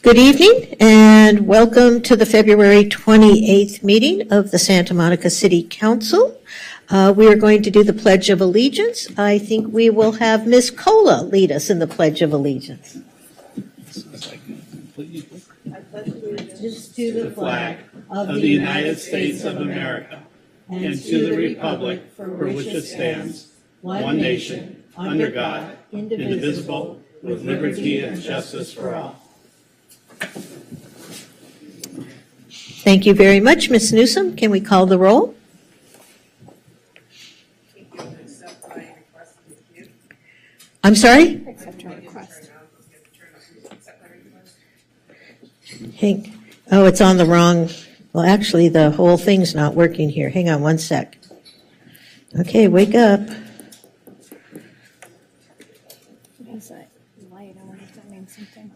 Good evening and welcome to the February 28th meeting of the Santa Monica City Council. We are going to do the Pledge of Allegiance. I think we will have Ms. Cola lead us in the Pledge of Allegiance. I pledge allegiance to the flag of the United States of America and to the republic for which it stands, one nation, under God, indivisible, with liberty and justice for all. Thank you very much, Ms. Newsom. Can we call the roll? I'm sorry? Accept your request. Oh, it's on the wrong. Well, actually, the whole thing's not working here. Hang on one sec. Okay, wake up. There's that light. I wonder if that means something.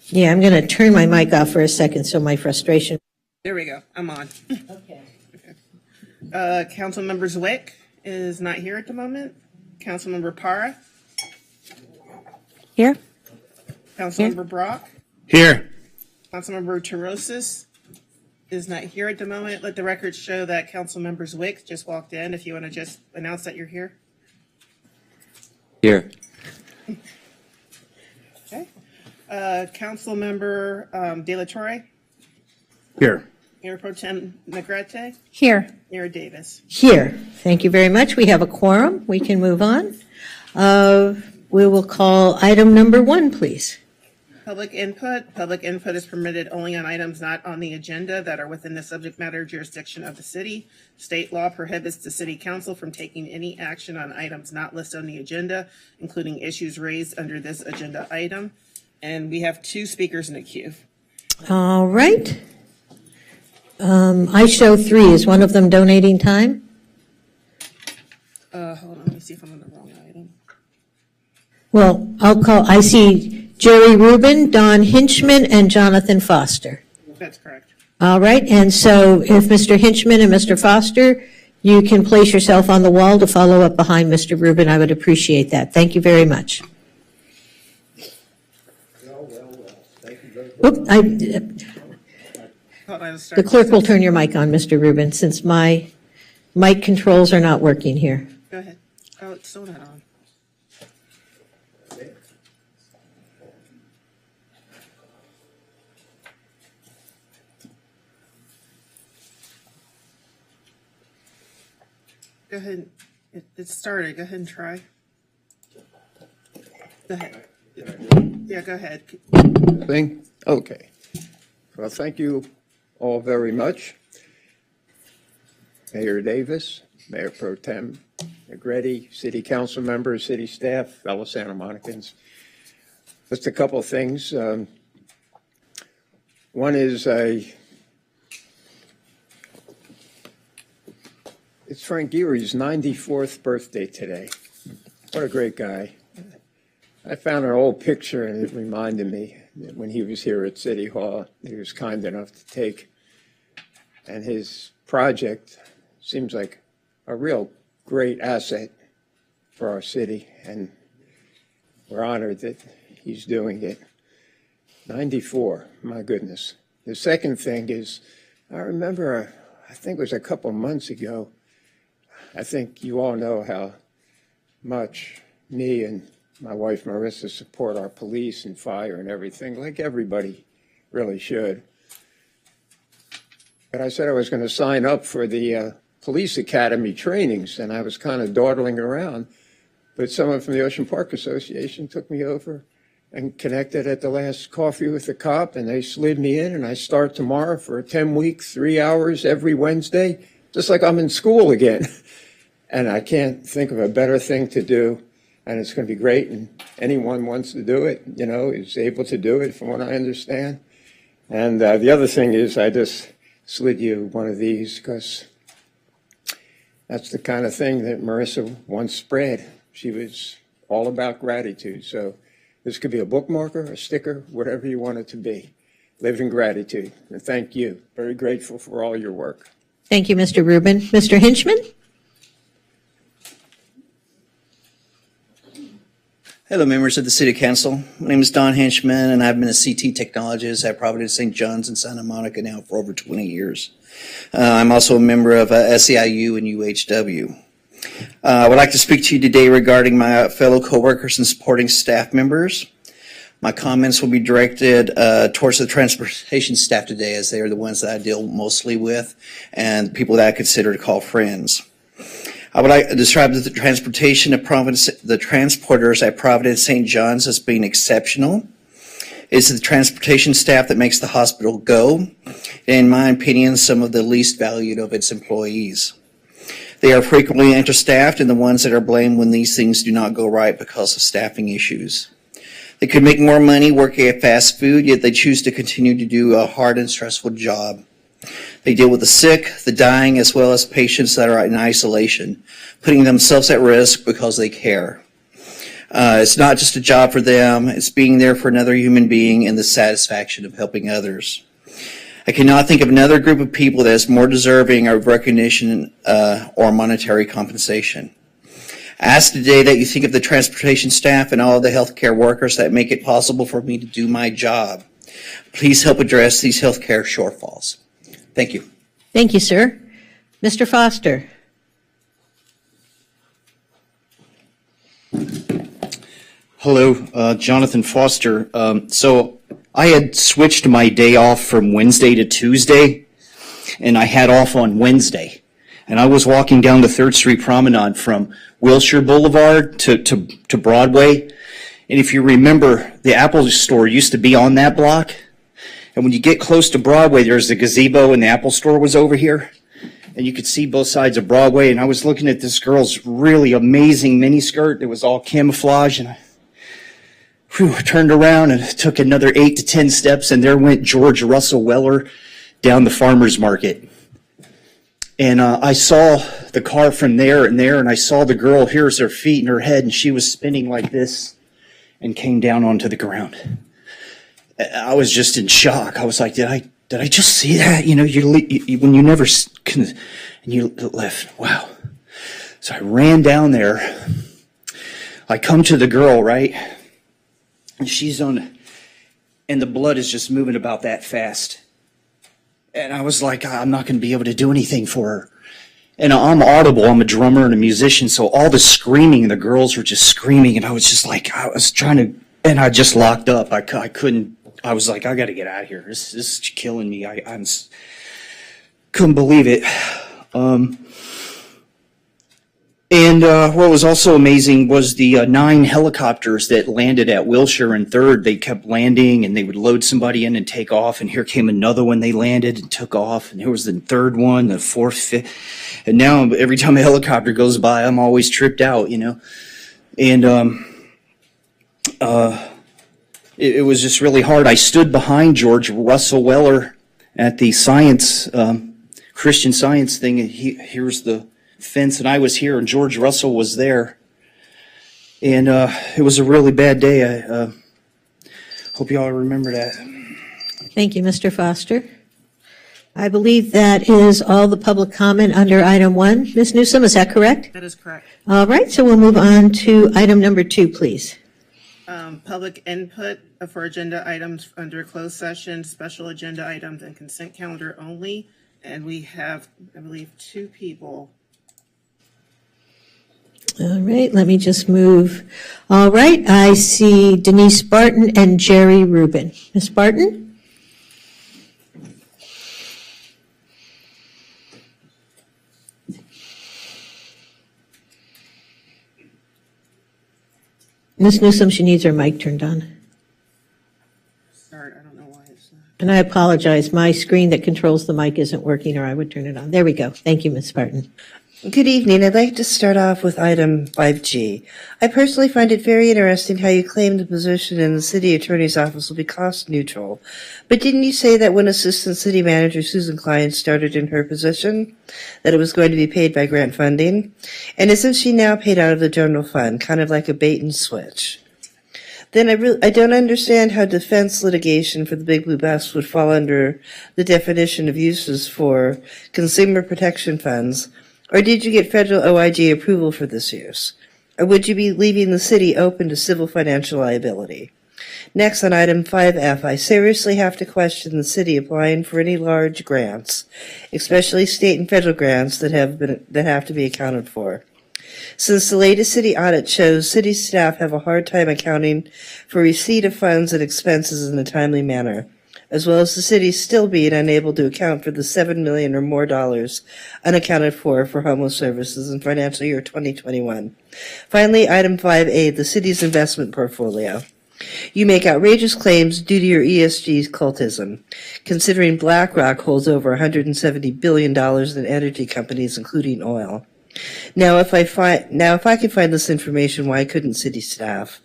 Yeah, I'm going to turn my mic off for a second so my frustration. There we go. I'm on. Okay. Councilmember Zwick is not here at the moment. Councilmember Para. Here? Councilmember Brock. Here. Councilmember Terosis is not here at the moment. Let the record show that Councilmember Zwick just walked in. If you want to just announce that you're here. Here. Okay. Councilmember De La Torre. Here. Mayor Pro Tem Negrete. Here. Mayor Davis. Here. Thank you very much. We have a quorum. We can move on. We will call item number 1, please. Public input. Public input is permitted only on items not on the agenda that are within the subject matter jurisdiction of the city. State law prohibits the city council from taking any action on items not listed on the agenda, including issues raised under this agenda item. And we have 2 speakers in the queue. All right. I show 3. Is one of them donating time? Hold on, let me see if I'm on the wrong item. Well, I see Jerry Rubin, Don Hinchman, and Jonathan Foster. That's correct. All right, and so if Mr. Hinchman and Mr. Foster, you can place yourself on the wall to follow up behind Mr. Rubin, I would appreciate that. Thank you very much. Oop, Hold on, let's start. the clerk will turn your mic on, Mr. Rubin, since my mic controls are not working here. Go ahead. Oh, it's still not on. Go ahead. It started. Go ahead and try. Go ahead. Yeah, go ahead. Thing? Okay. Well, thank you all very much. Mayor Davis, Mayor Pro Tem Negrete, City Council members, city staff, fellow Santa Monicans. Just a couple of things. One is it's Frank Geary's 94th birthday today. What a great guy. I found an old picture and it reminded me that when he was here at City Hall, he was kind enough to take. And his project seems like a real great asset for our city. And we're honored that he's doing it. 94, my goodness. The second thing is, I remember, I think it was a couple months ago, I think you all know how much me and my wife Marissa support our police and fire and everything, like everybody really should. But I said I was going to sign up for the police academy trainings, and I was kind of dawdling around. But someone from the Ocean Park Association took me over and connected at the last coffee with the cop, and they slid me in, and I start tomorrow for a 10-week, 3 hours every Wednesday, just like I'm in school again. And I can't think of a better thing to do. And it's going to be great, and anyone wants to do it, you know, is able to do it, from what I understand. And the other thing is, I just slid you one of these because that's the kind of thing that Marissa once spread. She was all about gratitude. So this could be a bookmarker, a sticker, whatever you want it to be. Live in gratitude. And thank you. Very grateful for all your work. Thank you, Mr. Rubin. Mr. Hinchman? Hello, members of the City Council. My name is Don Henchman, and I've been a CT technologist at Providence St. John's in Santa Monica now for over 20 years. I'm also a member of SEIU and UHW. I would like to speak to you today regarding my fellow coworkers and supporting staff members. My comments will be directed towards the transportation staff today, as they are the ones that I deal mostly with and people that I consider to call friends. I would like to describe the transportation of the transporters at Providence St. John's as being exceptional. It's the transportation staff that makes the hospital go, and in my opinion, some of the least valued of its employees. They are frequently understaffed and the ones that are blamed when these things do not go right because of staffing issues. They could make more money working at fast food, yet they choose to continue to do a hard and stressful job. They deal with the sick, the dying, as well as patients that are in isolation, putting themselves at risk because they care. It's not just a job for them, it's being there for another human being and the satisfaction of helping others. I cannot think of another group of people that is more deserving of recognition or monetary compensation. I ask today that you think of the transportation staff and all of the healthcare workers that make it possible for me to do my job. Please help address these healthcare shortfalls. Thank you. Thank you, sir. Mr. Foster. Hello, Jonathan Foster. So I had switched my day off from Wednesday to Tuesday, and I had off on Wednesday. And I was walking down the 3rd Street Promenade from Wilshire Boulevard to Broadway. And if you remember, the Apple store used to be on that block. And when you get close to Broadway, there's the gazebo and the Apple store was over here. And you could see both sides of Broadway. And I was looking at this girl's really amazing miniskirt. It was all camouflage. And I turned around and took another 8 to 10 steps. And there went George Russell Weller down the farmer's market. And I saw the car from there. And I saw the girl, here's her feet and her head. And she was spinning like this and came down onto the ground. I was just in shock. I was like, did I just see that? You know, when you never can, and you left. Wow. So I ran down there. I come to the girl, right? And she's and the blood is just moving about that fast. And I was like, I'm not going to be able to do anything for her. And I'm audible. I'm a drummer and a musician. So all the screaming, the girls were just screaming. And I was just like, I was trying to, and I just locked up. I couldn't. I was like, I got to get out of here. This is killing me. I couldn't believe it. And what was also amazing was the 9 helicopters that landed at Wilshire and 3rd. They kept landing and they would load somebody in and take off. And here came another one. They landed and took off. And here was the 3rd one, the 4th, 5th. And now every time a helicopter goes by, I'm always tripped out, you know. And it was just really hard. I stood behind George Russell Weller at the science, Christian Science thing. And here's the fence, and I was here, and George Russell was there. And it was a really bad day. I hope you all remember that. Thank you, Mr. Foster. I believe that is all the public comment under item 1. Ms. Newsom, is that correct? That is correct. All right, so we'll move on to item number 2, please. Public input for agenda items under closed session, special agenda items, and consent calendar only. And we have, I believe, 2 people. All right, let me just move. All right, I see Denise Barton and Jerry Rubin. Ms. Barton? Ms. Newsom, she needs her mic turned on. Sorry, I don't know why it's not. And I apologize, my screen that controls the mic isn't working, or I would turn it on. There we go. Thank you, Ms. Barton. Good evening. I'd like to start off with item 5G. I personally find it very interesting how you claim the position in the city attorney's office will be cost neutral. But didn't you say that when Assistant City Manager Susan Klein started in her position, that it was going to be paid by grant funding? And isn't she now paid out of the general fund, kind of like a bait and switch? Then I don't understand how defense litigation for the Big Blue Bus would fall under the definition of uses for consumer protection funds. Or did you get federal OIG approval for this use? Or would you be leaving the city open to civil financial liability? Next, on item 5F, I seriously have to question the city applying for any large grants, especially state and federal grants that have to be accounted for. Since the latest city audit shows city staff have a hard time accounting for receipt of funds and expenses in a timely manner, as well as the city still being unable to account for the $7 million or more unaccounted for homeless services in financial year 2021. Finally, item 5A, the city's investment portfolio. You make outrageous claims due to your ESG cultism, considering BlackRock holds over $170 billion in energy companies, including oil. Now, if I can find this information, why couldn't city staff?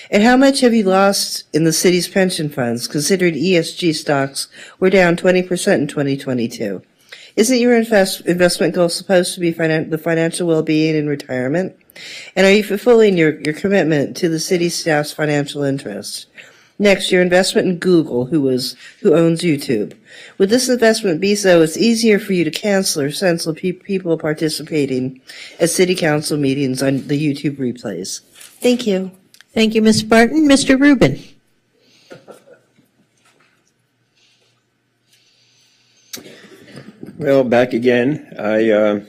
And how much have you lost in the city's pension funds, considering ESG stocks were down 20% in 2022? Isn't your investment goal supposed to be the financial well-being in retirement? And are you fulfilling your commitment to the city staff's financial interests? Next, your investment in Google, who owns YouTube. Would this investment be so it's easier for you to cancel or censor people participating at city council meetings on the YouTube replays? Thank you. Thank you, Ms. Barton. Mr. Rubin. Well, back again. I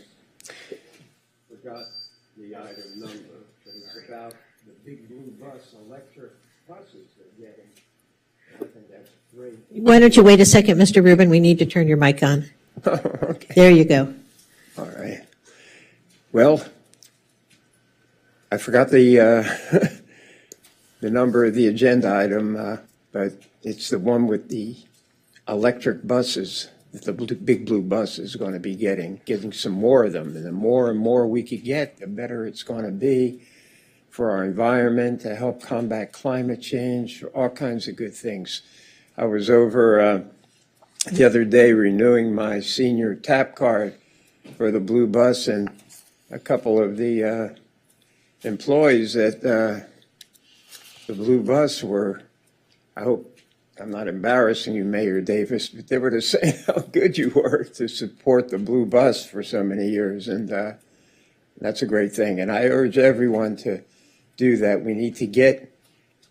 forgot the item number, but it's about the big blue bus, electric buses they're getting. I think that's great. Why don't you wait a second, Mr. Rubin? We need to turn your mic on. Okay. There you go. All right. Well, I forgot the the number of the agenda item, but it's the one with the electric buses. The big blue bus is going to be getting some more of them. And the more and more we could get, the better it's going to be for our environment, to help combat climate change, for all kinds of good things. I was over the other day renewing my senior TAP card for the blue bus, and a couple of the employees at the blue bus were, I hope I'm not embarrassing you, Mayor Davis, but they were to say how good you were to support the blue bus for so many years, and that's a great thing. And I urge everyone to do that. We need to get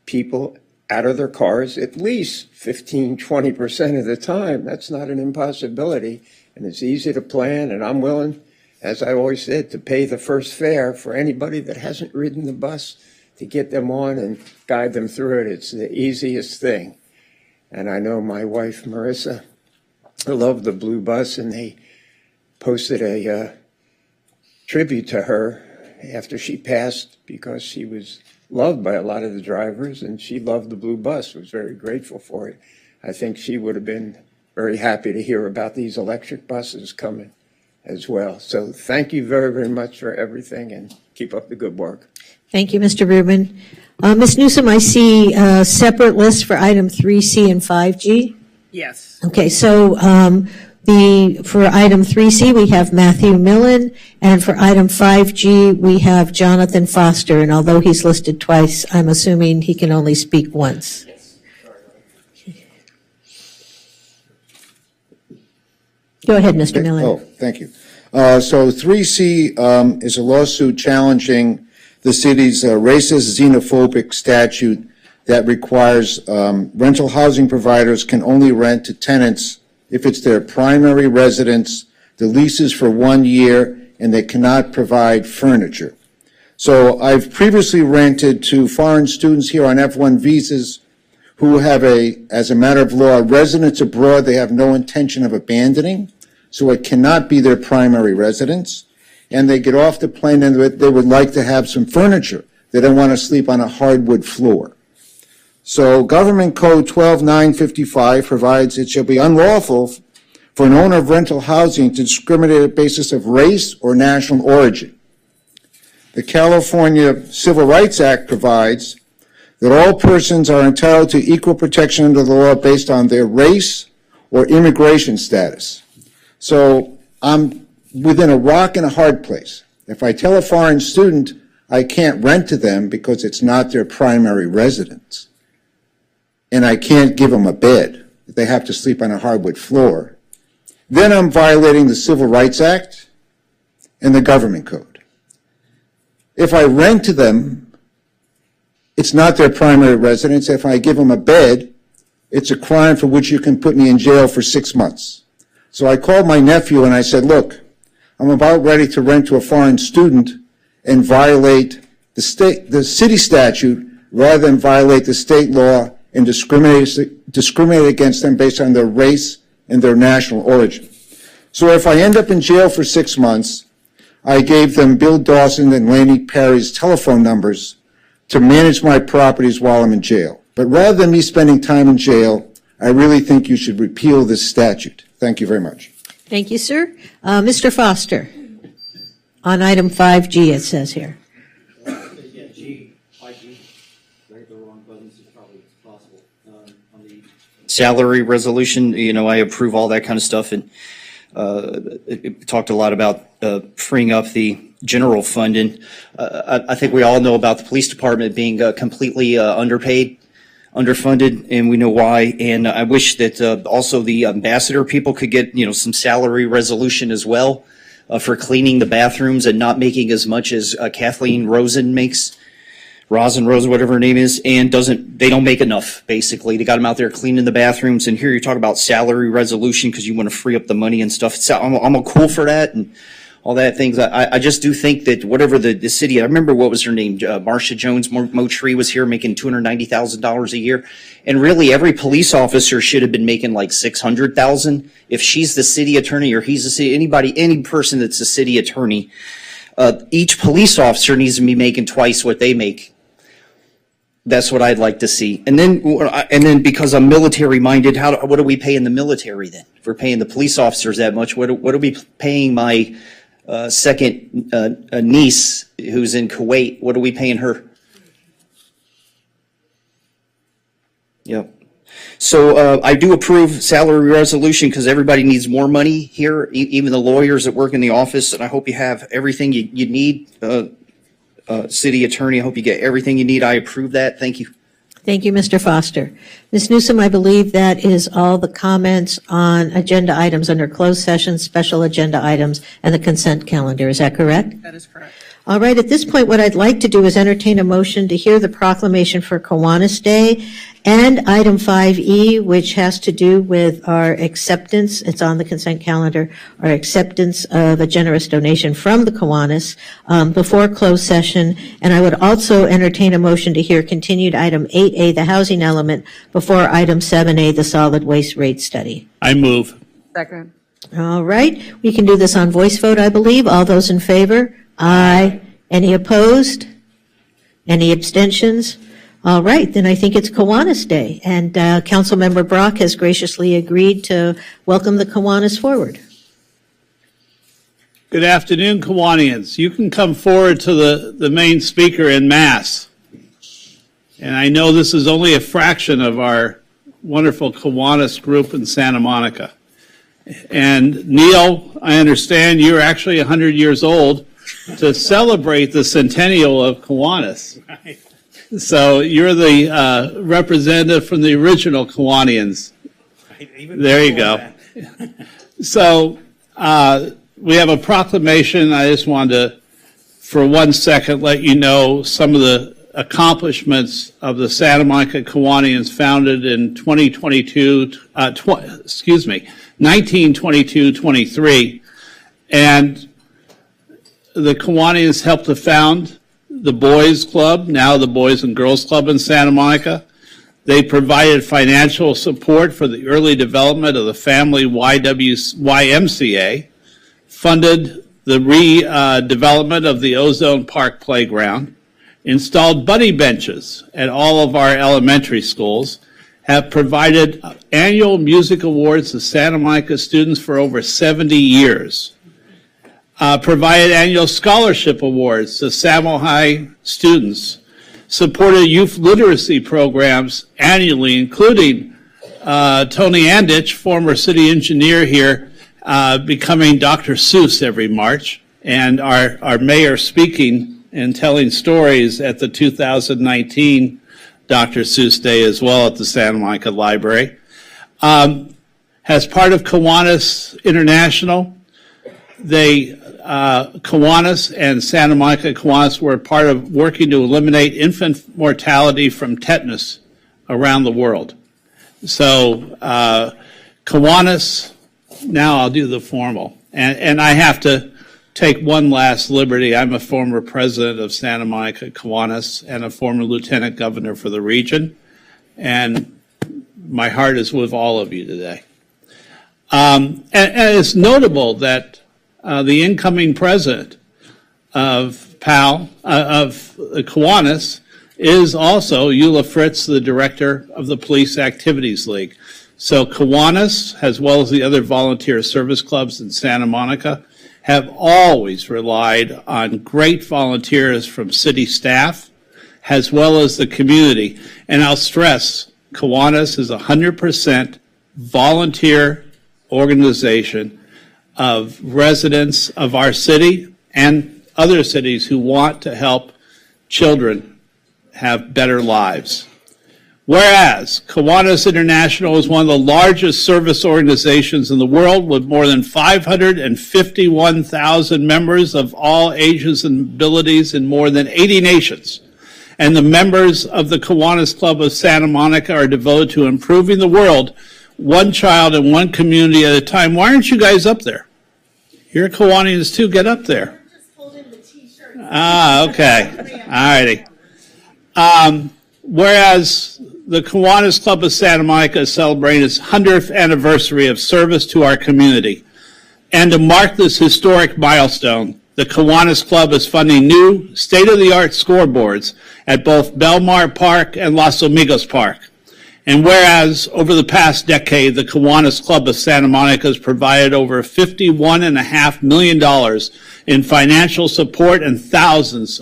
people out of their cars at least 15, 20% of the time. That's not an impossibility, and it's easy to plan, and I'm willing, as I always said, to pay the first fare for anybody that hasn't ridden the bus, to get them on and guide them through it. It's the easiest thing. And I know my wife, Marissa, loved the blue bus, and they posted a tribute to her after she passed, because she was loved by a lot of the drivers, and she loved the blue bus, was very grateful for it. I think she would have been very happy to hear about these electric buses coming as well. So thank you very, very much for everything, and keep up the good work. Thank you, Mr. Rubin. Ms. Newsom, I see a separate list for item 3C and 5G. Yes. Okay, so for item 3C, we have Matthew Millen, and for item 5G, we have Jonathan Foster, and although he's listed twice, I'm assuming he can only speak once. Go ahead, Mr. Millen. Oh, thank you. So 3C is a lawsuit challenging the city's racist, xenophobic statute that requires rental housing providers can only rent to tenants if it's their primary residence, the lease is for 1 year, and they cannot provide furniture. So I've previously rented to foreign students here on F1 visas who have as a matter of law, residence abroad they have no intention of abandoning, so it cannot be their primary residence. And they get off the plane and they would like to have some furniture. They don't want to sleep on a hardwood floor. So Government Code 12955 provides it shall be unlawful for an owner of rental housing to discriminate on the basis of race or national origin. The California Civil Rights Act provides that all persons are entitled to equal protection under the law based on their race or immigration status. So I'm within a rock and a hard place. If I tell a foreign student I can't rent to them because it's not their primary residence, and I can't give them a bed, they have to sleep on a hardwood floor, then I'm violating the Civil Rights Act and the Government Code. If I rent to them, it's not their primary residence. If I give them a bed, it's a crime for which you can put me in jail for 6 months. So I called my nephew and I said, look, I'm about ready to rent to a foreign student and violate the city statute rather than violate the state law and discriminate against them based on their race and their national origin. So if I end up in jail for 6 months, I gave them Bill Dawson and Laney Perry's telephone numbers to manage my properties while I'm in jail. But rather than me spending time in jail, I really think you should repeal this statute. Thank you very much. Thank you, sir. Mr. Foster, on item 5G, it says here. Yeah, G, 5G. Right, the wrong buttons as probably as possible. On the salary resolution, I approve all that kind of stuff, and it talked a lot about freeing up the general fund, and I think we all know about the police department being completely underpaid, underfunded, and we know why. And I wish that also the ambassador people could get some salary resolution as well for cleaning the bathrooms and not making as much as Kathleen Rosen makes. Rosen, whatever her name is, and they don't make enough, basically. They got them out there cleaning the bathrooms, and here you talk about salary resolution because you want to free up the money and stuff. I'm cool for that and all that things. I just do think that whatever the city, I remember what was her name, Marcia Jones Motree was here making $290,000 a year, and really every police officer should have been making like $600,000. If she's the city attorney or he's the city, any person that's a city attorney, each police officer needs to be making twice what they make. That's what I'd like to see. And then because I'm military minded, what are we paying the military then? If we're paying the police officers that much, what are we paying my second niece who's in Kuwait? What are we paying her? Yep. So I do approve salary resolution because everybody needs more money here, even the lawyers that work in the office. And I hope you have everything you need. City attorney, I hope you get everything you need. I approve that. Thank you. Thank you, Mr. Foster. Ms. Newsom, I believe that is all the comments on agenda items under closed session, special agenda items, and the consent calendar. Is that correct? That is correct. All right, at this point, what I'd like to do is entertain a motion to hear the proclamation for Kiwanis Day and item 5E, which has to do with our acceptance, it's on the consent calendar, our acceptance of a generous donation from the Kiwanis before closed session. And I would also entertain a motion to hear continued item 8A, the housing element, before item 7A, the solid waste rate study. I move. Second. All right, we can do this on voice vote, I believe. All those in favor? Aye. Any opposed? Any abstentions? All right, then I think it's Kiwanis Day, and Councilmember Brock has graciously agreed to welcome the Kiwanis forward. Good afternoon, Kiwanians. You can come forward to the main speaker en masse. And I know this is only a fraction of our wonderful Kiwanis group in Santa Monica. And Neil, I understand you're actually 100 years old to celebrate the centennial of Kiwanis. Right. So you're the representative from the original Kiwanians. There you go. So we have a proclamation. I just wanted to, for 1 second, let you know some of the accomplishments of the Santa Monica Kiwanians founded in 1922-23. And the Kiwanians helped to found the Boys Club, now the Boys and Girls Club in Santa Monica. They provided financial support for the early development of the family YMCA, funded the redevelopment of the Ozone Park Playground, installed bunny benches at all of our elementary schools, have provided annual music awards to Santa Monica students for over 70 years. Provided annual scholarship awards to Samo High students, supported youth literacy programs annually, including Tony Anditch, former city engineer here, becoming Dr. Seuss every March, and our mayor speaking and telling stories at the 2019 Dr. Seuss Day as well at the Santa Monica Library. As part of Kiwanis International, they Kiwanis and Santa Monica Kiwanis were part of working to eliminate infant mortality from tetanus around the world. So Kiwanis, now I'll do the formal. And I have to take one last liberty. I'm a former president of Santa Monica Kiwanis and a former lieutenant governor for the region. And my heart is with all of you today. And it's notable that the incoming president of PAL, of Kiwanis, is also Eula Fritz, the director of the Police Activities League. So Kiwanis, as well as the other volunteer service clubs in Santa Monica, have always relied on great volunteers from city staff, as well as the community. And I'll stress, Kiwanis is 100% volunteer organization of residents of our city and other cities who want to help children have better lives. Whereas Kiwanis International is one of the largest service organizations in the world with more than 551,000 members of all ages and abilities in more than 80 nations. And the members of the Kiwanis Club of Santa Monica are devoted to improving the world one child and one community at a time. Why aren't you guys up there? You're Kiwanis too. Get up there. I'm just holding the t-shirt. Ah, okay. All righty. Whereas the Kiwanis Club of Santa Monica is celebrating its 100th anniversary of service to our community. And to mark this historic milestone, the Kiwanis Club is funding new state-of-the-art scoreboards at both Belmar Park and Los Amigos Park. And whereas over the past decade, the Kiwanis Club of Santa Monica has provided over $51.5 million in financial support and thousands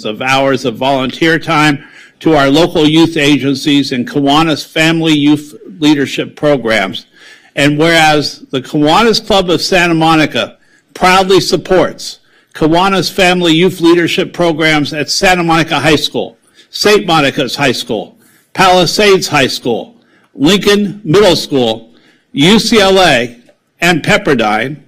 of hours of volunteer time to our local youth agencies and Kiwanis Family Youth Leadership Programs. And whereas the Kiwanis Club of Santa Monica proudly supports Kiwanis Family Youth Leadership Programs at Santa Monica High School, St. Monica's High School, Palisades High School, Lincoln Middle School, UCLA, and Pepperdine.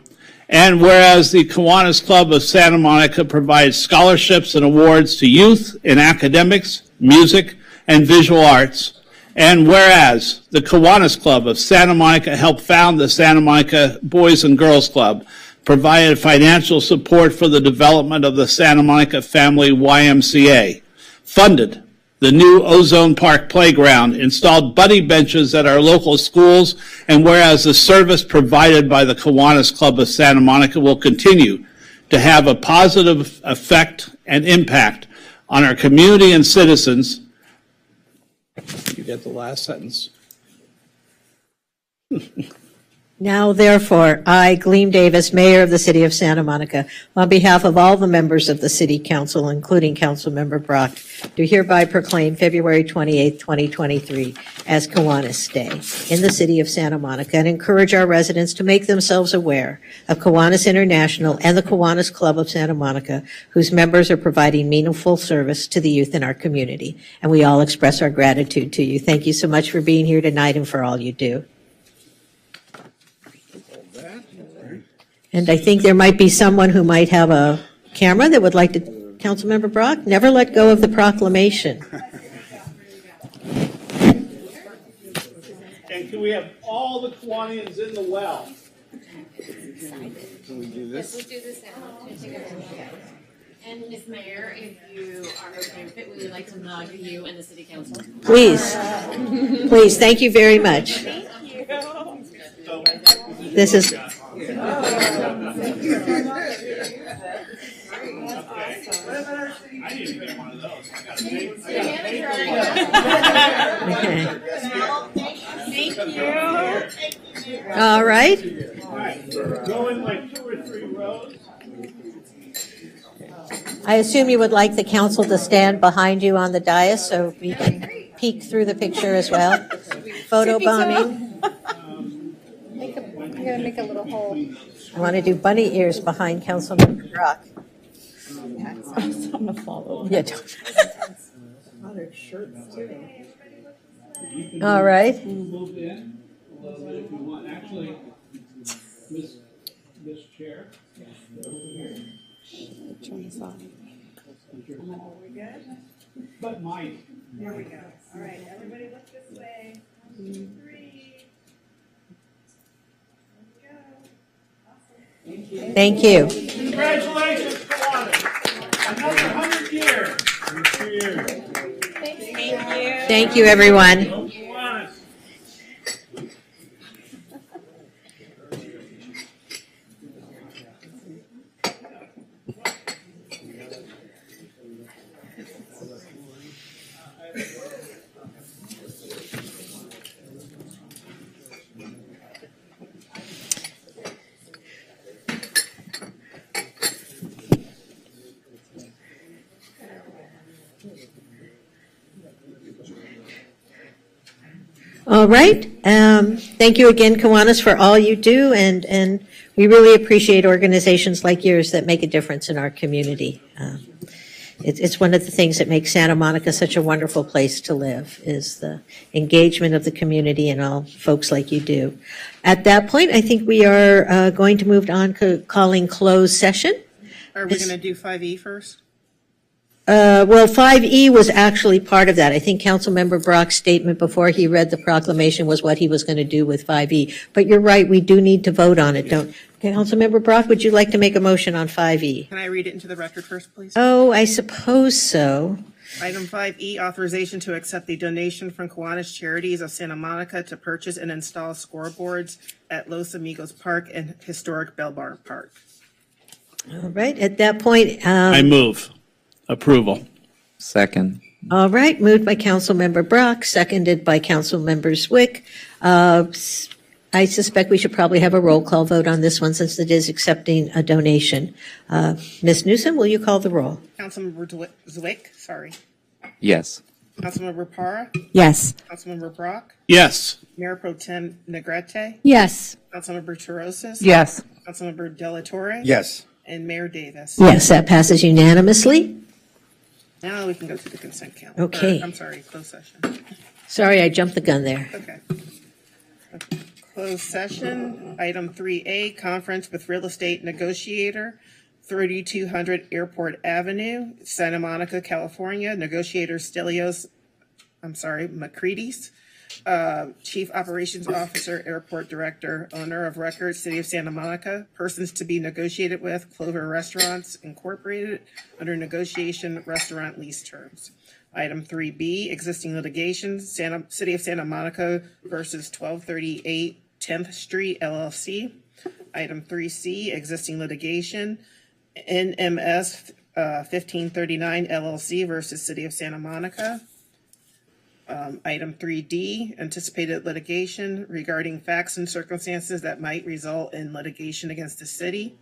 And whereas the Kiwanis Club of Santa Monica provides scholarships and awards to youth in academics, music, and visual arts. And whereas the Kiwanis Club of Santa Monica helped found the Santa Monica Boys and Girls Club, provided financial support for the development of the Santa Monica Family YMCA, funded the new Ozone Park Playground, installed buddy benches at our local schools, and whereas the service provided by the Kiwanis Club of Santa Monica will continue to have a positive effect and impact on our community and citizens. You get the last sentence. Now, therefore, I, Gleam Davis, Mayor of the City of Santa Monica, on behalf of all the members of the City Council, including Councilmember Brock, do hereby proclaim February 28, 2023 as Kiwanis Day in the City of Santa Monica and encourage our residents to make themselves aware of Kiwanis International and the Kiwanis Club of Santa Monica, whose members are providing meaningful service to the youth in our community. And we all express our gratitude to you. Thank you so much for being here tonight and for all you do. And I think there might be someone who might have a camera that would like to, Councilmember Brock, never let go of the proclamation. And can we have all the Kiwanians in the well? Can we do this? Let's do this now. And Ms. Mayor, if you are okay with it, we would like to nod you and the City Council. Please, please, thank you very much. This is. I need to get one of those. Thank you. All right. Go in like 2 or 3 rows. I assume you would like the council to stand behind you on the dais so we can peek through the picture as well. Photo bombing. I'm gonna make a little hole. I want to do bunny ears behind Councilmember Brock. I'm gonna follow. Yeah. All right. Move in a little bit if you want. Actually, this chair. Turn this off. But mine. There we go. All right, everybody look this way. 1, 2, 3. Thank you. Congratulations, Kiwanis. Another 100 years. 2 years. Thank you, everyone. Kiwanis. All right. Thank you again, Kiwanis, for all you do, and we really appreciate organizations like yours that make a difference in our community. It's one of the things that makes Santa Monica such a wonderful place to live, is the engagement of the community and all folks like you do. At that point, I think we are going to move on to calling closed session. Are we going to do 5E first? Well, 5E was actually part of that. I think Councilmember Brock's statement before he read the proclamation was what he was going to do with 5E. But you're right, we do need to vote on it, don't? Councilmember Brock, would you like to make a motion on 5E? Can I read it into the record first, please? Oh, I suppose so. Item 5E, authorization to accept the donation from Kiwanis Charities of Santa Monica to purchase and install scoreboards at Los Amigos Park and historic Belmar Park. All right, at that point, I move approval. Second. all right, moved by Councilmember Brock, seconded by Councilmember Zwick. I suspect we should probably have a roll call vote on this one since it is accepting a donation. Ms. Newsom, will you call the roll? Councilmember Zwick, sorry. Yes. Councilmember Parra, Yes. Councilmember Brock, Yes. Mayor Pro Tem Negrete, Yes. Councilmember Chorosis. Yes. Councilmember Delatorre. Yes. And Mayor Davis. Yes, that passes unanimously. Now we can go to the consent calendar. Okay. I'm sorry, closed session. Sorry, I jumped the gun there. Okay. Closed session, item 3A, conference with real estate negotiator, 3200 Airport Avenue, Santa Monica, California, negotiator Macready's, Chief Operations Officer, Airport Director, owner of record, City of Santa Monica, persons to be negotiated with, Clover Restaurants Incorporated, under negotiation restaurant lease terms. Item 3B, existing litigation, City of Santa Monica versus 1238 10th Street LLC. Item 3C, existing litigation, NMS 1539 LLC versus City of Santa Monica. Item 3D, anticipated litigation regarding facts and circumstances that might result in litigation against the city.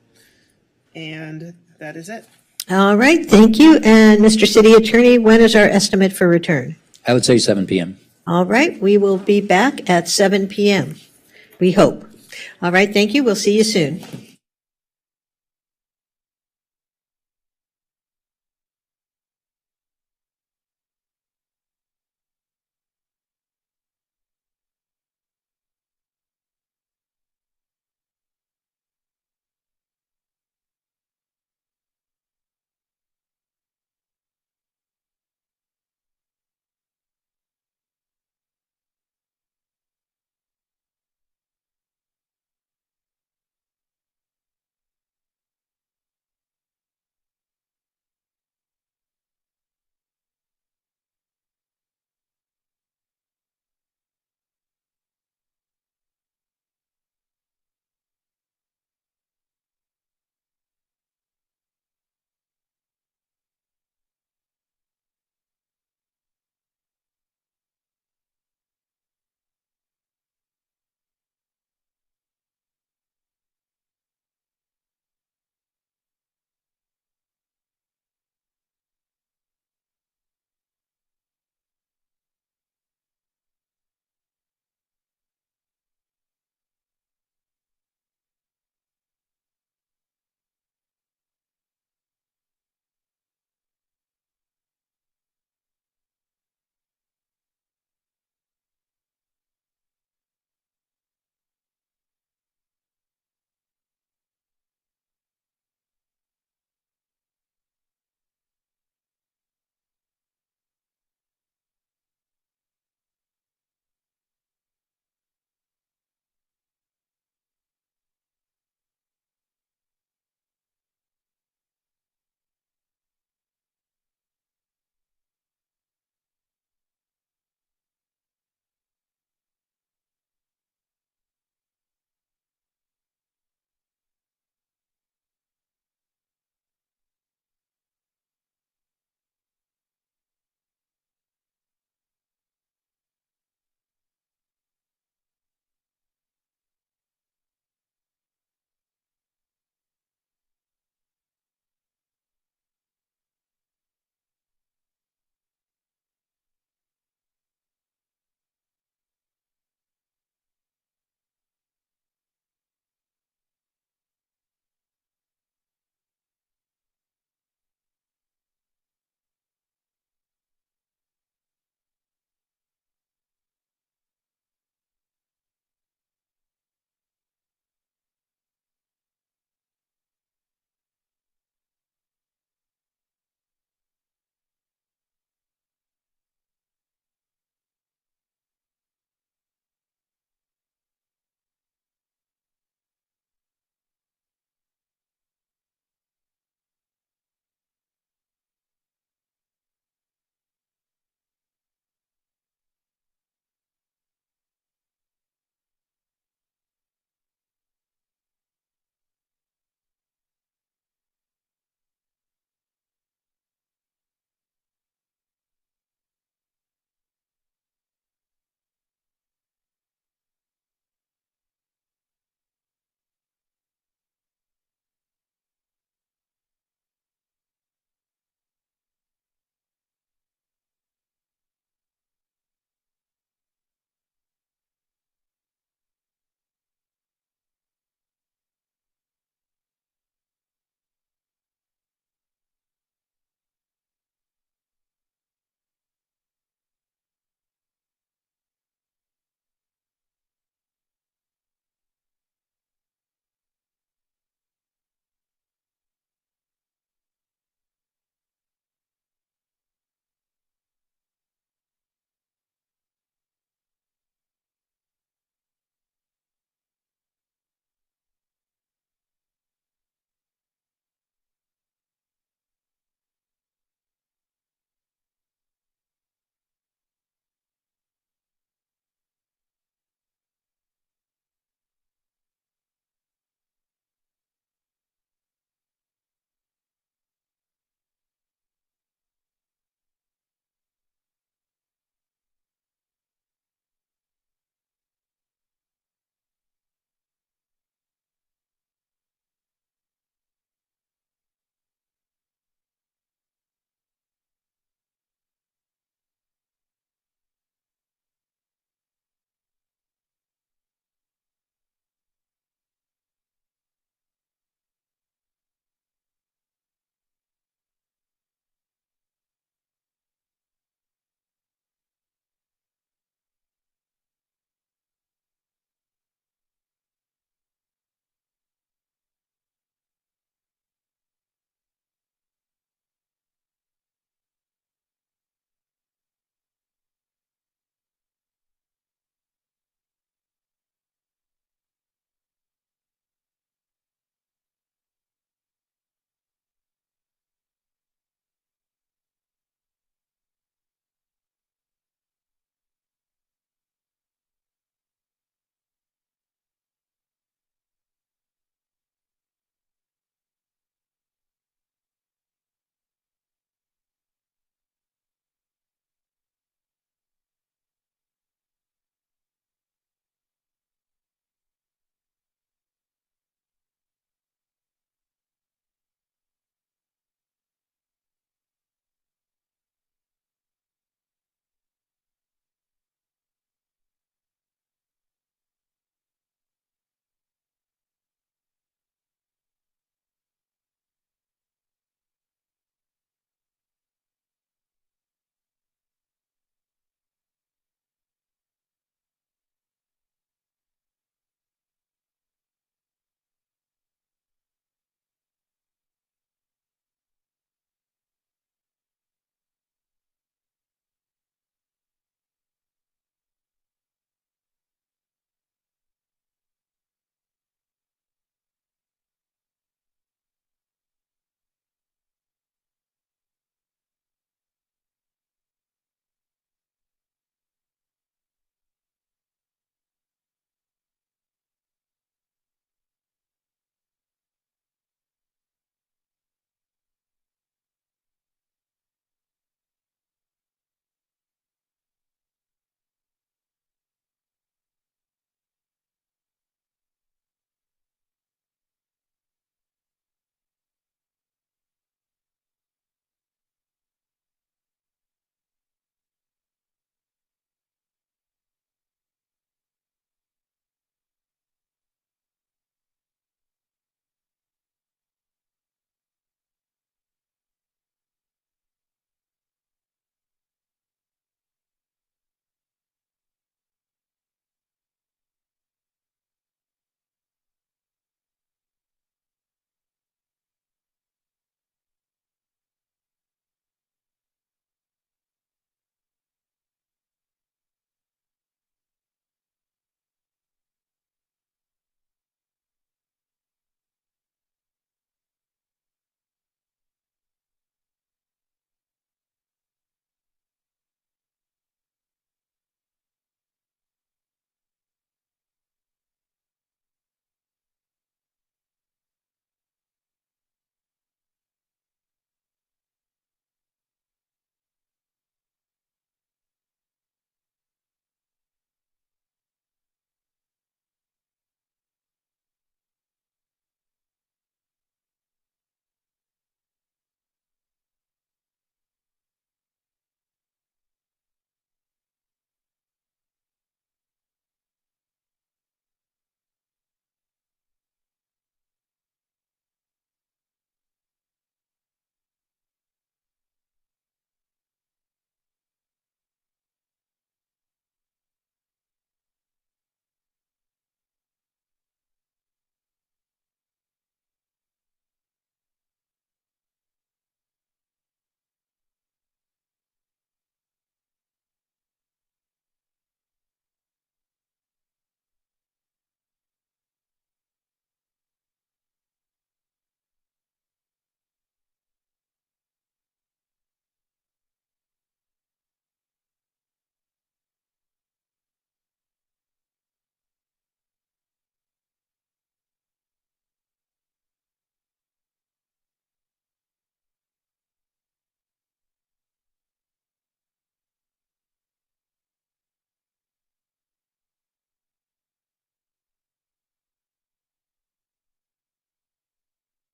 And that is it. All right, thank you. And Mr. City Attorney, when is our estimate for return? I would say 7 p.m. All right, we will be back at 7 p.m. We hope. All right, thank you. We'll see you soon.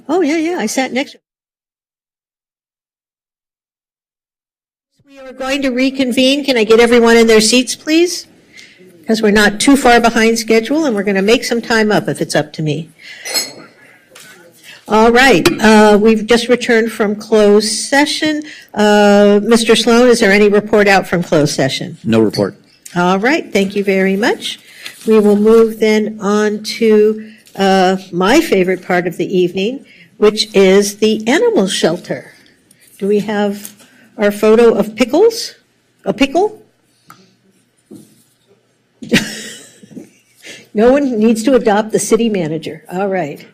Oh, yeah, I sat next to him. We are going to reconvene. Can I get everyone in their seats, please? Because we're not too far behind schedule, and we're going to make some time up if it's up to me. All right, we've just returned from closed session. Mr. Sloan, is there any report out from closed session? No report. All right, thank you very much. We will move then on to my favorite part of the evening, which is the animal shelter. Do we have our photo of Pickles? A pickle? No one needs to adopt the city manager. All right.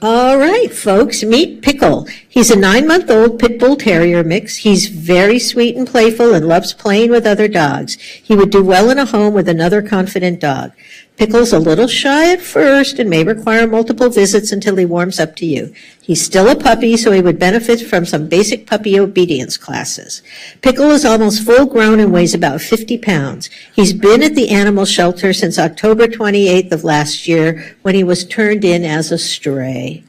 All right, folks, meet Pickle. He's a 9-month-old pit bull terrier mix. He's very sweet and playful and loves playing with other dogs. He would do well in a home with another confident dog. Pickle's a little shy at first and may require multiple visits until he warms up to you. He's still a puppy, so he would benefit from some basic puppy obedience classes. Pickle is almost full grown and weighs about 50 pounds. He's been at the animal shelter since October 28th of last year when he was turned in as a stray.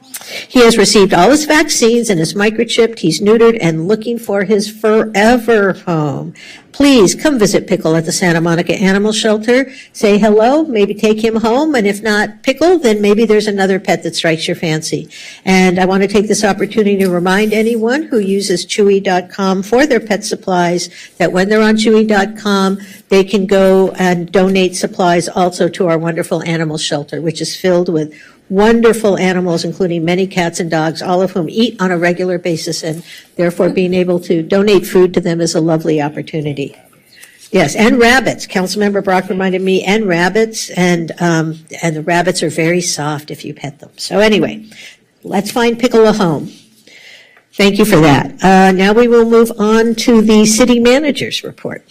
He has received all his vaccines and is microchipped. He's neutered and looking for his forever home. Please come visit Pickle at the Santa Monica Animal Shelter. Say hello, maybe take him home, and if not Pickle, then maybe there's another pet that strikes your fancy. And I want to take this opportunity to remind anyone who uses Chewy.com for their pet supplies that when they're on Chewy.com, they can go and donate supplies also to our wonderful animal shelter, which is filled with wonderful animals, including many cats and dogs, all of whom eat on a regular basis, and therefore being able to donate food to them is a lovely opportunity. Yes, and rabbits. Councilmember Brock reminded me, and rabbits, and the rabbits are very soft if you pet them. So anyway, let's find Pickle a home. Thank you for that. Now we will move on to the city manager's report.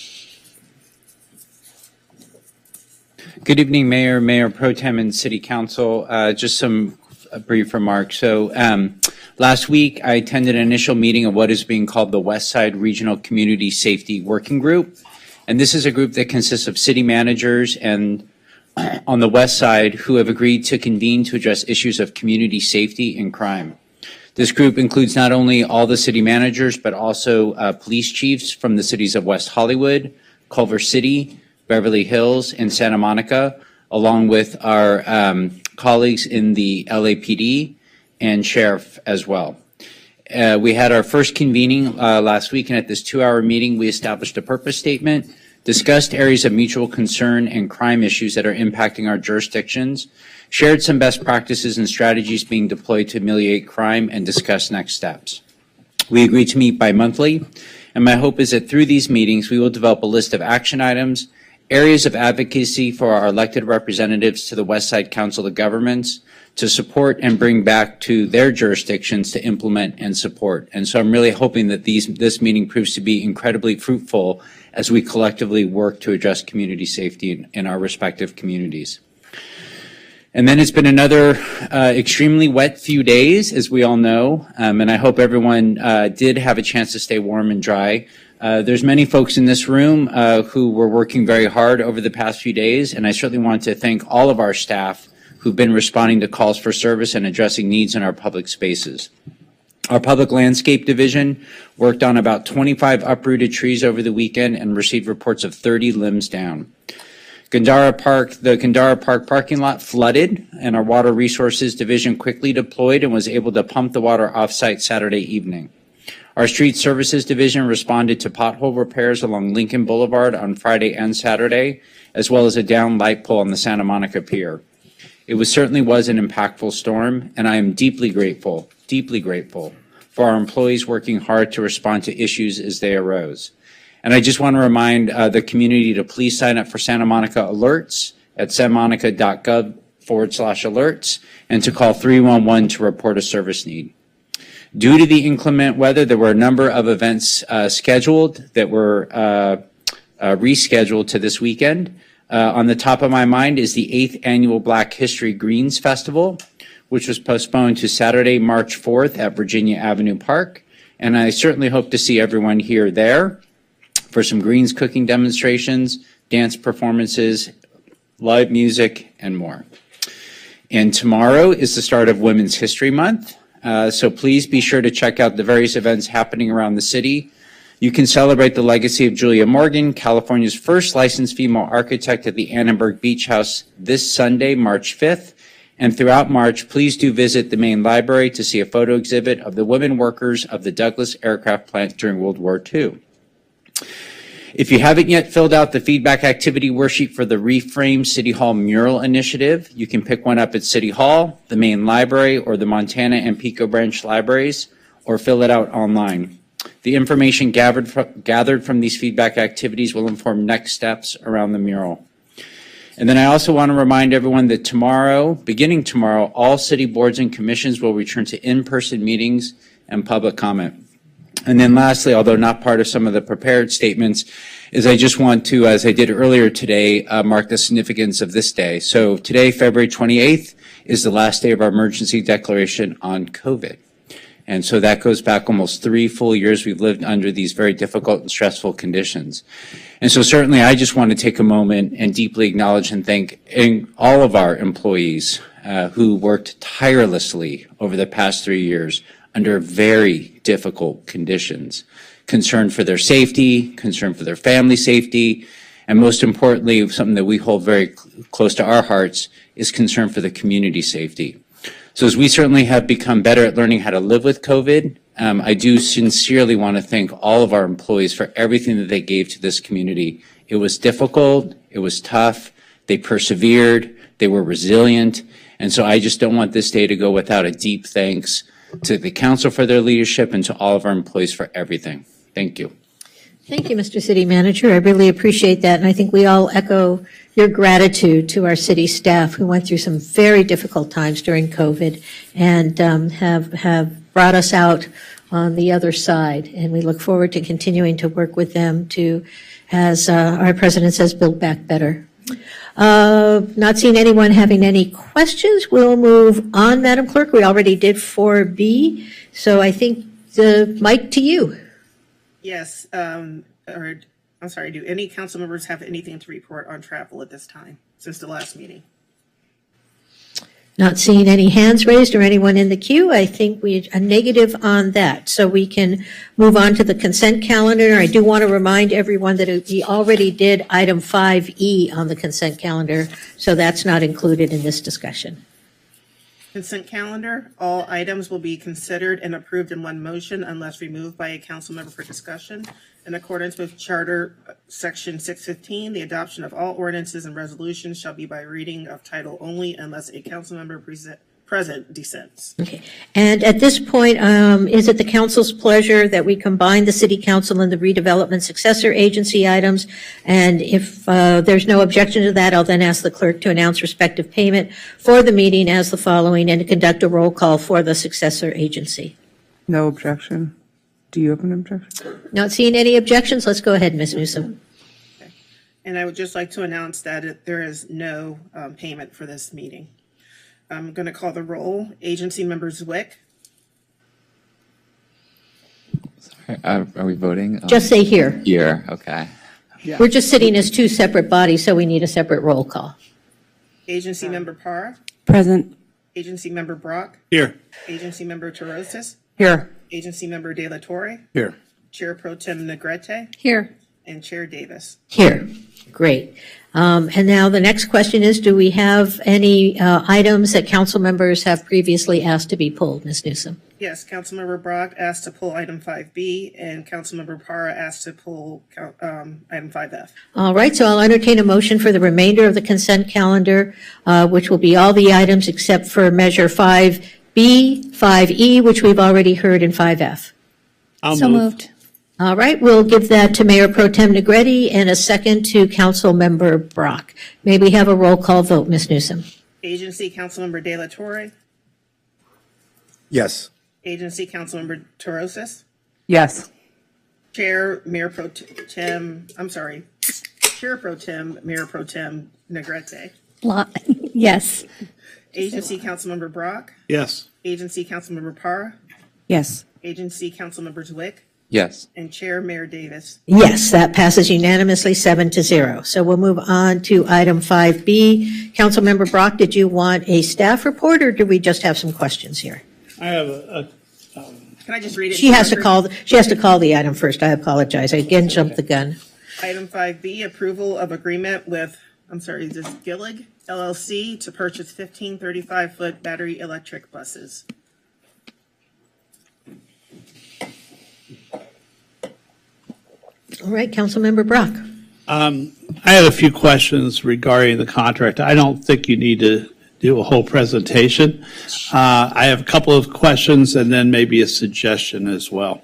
Good evening, Mayor, Mayor Pro Tem, and City Council. Just some brief remarks. So last week, I attended an initial meeting of what is being called the West Side Regional Community Safety Working Group. And this is a group that consists of city managers and on the West Side who have agreed to convene to address issues of community safety and crime. This group includes not only all the city managers, but also police chiefs from the cities of West Hollywood, Culver City, Beverly Hills, and Santa Monica, along with our colleagues in the LAPD and sheriff as well. We had our first convening last week, and at this 2-hour meeting, we established a purpose statement, discussed areas of mutual concern and crime issues that are impacting our jurisdictions, shared some best practices and strategies being deployed to ameliorate crime, and discussed next steps. We agreed to meet bi-monthly, and my hope is that through these meetings, we will develop a list of action items, areas of advocacy for our elected representatives to the West Side Council of Governments to support and bring back to their jurisdictions to implement and support. And so I'm really hoping that this meeting proves to be incredibly fruitful as we collectively work to address community safety in our respective communities. And then it's been another extremely wet few days, as we all know, and I hope everyone did have a chance to stay warm and dry. There's many folks in this room who were working very hard over the past few days, and I certainly want to thank all of our staff who've been responding to calls for service and addressing needs in our public spaces. Our Public Landscape Division worked on about 25 uprooted trees over the weekend and received reports of 30 limbs down. The Gandara Park parking lot flooded, and our Water Resources Division quickly deployed and was able to pump the water off-site Saturday evening. Our Street Services Division responded to pothole repairs along Lincoln Boulevard on Friday and Saturday, as well as a downed light pole on the Santa Monica Pier. It certainly was an impactful storm, and I am deeply grateful for our employees working hard to respond to issues as they arose. And I just want to remind the community to please sign up for Santa Monica Alerts at santamonica.gov/alerts and to call 311 to report a service need. Due to the inclement weather, there were a number of events scheduled that were rescheduled to this weekend. On the top of my mind is the 8th Annual Black History Greens Festival, which was postponed to Saturday, March 4th at Virginia Avenue Park. And I certainly hope to see everyone here there for some greens cooking demonstrations, dance performances, live music, and more. And tomorrow is the start of Women's History Month. So please be sure to check out the various events happening around the city. You can celebrate the legacy of Julia Morgan, California's first licensed female architect at the Annenberg Beach House, this Sunday, March 5th. And throughout March, please do visit the main library to see a photo exhibit of the women workers of the Douglas Aircraft Plant during World War II. If you haven't yet filled out the feedback activity worksheet for the Reframe City Hall Mural Initiative, you can pick one up at City Hall, the main library, or the Montana and Pico Branch libraries, or fill it out online. The information gathered from these feedback activities will inform next steps around the mural. And then I also want to remind everyone that tomorrow, beginning tomorrow, all city boards and commissions will return to in-person meetings and public comment. And then lastly, although not part of some of the prepared statements, is I just want to, as I did earlier today, mark the significance of this day. So today, February 28th, is the last day of our emergency declaration on COVID. And so that goes back almost 3 full years we've lived under these very difficult and stressful conditions. And so certainly I just want to take a moment and deeply acknowledge and thank all of our employees who worked tirelessly over the past 3 years under very difficult conditions, concern for their safety, concern for their family safety, and most importantly, something that we hold very close to our hearts is concern for the community safety. So as we certainly have become better at learning how to live with COVID, I do sincerely want to thank all of our employees for everything that they gave to this community. It was difficult, it was tough, they persevered, they were resilient, and so I just don't want this day to go without a deep thanks to the council for their leadership and to all of our employees for everything. Thank you. Thank you, Mr. City Manager. I really appreciate that, and I think we all echo your gratitude to our city staff who went through some very difficult times during COVID and have brought us out on the other side. And we look forward to continuing to work with them to, as our president says, build back better. Not seeing anyone having any questions, we'll move on, Madam Clerk. We already did 4B, so I think the mic to you. Yes, I'm sorry, do any council members have anything to report on travel at this time since the last meeting? Not seeing any hands raised or anyone in the queue. I think we a negative on that. So we can move on to the consent calendar. I do want to remind everyone that we already did item 5E on the consent calendar, so that's not included in this discussion. Consent calendar, all items will be considered and approved in one motion unless removed by a council member for discussion. In accordance with Charter Section 615, the adoption of all ordinances and resolutions shall be by reading of title only unless a council member present dissents. Okay. And at this point, is it the council's pleasure that we combine the city council and the redevelopment successor agency items? And if there's no objection to that, I'll then ask the clerk to announce respective payment for the meeting as the following and to conduct a roll call for the successor agency. No objection. Do you have an objection? Not seeing any objections, let's go ahead, Ms. Newsom. Okay. And I would just like to announce that there is no payment for this meeting. I'm going to call the roll. Agency member Zwick. Sorry, are we voting? Just say here. Here, okay. We're just sitting as two separate bodies, so we need a separate roll call. Agency member Parra. Present. Agency member Brock. Here. Agency member Terosas. Here. Agency member De La Torre. Here. Chair Pro Tem Negrete. Here. And Chair Davis. Here. Great. And now the next question is, do we have any items that council members have previously asked to be pulled, Ms. Newsom? Yes, Councilmember Brock asked to pull item 5B, and Councilmember Parra asked to pull item 5F. All right, so I'll entertain a motion for the remainder of the consent calendar, which will be all the items except for measure 5B, 5E, which we've already heard, in 5F. So moved. All right, we'll give that to Mayor Pro Tem Negrete and a second to Council Member Brock. May we have a roll call vote, Ms. Newsom? Agency Councilmember De La Torre. Yes. Agency Councilmember Terosas. Yes. Chair Mayor Pro Tem, Chair Pro Tem Mayor Pro Tem Negrete. Yes. Agency Councilmember Brock. Yes. Agency Councilmember Parra. Yes. Agency Councilmember Zwick. Yes. And Chair Mayor Davis. Yes, that passes unanimously 7-0. So we'll move on to item 5B. Councilmember Brock, did you want a staff report or do we just have some questions here? I have Can I just read it? She has to call the item first. I apologize. I again jumped the gun. Item 5B, approval of agreement with, is this Gillig LLC to purchase 15 35-foot battery electric buses. All right, Councilmember Brock. I had a few questions regarding the contract. I don't think you need to do a whole presentation. I have a couple of questions and then maybe a suggestion as well.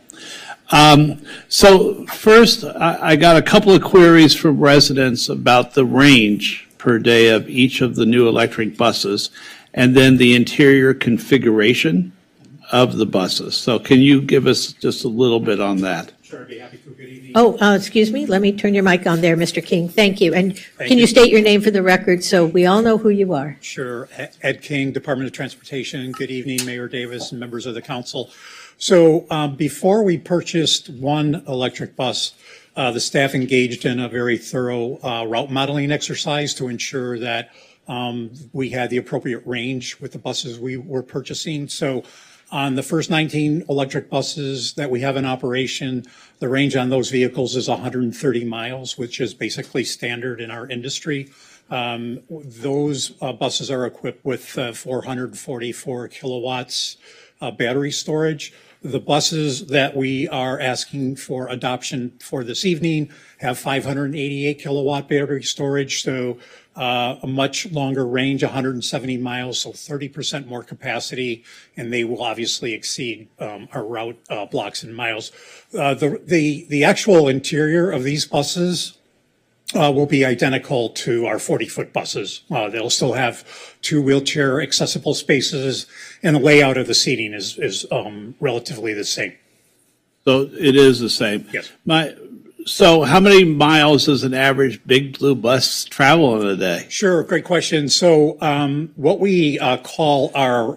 So first, I got a couple of queries from residents about the range per day of each of the new electric buses and then the interior configuration of the buses. So can you give us just a little bit on that? Sure, I'd be happy to. Good evening. Oh, excuse me. Let me turn your mic on there, Mr. King. Thank you. And can you state your name for the record so we all know who you are? Sure. Ed King, Department of Transportation. Good evening, Mayor Davis and members of the council. So before we purchased one electric bus, the staff engaged in a very thorough route modeling exercise to ensure that we had the appropriate range with the buses we were purchasing. So on the first 19 electric buses that we have in operation, the range on those vehicles is 130 miles, which is basically standard in our industry. Those buses are equipped with 444 kilowatts battery storage. The buses that we are asking for adoption for this evening have 588 kilowatt battery storage, so a much longer range, 170 miles, so 30% more capacity, and they will obviously exceed our route blocks and miles. The actual interior of these buses will be identical to our 40-foot buses. They'll still have 2 wheelchair accessible spaces, and the layout of the seating is relatively the same. So it is the same? Yes. So how many miles does an average Big Blue bus travel in a day? Sure, great question. So what we call our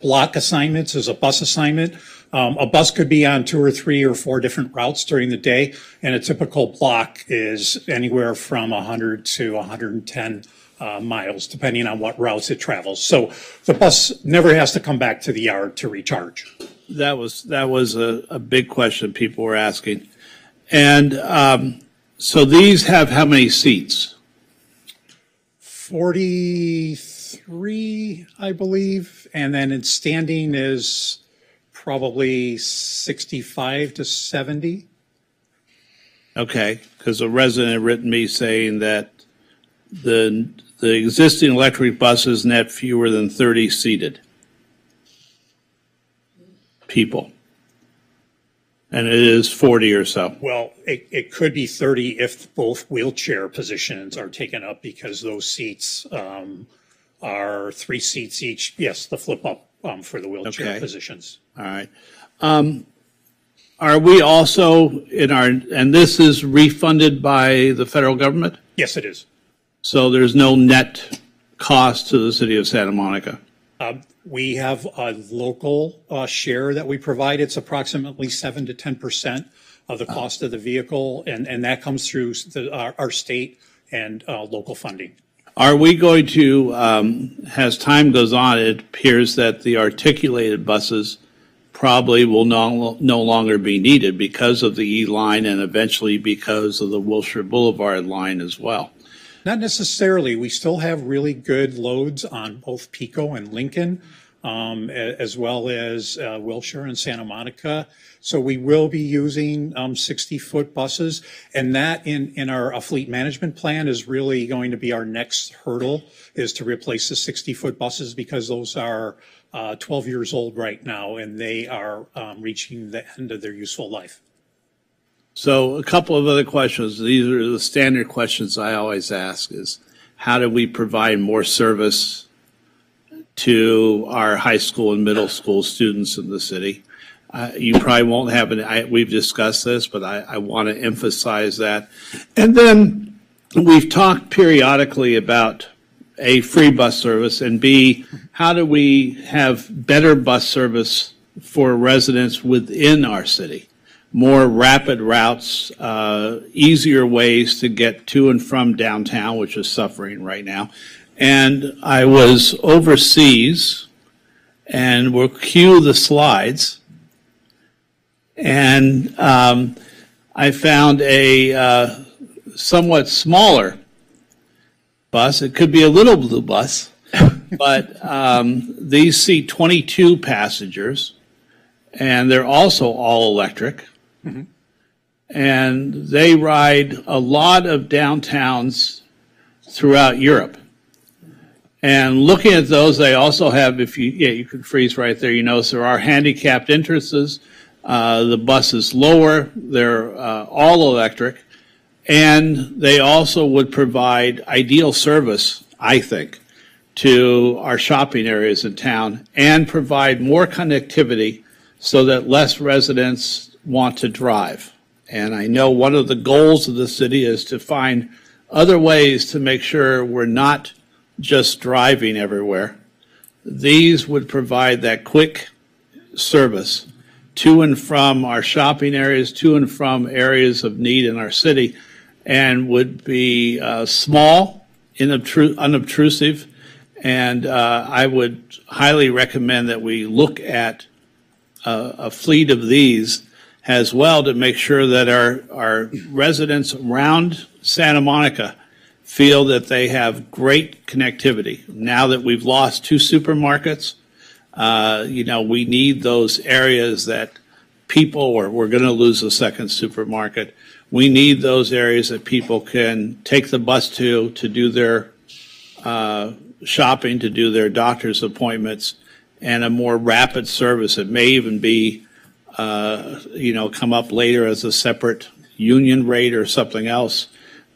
block assignments is a bus assignment. A bus could be on 2 or 3 or 4 different routes during the day, and a typical block is anywhere from 100 to 110 miles, depending on what routes it travels. So the bus never has to come back to the yard to recharge. That was a big question people were asking. And so these have how many seats? 43, I believe, and then in standing is probably 65 to 70. Okay, because a resident had written me saying that the existing electric buses net fewer than 30 seated people. And it is 40 or so. Well, it could be 30 if both wheelchair positions are taken up, because those seats are 3 seats each. Yes, the flip up for the wheelchair positions. All right. Are we also and this is refunded by the federal government? Yes, it is. So there's no net cost to the city of Santa Monica? We have a local share that we provide. It's approximately 7 to 10% of the cost of the vehicle, and that comes through our state and local funding. Are we going to, as time goes on, it appears that the articulated buses probably will no longer be needed because of the E line and eventually because of the Wilshire Boulevard line as well? Not necessarily. We still have really good loads on both Pico and Lincoln, as well as Wilshire and Santa Monica. So we will be using 60-foot buses, and that in our fleet management plan is really going to be our next hurdle, is to replace the 60-foot buses, because those are 12 years old right now, and they are reaching the end of their useful life. So a couple of other questions. These are the standard questions I always ask is, how do we provide more service to our high school and middle school students in the city? You probably won't have we've discussed this, but I want to emphasize that. And then we've talked periodically about A, free bus service, and B, how do we have better bus service for residents within our city. More rapid routes, easier ways to get to and from downtown, which is suffering right now. And I was overseas, and we'll cue the slides. And I found a somewhat smaller bus. It could be a little blue bus, but these seat 22 passengers, and they're also all electric. Mm-hmm. And they ride a lot of downtowns throughout Europe. And looking at those, they also have, you can freeze right there, you notice there are handicapped entrances. The bus is lower, they're all electric, and they also would provide ideal service, I think, to our shopping areas in town and provide more connectivity so that less residents want to drive. And I know one of the goals of the city is to find other ways to make sure we're not just driving everywhere. These would provide that quick service to and from our shopping areas, to and from areas of need in our city, and would be small, unobtrusive, and I would highly recommend that we look at a fleet of these as well to make sure that our residents around Santa Monica feel that they have great connectivity. Now that we've lost 2 supermarkets, we need those areas that people, or we're going to lose a second supermarket. We need those areas that people can take the bus to do their shopping, to do their doctor's appointments, and a more rapid service. It may even be, come up later as a separate union rate or something else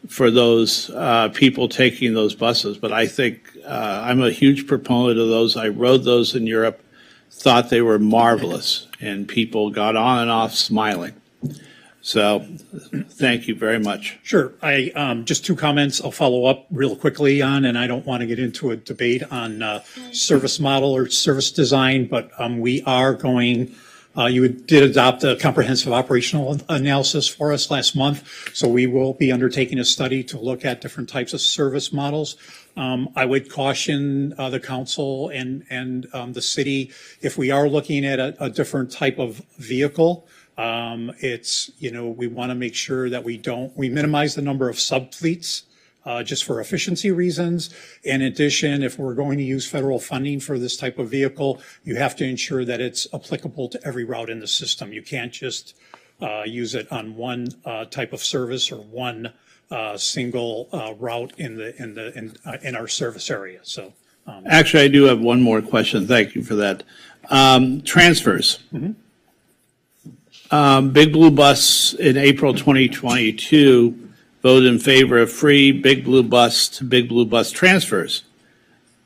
for those people taking those buses. But I think I'm a huge proponent of those. I rode those in Europe, thought they were marvelous, and people got on and off smiling. So thank you very much. Sure. Just 2 comments I'll follow up real quickly on, and I don't want to get into a debate on service model or service design, but we are going, you did adopt a comprehensive operational analysis for us last month, so we will be undertaking a study to look at different types of service models. I would caution the council and the city, if we are looking at a different type of vehicle, we want to make sure that we minimize the number of subfleets, just for efficiency reasons. In addition, if we're going to use federal funding for this type of vehicle, you have to ensure that it's applicable to every route in the system. You can't just use it on one type of service or one single route in our service area. So, actually, I do have one more question. Thank you for that. Transfers. Mm-hmm. Big Blue Bus in April 2022 voted in favor of free Big Blue Bus to Big Blue Bus transfers,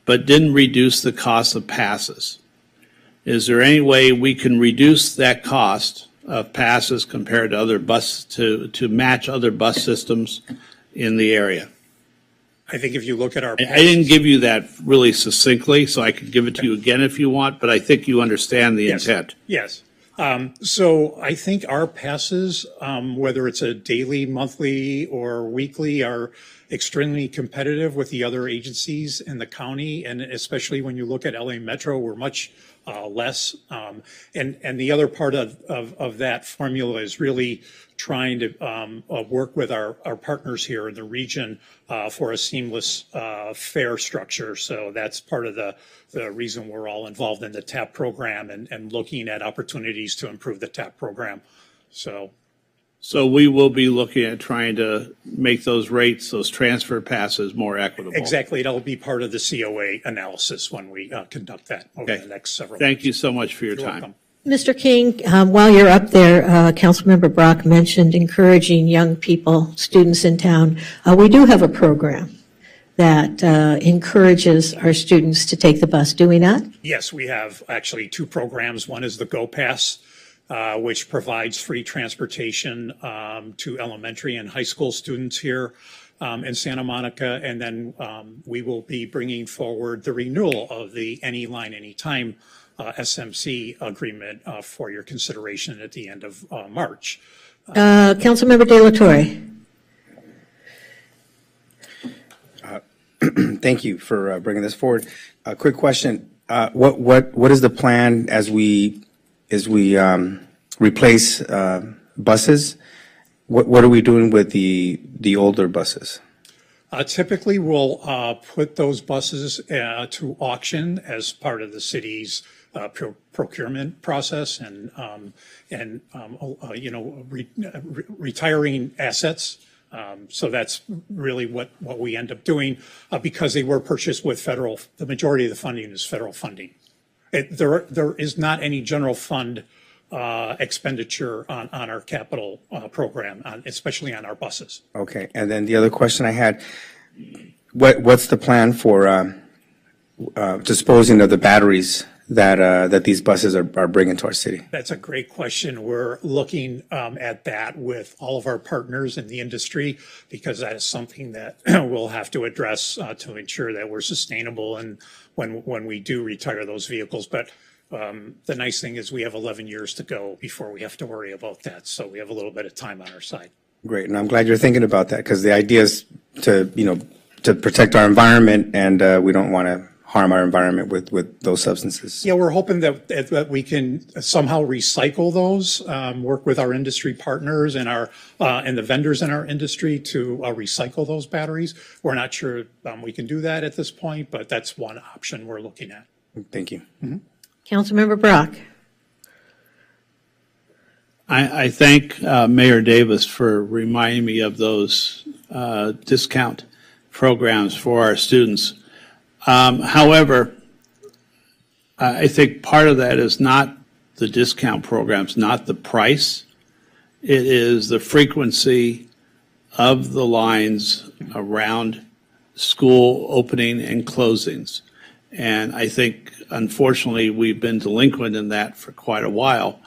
but didn't reduce the cost of passes. Is there any way we can reduce that cost of passes compared to other bus to match other bus systems in the area? I think if you look at our I didn't give you that really succinctly, so I could give it to you again if you want, but I think you understand the intent. Yes. So I think our passes, whether it's a daily, monthly, or weekly, are extremely competitive with the other agencies in the county, and especially when you look at LA Metro, we're much less. And the other part of that formula is really trying to work with our partners here in the region for a seamless fare structure. So that's part of the reason we're all involved in the TAP program and looking at opportunities to improve the TAP program. So we will be looking at trying to make those rates, those transfer passes, more equitable. Exactly. That'll be part of the COA analysis when we conduct that over the next several months. Thank you so much for your time. Welcome. Mr. King, while you're up there, Councilmember Brock mentioned encouraging young people, students in town. We do have a program that encourages our students to take the bus, do we not? Yes, we have actually 2 programs. One is the Go Pass, which provides free transportation to elementary and high school students here. in Santa Monica, and then we will be bringing forward the renewal of the Anyline Anytime SMC agreement for your consideration at the end of March. Councilmember De La Torre. Thank you for bringing this forward. A quick question. What is the plan as we replace buses? What are we doing with the older buses? Typically, we'll put those buses to auction as part of the city's procurement process and retiring assets. So that's really what we end up doing because they were purchased with the majority of the funding is federal funding. There is not any general fund expenditure on our capital program, especially on our buses. Okay, and then the other question I had, what's the plan for disposing of the batteries that these buses are bringing to our city? That's a great question. We're looking at that with all of our partners in the industry because that is something that we'll have to address to ensure that we're sustainable and when we do retire those vehicles. But the nice thing is we have 11 years to go before we have to worry about that. So we have a little bit of time on our side. Great, and I'm glad you're thinking about that because the idea is to protect our environment, and we don't want to harm our environment with those substances. Yeah, we're hoping that we can somehow recycle those, work with our industry partners and and the vendors in our industry to recycle those batteries. We're not sure we can do that at this point, but that's one option we're looking at. Thank you. Mm-hmm. Councilmember Brock. I thank Mayor Davis for reminding me of those discount programs for our students. However, I think part of that is not the discount programs, not the price. It is the frequency of the lines around school opening and closings. And I think, unfortunately, we've been delinquent in that for quite a while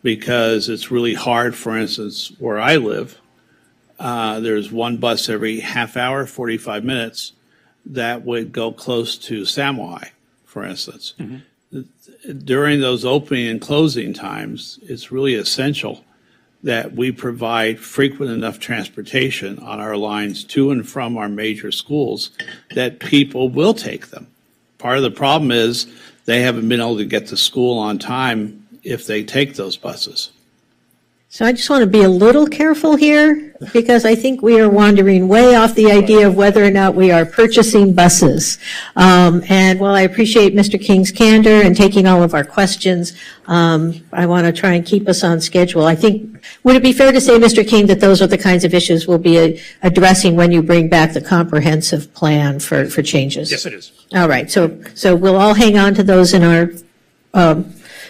because it's really hard, for instance, where I live, there's one bus every half hour, 45 minutes, that would go close to Samoa, for instance. Mm-hmm. During those opening and closing times, it's really essential that we provide frequent enough transportation on our lines to and from our major schools that people will take them. Part of the problem is they haven't been able to get to school on time if they take those buses. So I just want to be a little careful here because I think we are wandering way off the idea of whether or not we are purchasing buses. And while I appreciate Mr. King's candor and taking all of our questions, I want to try and keep us on schedule. I think, would it be fair to say, Mr. King, that those are the kinds of issues we'll be addressing when you bring back the comprehensive plan for changes? Yes, it is. All right. So we'll all hang on to those in our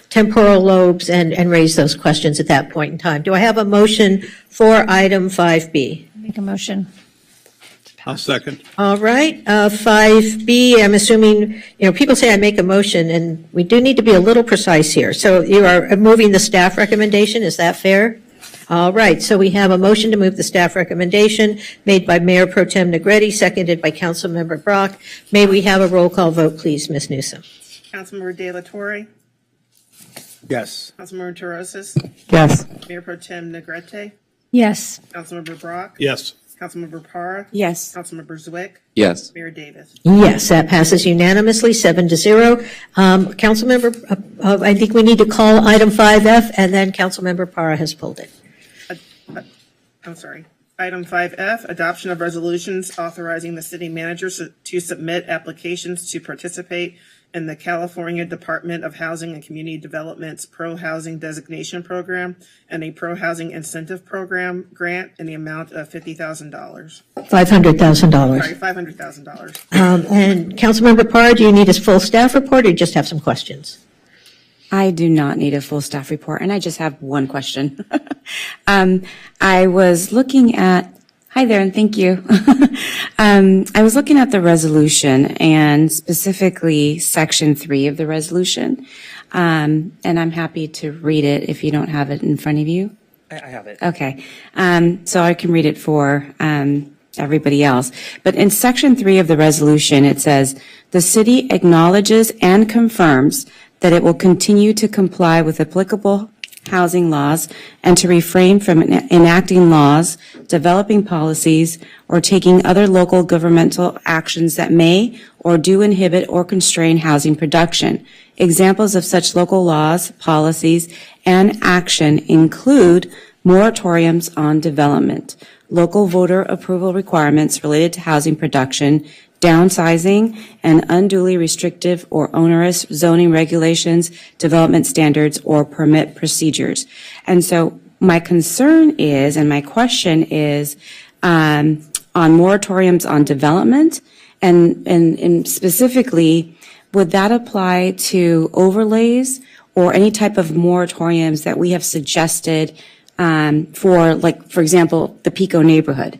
temporal lobes and raise those questions at that point in time. Do I have a motion for item 5B? Make a motion. I'll second. All right, 5B, I'm assuming, people say I make a motion, and we do need to be a little precise here. So you are moving the staff recommendation, is that fair? All right, so we have a motion to move the staff recommendation made by Mayor Pro Tem Negretti, seconded by Councilmember Brock. May we have a roll call vote, please, Ms. Newsom? Councilmember De La Torre. Yes. Councilmember Torosis. Yes. Mayor Pro Tem Negrete. Yes. Councilmember Brock. Yes. Councilmember Parra. Yes. Councilmember Zwick. Yes. Mayor Davis. Yes, that passes unanimously, 7-0. Councilmember, I think we need to call item 5F, and then Councilmember Parra has pulled it. I'm sorry. Item 5F, adoption of resolutions authorizing the city manager to submit applications to participate in the California Department of Housing and Community Development's Pro-Housing Designation Program and a Pro-Housing Incentive Program grant in the amount of $50,000. $500,000. Sorry, $500,000. And Councilmember Parra, do you need a full staff report or you just have some questions? I do not need a full staff report, and I just have one question. I was looking at, hi there, and thank you. I was looking at the resolution and specifically Section 3 of the resolution, and I'm happy to read it if you don't have it in front of you. I have it. Okay, so I can read it for everybody else. But in section 3 of the resolution, it says, the city acknowledges and confirms that it will continue to comply with applicable housing laws and to refrain from enacting laws, developing policies, or taking other local governmental actions that may or do inhibit or constrain housing production. Examples of such local laws, policies, and action include moratoriums on development, local voter approval requirements related to housing production, downsizing, and unduly restrictive or onerous zoning regulations, development standards, or permit procedures. And so my concern is, and my question is, on moratoriums on development, and specifically, would that apply to overlays or any type of moratoriums that we have suggested for, like, for example, the Pico neighborhood?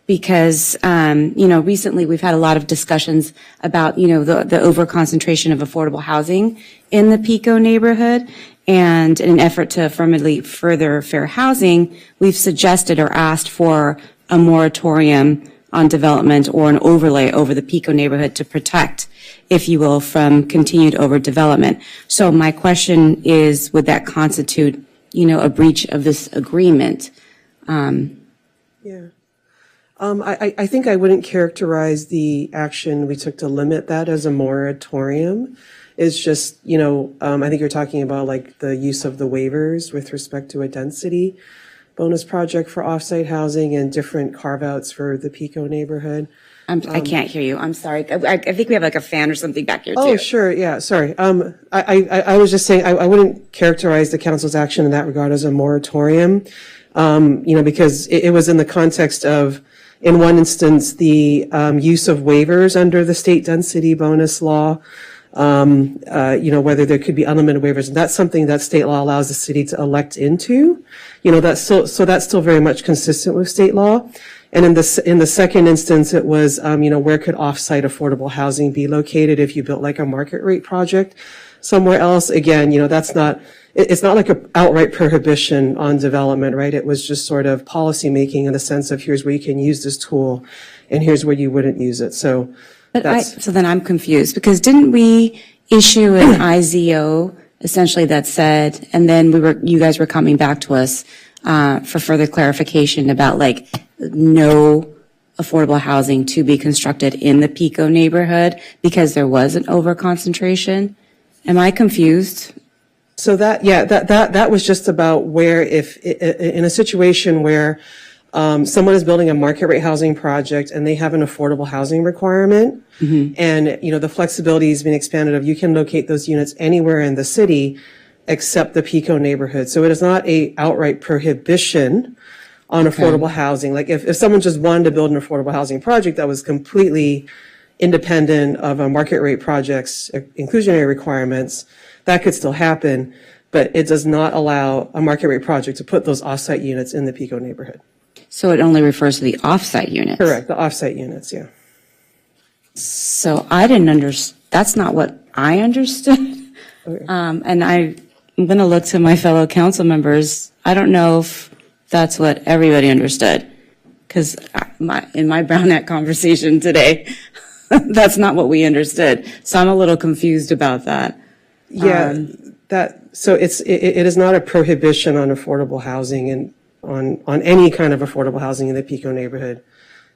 Because, recently we've had a lot of discussions about, the over-concentration of affordable housing in the Pico neighborhood. And in an effort to affirmatively further fair housing, we've suggested or asked for a moratorium on development or an overlay over the Pico neighborhood to protect, if you will, from continued overdevelopment. So my question is, would that constitute, a breach of this agreement? Yeah. I think I wouldn't characterize the action we took to limit that as a moratorium. It's just, I think you're talking about like the use of the waivers with respect to a density bonus project for offsite housing and different carve-outs for the Pico neighborhood. I can't hear you. I'm sorry. I think we have like a fan or something back here too. Oh, sure. Yeah. Sorry. I was just saying I wouldn't characterize the council's action in that regard as a moratorium, because it was in the context of, in one instance, the use of waivers under the state density bonus law, whether there could be unlimited waivers. And that's something that state law allows the city to elect into. That's still very much consistent with state law. And in the second instance, it was, where could offsite affordable housing be located if you built like a market rate project somewhere else? Again, it's not like an outright prohibition on development, right? It was just sort of policy making in the sense of here's where you can use this tool and here's where you wouldn't use it. So so then I'm confused, because didn't we issue an IZO essentially that said, and then you guys were coming back to us for further clarification about like no affordable housing to be constructed in the Pico neighborhood because there was an overconcentration? Am I confused? So that was just about where if in a situation where someone is building a market rate housing project and they have an affordable housing requirement, and the flexibility has been expanded of you can locate those units anywhere in the city except the Pico neighborhood. So it is not a outright prohibition on affordable housing. Like if someone just wanted to build an affordable housing project that was completely independent of a market rate project's inclusionary requirements, that could still happen, but it does not allow a market rate project to put those offsite units in the Pico neighborhood. So it only refers to the offsite units? Correct, the offsite units, yeah. So I didn't understand, that's not what I understood. Okay. And I'm going to look to my fellow council members. I don't know if that's what everybody understood, because in my Brown Act conversation today, that's not what we understood. So I'm a little confused about that. Yeah, so it is not a prohibition on affordable housing and on any kind of affordable housing in the Pico neighborhood.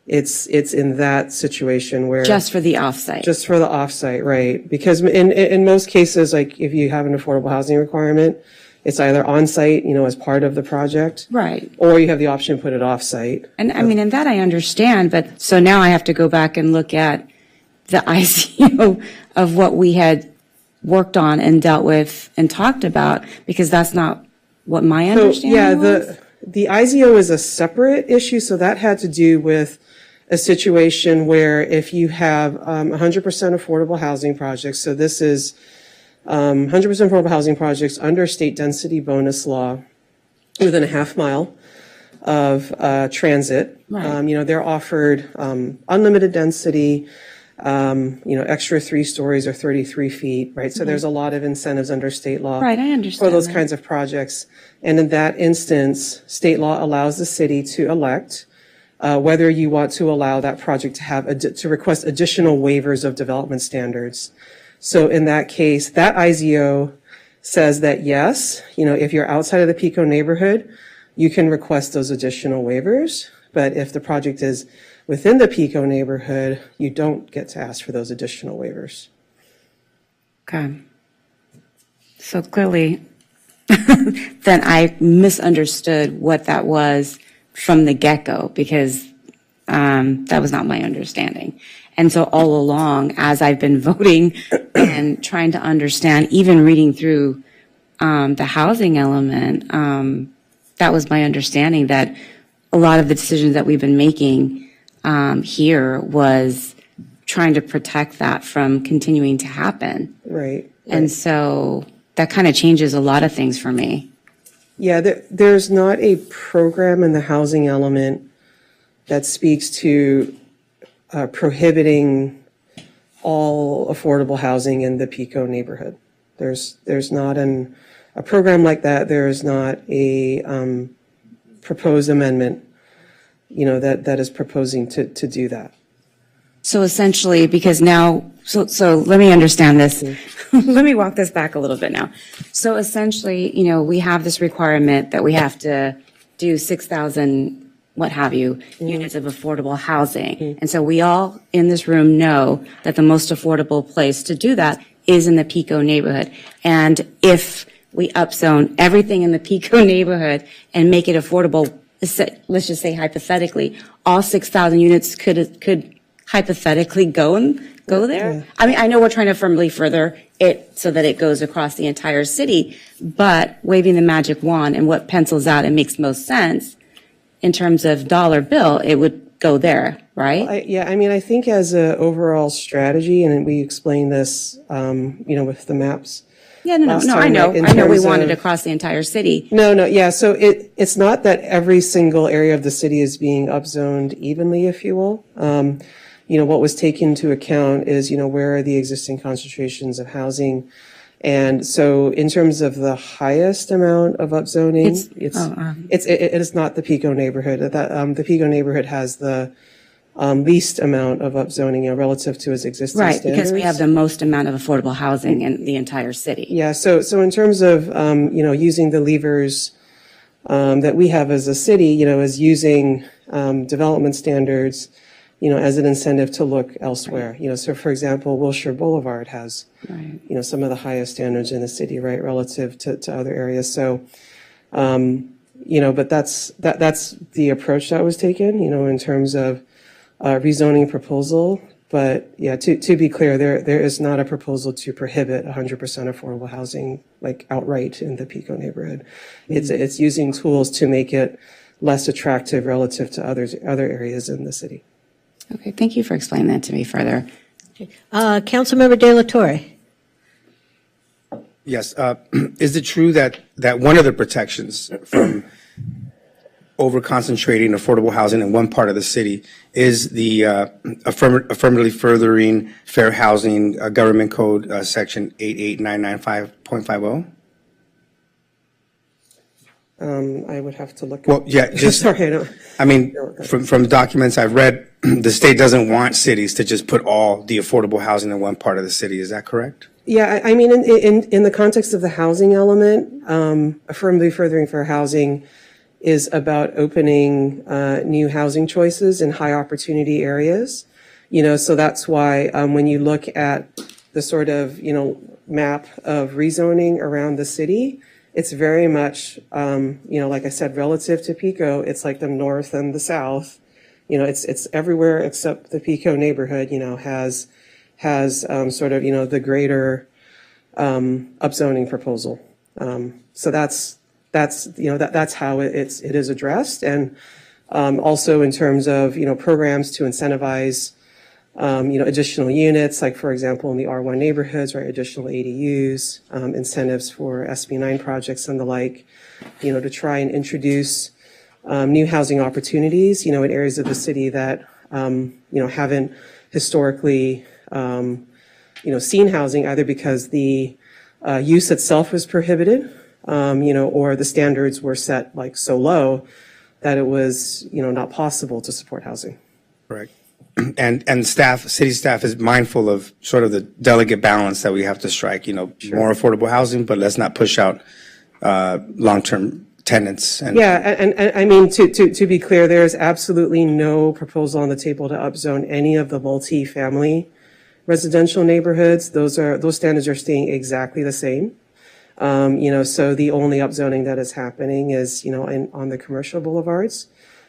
It's in that situation where just for the offsite. Just for the offsite, right? Because in most cases, like if you have an affordable housing requirement, it's either on site, as part of the project, right? Or you have the option to put it off site. And I mean, and that I understand, but so now I have to go back and look at the ICO of what we had worked on and dealt with and talked about, because that's not what my understanding was. The IZO is a separate issue, so that had to do with a situation where if you have 100% affordable housing projects, so this is 100% affordable housing projects under state density bonus law within a half mile of transit. Right. They're offered unlimited density, extra 3 stories or 33 feet, right? So there's a lot of incentives under state law. Right, I understand for those that. kinds of projects. And in that instance, state law allows the city to elect whether you want to allow that project to have, to request additional waivers of development standards. So in that case, that IZO says that yes, if you're outside of the PICO neighborhood, you can request those additional waivers. But if the project is within the PICO neighborhood, you don't get to ask for those additional waivers. Okay. So clearly, then I misunderstood what that was from the get-go, because that was not my understanding. And so all along, as I've been voting and trying to understand, even reading through the housing element, that was my understanding, that a lot of the decisions that we've been making here was trying to protect that from continuing to happen. Right. And so that kind of changes a lot of things for me. Yeah, there's not a program in the housing element that speaks to prohibiting all affordable housing in the PICO neighborhood. There's not a program like that. There is not a proposed amendment, that is proposing to do that. So essentially, because now, so let me understand this. Let me walk this back a little bit now. So essentially, we have this requirement that we have to do 6,000, what have you, units of affordable housing. And so we all in this room know that the most affordable place to do that is in the PICO neighborhood. And if we upzone everything in the PICO neighborhood and make it affordable, let's just say hypothetically, all 6,000 units could hypothetically go there. Yeah. I mean, I know we're trying to firmly further it so that it goes across the entire city, but waving the magic wand and what pencils out and makes most sense in terms of dollar bill, it would go there, right? Well, I think as an overall strategy, and we explained this, with the maps. Yeah, no, I know we want it across the entire city. Yeah. So it's not that every single area of the city is being upzoned evenly, if you will. What was taken into account is, where are the existing concentrations of housing? And so in terms of the highest amount of upzoning, it is not the PICO neighborhood. The PICO neighborhood has the least amount of upzoning relative to its existing standards. Right, because we have the most amount of affordable housing in the entire city. Yeah, so in terms of, using the levers that we have as a city, is using development standards, as an incentive to look elsewhere. So for example, Wilshire Boulevard has, some of the highest standards in the city, right, relative to other areas. So, but that's the approach that was taken, in terms of rezoning proposal. But yeah, to be clear, there is not a proposal to prohibit 100% affordable housing, like outright in the PICO neighborhood. It's using tools to make it less attractive relative to other areas in the city. Okay, thank you for explaining that to me further. Councilmember De La Torre. Yes. Is it true that one of the protections from over-concentrating affordable housing in one part of the city is the affirmatively furthering fair housing government code section 88995.50? I would have to look. Well, yeah, just, sorry, from documents I've read, the state doesn't want cities to just put all the affordable housing in one part of the city. Is that correct? Yeah, in the context of the housing element, affirmatively furthering fair housing is about opening new housing choices in high opportunity areas. So that's why when you look at the sort of, map of rezoning around the city, it's very much, like I said, relative to PICO, it's like the north and the south. It's everywhere except the PICO neighborhood, has sort of, the greater upzoning proposal. So that's how it is addressed. And also in terms of, programs to incentivize, additional units, like for example, in the R1 neighborhoods, right, additional ADUs, incentives for SB9 projects and the like, to try and introduce new housing opportunities, in areas of the city that, haven't historically, seen housing, either because the use itself was prohibited, or the standards were set like so low that it was, not possible to support housing. Correct. And city staff is mindful of sort of the delicate balance that we have to strike, more affordable housing, but let's not push out long-term tenants. And Yeah, and I mean, to be clear, there is absolutely no proposal on the table to upzone any of the multi-family residential neighborhoods. Those standards are staying exactly the same. So the only upzoning that is happening is, on the commercial boulevards.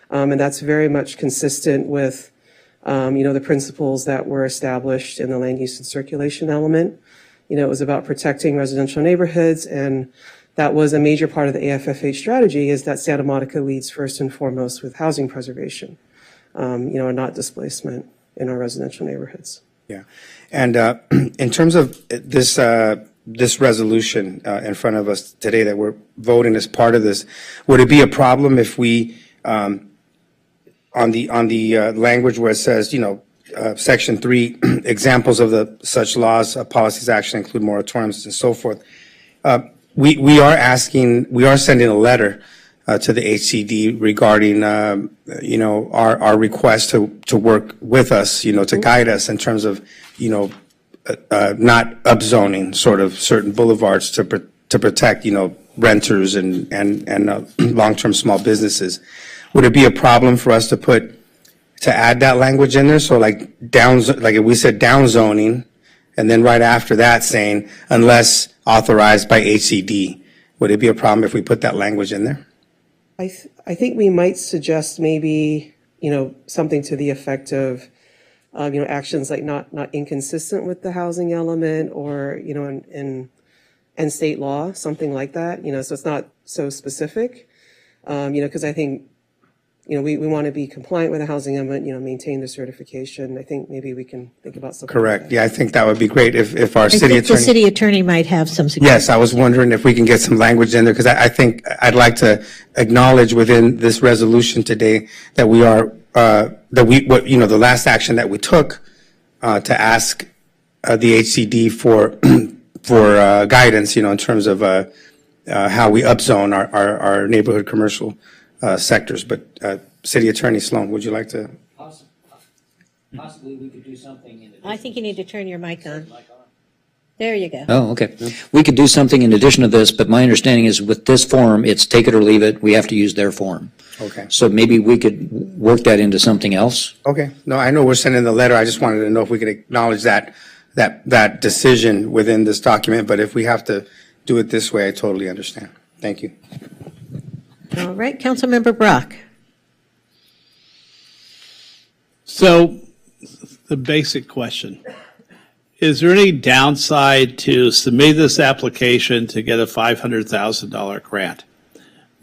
And that's very much consistent with, the principles that were established in the land use and circulation element. It was about protecting residential neighborhoods, and that was a major part of the AFFH strategy, is that Santa Monica leads first and foremost with housing preservation, and not displacement in our residential neighborhoods. Yeah. And in terms of this resolution in front of us today that we're voting as part of this, would it be a problem if we, on the language where it says, Section 3, examples of such laws, policies, action include moratoriums and so forth. We are sending a letter to the HCD regarding, our request to work with us, to guide us in terms of, not upzoning sort of certain boulevards to protect, renters and long-term small businesses. Would it be a problem for us to add that language in there? So like if we said downzoning, and then right after that saying, unless authorized by HCD, would it be a problem if we put that language in there? I think we might suggest maybe, something to the effect of, actions like not inconsistent with the housing element or, in state law, something like that, so it's not so specific, because I think, we want to be compliant with the housing element, maintain the certification. I think maybe we can think about something. Correct. Like that. Yeah, I think that would be great if our I city think attorney. the city attorney might have some suggestions. Yes, I was wondering if we can get some language in there, because I think I'd like to acknowledge within this resolution today that we are, the last action that we took to ask the HCD for guidance, in terms of how we upzone our neighborhood commercial sectors. But City Attorney Sloan, would you like to? Possibly we could do something in I think you need to turn your mic on. There you go. Oh, okay. We could do something in addition to this, but my understanding is with this form, it's take it or leave it. We have to use their form. Okay. So maybe we could work that into something else. Okay. No, I know we're sending the letter. I just wanted to know if we could acknowledge that decision within this document. But if we have to do it this way, I totally understand. Thank you. All right, Councilmember Brock. So, the basic question, is there any downside to submit this application to get a $500,000 grant?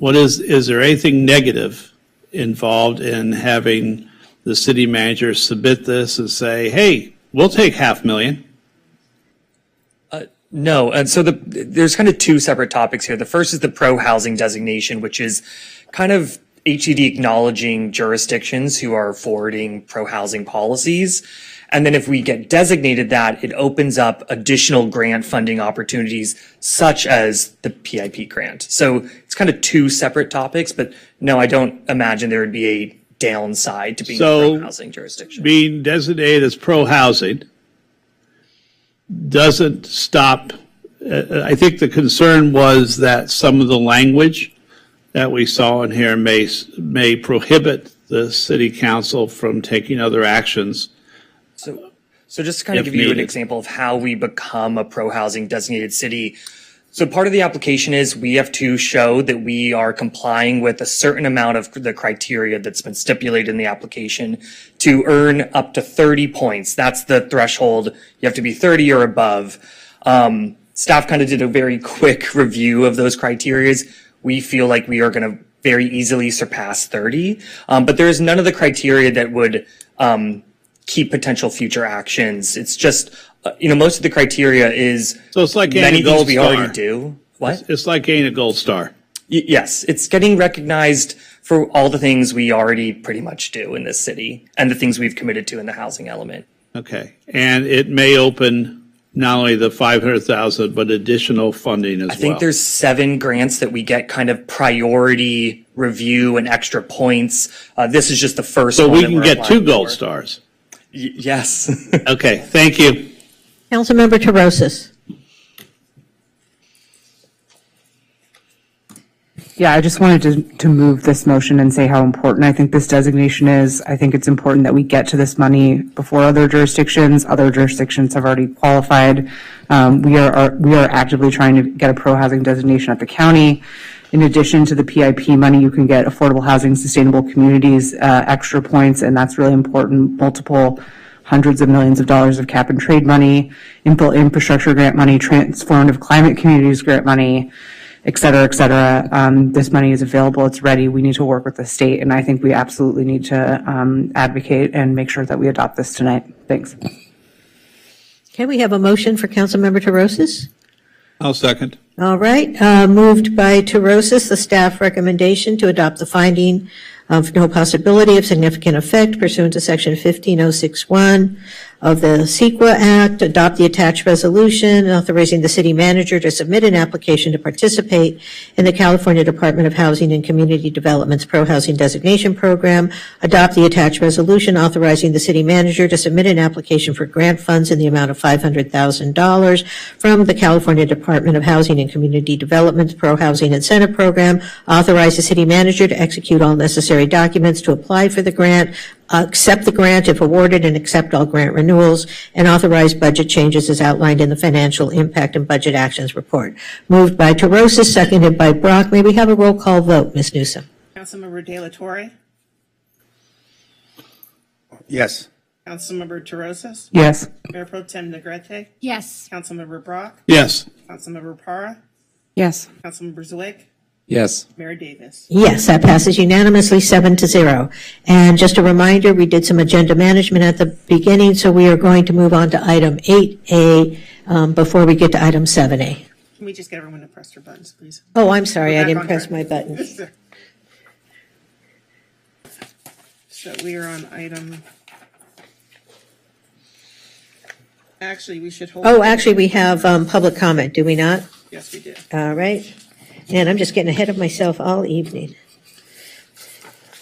Is there anything negative involved in having the city manager submit this and say, hey, we'll take $500,000? No, and so there's kind of two separate topics here. The first is the pro-housing designation, which is kind of HCD acknowledging jurisdictions who are forwarding pro-housing policies. And then if we get designated that, it opens up additional grant funding opportunities, such as the PIP grant. So it's kind of two separate topics, but no, I don't imagine there would be a downside to being a pro-housing jurisdiction. Being designated as pro-housing doesn't stop. I think the concern was that some of the language that we saw in here may prohibit the city council from taking other actions. So just to kind of give you an example of how we become a pro-housing designated city. So part of the application is we have to show that we are complying with a certain amount of the criteria that's been stipulated in the application to earn up to 30 points. That's the threshold. You have to be 30 or above. Staff kind of did a very quick review of those criteria. We feel like we are going to very easily surpass 30. But there is none of the criteria that would keep potential future actions. It's just, most of the criteria is so it's like many getting a gold things we star. already do. What? It's like getting a gold star. Yes, it's getting recognized for all the things we already pretty much do in this city and the things we've committed to in the housing element. Okay. And it may open not only the 500,000, but additional funding as well? I think there's 7 grants that we get kind of priority review and extra points. This is just the first So one. we that can we're get 2 applying gold for. stars? Yes. Okay, thank you. Councilmember Terosis. Yeah, I just wanted to move this motion and say how important I think this designation is. I think it's important that we get to this money before other jurisdictions. Other jurisdictions have already qualified. We are actively trying to get a pro-housing designation at the county. In addition to the PIP money, you can get affordable housing, sustainable communities, extra points, and that's really important. Multiple hundreds of millions of dollars of cap and trade money, infill infrastructure grant money, transformative climate communities grant money, et cetera, et cetera. This money is available. It's ready. We need to work with the state, and I think we absolutely need to advocate and make sure that we adopt this tonight. Thanks. Okay, we have a motion for Councilmember Terosis. I'll second. All right, moved by Terosis, the staff recommendation to adopt the finding of no possibility of significant effect pursuant to Section 15061 of the CEQA Act, adopt the attached resolution authorizing the city manager to submit an application to participate in the California Department of Housing and Community Development's Pro-Housing Designation Program, adopt the attached resolution authorizing the city manager to submit an application for grant funds in the amount of $500,000 from the California Department of Housing and Community Development's Pro-Housing Incentive Program, authorize the city manager to execute all necessary documents to apply for the grant, accept the grant if awarded, and accept all grant renewals, and authorize budget changes as outlined in the Financial Impact and Budget Actions Report. Moved by Terosis, seconded by Brock. May we have a roll call vote, Ms. Newsom? Councilmember De La Torre, Yes. Councilmember Terosis, Yes. Mayor Pro Tem Negrete, Yes. Councilmember Brock, Yes. Councilmember Parra, Yes. Councilmember Zwick, Yes. Mayor Davis. Yes, that passes unanimously 7-0. And just a reminder, we did some agenda management at the beginning, so we are going to move on to item 8A before we get to item 7A. Can we just get everyone to press their buttons, please? Oh, I'm sorry, We're I back didn't on press track. my buttons. So we are on item. Actually, we should hold. Oh, actually, we have public comment, do we not? Yes, we do. All right. And I'm just getting ahead of myself all evening.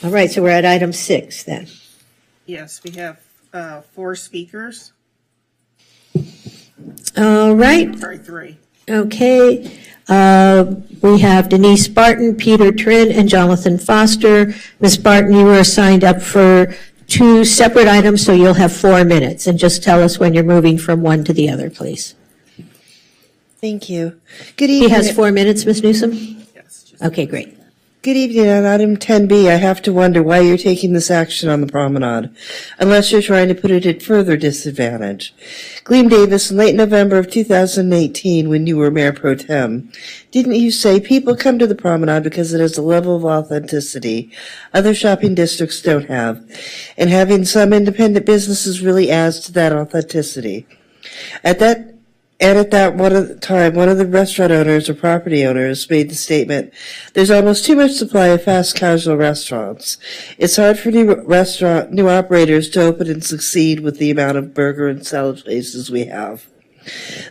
All right, so we're at item 6 then. Yes, we have 4 speakers. All right. Sorry, 3. Okay. We have Denise Barton, Peter Trin, and Jonathan Foster. Ms. Barton, you were signed up for 2 separate items, so you'll have 4 minutes. And just tell us when you're moving from one to the other, please. Thank you. Good He evening. has 4 minutes, Ms. Newsom? Yes. Okay, great. Good evening. On item 10B, I have to wonder why you're taking this action on the promenade, unless you're trying to put it at further disadvantage. Gleam Davis, in late November of 2018, when you were Mayor Pro Tem, didn't you say people come to the promenade because it has a level of authenticity other shopping districts don't have, and having some independent businesses really adds to that authenticity? At that one of the restaurant owners or property owners made the statement, there's almost too much supply of fast casual restaurants. It's hard for new operators to open and succeed with the amount of burger and salad places we have.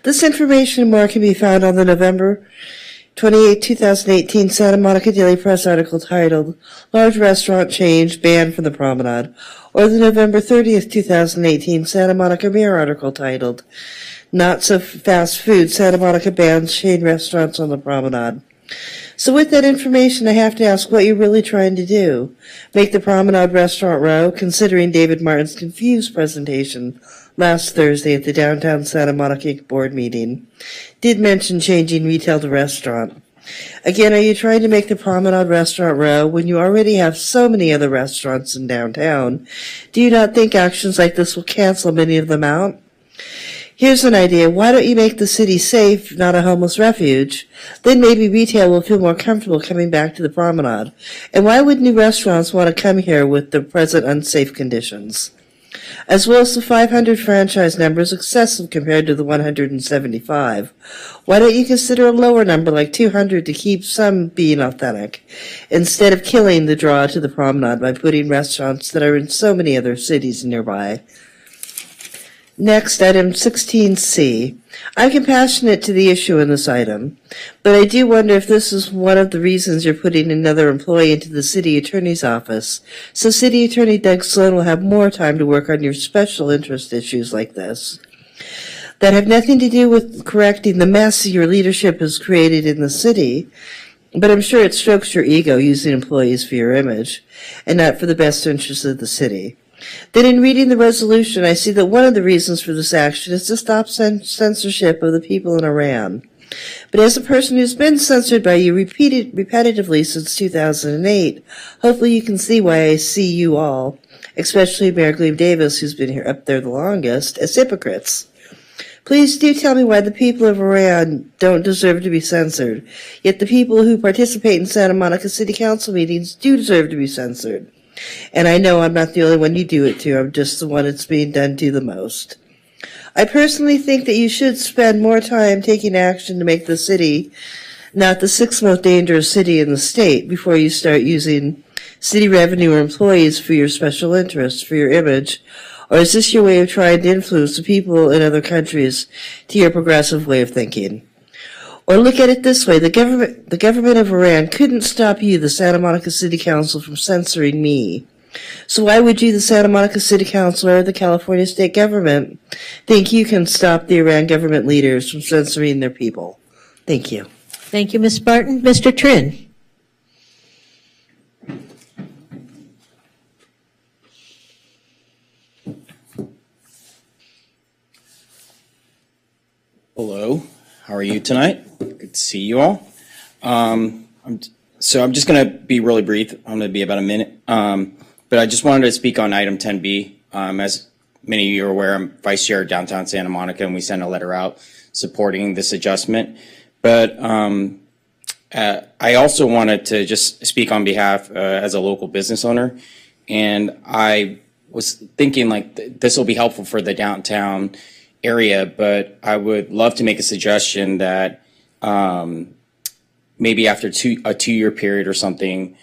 This information and more can be found on the November 28, 2018 Santa Monica Daily Press article titled, Large Restaurant Change Banned from the Promenade, or the November 30th, 2018 Santa Monica Mirror article titled, Not So Fast Food, Santa Monica Bans Chain Restaurants on the Promenade. So with that information, I have to ask what you're really trying to do. Make the Promenade Restaurant Row, considering David Martin's confused presentation last Thursday at the downtown Santa Monica board meeting, did mention changing retail to restaurant. Again, are you trying to make the Promenade Restaurant Row when you already have so many other restaurants in downtown? Do you not think actions like this will cancel many of them out? Here's an idea. Why don't you make the city safe, not a homeless refuge? Then maybe retail will feel more comfortable coming back to the promenade. And why would new restaurants want to come here with the present unsafe conditions? As well as the 500 franchise number is excessive compared to the 175. Why don't you consider a lower number like 200 to keep some being authentic, instead of killing the draw to the promenade by putting restaurants that are in so many other cities nearby? Next, item 16C. I'm compassionate to the issue in this item, but I do wonder if this is one of the reasons you're putting another employee into the city attorney's office, so City Attorney Doug Sloan will have more time to work on your special interest issues like this that have nothing to do with correcting the mess your leadership has created in the city, but I'm sure it strokes your ego using employees for your image and not for the best interests of the city. Then in reading the resolution, I see that one of the reasons for this action is to stop censorship of the people in Iran. But as a person who's been censored by you repetitively since 2008, hopefully you can see why I see you all, especially Mayor Gleam Davis, who's been here up there the longest, as hypocrites. Please do tell me why the people of Iran don't deserve to be censored, yet the people who participate in Santa Monica City Council meetings do deserve to be censored. And I know I'm not the only one you do it to. I'm just the one it's being done to the most. I personally think that you should spend more time taking action to make the city not the sixth most dangerous city in the state before you start using city revenue or employees for your special interests, for your image. Or is this your way of trying to influence the people in other countries to your progressive way of thinking? Or look at it this way, the government of Iran couldn't stop you, the Santa Monica City Council, from censoring me. So why would you, the Santa Monica City Council, or the California state government, think you can stop the Iran government leaders from censoring their people? Thank you. Thank you, Ms. Barton. Mr. Trin. Hello, how are you tonight? Good to see you all. I'm just going to be really brief. I'm going to be about a minute. But I just wanted to speak on item 10B. As many of you are aware, I'm vice chair of downtown Santa Monica, and we sent a letter out supporting this adjustment. But I also wanted to just speak on behalf as a local business owner. And I was thinking like this will be helpful for the downtown area, but I would love to make a suggestion that maybe after a two-year period or something,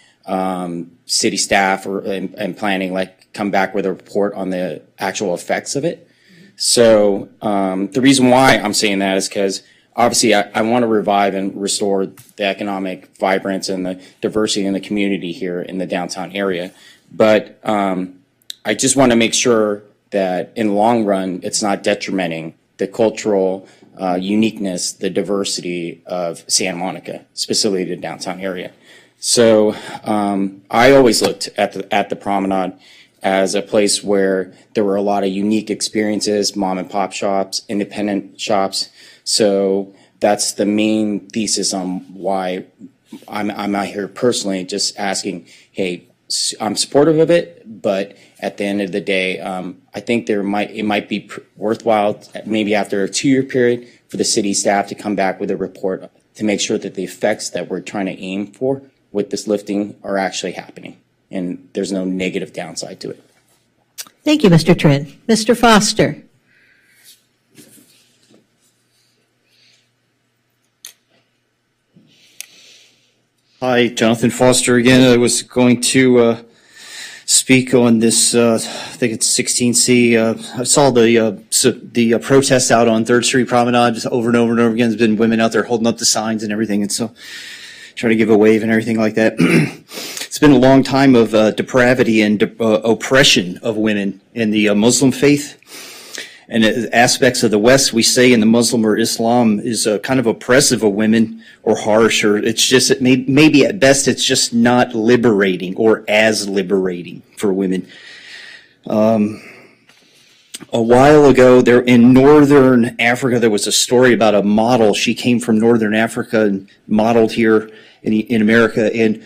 city staff and planning come back with a report on the actual effects of it. So the reason why I'm saying that is because obviously I want to revive and restore the economic vibrance and the diversity in the community here in the downtown area. But I just want to make sure that in the long run, it's not detrimenting the cultural uniqueness, the diversity of Santa Monica, specifically the downtown area. So I always looked at the promenade as a place where there were a lot of unique experiences, mom and pop shops, independent shops. So that's the main thesis on why I'm out here personally just asking, hey, I'm supportive of it, but at the end of the day, I think it might be worthwhile, maybe after a 2-year period, for the city staff to come back with a report to make sure that the effects that we're trying to aim for with this lifting are actually happening, and there's no negative downside to it. Thank you, Mr. Trin. Mr. Foster. Hi, Jonathan Foster again. I was going to speak on this, I think it's 16C. I saw the protest out on 3rd Street Promenade just over and over and over again. There's been women out there holding up the signs and everything, and so trying to give a wave and everything like that. It's been a long time of depravity and oppression of women in the Muslim faith. And aspects of the West, we say in the Muslim or Islam, is kind of oppressive of women or harsh, or it's just, maybe at best it's just not liberating or as liberating for women. A while ago, there in Northern Africa, there was a story about a model. She came from Northern Africa and modeled here in America, and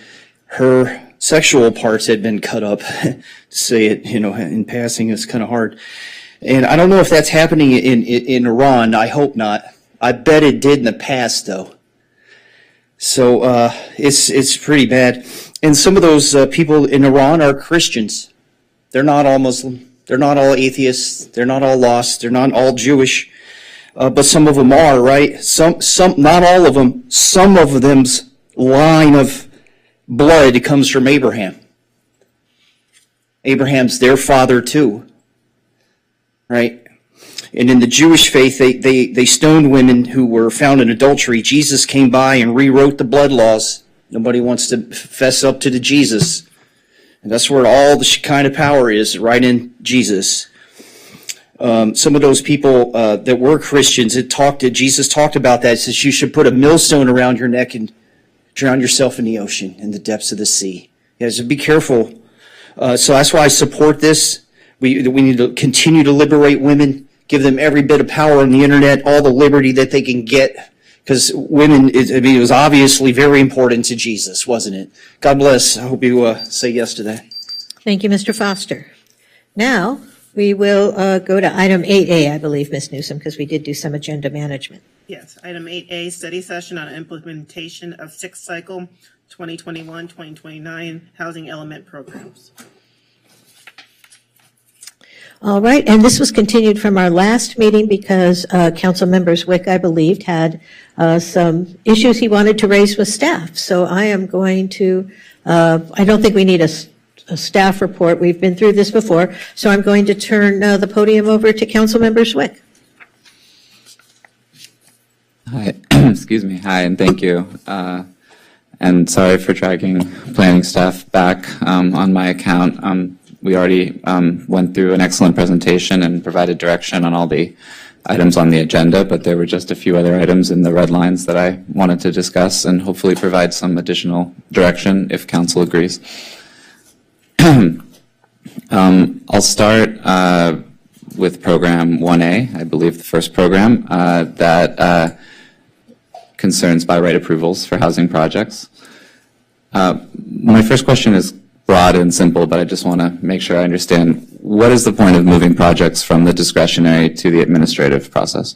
her sexual parts had been cut up. To say it, in passing is kind of hard. And I don't know if that's happening in Iran. I hope not. I bet it did in the past, though. So it's pretty bad. And some of those people in Iran are Christians. They're not all Muslim. They're not all atheists. They're not all lost. They're not all Jewish. But some of them are, right? Some, not all of them. Some of them's line of blood comes from Abraham. Abraham's their father too. Right? And in the Jewish faith, they stoned women who were found in adultery. Jesus came by and rewrote the blood laws. Nobody wants to fess up to the Jesus. And that's where all the Shekinah power is, right in Jesus. Some of those people that were Christians, Jesus talked about that. He says you should put a millstone around your neck and drown yourself in the ocean, in the depths of the sea. You guys, be careful. So that's why I support this. We need to continue to liberate women, give them every bit of power on the internet, all the liberty that they can get. Because women, it was obviously very important to Jesus, wasn't it? God bless. I hope you say yes to that. Thank you, Mr. Foster. Now, we will go to item 8A, I believe, Ms. Newsom, because we did do some agenda management. Yes, item 8A, study session on implementation of sixth cycle 2021-2029 housing element programs. All right, and this was continued from our last meeting because Council Member Zwick, I believed, had some issues he wanted to raise with staff. So I am going to, I don't think we need a staff report. We've been through this before. So I'm going to turn the podium over to Council Member Zwick. Hi, excuse me. Hi, and thank you. And sorry for dragging planning staff back on my account. We already went through an excellent presentation and provided direction on all the items on the agenda, but there were just a few other items in the red lines that I wanted to discuss and hopefully provide some additional direction if council agrees. I'll start with program 1A, I believe the first program, that concerns by right approvals for housing projects. My first question is broad and simple, but I just want to make sure I understand. What is the point of moving projects from the discretionary to the administrative process?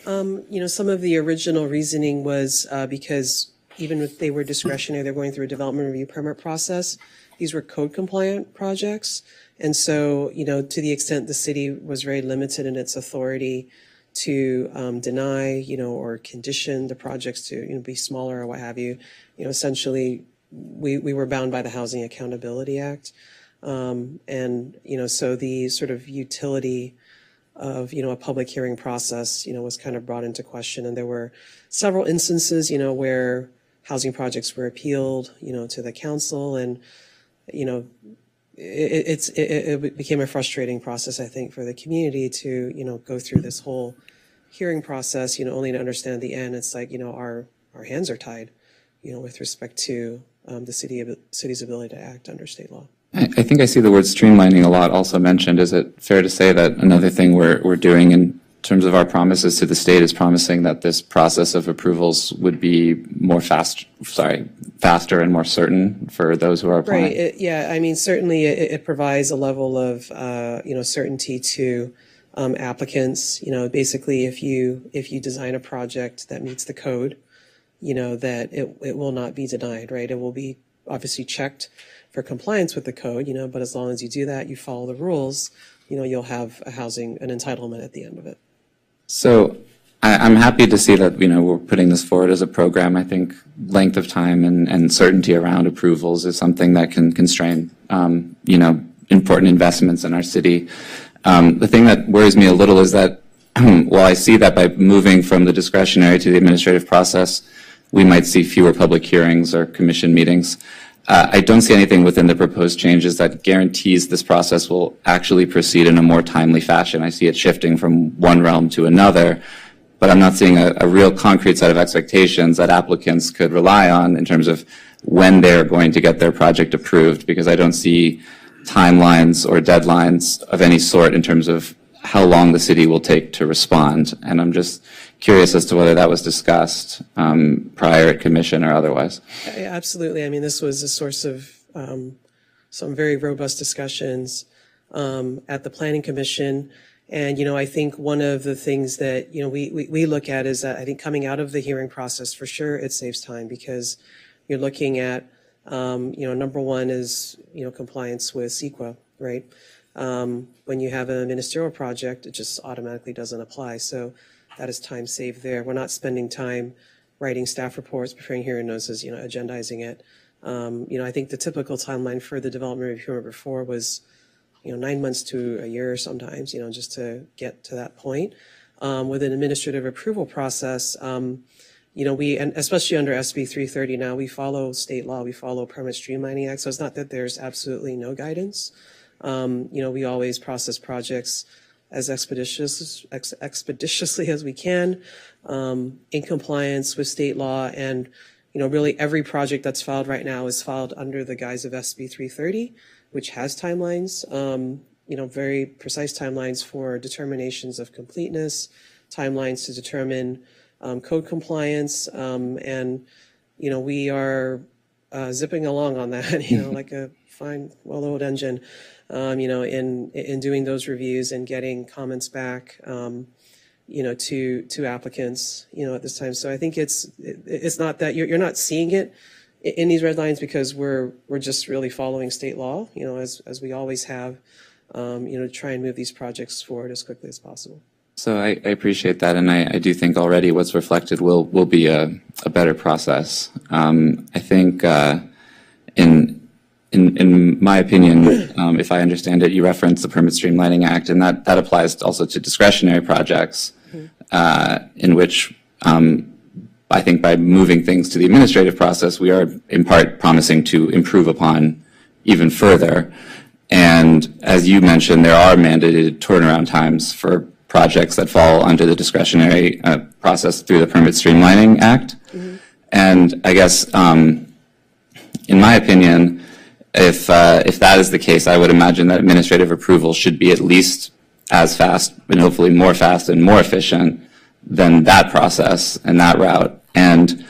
Some of the original reasoning was because even if they were discretionary, they're going through a development review permit process. These were code compliant projects. And so, to the extent the city was very limited in its authority to deny, or condition the projects to, be smaller or what have you, essentially we were bound by the Housing Accountability Act. So the sort of utility of, a public hearing process, was kind of brought into question. And there were several instances, where housing projects were appealed, to the council. And, it became a frustrating process, I think, for the community to, go through this whole hearing process, only to understand at the end, it's like, our hands are tied, with respect to the city's ability to act under state law. I think I see the word streamlining a lot also mentioned. Is it fair to say that another thing we're doing in terms of our promises to the state is promising that this process of approvals would be faster and more certain for those who are applying? Right. Certainly it provides a level of, certainty to applicants. Basically, if you design a project that meets the code, that it will not be denied, right? It will be obviously checked for compliance with the code, but as long as you do that, you follow the rules, you'll have an entitlement at the end of it. So I'm happy to see that, we're putting this forward as a program. I think length of time and certainty around approvals is something that can constrain, important investments in our city. The thing that worries me a little is that while I see that by moving from the discretionary to the administrative process, we might see fewer public hearings or commission meetings. I don't see anything within the proposed changes that guarantees this process will actually proceed in a more timely fashion. I see it shifting from one realm to another, but I'm not seeing a real concrete set of expectations that applicants could rely on in terms of when they're going to get their project approved, because I don't see timelines or deadlines of any sort in terms of how long the city will take to respond. And I'm just curious as to whether that was discussed prior at commission or otherwise. Absolutely. This was a source of some very robust discussions at the Planning Commission. And, I think one of the things that, we look at is that I think coming out of the hearing process, for sure, it saves time because you're looking at, number one is, compliance with CEQA, right? When you have a ministerial project, it just automatically doesn't apply. So that is time saved there. We're not spending time writing staff reports, preparing hearing notices, agendizing it. I think the typical timeline for the development review before was 9 months to a year sometimes, just to get to that point. With an administrative approval process, and especially under SB 330 now, we follow state law, we follow Permit Streamlining Act. So it's not that there's absolutely no guidance. We always process projects as expeditiously as we can, in compliance with state law. And, really every project that's filed right now is filed under the guise of SB 330, which has timelines, very precise timelines for determinations of completeness, timelines to determine code compliance, and we are zipping along on that, like a fine, well-oiled engine, in doing those reviews and getting comments back, to applicants, at this time. So I think it's not that you're not seeing it in these red lines because we're just really following state law, as we always have, to try and move these projects forward as quickly as possible. So I appreciate that, and I do think already what's reflected will be a better process. I think in my opinion, if I understand it, you referenced the Permit Streamlining Act, and that applies also to discretionary projects, in which I think by moving things to the administrative process, we are in part promising to improve upon even further. And as you mentioned, there are mandated turnaround times for projects that fall under the discretionary process through the Permit Streamlining Act. And I guess, in my opinion, if that is the case, I would imagine that administrative approval should be at least as fast and hopefully more fast and more efficient than that process and that route. And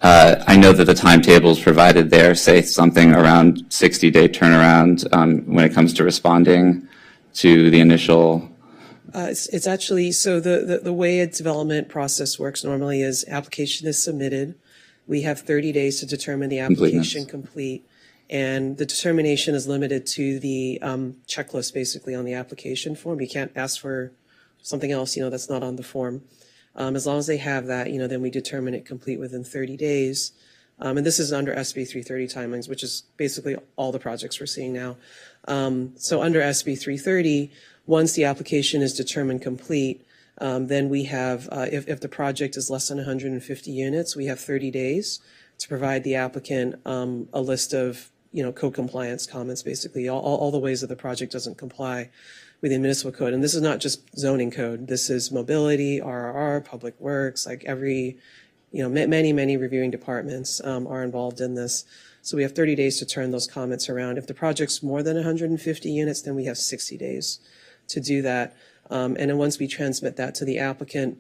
I know that the timetables provided there say something around 60-day turnaround when it comes to responding to the initial. It's actually, so the way a development process works normally is application is submitted. We have 30 days to determine the application complete. And the determination is limited to the checklist basically on the application form. You can't ask for something else, that's not on the form. As long as they have that, then we determine it complete within 30 days. And this is under SB 330 timelines, which is basically all the projects we're seeing now. So under SB 330, once the application is determined complete, then we have, if the project is less than 150 units, we have 30 days to provide the applicant a list of, code compliance comments, basically, all the ways that the project doesn't comply with the municipal code. And this is not just zoning code. This is mobility, RRR, public works, like every, many reviewing departments are involved in this. So we have 30 days to turn those comments around. If the project's more than 150 units, then we have 60 days to do that. And then once we transmit that to the applicant,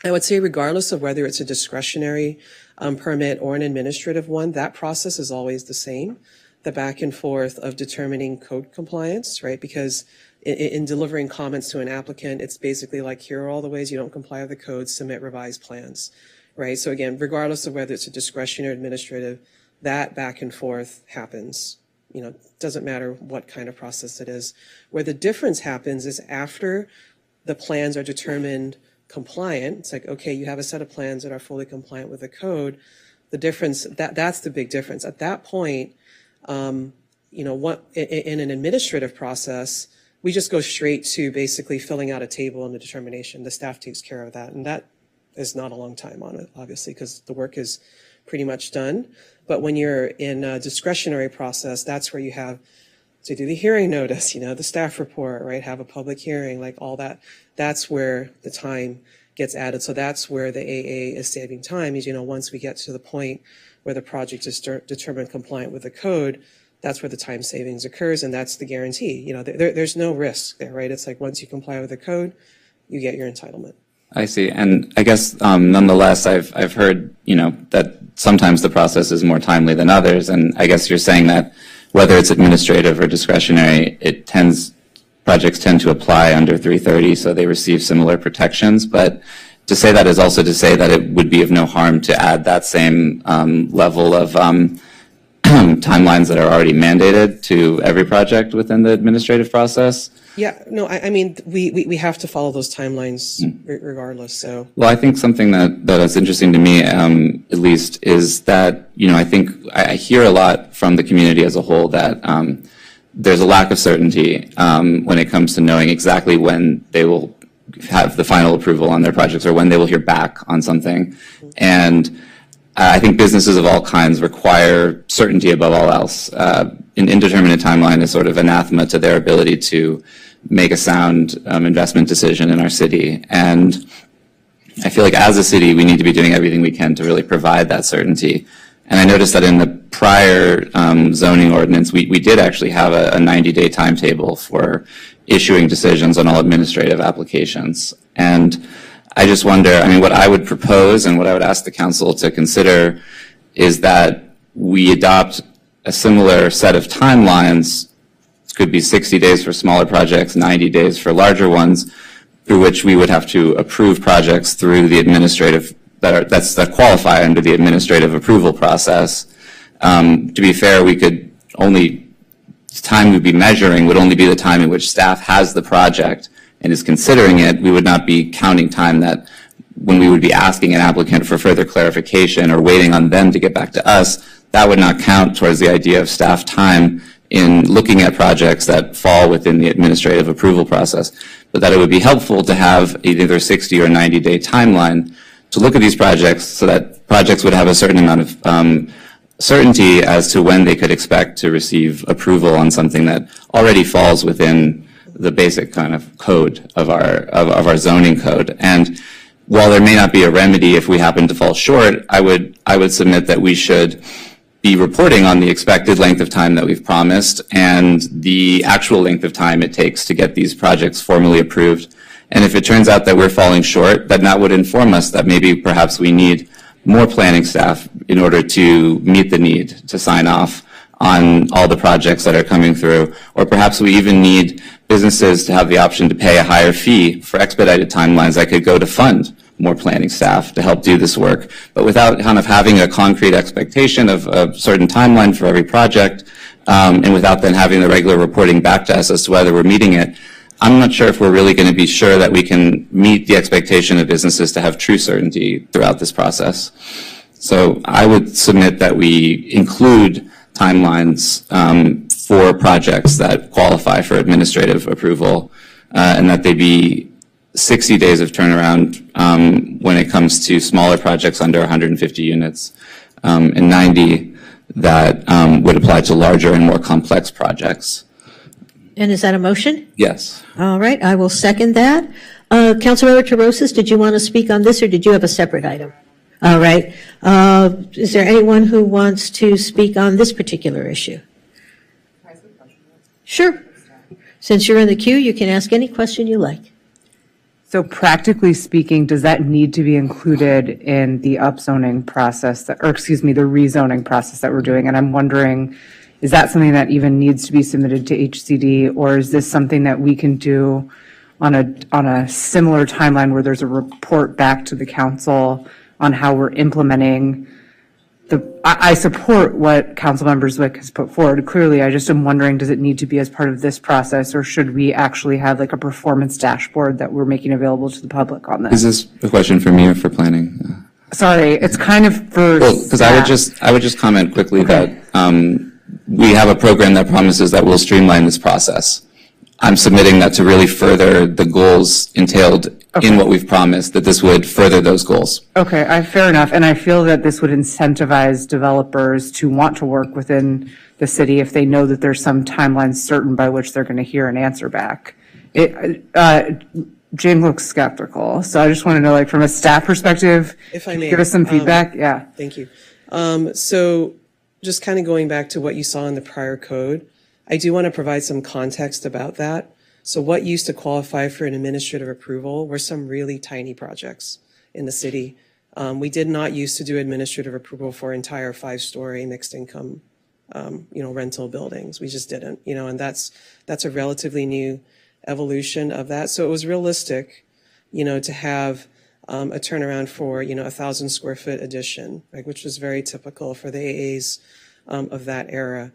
I would say regardless of whether it's a discretionary permit or an administrative one, that process is always the same. The back and forth of determining code compliance, right? Because in delivering comments to an applicant, it's basically like, here are all the ways you don't comply with the code, submit revised plans, right? So again, regardless of whether it's a discretionary or administrative, that back and forth happens. Doesn't matter what kind of process it is. Where the difference happens is after the plans are determined compliant. It's like, okay, you have a set of plans that are fully compliant with the code. The difference, that's the big difference. At that point, what in an administrative process, we just go straight to basically filling out a table and the determination. The staff takes care of that. And that is not a long time on it, obviously, because the work is pretty much done. But when you're in a discretionary process, that's where you have to do the hearing notice, the staff report, right? Have a public hearing, like all that. That's where the time gets added. So that's where the AA is saving time is, once we get to the point where the project is determined compliant with the code, that's where the time savings occurs. And that's the guarantee. There's no risk there, right? It's like once you comply with the code, you get your entitlement. I see. And I guess, nonetheless, I've heard, that sometimes the process is more timely than others. And I guess you're saying that whether it's administrative or discretionary, projects tend to apply under 330, so they receive similar protections. But to say that is also to say that it would be of no harm to add that same level of timelines that are already mandated to every project within the administrative process. Yeah, no, I mean, we have to follow those timelines regardless, so. Well, I think something that is interesting to me, at least, is that, I think I hear a lot from the community as a whole that there's a lack of certainty when it comes to knowing exactly when they will have the final approval on their projects or when they will hear back on something. And I think businesses of all kinds require certainty above all else. An indeterminate timeline is sort of anathema to their ability to make a sound investment decision in our city. And I feel like as a city, we need to be doing everything we can to really provide that certainty. And I noticed that in the prior zoning ordinance, we did actually have a 90-day timetable for issuing decisions on all administrative applications. And I just wonder, I mean, what I would propose and what I would ask the council to consider is that we adopt a similar set of timelines. It could be 60 days for smaller projects, 90 days for larger ones, through which we would have to approve projects through the administrative that qualify under the administrative approval process. To be fair, the time we'd be measuring would only be the time in which staff has the project and is considering it. We would not be counting time that when we would be asking an applicant for further clarification or waiting on them to get back to us, that would not count towards the idea of staff time in looking at projects that fall within the administrative approval process. But that it would be helpful to have either 60 or 90-day timeline to look at these projects so that projects would have a certain amount of certainty as to when they could expect to receive approval on something that already falls within the basic kind of code of our zoning code. And while there may not be a remedy if we happen to fall short, I would submit that we should be reporting on the expected length of time that we've promised and the actual length of time it takes to get these projects formally approved. And if it turns out that we're falling short, then that would inform us that maybe perhaps we need more planning staff in order to meet the need to sign off on all the projects that are coming through. Or perhaps we even need businesses to have the option to pay a higher fee for expedited timelines that could go to fund more planning staff to help do this work. But without kind of having a concrete expectation of a certain timeline for every project, and without then having the regular reporting back to us as to whether we're meeting it, I'm not sure if we're really going to be sure that we can meet the expectation of businesses to have true certainty throughout this process. So I would submit that we include timelines for projects that qualify for administrative approval, and that they be 60 days of turnaround when it comes to smaller projects under 150 units, and 90 that would apply to larger and more complex projects. And is that a motion? Yes. All right, I will second that. Councilmember Terosas, did you want to speak on this or did you have a separate item? All right. Is there anyone who wants to speak on this particular issue? Sure. Since you're in the queue, you can ask any question you like. So practically speaking, does that need to be included in the upzoning process, the rezoning process that we're doing? And I'm wondering, is that something that even needs to be submitted to HCD, or is this something that we can do on a similar timeline where there's a report back to the council on how we're implementing I support what Councilmember Zwick has put forward. Clearly, I just am wondering, does it need to be as part of this process, or should we actually have like a performance dashboard that we're making available to the public on this? Is this a question for me or for planning? Sorry, it's kind of for. Well, because I would just comment quickly that we have a program that promises that we'll streamline this process. I'm submitting that to really further the goals entailed in what we've promised, that this would further those goals. Okay, fair enough. And I feel that this would incentivize developers to want to work within the city if they know that there's some timeline certain by which they're going to hear an answer back. Jane looks skeptical, so I just want to know, like, from a staff perspective, if I may, give us some feedback. Yeah. Thank you. So just kind of going back to what you saw in the prior code, I do want to provide some context about that. So what used to qualify for an administrative approval were some really tiny projects in the city. We did not used to do administrative approval for entire 5-story mixed income, rental buildings. We just didn't, and that's a relatively new evolution of that. So it was realistic, to have a turnaround for, 1,000 square foot addition, right, which was very typical for the AAs of that era.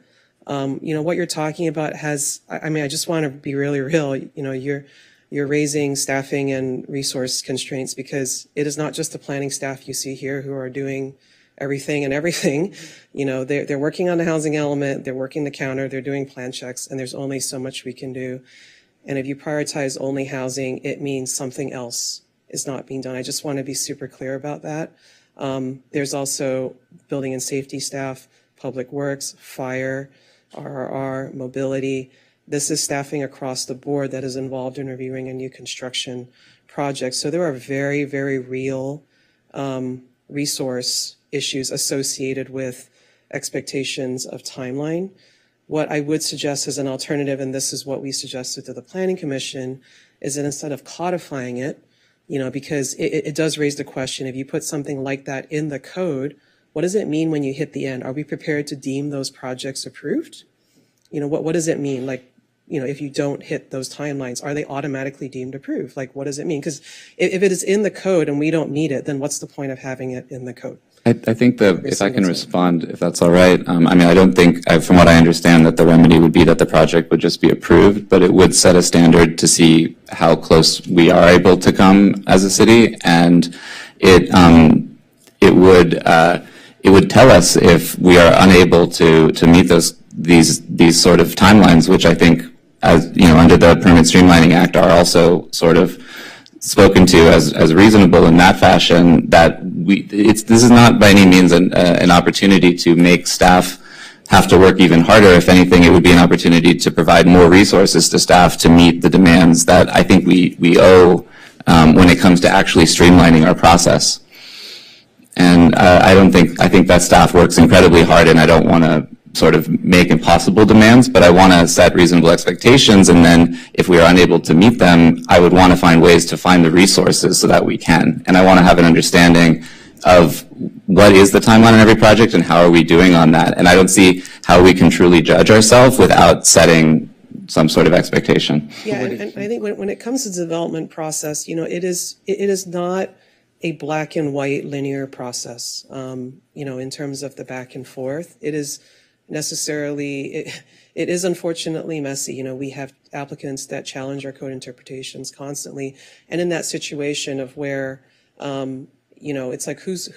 What you're talking about I just want to be really real. You're raising staffing and resource constraints because it is not just the planning staff you see here who are doing everything and everything. You know, they're working on the housing element, they're working the counter, they're doing plan checks, and there's only so much we can do. And if you prioritize only housing, it means something else is not being done. I just want to be super clear about that. There's also building and safety staff, public works, fire, RRR, mobility. This is staffing across the board that is involved in reviewing a new construction project. So there are very, very real resource issues associated with expectations of timeline. What I would suggest as an alternative, and this is what we suggested to the Planning Commission, is that instead of codifying it, you know, because it does raise the question, if you put something like that in the code, what does it mean when you hit the end? Are we prepared to deem those projects approved? You know, what does it mean? Like, you know, if you don't hit those timelines, are they automatically deemed approved? Like, what does it mean? Because if it is in the code and we don't need it, then what's the point of having it in the code? I think that if I can respond, if that's all right. I mean, I don't think, from what I understand, that the remedy would be that the project would just be approved, but it would set a standard to see how close we are able to come as a city, and it would tell us if we are unable to meet these sort of timelines, which I think, as you know, under the Permit Streamlining Act, are also sort of spoken to as reasonable in that fashion. That this is not by any means an opportunity to make staff have to work even harder. If anything, it would be an opportunity to provide more resources to staff to meet the demands that I think we owe when it comes to actually streamlining our process. And I think that staff works incredibly hard, and I don't want to sort of make impossible demands, but I want to set reasonable expectations, and then if we are unable to meet them, I would want to find ways to find the resources so that we can. And I want to have an understanding of what is the timeline on every project and how are we doing on that. And I don't see how we can truly judge ourselves without setting some sort of expectation. Yeah, and I think when it comes to the development process, you know, it is not a black and white linear process, you know, in terms of the back and forth. It is necessarily, it is unfortunately messy. You know, we have applicants that challenge our code interpretations constantly. And in that situation of where, you know, it's like whose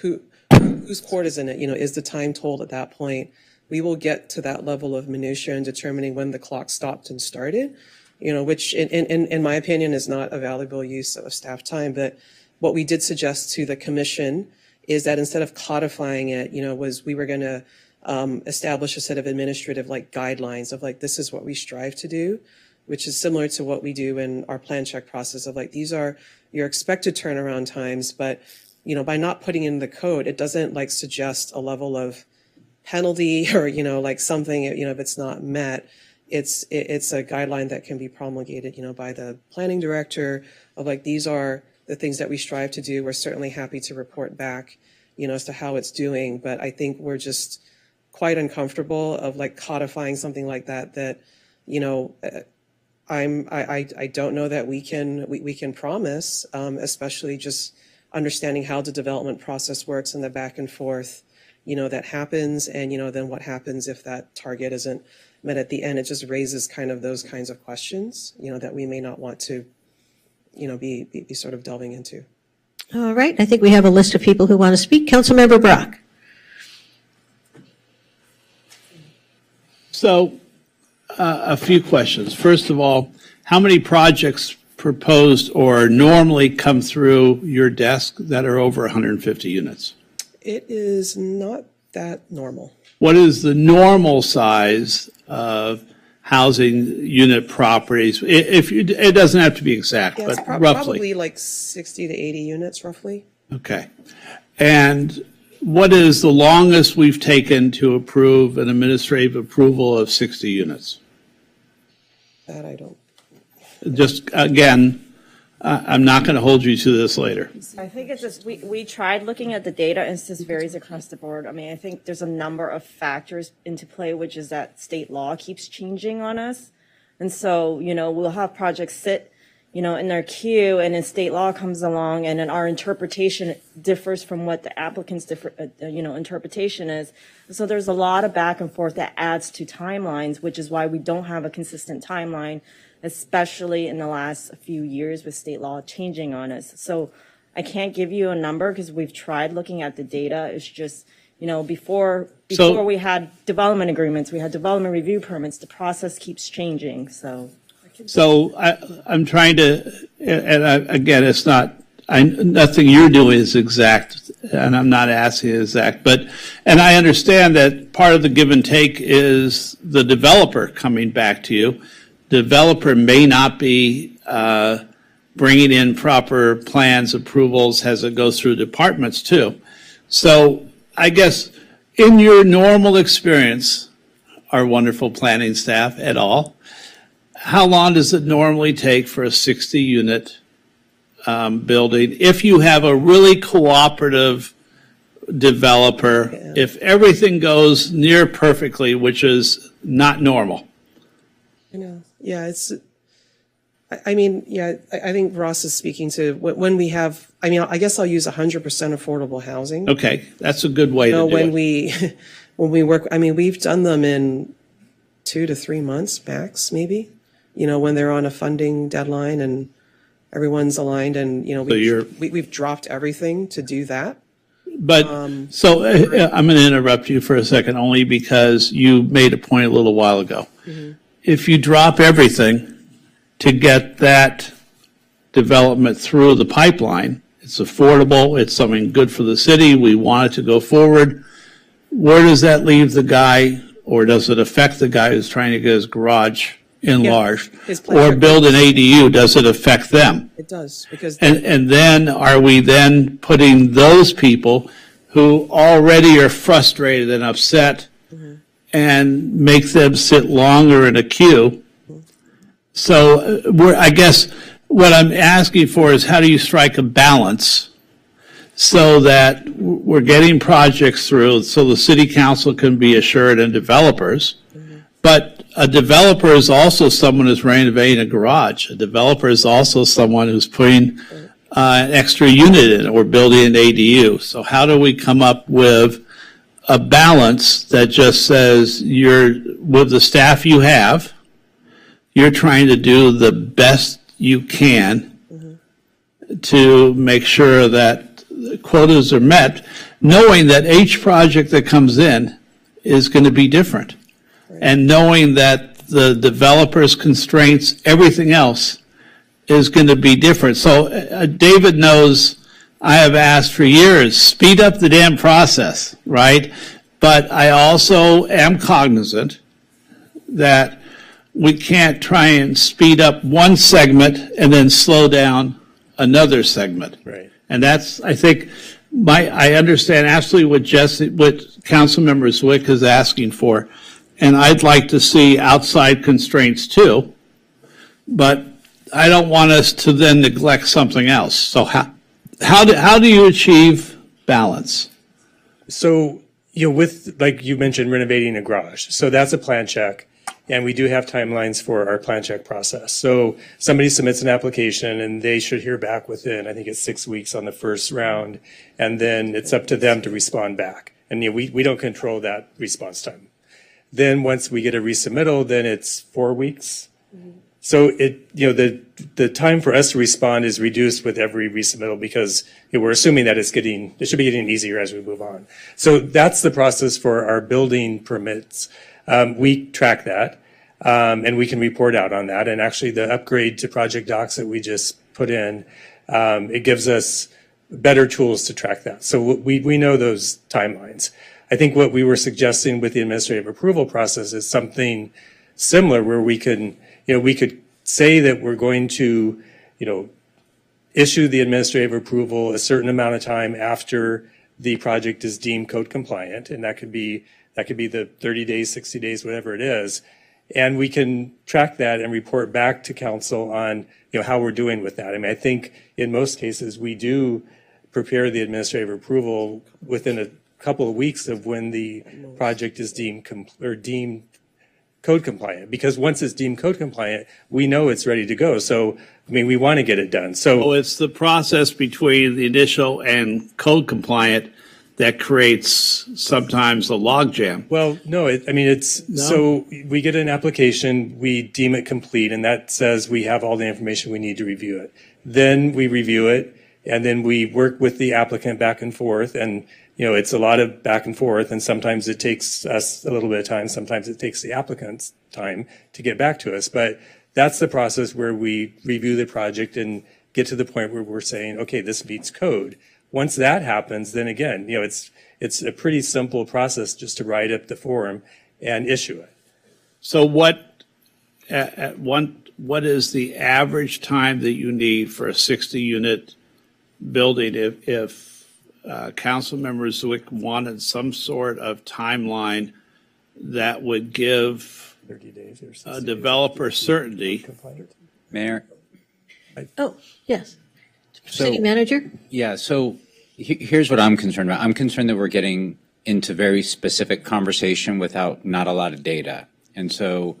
court is in it? You know, is the time told at that point? We will get to that level of minutia in determining when the clock stopped and started, you know, which in my opinion is not a valuable use of staff time. But what we did suggest to the commission is that instead of codifying it, you know, we were going to establish a set of administrative like guidelines of like, this is what we strive to do, which is similar to what we do in our plan check process of like, these are your expected turnaround times. But, you know, by not putting in the code, it doesn't like suggest a level of penalty or, you know, like something, you know, if it's not met, it's a guideline that can be promulgated, you know, by the planning director of like, these are the things that we strive to do. We're certainly happy to report back, you know, as to how it's doing. But I think we're just quite uncomfortable of like codifying something like that, you know, I don't know that we can promise, especially just understanding how the development process works and the back and forth, you know, that happens. And, you know, then what happens if that target isn't met at the end? It just raises kind of those kinds of questions, you know, that we may not want to, you know, be sort of delving into. All right. I think we have a list of people who want to speak. Councilmember Brock. So, a few questions. First of all, how many projects proposed or normally come through your desk that are over 150 units? It is not that normal. What is the normal size of housing unit properties? It doesn't have to be exact, Yeah, but it's roughly. probably like 60 to 80 units, roughly. Okay. And what is the longest we've taken to approve an administrative approval of 60 units? That I don't. Just, again, I'm not going to hold you to this later. I think it's just, we tried looking at the data and it just varies across the board. I mean, I think there's a number of factors into play, which is that state law keeps changing on us. And so, you know, we'll have projects sit, you know, in their queue and then state law comes along and then our interpretation differs from what the applicant's interpretation is. So there's a lot of back and forth that adds to timelines, which is why we don't have a consistent timeline, especially in the last few years with state law changing on us. So I can't give you a number because we've tried looking at the data. It's just, Before So- we had development agreements, we had development review permits, the process keeps changing, so. So I'm trying to, and again, it's not, nothing you're doing is exact, and I'm not asking exact, and I understand that part of the give and take is the developer coming back to you. Developer may not be bringing in proper plans, approvals as it goes through departments too. So I guess in your normal experience, our wonderful planning staff et al., how long does it normally take for a 60-unit building? If you have a really cooperative developer, if everything goes near perfectly, which is not normal. Yeah, I think Ross is speaking to when we have, I guess I'll use 100% affordable housing. Okay, that's a good way to do when it. when we work, we've done them in 2 to 3 months max, maybe, when they're on a funding deadline and everyone's aligned and, we've dropped everything to do that. But, I'm going to interrupt you for a second, only because you made a point a little while ago. If you drop everything to get that development through the pipeline, it's affordable, it's something good for the city, we want it to go forward, where does that leave the guy, or does it affect the guy who's trying to get his garage enlarged? Or build an ADU, does it affect them? It does, because. And then are we then putting those people who already are frustrated and upset and make them sit longer in a queue? So I guess what I'm asking for is how do you strike a balance so that we're getting projects through so the city council can be assured and developers, but a developer is also someone who's renovating a garage. A developer is also someone who's putting an extra unit in or building an ADU. So how do we come up with a balance that just says with the staff you have, you're trying to do the best you can to make sure that quotas are met, knowing that each project that comes in is going to be different. And knowing that the developer's constraints, everything else is going to be different. So David knows I have asked for years, speed up the damn process, right? But I also am cognizant that we can't try and speed up one segment and then slow down another segment. Right. And that's, I think, I understand absolutely what Councilmember Zwick is asking for. And I'd like to see outside constraints too, but I don't want us to then neglect something else. So how do you achieve balance? So, with, like you mentioned, renovating a garage. So that's a plan check. And we do have timelines for our plan check process. So somebody submits an application and they should hear back within, I think it's 6 weeks on the first round. And then it's up to them to respond back. And we don't control that response time. Then once we get a resubmittal, then it's 4 weeks. So the time for us to respond is reduced with every resubmittal because we're assuming that it should be getting easier as we move on. So that's the process for our building permits. We track that, and we can report out on that. And actually the upgrade to Project Docs that we just put in, it gives us better tools to track that. So we know those timelines. I think what we were suggesting with the administrative approval process is something similar where we could say that we're going to, issue the administrative approval a certain amount of time after the project is deemed code compliant. And that could be the 30 days, 60 days, whatever it is. And we can track that and report back to council on, how we're doing with that. I think in most cases, we do prepare the administrative approval within a couple of weeks of when the project is deemed code compliant, because once it's deemed code compliant, we know it's ready to go. So, we want to get it done. So it's the process between the initial and code compliant that creates sometimes a logjam. Well, no, so we get an application, we deem it complete, and that says we have all the information we need to review it. Then we review it, and then we work with the applicant back and forth, and it's a lot of back and forth, and sometimes it takes us a little bit of time. Sometimes it takes the applicants time to get back to us. But that's the process where we review the project and get to the point where we're saying, okay, this meets code. Once that happens, then again, it's a pretty simple process just to write up the form and issue it. So what is the average time that you need for a 60-unit building if Councilmember Zwick wanted some sort of timeline that would give 30 days or a developer certainty? Mayor? Oh, yes. So- City manager? Yeah, so here's what I'm concerned about. I'm concerned that we're getting into very specific conversation without not a lot of data. And so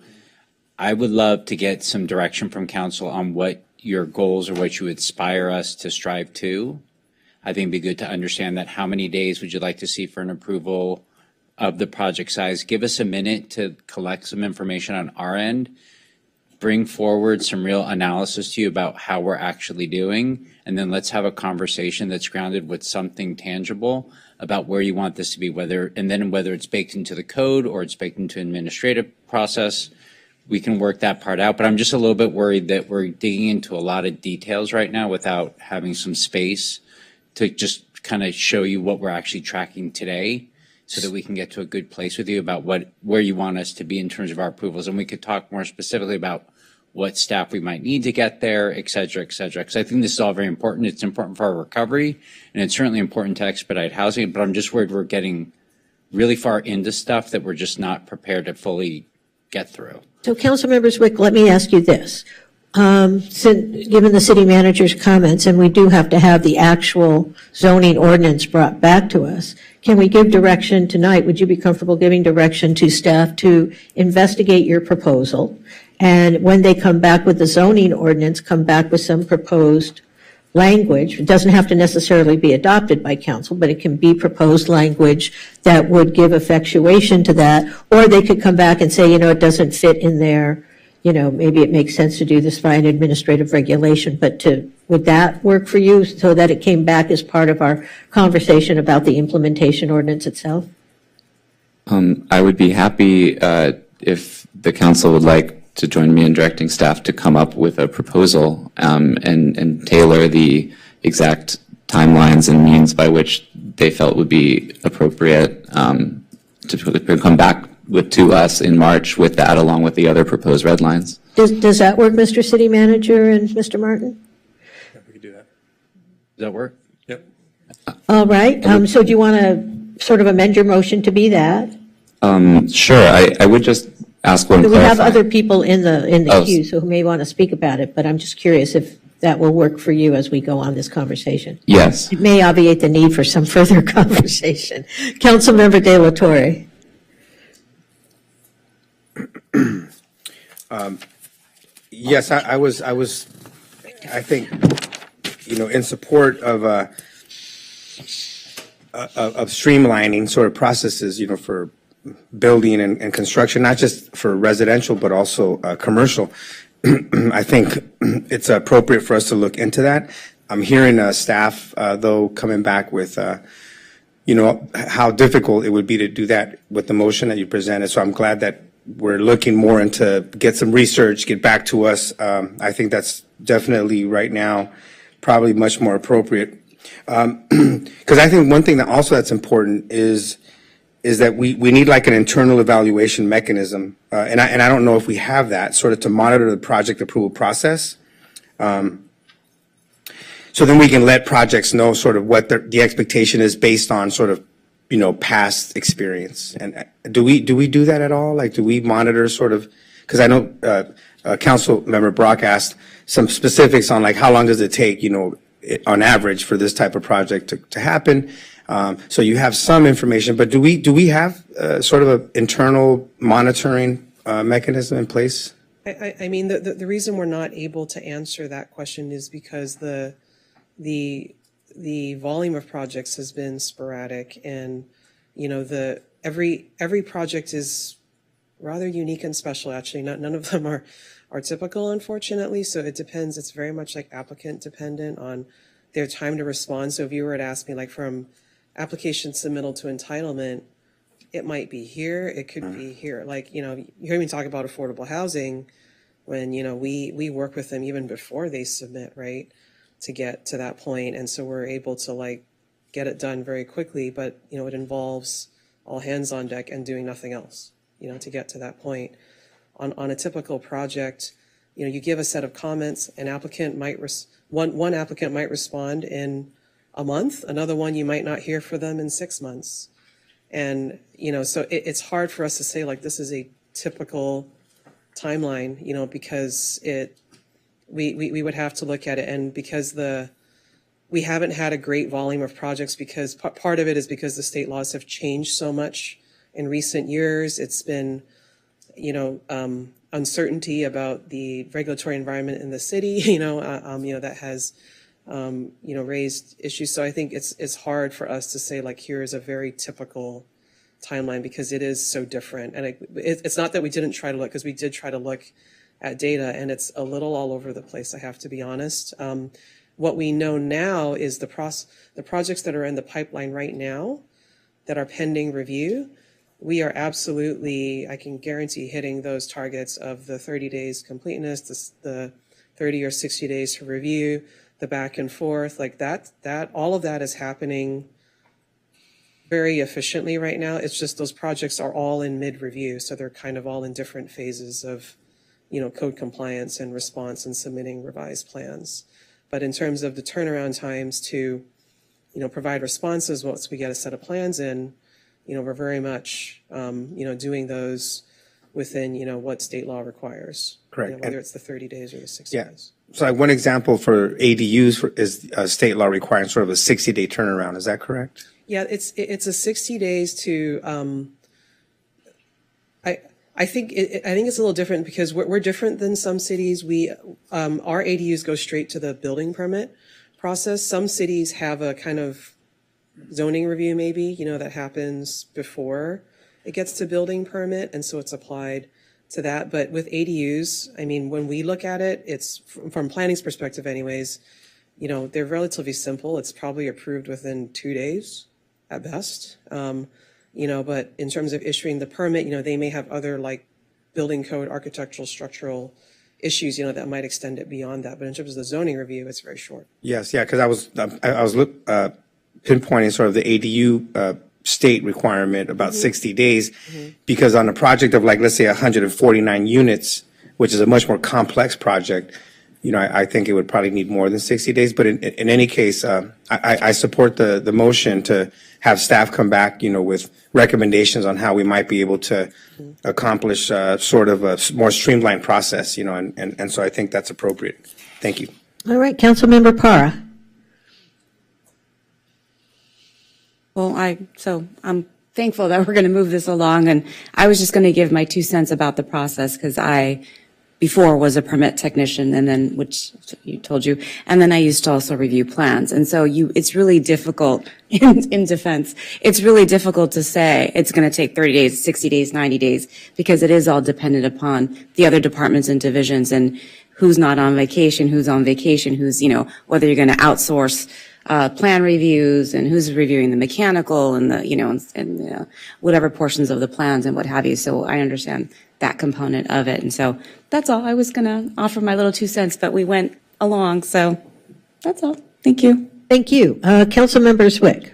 I would love to get some direction from council on what your goals or what you aspire us to strive to. I think it'd be good to understand that. How many days would you like to see for an approval of the project size? Give us a minute to collect some information on our end, bring forward some real analysis to you about how we're actually doing, and then let's have a conversation that's grounded with something tangible about where you want this to be, whether it's baked into the code or it's baked into administrative process. We can work that part out, but I'm just a little bit worried that we're digging into a lot of details right now without having some space to just kind of show you what we're actually tracking today, so that we can get to a good place with you about where you want us to be in terms of our approvals. And we could talk more specifically about what staff we might need to get there, et cetera, because I think this is all very important. It's important for our recovery, and it's certainly important to expedite housing, but I'm just worried we're getting really far into stuff that we're just not prepared to fully get through. So Councilmember Zwick, let me ask you this. Given the city manager's comments, and we do have to have the actual zoning ordinance brought back to us, can we give direction tonight? Would you be comfortable giving direction to staff to investigate your proposal? And when they come back with the zoning ordinance, come back with some proposed language. It doesn't have to necessarily be adopted by council, but it can be proposed language that would give effectuation to that. Or they could come back and say, it doesn't fit in there. Maybe it makes sense to do this by an administrative regulation, but would that work for you so that it came back as part of our conversation about the implementation ordinance itself? I would be happy if the council would like to join me in directing staff to come up with a proposal and tailor the exact timelines and means by which they felt would be appropriate to come back to us in March with that, along with the other proposed red lines. Does that work, Mr. City Manager and Mr. Martin? Yeah, we could do that. Does that work? Yep. All right. So do you want to sort of amend your motion to be that? Sure. I would just ask one We have clarifying. other people in the Oh. queue, so who may want to speak about it, but I'm just curious if that will work for you as we go on this conversation. Yes. It may obviate the need for some further conversation. Councilmember De La Torre. Yes, I think, in support of streamlining sort of processes, for building and construction, not just for residential, but also commercial. I think it's appropriate for us to look into that. I'm hearing staff, though, coming back with, how difficult it would be to do that with the motion that you presented. So I'm glad that we're looking more into get some research, get back to us. I think that's definitely right now probably much more appropriate. Because I think one thing that also that's important is that we need like an internal evaluation mechanism. And I don't know if we have that sort of to monitor the project approval process. So then we can let projects know sort of what the expectation is based on sort of, past experience. And do we do that at all? Like, do we monitor sort of, because I know Council Member Brock asked some specifics on like how long does it take, on average for this type of project to happen. So you have some information, but do we have sort of an internal monitoring mechanism in place? I mean, the reason we're not able to answer that question is because the volume of projects has been sporadic, and every project is rather unique and special. Actually, none of them are typical, unfortunately. So it depends. It's very much like applicant dependent on their time to respond. So if you were to ask me, like from application submittal to entitlement, it might be here, it could be here. Like, you hear me talk about affordable housing when, we work with them even before they submit, right, to get to that point. And so we're able to get it done very quickly, but, it involves all hands on deck and doing nothing else, to get to that point. On a typical project, you give a set of comments, an applicant might, one applicant might respond in a month, another one you might not hear from them in 6 months. And, so it's hard for us to say this is a typical timeline, because we would have to look at it. And because we haven't had a great volume of projects, because part of it is because the state laws have changed so much in recent years. It's been, uncertainty about the regulatory environment in the city, that has, raised issues. So I think it's hard for us to say here is a very typical timeline, because it is so different. And it's not that we didn't try to look, because we did try to look at data, and it's a little all over the place, I have to be honest. What we know now is the projects that are in the pipeline right now that are pending review, we are absolutely, I can guarantee, hitting those targets of the 30 days completeness, the 30 or 60 days to review, the back and forth, that all of that is happening very efficiently right now. It's just those projects are all in mid-review, so they're kind of all in different phases of, code compliance and response and submitting revised plans. But in terms of the turnaround times to, provide responses once we get a set of plans in, we're very much, doing those within, what state law requires. Correct. Whether it's the 30 days or the 60 days. So one example for ADUs is state law requiring sort of a 60-day turnaround. Is that correct? Yeah, it's a 60 days to, I think it's a little different because we're different than some cities. Our ADUs go straight to the building permit process. Some cities have a kind of zoning review maybe, that happens before it gets to building permit, and so it's applied to that. But with ADUs, I mean, when we look at it, it's from planning's perspective anyways, they're relatively simple. It's probably approved within 2 days at best. But in terms of issuing the permit, they may have other building code, architectural, structural issues, that might extend it beyond that. But in terms of the zoning review, it's very short. Yes, yeah, because I was pinpointing sort of the ADU state requirement about 60 days, because on a project of let's say 149 units, which is a much more complex project, I think it would probably need more than 60 days. But in any case, I support the motion to have staff come back, with recommendations on how we might be able to accomplish sort of a more streamlined process, and so I think that's appropriate. Thank you. All right, Councilmember Parra. Well, I'm thankful that we're going to move this along, and I was just going to give my 2 cents about the process, because I before was a permit technician, and then, which you told you, and then I used to also review plans. And so it's really difficult in defense. It's really difficult to say it's going to take 30 days, 60 days, 90 days, because it is all dependent upon the other departments and divisions and who's not on vacation, who's on vacation, who's, whether you're going to outsource plan reviews and who's reviewing the mechanical and the, whatever portions of the plans and what have you. So I understand that component of it. And so that's all. I was going to offer my little 2 cents, but we went along. So that's all. Thank you. Thank you. Councilmember Zwick.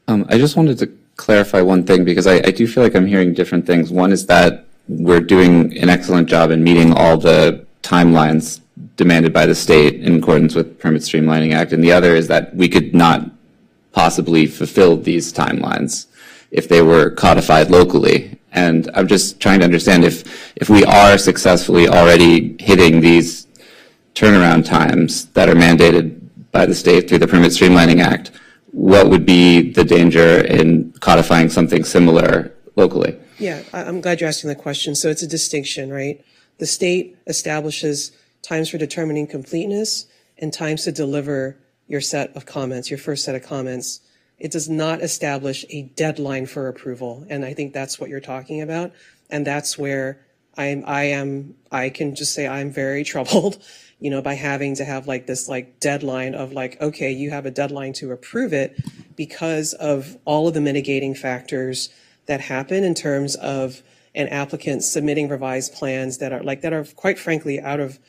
I just wanted to clarify one thing, because I do feel like I'm hearing different things. One is that we're doing an excellent job in meeting all the timelines demanded by the state in accordance with Permit Streamlining Act, and the other is that we could not possibly fulfill these timelines if they were codified locally. And I'm just trying to understand if we are successfully already hitting these turnaround times that are mandated by the state through the Permit Streamlining Act, what would be the danger in codifying something similar locally? Yeah, I'm glad you're asking the question. So it's a distinction, right? The state establishes times for determining completeness and times to deliver your set of comments, your first set of comments. It does not establish a deadline for approval. And I think that's what you're talking about. And that's where I can just say I'm very troubled, by having to have like this like deadline of like, okay, you have a deadline to approve it because of all of the mitigating factors that happen in terms of an applicant submitting revised plans that are quite frankly out of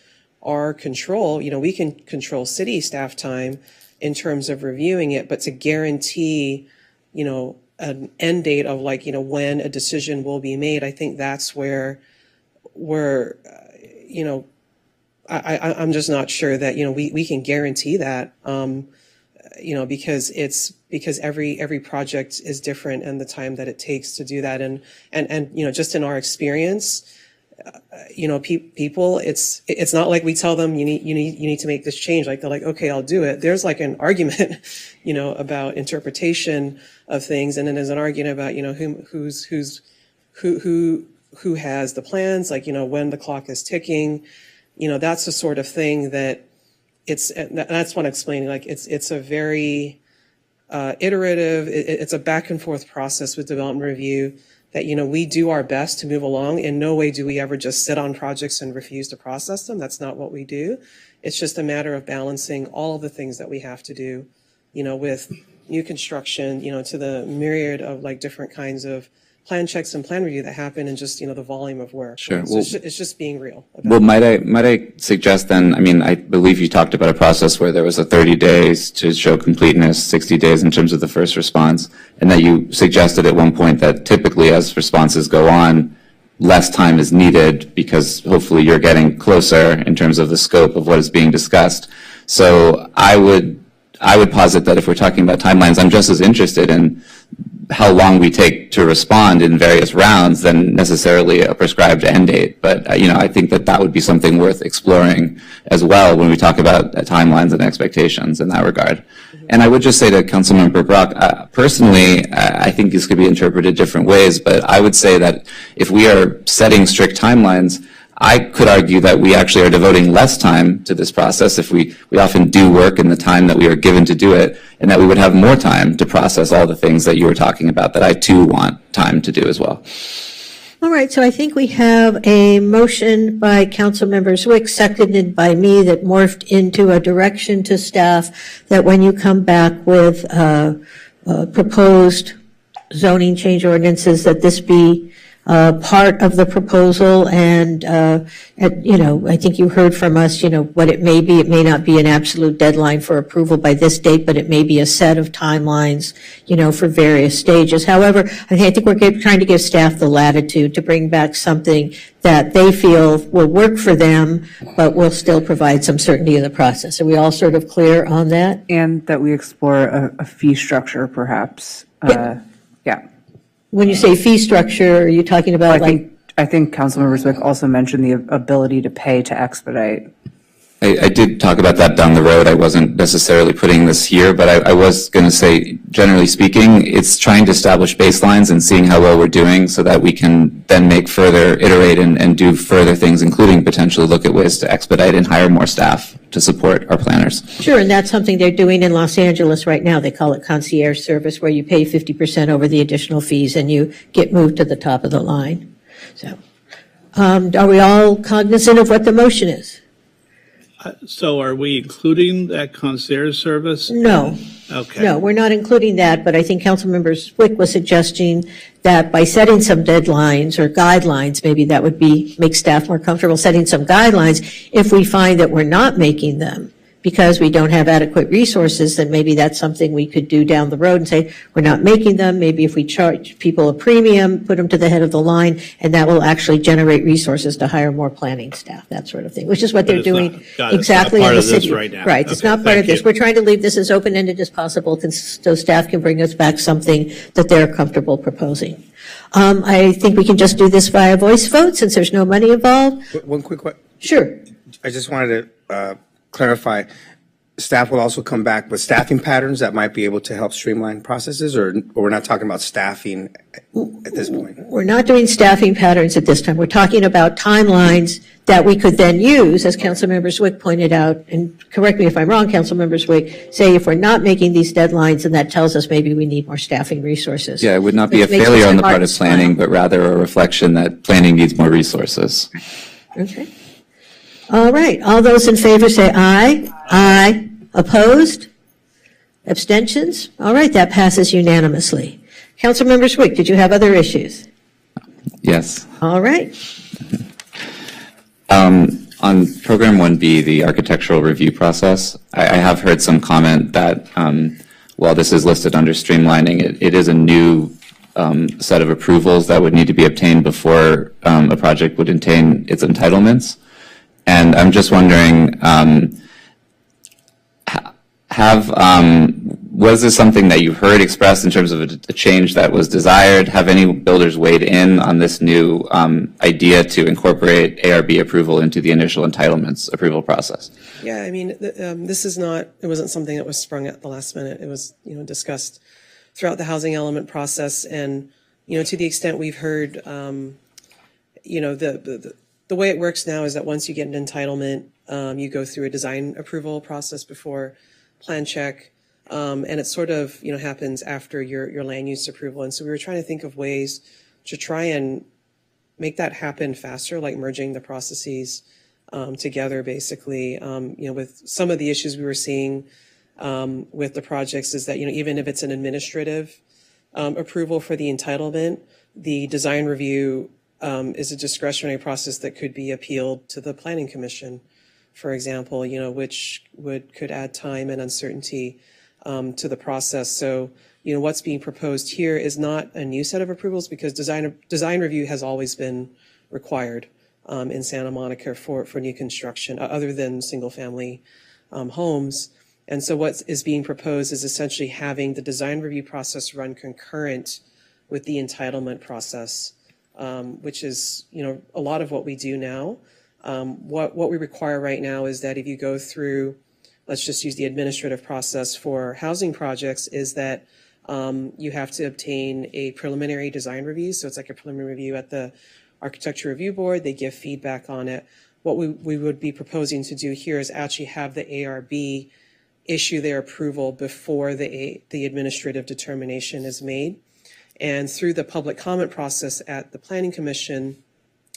our control. We can control city staff time in terms of reviewing it, but to guarantee, an end date of like, when a decision will be made, I think that's where I'm just not sure that, we can guarantee that, because every project is different and the time that it takes to do that. And just in our experience, people, it's not like we tell them you need to make this change. Like they're like, okay, I'll do it. There's like an argument, about interpretation of things. And then there's an argument about, who has the plans, like, when the clock is ticking, that's the sort of thing that that's what I'm explaining. Like it's a very iterative, it's a back and forth process with development review that, we do our best to move along. In no way do we ever just sit on projects and refuse to process them. That's not what we do. It's just a matter of balancing all of the things that we have to do, with new construction, to the myriad of like different kinds of plan checks and plan review that happen and just, the volume of work. Sure. So it's just being real. Well, might I suggest then, I believe you talked about a process where there was a 30 days to show completeness, 60 days in terms of the first response, and that you suggested at one point that typically as responses go on, less time is needed because hopefully you're getting closer in terms of the scope of what is being discussed. So I would posit that if we're talking about timelines, I'm just as interested in how long we take to respond in various rounds than necessarily a prescribed end date. But, I think that would be something worth exploring as well when we talk about timelines and expectations in that regard. And I would just say to Councilmember Brock, personally, I think this could be interpreted different ways, but I would say that if we are setting strict timelines, I could argue that we actually are devoting less time to this process if we often do work in the time that we are given to do it, and that we would have more time to process all the things that you were talking about that I too want time to do as well. All right, so I think we have a motion by Councilmember Zwick, seconded by me, that morphed into a direction to staff that when you come back with proposed zoning change ordinances, that this be part of the proposal. And, I think you heard from us, what it may be. It may not be an absolute deadline for approval by this date, but it may be a set of timelines, for various stages. However, I think we're trying to give staff the latitude to bring back something that they feel will work for them, but will still provide some certainty in the process. Are we all sort of clear on that? And that we explore a fee structure, perhaps. Yeah. When you say fee structure, are you talking about I think Councilmember Zwick also mentioned the ability to pay to expedite. I did talk about that down the road. I wasn't necessarily putting this here, but I was going to say, generally speaking, it's trying to establish baselines and seeing how well we're doing so that we can then iterate and do further things, including potentially look at ways to expedite and hire more staff to support our planners. Sure, and that's something they're doing in Los Angeles right now. They call it concierge service, where you pay 50% over the additional fees and you get moved to the top of the line. So, are we all cognizant of what the motion is? So are we including that concierge service? No. Okay. No, we're not including that, but I think Councilmember Zwick was suggesting that by setting some deadlines or guidelines, maybe that would make staff more comfortable setting some guidelines. If we find that we're not making them because we don't have adequate resources, then maybe that's something we could do down the road and say, we're not making them. Maybe if we charge people a premium, put them to the head of the line, and that will actually generate resources to hire more planning staff, that sort of thing, which is what they're doing exactly in the city. Right now. Right, it's not part of this. We're trying to leave this as open-ended as possible so staff can bring us back something that they're comfortable proposing. I think we can just do this via voice vote since there's no money involved. One quick question. Sure. I just wanted to clarify, staff will also come back with staffing patterns that might be able to help streamline processes, or we're not talking about staffing at this point? We're not doing staffing patterns at this time. We're talking about timelines that we could then use, as Councilmember Zwick pointed out, and correct me if I'm wrong, Councilmember Zwick, say if we're not making these deadlines, and that tells us maybe we need more staffing resources. Yeah, it would not be a Which makes failure it on the hard part of to planning, smile. but rather a reflection that planning needs more resources. Okay. All right, all those in favor say aye. Aye. Opposed? Abstentions? All right, that passes unanimously. Councilmember Zwick, did you have other issues? Yes. All right. On Program 1B, the architectural review process, I have heard some comment that while this is listed under streamlining, it is a new set of approvals that would need to be obtained before a project would attain its entitlements. And I'm just wondering, was this something that you heard expressed in terms of a change that was desired? Have any builders weighed in on this new idea to incorporate ARB approval into the initial entitlements approval process? Yeah, I mean, this is not, it wasn't something that was sprung at the last minute. It was, discussed throughout the housing element process. And, to the extent we've heard, the way it works now is that once you get an entitlement, you go through a design approval process before plan check. And it sort of, happens after your land use approval. And so we were trying to think of ways to try and make that happen faster, like merging the processes together, basically. With some of the issues we were seeing with the projects is that, even if it's an administrative approval for the entitlement, the design review is a discretionary process that could be appealed to the Planning Commission, for example, which could add time and uncertainty to the process. So, what's being proposed here is not a new set of approvals because design review has always been required in Santa Monica for new construction, other than single family homes. And so what is being proposed is essentially having the design review process run concurrent with the entitlement process, which is, a lot of what we do now. What we require right now is that if you go through, let's just use the administrative process for housing projects, is that you have to obtain a preliminary design review. So it's like a preliminary review at the Architecture Review Board. They give feedback on it. What we would be proposing to do here is actually have the ARB issue their approval before the administrative determination is made. And through the public comment process at the Planning Commission,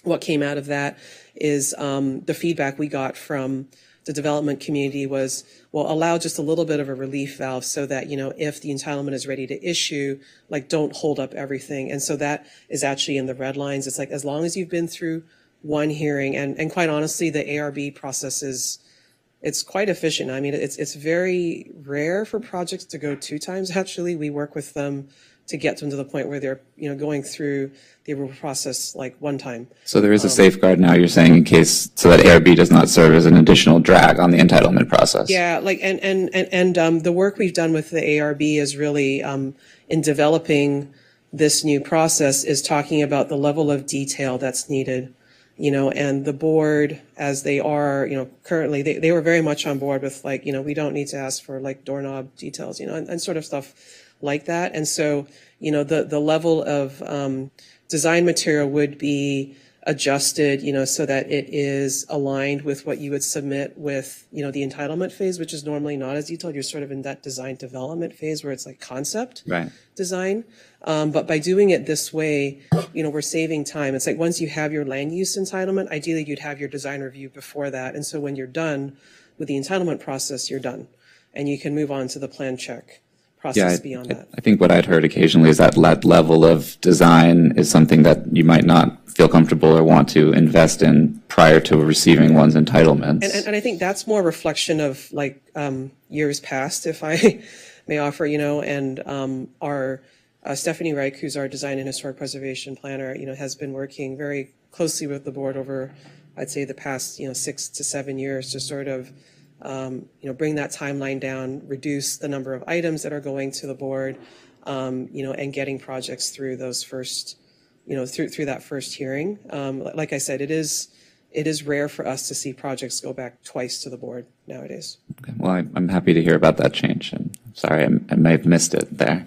what came out of that is the feedback we got from the development community was, well, allow just a little bit of a relief valve so that, if the entitlement is ready to issue, don't hold up everything. And so that is actually in the red lines. It's like, as long as you've been through one hearing, and quite honestly, the ARB process it's quite efficient. I mean, it's very rare for projects to go 2 times, actually. We work with them to get them to the point where they're, going through the approval process 1 time. So there is a safeguard now, you're saying, in case, so that ARB does not serve as an additional drag on the entitlement process. Yeah, and the work we've done with the ARB is really in developing this new process is talking about the level of detail that's needed, and the board, as they are, currently, they were very much on board with we don't need to ask for doorknob details, and sort of stuff like that. And so, the level of design material would be adjusted, so that it is aligned with what you would submit with, the entitlement phase, which is normally not as detailed. You're sort of in that design development phase where it's concept design. But by doing it this way, we're saving time. It's like once you have your land use entitlement, ideally you'd have your design review before that. And so when you're done with the entitlement process, you're done. And you can move on to the plan check process beyond that. I think what I'd heard occasionally is that level of design is something that you might not feel comfortable or want to invest in prior to receiving one's entitlements. And I think that's more a reflection of years past, if I may offer, and our Stephanie Reich, who's our design and historic preservation planner, has been working very closely with the board over, I'd say, the past 6 to 7 years to sort of bring that timeline down, reduce the number of items that are going to the board, and getting projects through those first, through that first hearing. Like I said, it is rare for us to see projects go back twice to the board nowadays. Okay. Well, I'm happy to hear about that change. And sorry, I may have missed it there.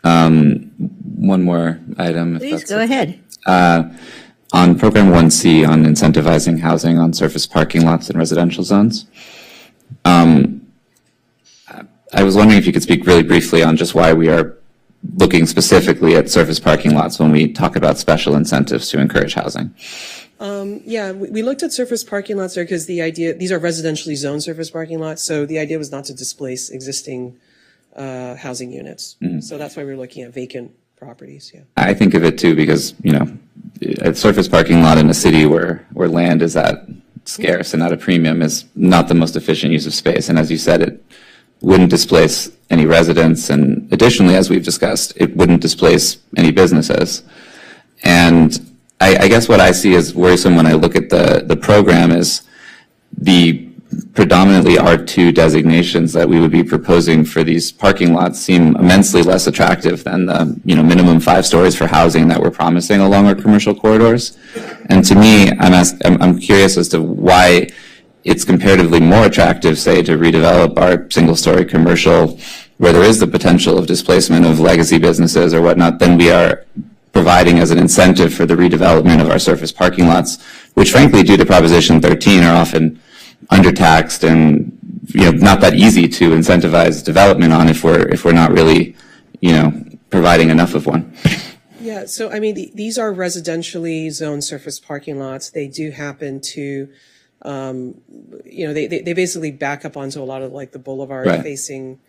One more item. Please go ahead. on Program 1C on incentivizing housing on surface parking lots in residential zones. I was wondering if you could speak really briefly on just why we are looking specifically at surface parking lots when we talk about special incentives to encourage housing. Yeah, we looked at surface parking lots there because the idea, these are residentially zoned surface parking lots, so the idea was not to displace existing housing units. So that's why we're looking at vacant properties, yeah. I think of it too because, you know, a surface parking lot in a city where land is at scarce and at a premium is not the most efficient use of space. And as you said, it wouldn't displace any residents. And additionally, as we've discussed, it wouldn't displace any businesses. And I guess what I see as worrisome when I look at the program is the predominantly R2 designations that we would be proposing for these parking lots seem immensely less attractive than the, you know, minimum 5 stories for housing that we're promising along our commercial corridors. And to me, I'm curious as to why it's comparatively more attractive, say, to redevelop our single-story commercial where there is the potential of displacement of legacy businesses or whatnot than we are providing as an incentive for the redevelopment of our surface parking lots, which frankly, due to Proposition 13, are often undertaxed and, you know, not that easy to incentivize development on if we're not really, you know, providing enough of one. Yeah, so I mean, these are residentially zoned surface parking lots. They do happen to, you know, they basically back up onto a lot of like the boulevard facing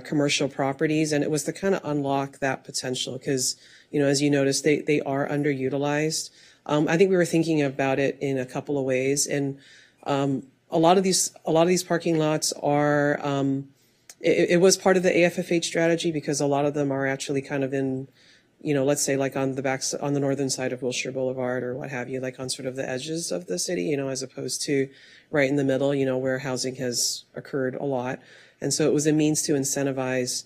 commercial properties, and it was to kind of unlock that potential because, you know, as you noticed, they are underutilized. I think we were thinking about it in a couple of ways, and a lot of these parking lots are, it was part of the AFFH strategy because a lot of them are actually kind of in, you know, let's say like on the northern side of Wilshire Boulevard or what have you, like on sort of the edges of the city, you know, as opposed to right in the middle, you know, where housing has occurred a lot. And so it was a means to incentivize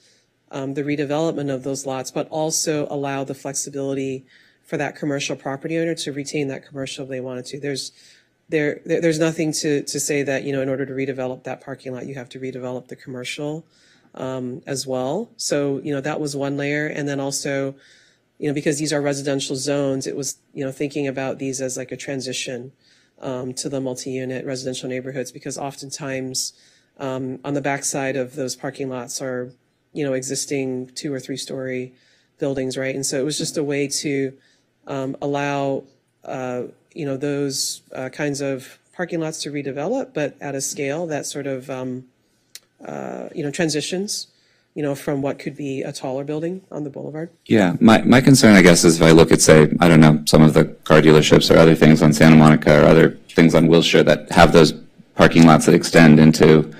the redevelopment of those lots, but also allow the flexibility for that commercial property owner to retain that commercial if they wanted to. There's nothing to say that, you know, in order to redevelop that parking lot, you have to redevelop the commercial as well. So, you know, that was one layer. And then also, you know, because these are residential zones, it was, you know, thinking about these as like a transition to the multi-unit residential neighborhoods, because oftentimes on the backside of those parking lots are, you know, existing 2 or 3 story buildings, right? And so it was just a way to allow, you know, those kinds of parking lots to redevelop, but at a scale that sort of, you know, transitions, you know, from what could be a taller building on the boulevard. Yeah, my concern, I guess, is if I look at, say, I don't know, some of the car dealerships or other things on Santa Monica or other things on Wilshire that have those parking lots that extend into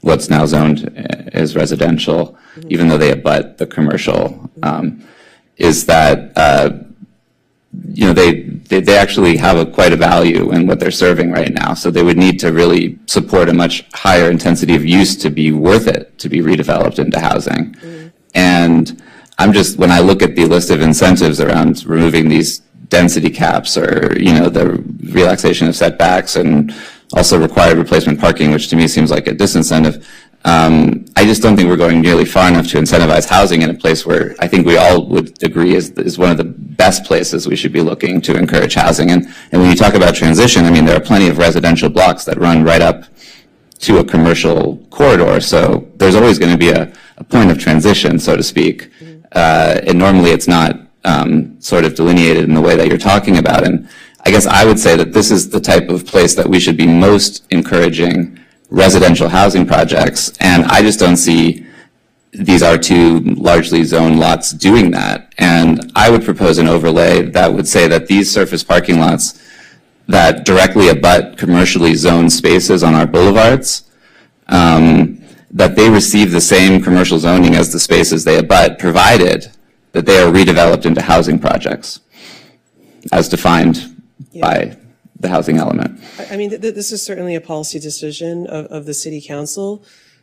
what's now zoned as residential, even though they abut the commercial, is that, you know, they actually have quite a value in what they're serving right now. So they would need to really support a much higher intensity of use to be worth it, to be redeveloped into housing. And I'm just, when I look at the list of incentives around removing these density caps or, you know, the relaxation of setbacks and also required replacement parking, which to me seems like a disincentive, I just don't think we're going nearly far enough to incentivize housing in a place where I think we all would agree is one of the best places we should be looking to encourage housing. And when you talk about transition, I mean, there are plenty of residential blocks that run right up to a commercial corridor. So there's always going to be a point of transition, so to speak. And normally it's not sort of delineated in the way that you're talking about. And I guess I would say that this is the type of place that we should be most encouraging residential housing projects, and I just don't see these R2 largely zoned lots doing that. And I would propose an overlay that would say that these surface parking lots that directly abut commercially zoned spaces on our boulevards, that they receive the same commercial zoning as the spaces they abut, provided that they are redeveloped into housing projects, as defined by the housing element. I mean, this is certainly a policy decision of the city council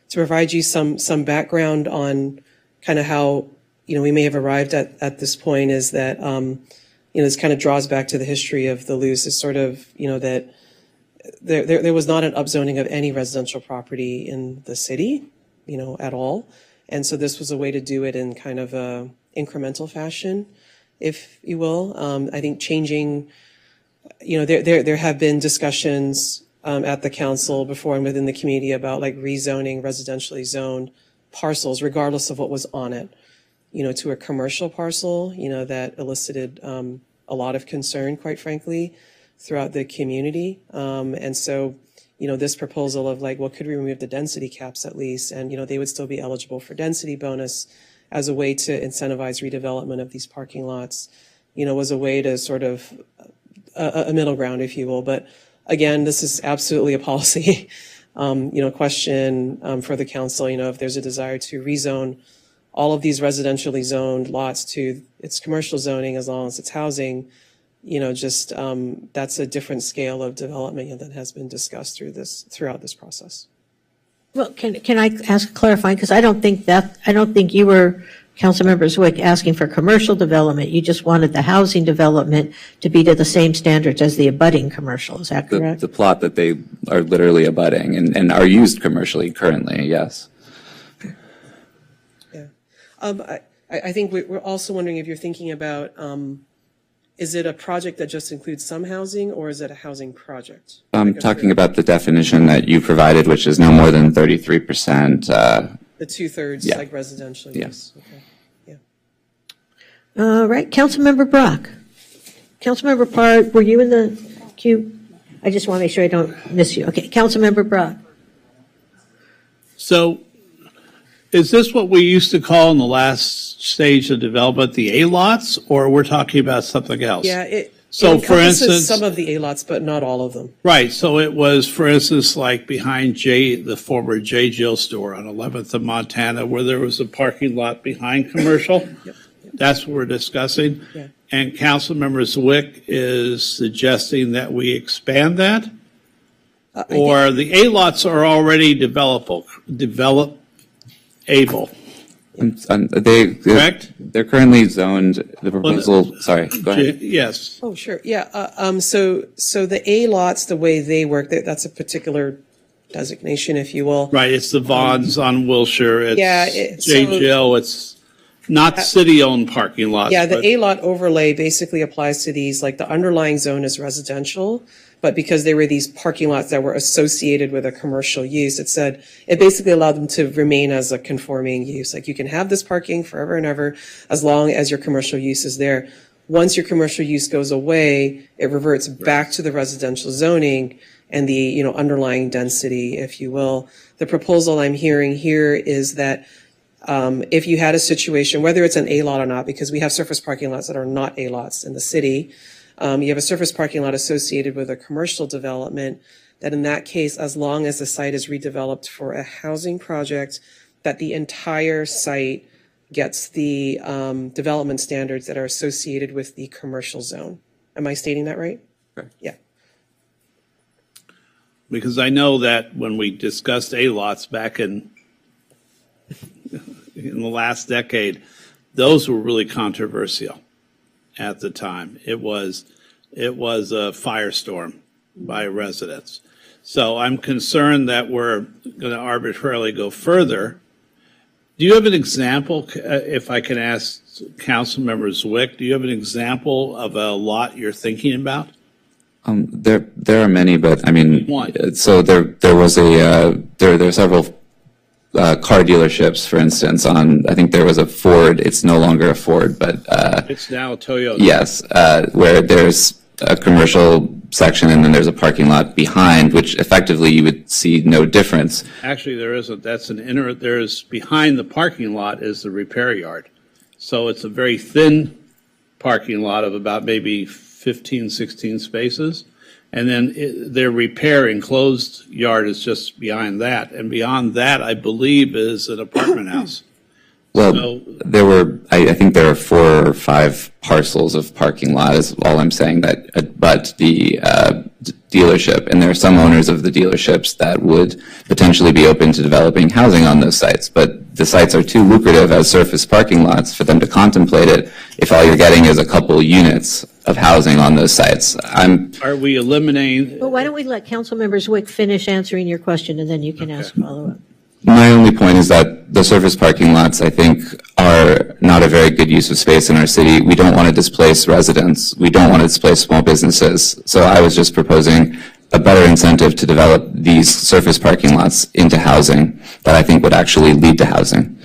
to provide you some background on kind of how, you know, we may have arrived at this point, is that, you know, this kind of draws back to the history of the Luce, is sort of, you know, that there was not an upzoning of any residential property in the city, you know, at all. And so this was a way to do it in kind of a incremental fashion, if you will. I think changing there have been discussions at the council before and within the community about like rezoning residentially zoned parcels, regardless of what was on it, to a commercial parcel, that elicited a lot of concern, quite frankly, throughout the community. And so, this proposal of like, well, could we remove the density caps at least? And, they would still be eligible for density bonus as a way to incentivize redevelopment of these parking lots, was a way to sort of a middle ground, if you will. But again, this is absolutely a policy, question for the council, if there's a desire to rezone all of these residentially zoned lots to its commercial zoning as long as it's housing, that's a different scale of development that has been discussed throughout this process. Well, can I ask clarifying, because I don't think you were, Councilmember Zwick, asking for commercial development. You just wanted the housing development to be to the same standards as the abutting commercial. Is that correct? The plot that they are literally abutting and are used commercially currently, yes. Yeah. I think we're also wondering if you're thinking about, is it a project that just includes some housing, or is it a housing project? I'm talking about the definition that you provided, which is no more than 33%. The 2/3, yeah. like residential use. Okay. Yeah. All right, Councilmember Brock. Councilmember Parr, were you in the queue? I just want to make sure I don't miss you. Okay, Councilmember Brock. So is this what we used to call in the last stage of development the A-lots, or we're talking about something else? Yeah, it So for encompasses instance, some of the A-lots, but not all of them. right, so it was, for instance, like behind the former J. Jill store on 11th and Montana, where there was a parking lot behind commercial. Yep. That's what we're discussing. Yeah. And Councilmember Zwick is suggesting that we expand that? Or the A-lots are already developable. Correct? They're currently zoned, the proposal, sorry, go ahead. Yes. Oh, sure. Yeah. So the A lots, the way they work, that's a particular designation, if you will. Right. It's the Vons on Wilshire. It's Yeah, J. so- Jill. It's not city-owned parking lots. Yeah, the but- A lot overlay basically applies to these, like the underlying zone is residential, but because they were these parking lots that were associated with a commercial use, it basically allowed them to remain as a conforming use. Like you can have this parking forever and ever as long as your commercial use is there. Once your commercial use goes away, it reverts back to the residential zoning and the, underlying density, if you will. The proposal I'm hearing here is that if you had a situation, whether it's an A lot or not, because we have surface parking lots that are not A lots in the city, you have a surface parking lot associated with a commercial development, that in that case, as long as the site is redeveloped for a housing project, that the entire site gets the development standards that are associated with the commercial zone. Am I stating that right? Correct. Yeah. Because I know that when we discussed A-lots back in the last decade, those were really controversial at the time. It was a firestorm by residents. So I'm concerned that we're going to arbitrarily go further. Do you have an example, if I can ask Councilmember Zwick, do you have an example of a lot you're thinking about? There are many, but I mean, One. so there are several car dealerships, for instance, I think there was a Ford, it's no longer a Ford, but It's now a Toyota. yes, where there's a commercial section and then there's a parking lot behind, which effectively you would see no difference. Actually, there isn't. There's behind the parking lot is the repair yard. So it's a very thin parking lot of about maybe 15, 16 spaces. And then their repair enclosed yard is just behind that. And beyond that, I believe, is an apartment house. Well, I think there are 4 or 5 parcels of parking lot is all I'm saying that, but the dealership, and there are some owners of the dealerships that would potentially be open to developing housing on those sites, but the sites are too lucrative as surface parking lots for them to contemplate it if all you're getting is a couple units of housing on those sites. Are we eliminating? Well, why don't we let Councilmember Zwick finish answering your question, and then you can ask follow-up. My only point is that the surface parking lots, I think, are not a very good use of space in our city. We don't want to displace residents. We don't want to displace small businesses. So I was just proposing a better incentive to develop these surface parking lots into housing that I think would actually lead to housing.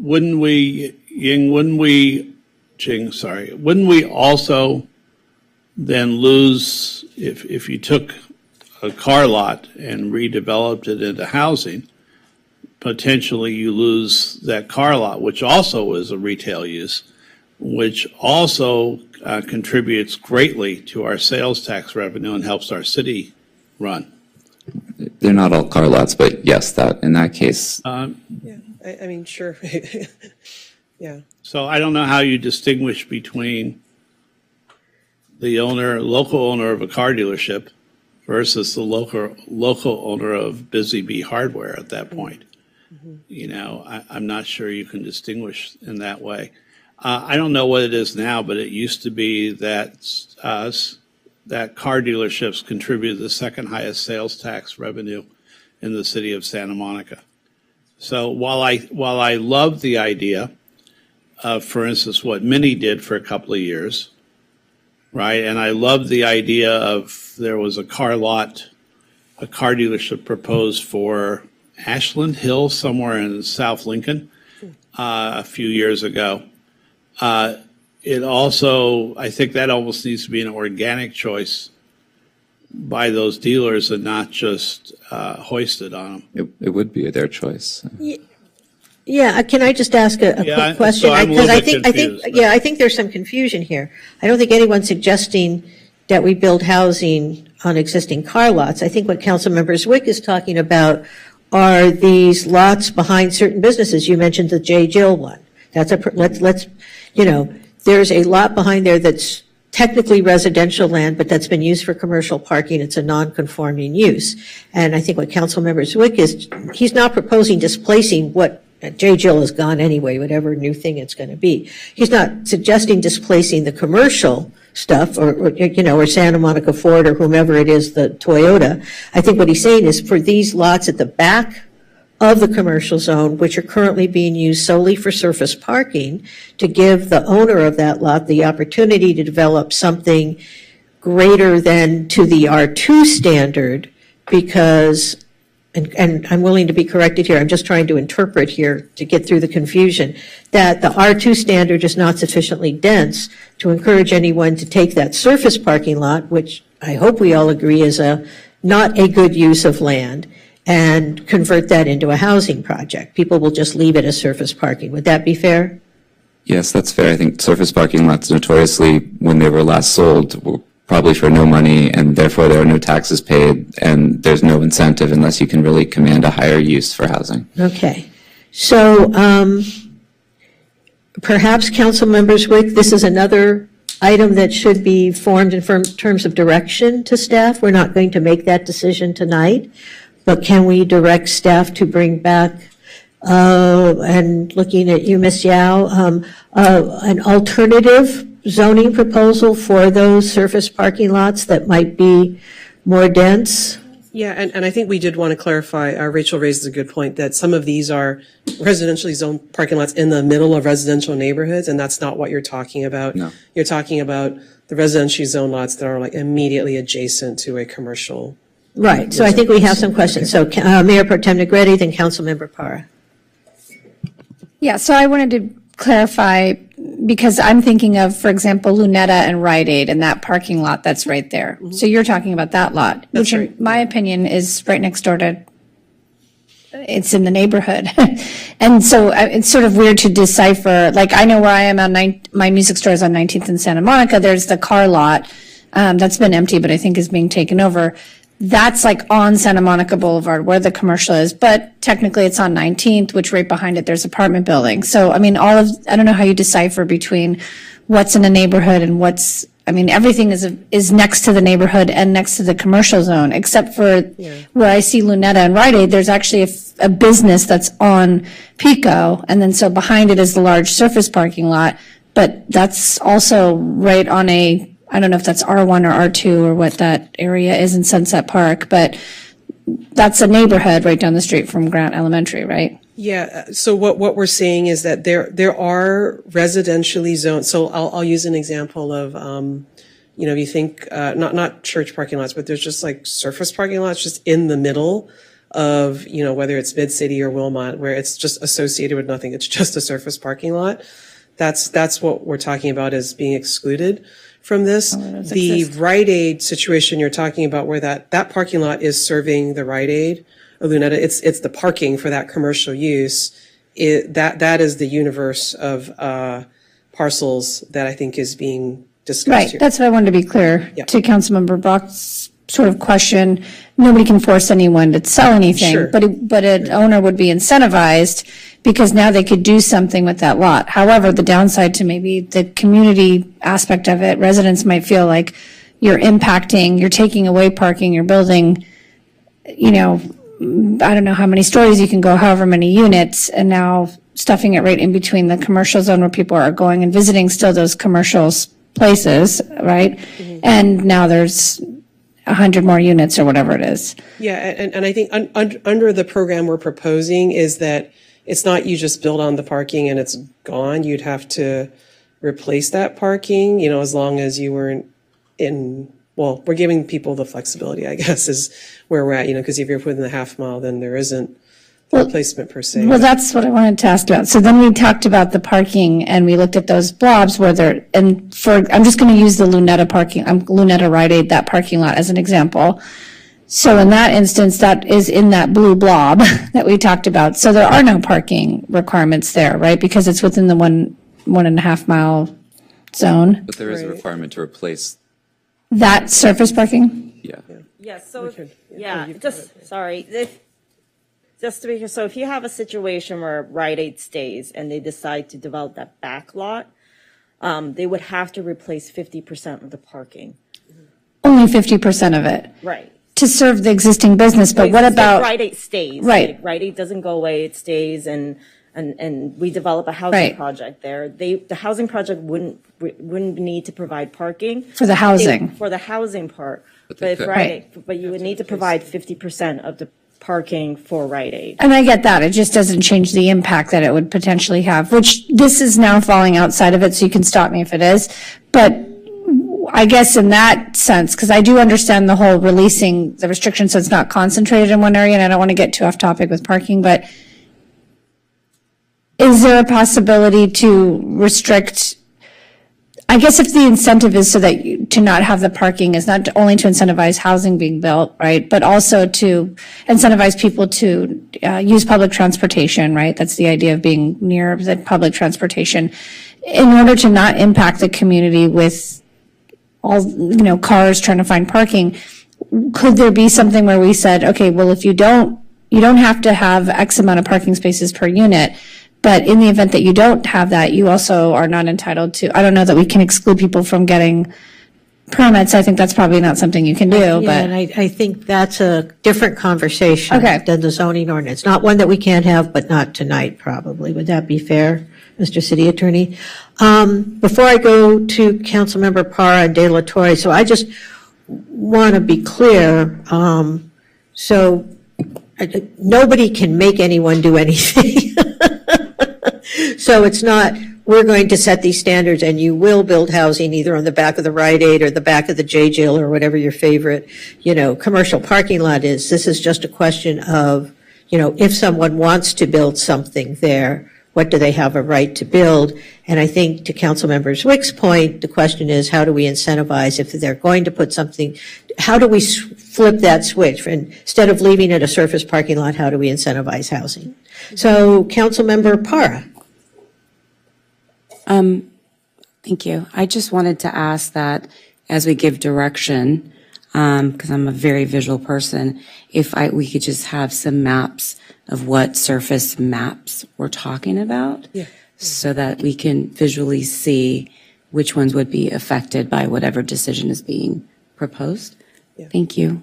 Wouldn't we also then lose, if you took a car lot and redeveloped it into housing, potentially you lose that car lot, which also is a retail use, which also contributes greatly to our sales tax revenue and helps our city run. They're not all car lots, but yes, that in that case. I mean, sure. Yeah. So I don't know how you distinguish between the local owner of a car dealership versus the local owner of Busy Bee Hardware at that point. You know, I'm not sure you can distinguish in that way. I don't know what it is now, but it used to be that that car dealerships contributed the second highest sales tax revenue in the city of Santa Monica. So while I love the idea of, for instance, what Mini did for a couple of years, right? And I love the idea of there was a car dealership proposed for Ashland Hill somewhere in South Lincoln a few years ago. It also, I think that almost needs to be an organic choice by those dealers and not just hoisted on them. It would be their choice. Yeah, can I just ask a quick question? So I'm a little bit confused, but- I think there's some confusion here. I don't think anyone's suggesting that we build housing on existing car lots. I think what Councilmember Zwick is talking about are these lots behind certain businesses. You mentioned the J. Jill one. That's let's there's a lot behind there that's technically residential land, but that's been used for commercial parking. It's a non-conforming use. And I think what Councilmember Zwick is, he's not proposing displacing what J. Jill is gone anyway, whatever new thing it's going to be. He's not suggesting displacing the commercial stuff or Santa Monica Ford or whomever it is, the Toyota. I think what he's saying is for these lots at the back of the commercial zone, which are currently being used solely for surface parking, to give the owner of that lot the opportunity to develop something greater than to the R2 standard, because, and I'm willing to be corrected here, I'm just trying to interpret here to get through the confusion, that the R2 standard is not sufficiently dense to encourage anyone to take that surface parking lot, which I hope we all agree is not a good use of land, and convert that into a housing project. People will just leave it as surface parking. Would that be fair? Yes, that's fair. I think surface parking lots notoriously, when they were last sold, were probably for no money, and therefore there are no taxes paid, and there's no incentive unless you can really command a higher use for housing. Okay. So perhaps council members, this is another item that should be formed in terms of direction to staff. We're not going to make that decision tonight, but can we direct staff to bring back, and looking at you, Ms. Yao, an alternative zoning proposal for those surface parking lots that might be more dense? Yeah, and I think we did want to clarify, Rachel raises a good point, that some of these are residentially zoned parking lots in the middle of residential neighborhoods, and that's not what you're talking about. No. You're talking about the residentially zoned lots that are like immediately adjacent to a commercial. Right, so I think we have some questions. So Mayor Pro Tem Negretti, then Councilmember Parra. Yeah, so I wanted to clarify, because I'm thinking of, for example, Lunetta and Rite Aid and that parking lot that's right there. So you're talking about that lot, which in my opinion is right next door to, it's in the neighborhood. And so it's sort of weird to decipher, like I know where I am on my music store is on 19th and Santa Monica, there's the car lot that's been empty, but I think is being taken over. That's like on Santa Monica Boulevard where the commercial is, but technically it's on 19th, which right behind it there's apartment buildings. So, I mean, I don't know how you decipher between what's in a neighborhood and everything is next to the neighborhood and next to the commercial zone, except for where I see Lunetta and Rite Aid, there's actually a business that's on Pico, and then so behind it is the large surface parking lot, but that's also right on I don't know if that's R1 or R2 or what that area is in Sunset Park, but that's a neighborhood right down the street from Grant Elementary, right? Yeah, so what we're saying is that there are residentially zoned, so I'll use an example of, if you think, not church parking lots, but there's just like surface parking lots just in the middle of, whether it's Mid-City or Wilmot, where it's just associated with nothing, it's just a surface parking lot. That's what we're talking about as being excluded from this. The Rite Aid situation you're talking about, where that parking lot is serving the Rite Aid or Luneta, it's the parking for that commercial use. That is the universe of parcels that I think is being discussed Right, here. that's what I wanted to be clear to Councilmember Brock's sort of question. Nobody can force anyone to sell anything, Sure. but an owner would be incentivized because now they could do something with that lot. However, the downside to maybe the community aspect of it, residents might feel like you're impacting, you're taking away parking, you're building, I don't know how many stories you can go, however many units, and now stuffing it right in between the commercial zone where people are going and visiting still those commercial places, right? Mm-hmm. And now there's 100 more units or whatever it is. Yeah, and I think under the program we're proposing is that it's not you just build on the parking and it's gone. You'd have to replace that parking, as long as you weren't well, we're giving people the flexibility, I guess, is where we're at, because if you're within the half mile, then there isn't replacement per se. Well, that's what I wanted to ask about. So then we talked about the parking and we looked at those blobs where I'm just going to use the Luneta parking, Luneta Rite Aid, that parking lot as an example. So in that instance, that is in that blue blob that we talked about. So there are no parking requirements there, right? Because it's within the 1.5 mile zone. But there is a requirement to replace. That surface parking? Yeah. Yeah, so, just to be clear, so if you have a situation where Rite Aid stays and they decide to develop that back lot, they would have to replace 50% of the parking. Only 50% of it. Right. To serve the existing business, but what about? Rite Aid stays. Right. Like, Rite Aid doesn't go away, it stays, and we develop a housing project there. The housing project wouldn't need to provide parking. For the housing. For the housing part. But But you would need to provide 50% of the parking for Rite Aid. And I get that. It just doesn't change the impact that it would potentially have, which this is now falling outside of it, so you can stop me if it is. But I guess in that sense, because I do understand the whole releasing the restriction so it's not concentrated in one area, and I don't want to get too off topic with parking, but is there a possibility to restrict, I guess if the incentive is so that to not have the parking is not only to incentivize housing being built, right, but also to incentivize people to use public transportation, right? That's the idea of being near the public transportation in order to not impact the community with all, cars trying to find parking. Could there be something where we said, okay, well, if you don't have to have X amount of parking spaces per unit, but in the event that you don't have that, you also are not entitled to, I don't know that we can exclude people from getting permits. I think that's probably not something you can do, Yeah, but. and I think that's a different conversation Okay. than the zoning ordinance. Not one that we can't have, but not tonight, probably. Would that be fair, Mr. City Attorney? Before I go to Councilmember Parra and De La Torre, so I just want to be clear. Nobody can make anyone do anything. So it's not, we're going to set these standards and you will build housing either on the back of the Rite Aid or the back of the J Jail or whatever your favorite, commercial parking lot is. This is just a question of, if someone wants to build something there, what do they have a right to build? And I think to Councilmember Zwick's point, the question is, how do we incentivize if they're going to put something, how do we flip that switch? Instead of leaving it a surface parking lot, how do we incentivize housing? So Councilmember Parra. Thank you. I just wanted to ask that as we give direction, because I'm a very visual person, if we could just have some maps of what surface maps we're talking about, so that we can visually see which ones would be affected by whatever decision is being proposed. Thank you.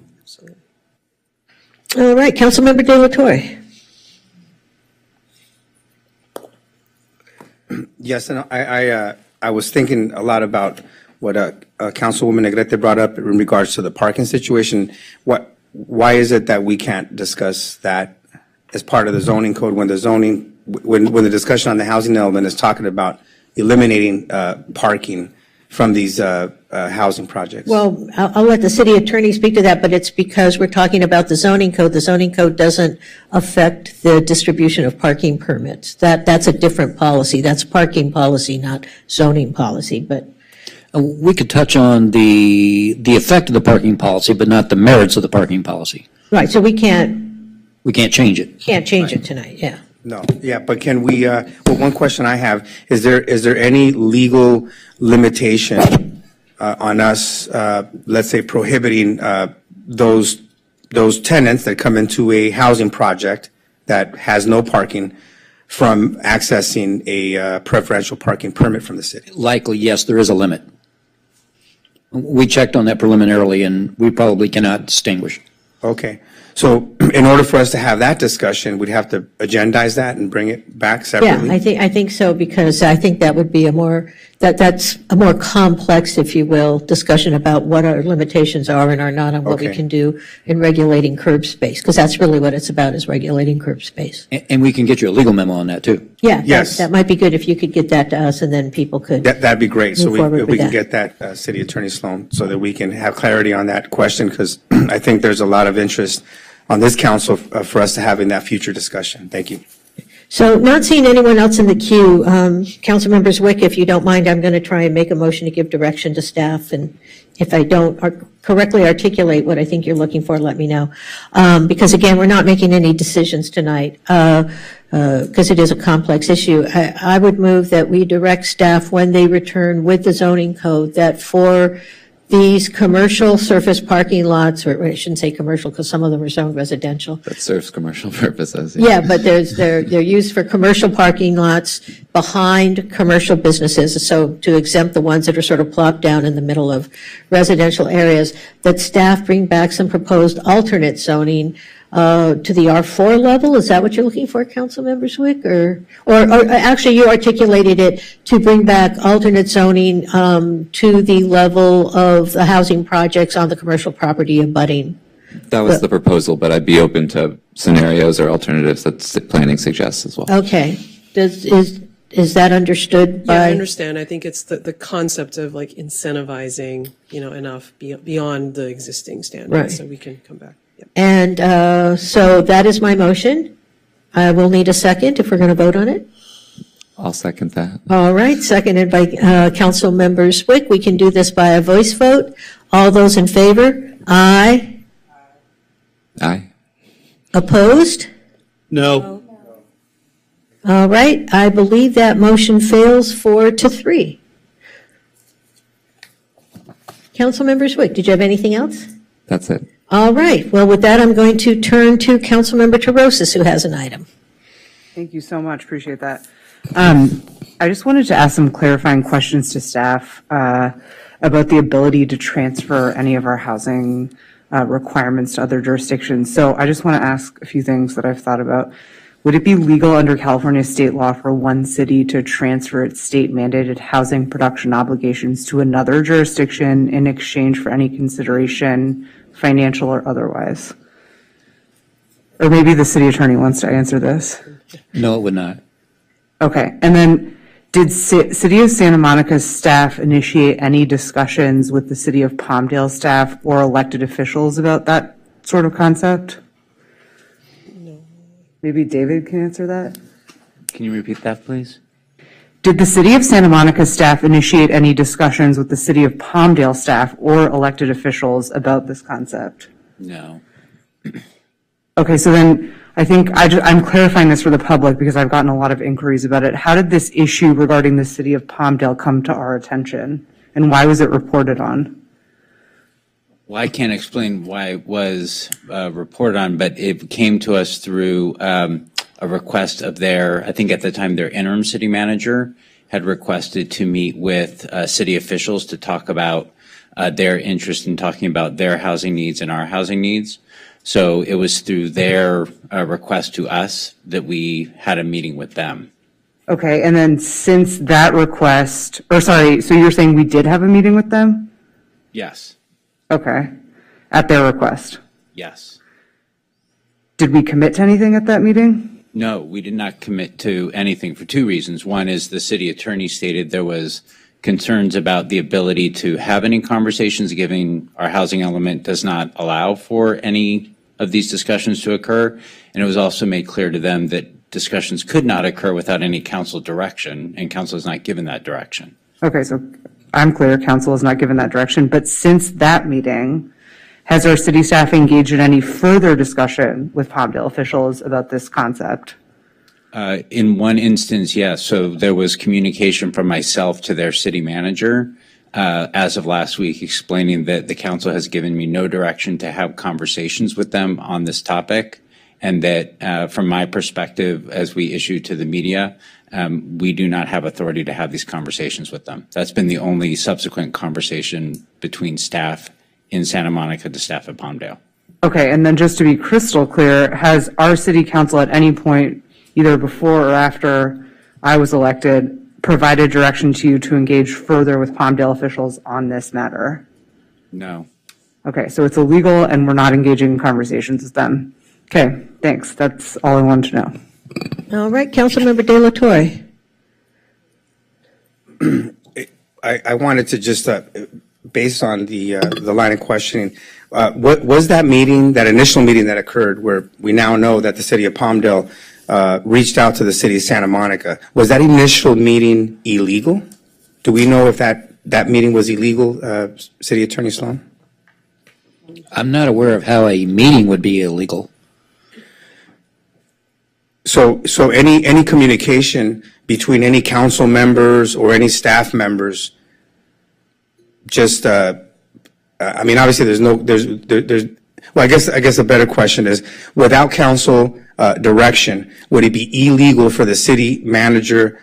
All right, Councilmember De La Torre. Yes, and I was thinking a lot about what Councilwoman Negrete brought up in regards to the parking situation. What why is it that we can't discuss that as part of the zoning code when the zoning, when the discussion on the housing element is talking about eliminating parking from these housing projects? Well, I'll let the city attorney speak to that, but it's because we're talking about the zoning code. The zoning code doesn't affect the distribution of parking permits. That's a different policy. That's parking policy, not zoning policy, but. We could touch on the effect of the parking policy, but not the merits of the parking policy. Right, so we can't change it. Can't change it tonight, yeah. No, yeah, but can we, well, one question I have, is there any legal limitation on us, let's say prohibiting those tenants that come into a housing project that has no parking from accessing a preferential parking permit from the city? Likely, yes, there is a limit. We checked on that preliminarily, and we probably cannot distinguish. Okay. So in order for us to have that discussion, we'd have to agendize that and bring it back separately? Yeah, I think so, because I think that would be that's a more complex, if you will, discussion about what our limitations are and are not on what we Okay. can do in regulating curb space, because that's really what it's about, is regulating curb space. And we can get you a legal memo on that, too. Yeah, Yes. that might be good if you could get that to us, and then people could. That'd be great. So Move forward if we with can that. get that, City Attorney Sloan, so that we can have clarity on that question, because I think there's a lot of interest on this council for us to having that future discussion. Thank you. So not seeing anyone else in the queue, Council Members Wick, if you don't mind, I'm going to try and make a motion to give direction to staff, and if I don't correctly articulate what I think you're looking for, let me know. Because again, we're not making any decisions tonight, because it is a complex issue. I would move that we direct staff when they return with the zoning code that for these commercial surface parking lots, or I shouldn't say commercial because some of them are zoned residential. That serves commercial purposes. Yeah, but they're used for commercial parking lots behind commercial businesses. So to exempt the ones that are sort of plopped down in the middle of residential areas, that staff bring back some proposed alternate zoning to the R4 level. Is that what you're looking for, Councilmember Zwick? Or actually you articulated it to bring back alternate zoning to the level of the housing projects on the commercial property abutting. That was the proposal, but I'd be open to scenarios or alternatives that planning suggests as well. Okay. Is that understood by? Yeah, I understand. I think it's the concept of like incentivizing, enough beyond the existing standards. Right. So we can come back. Yep. And so that is my motion. I will need a second if we're going to vote on it. I'll second that. All right, seconded by Council Member Zwick. We can do this by a voice vote. All those in favor? Aye. Aye. Opposed? No. All right, I believe that motion fails 4-3. Council Member Zwick, did you have anything else? That's it. All right, well, with that, I'm going to turn to Council Member Terosas, who has an item. Thank you so much. Appreciate that. I just wanted to ask some clarifying questions to staff about the ability to transfer any of our housing requirements to other jurisdictions. So I just want to ask a few things that I've thought about. Would it be legal under California state law for one city to transfer its state mandated housing production obligations to another jurisdiction in exchange for any consideration, financial or otherwise? Or maybe the city attorney wants to answer this. No, it would not. Okay, and then did City of Santa Monica's staff initiate any discussions with the City of Palmdale staff or elected officials about that sort of concept? No. Maybe David can answer that? Can you repeat that, please? Did the City of Santa Monica staff initiate any discussions with the City of Palmdale staff or elected officials about this concept? No. Okay, so then I think I'm clarifying this for the public because I've gotten a lot of inquiries about it. How did this issue regarding the City of Palmdale come to our attention, and why was it reported on? Well, I can't explain why it was reported on, but it came to us through a request of I think at the time their interim city manager had requested to meet with city officials to talk about their interest in talking about their housing needs and our housing needs. So it was through their request to us that we had a meeting with them. Okay, and then since that request, so you're saying we did have a meeting with them? Yes. Okay, at their request? Yes. Did we commit to anything at that meeting? No, we did not commit to anything for two reasons. One is the city attorney stated there was concerns about the ability to have any conversations, given our housing element does not allow for any of these discussions to occur. And it was also made clear to them that discussions could not occur without any council direction, and council has not given that direction. Okay, so I'm clear, council has not given that direction, but since that meeting, has our city staff engaged in any further discussion with Palmdale officials about this concept? In one instance, yes. So there was communication from myself to their city manager as of last week, explaining that the council has given me no direction to have conversations with them on this topic, and that from my perspective, as we issue to the media, we do not have authority to have these conversations with them. That's been the only subsequent conversation between staff in Santa Monica to staff at Palmdale. Okay, and then just to be crystal clear, has our city council at any point, either before or after I was elected, provided direction to you to engage further with Palmdale officials on this matter? No. Okay, so it's illegal and we're not engaging in conversations with them. Okay, thanks. That's all I wanted to know. All right, Councilmember De La Torre. I wanted to just, based on the line of questioning, what was that meeting, that initial meeting that occurred where we now know that the city of Palmdale reached out to the city of Santa Monica, was that initial meeting illegal? Do we know if that meeting was illegal, City Attorney Sloan? I'm not aware of how a meeting would be illegal. So any communication between any council members or any staff members, just, I mean, obviously there's well, I guess a better question is, without council direction, would it be illegal for the city manager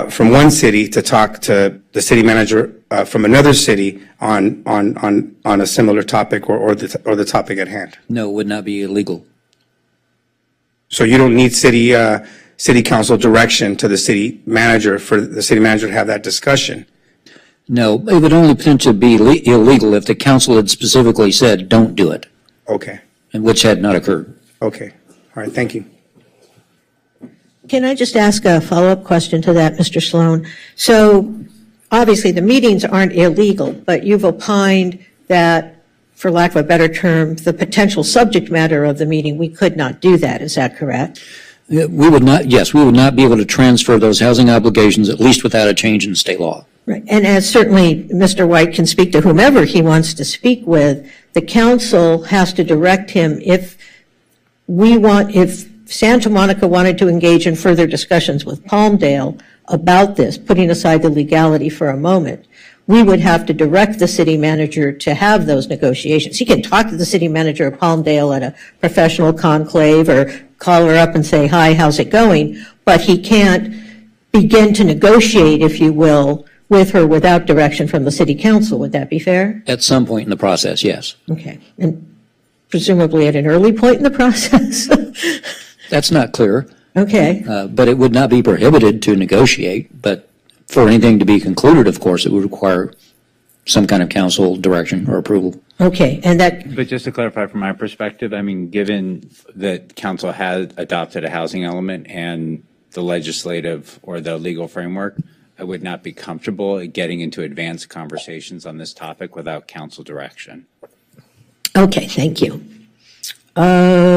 from one city to talk to the city manager from another city on a similar topic or the topic at hand? No, it would not be illegal. So you don't need city council direction to the city manager for the city manager to have that discussion? No, it would only potentially be illegal if the council had specifically said, don't do it. Okay. And which had not occurred. Okay. All right. Thank you. Can I just ask a follow-up question to that, Mr. Sloan? So obviously the meetings aren't illegal, but you've opined that, for lack of a better term, the potential subject matter of the meeting, we could not do that. Is that correct? We would not, yes, we would not be able to transfer those housing obligations, at least without a change in state law. Right. And as certainly Mr. White can speak to whomever he wants to speak with, the council has to direct him if Santa Monica wanted to engage in further discussions with Palmdale about this, putting aside the legality for a moment, we would have to direct the city manager to have those negotiations. He can talk to the city manager of Palmdale at a professional conclave or call her up and say, hi, how's it going? But he can't begin to negotiate, if you will, with her without direction from the city council. Would that be fair? At some point in the process, yes. Okay. And presumably at an early point in the process? That's not clear. Okay. But it would not be prohibited to negotiate. But for anything to be concluded, of course, it would require some kind of council direction or approval. Okay. And that. But just to clarify from my perspective, I mean, given that council has adopted a housing element and the legislative or the legal framework, I would not be comfortable getting into advanced conversations on this topic without council direction. Okay, thank you.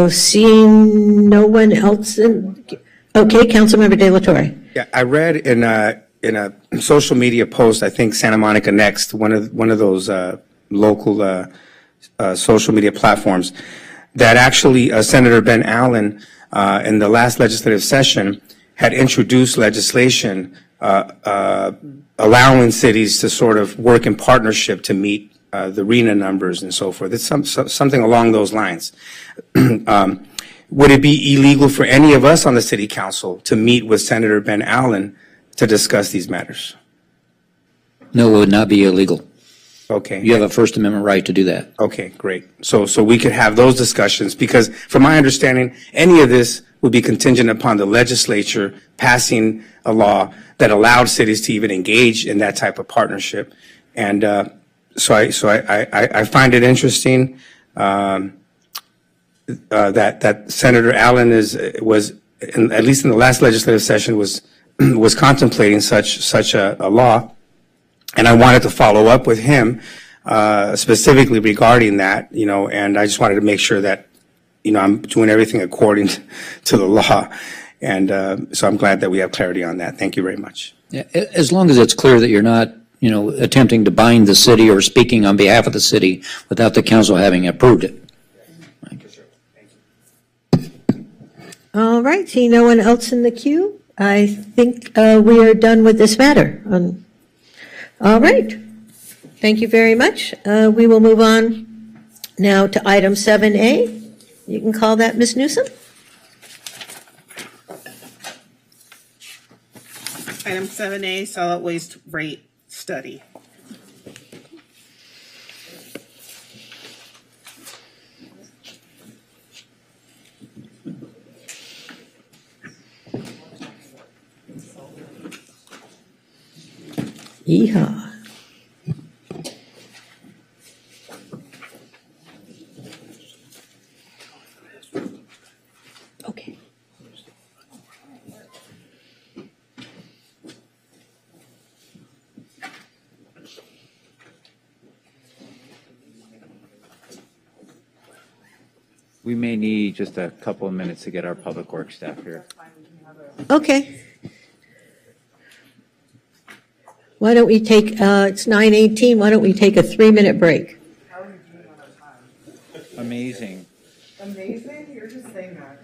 Seeing no one else okay, Councilmember De La Torre. Yeah, I read in a social media post, I think Santa Monica Next, one of those local social media platforms, that actually Senator Ben Allen in the last legislative session had introduced legislation allowing cities to sort of work in partnership to meet the RHNA numbers and so forth. It's something along those lines. Would it be illegal for any of us on the city council to meet with Senator Ben Allen to discuss these matters? No, it would not be illegal. Okay. You have a First Amendment right to do that. Okay, great. So we could have those discussions, because from my understanding, any of this would be contingent upon the legislature passing a law that allowed cities to even engage in that type of partnership. And so I find it interesting. that Senator Allen at least in the last legislative session, was contemplating such a law. And I wanted to follow up with him specifically regarding that, and I just wanted to make sure that, I'm doing everything according to the law. And so I'm glad that we have clarity on that. Thank you very much. Yeah, as long as it's clear that you're not, attempting to bind the city or speaking on behalf of the city without the council having approved it. All right, see no one else in the queue? I think we are done with this matter. All right, thank you very much. We will move on now to item 7A. You can call that Ms. Newsom. Item 7A, solid waste rate study. Yeehaw. Okay. We may need just a couple of minutes to get our public works staff here. Okay. Why don't we take, it's 9:18, why don't we take a 3-minute break? Amazing. Amazing? You're just saying that.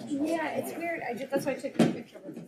Yeah, it's weird. That's why I took a picture of it.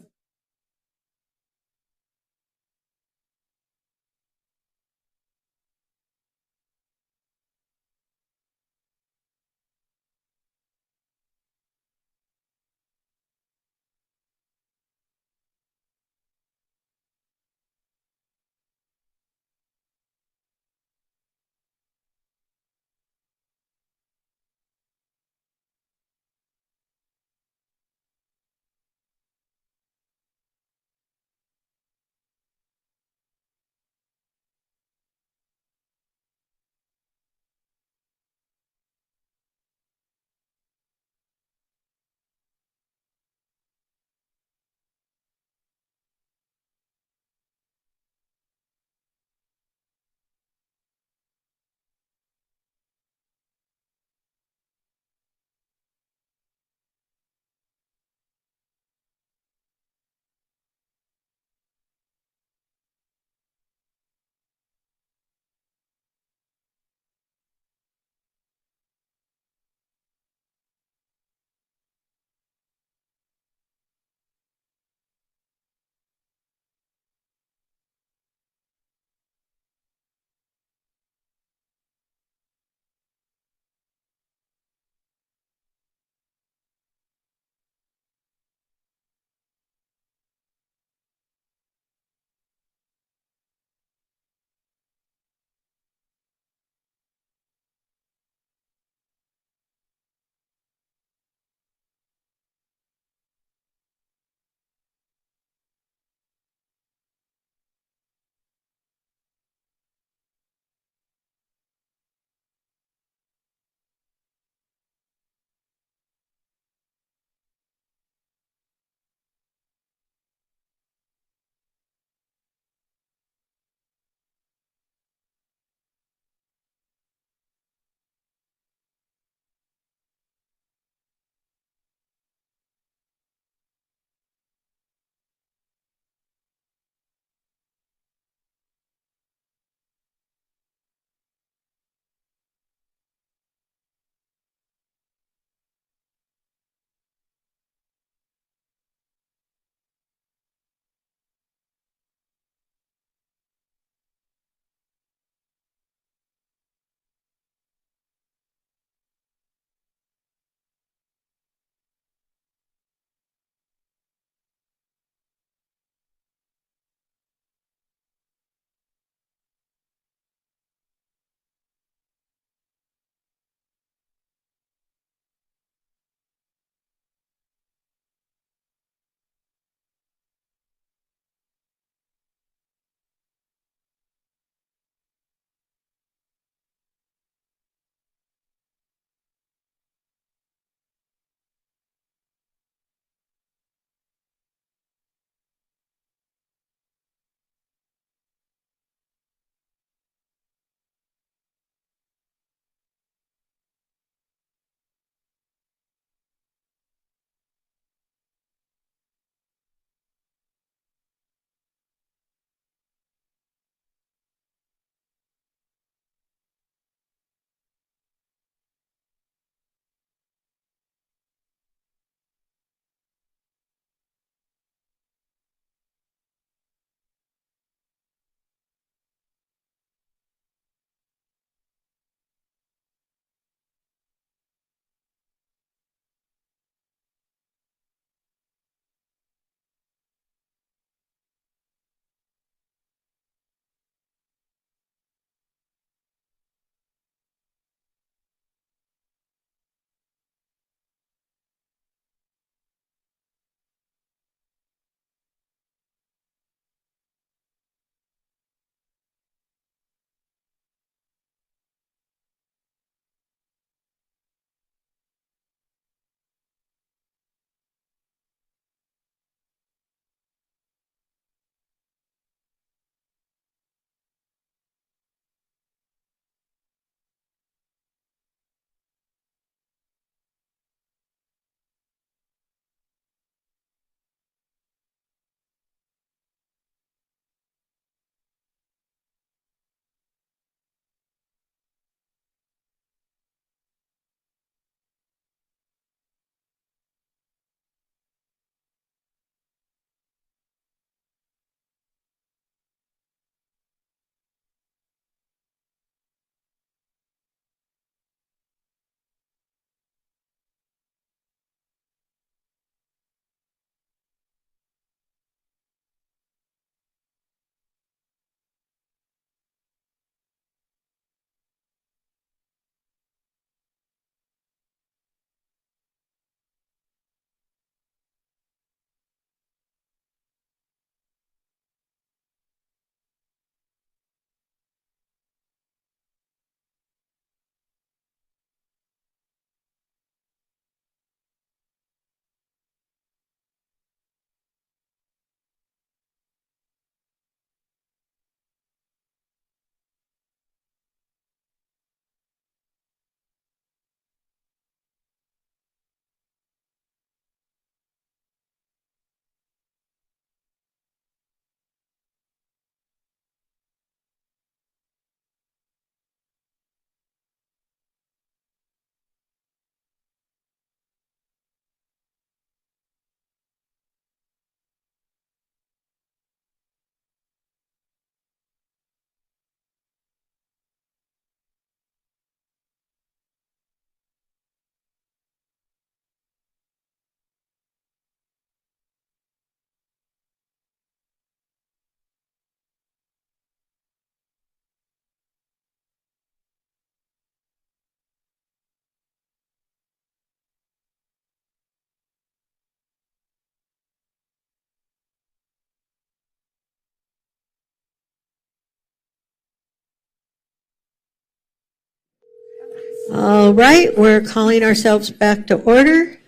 All right, we're calling ourselves back to order.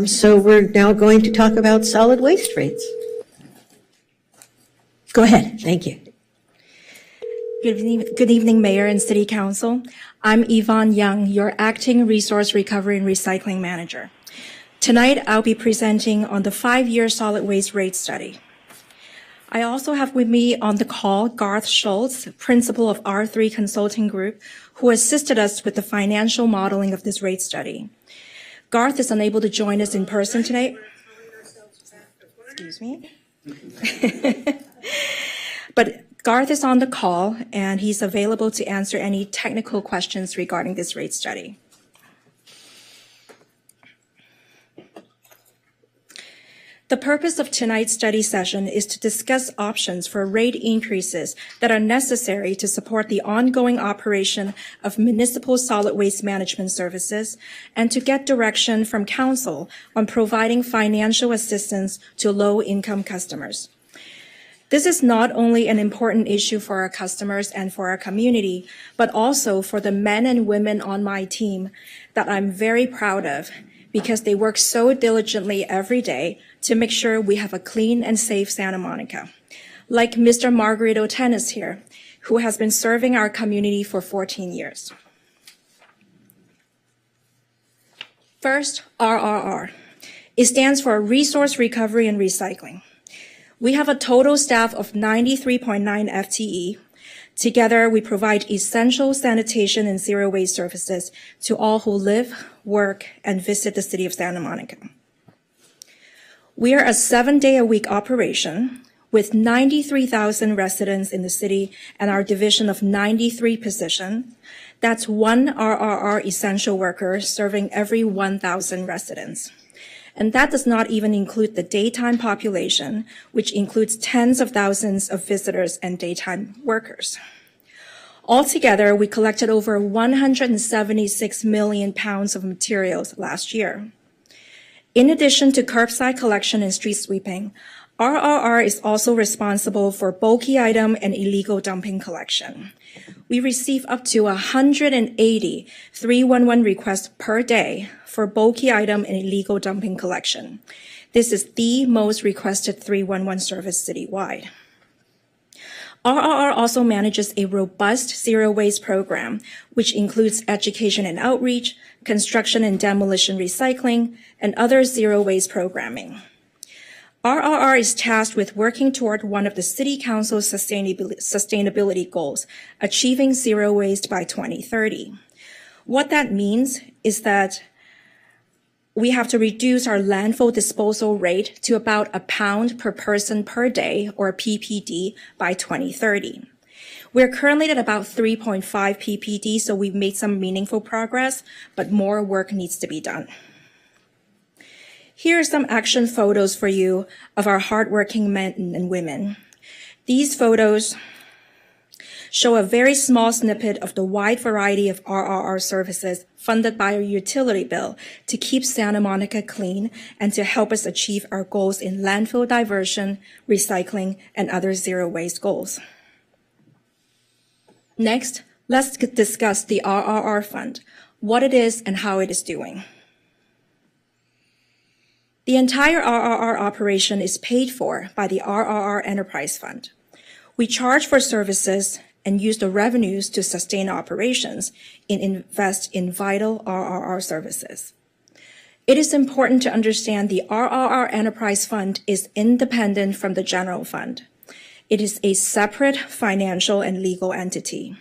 So we're now going to talk about solid waste rates. Go ahead, thank you. Good evening, Mayor and City Council. I'm Yvonne Young, your Acting Resource Recovery and Recycling Manager. Tonight, I'll be presenting on the 5-year solid waste rate study. I also have with me on the call Garth Schultz, Principal of R3 Consulting Group, who assisted us with the financial modeling of this rate study. Garth is unable to join us in person today. Excuse me. But Garth is on the call, and he's available to answer any technical questions regarding this rate study. The purpose of tonight's study session is to discuss options for rate increases that are necessary to support the ongoing operation of municipal solid waste management services and to get direction from Council on providing financial assistance to low-income customers. This is not only an important issue for our customers and for our community, but also for the men and women on my team that I'm very proud of, because they work so diligently every day to make sure we have a clean and safe Santa Monica. Like Mr. Margarito Tennis here, who has been serving our community for 14 years. First, RRR. It stands for Resource Recovery and Recycling. We have a total staff of 93.9 FTE. Together, we provide essential sanitation and zero waste services to all who live, work, and visit the city of Santa Monica. We are a 7-day-a-week operation with 93,000 residents in the city and our division of 93 positions. That's one RRR essential worker serving every 1,000 residents. And that does not even include the daytime population, which includes tens of thousands of visitors and daytime workers. Altogether, we collected over 176 million pounds of materials last year. In addition to curbside collection and street sweeping, RRR is also responsible for bulky item and illegal dumping collection. We receive up to 180 311 requests per day for bulky item and illegal dumping collection. This is the most requested 311 service citywide. RRR also manages a robust zero waste program, which includes education and outreach, construction and demolition recycling, and other zero waste programming. RRR is tasked with working toward one of the City Council's sustainability goals, achieving zero waste by 2030. What that means is that we have to reduce our landfill disposal rate to about a pound per person per day, or PPD, by 2030. We're currently at about 3.5 PPD, so we've made some meaningful progress, but more work needs to be done. Here are some action photos for you of our hardworking men and women. These photos show a very small snippet of the wide variety of RRR services funded by our utility bill to keep Santa Monica clean and to help us achieve our goals in landfill diversion, recycling, and other zero waste goals. Next, let's discuss the RRR Fund, what it is and how it is doing. The entire RRR operation is paid for by the RRR Enterprise Fund. We charge for services and use the revenues to sustain operations and invest in vital RRR services. It is important to understand the RRR Enterprise Fund is independent from the general fund. It is a separate financial and legal entity.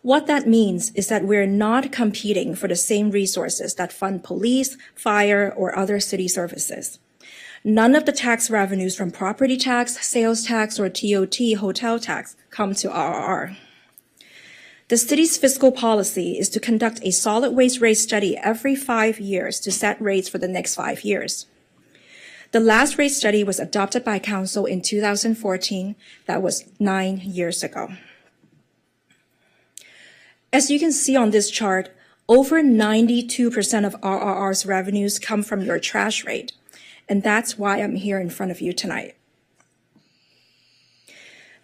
What that means is that we're not competing for the same resources that fund police, fire, or other city services. None of the tax revenues from property tax, sales tax, or TOT, hotel tax, come to RRR. The city's fiscal policy is to conduct a solid waste rate study every 5 years to set rates for the next 5 years. The last rate study was adopted by Council in 2014. That was 9 years ago. As you can see on this chart, over 92% of RRR's revenues come from your trash rate, and that's why I'm here in front of you tonight.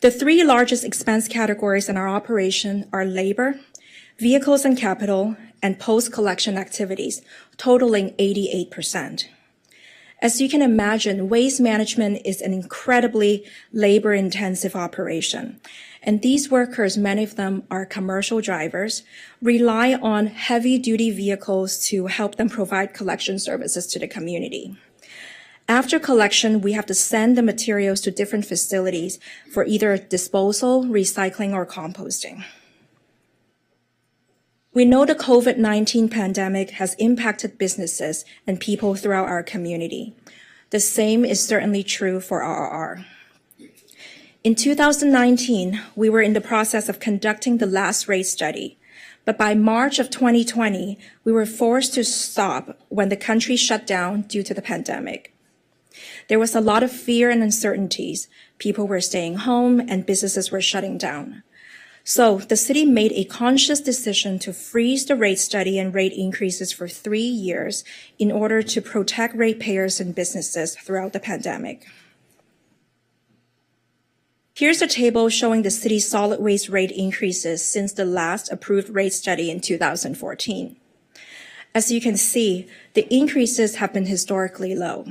The three largest expense categories in our operation are labor, vehicles and capital, and post-collection activities, totaling 88%. As you can imagine, waste management is an incredibly labor-intensive operation. And these workers, many of them are commercial drivers, rely on heavy-duty vehicles to help them provide collection services to the community. After collection, we have to send the materials to different facilities for either disposal, recycling, or composting. We know the COVID-19 pandemic has impacted businesses and people throughout our community. The same is certainly true for RRR. In 2019, we were in the process of conducting the last rate study, but by March of 2020, we were forced to stop when the country shut down due to the pandemic. There was a lot of fear and uncertainties. People were staying home and businesses were shutting down. So the city made a conscious decision to freeze the rate study and rate increases for 3 years in order to protect ratepayers and businesses throughout the pandemic. Here's a table showing the city's solid waste rate increases since the last approved rate study in 2014. As you can see, the increases have been historically low.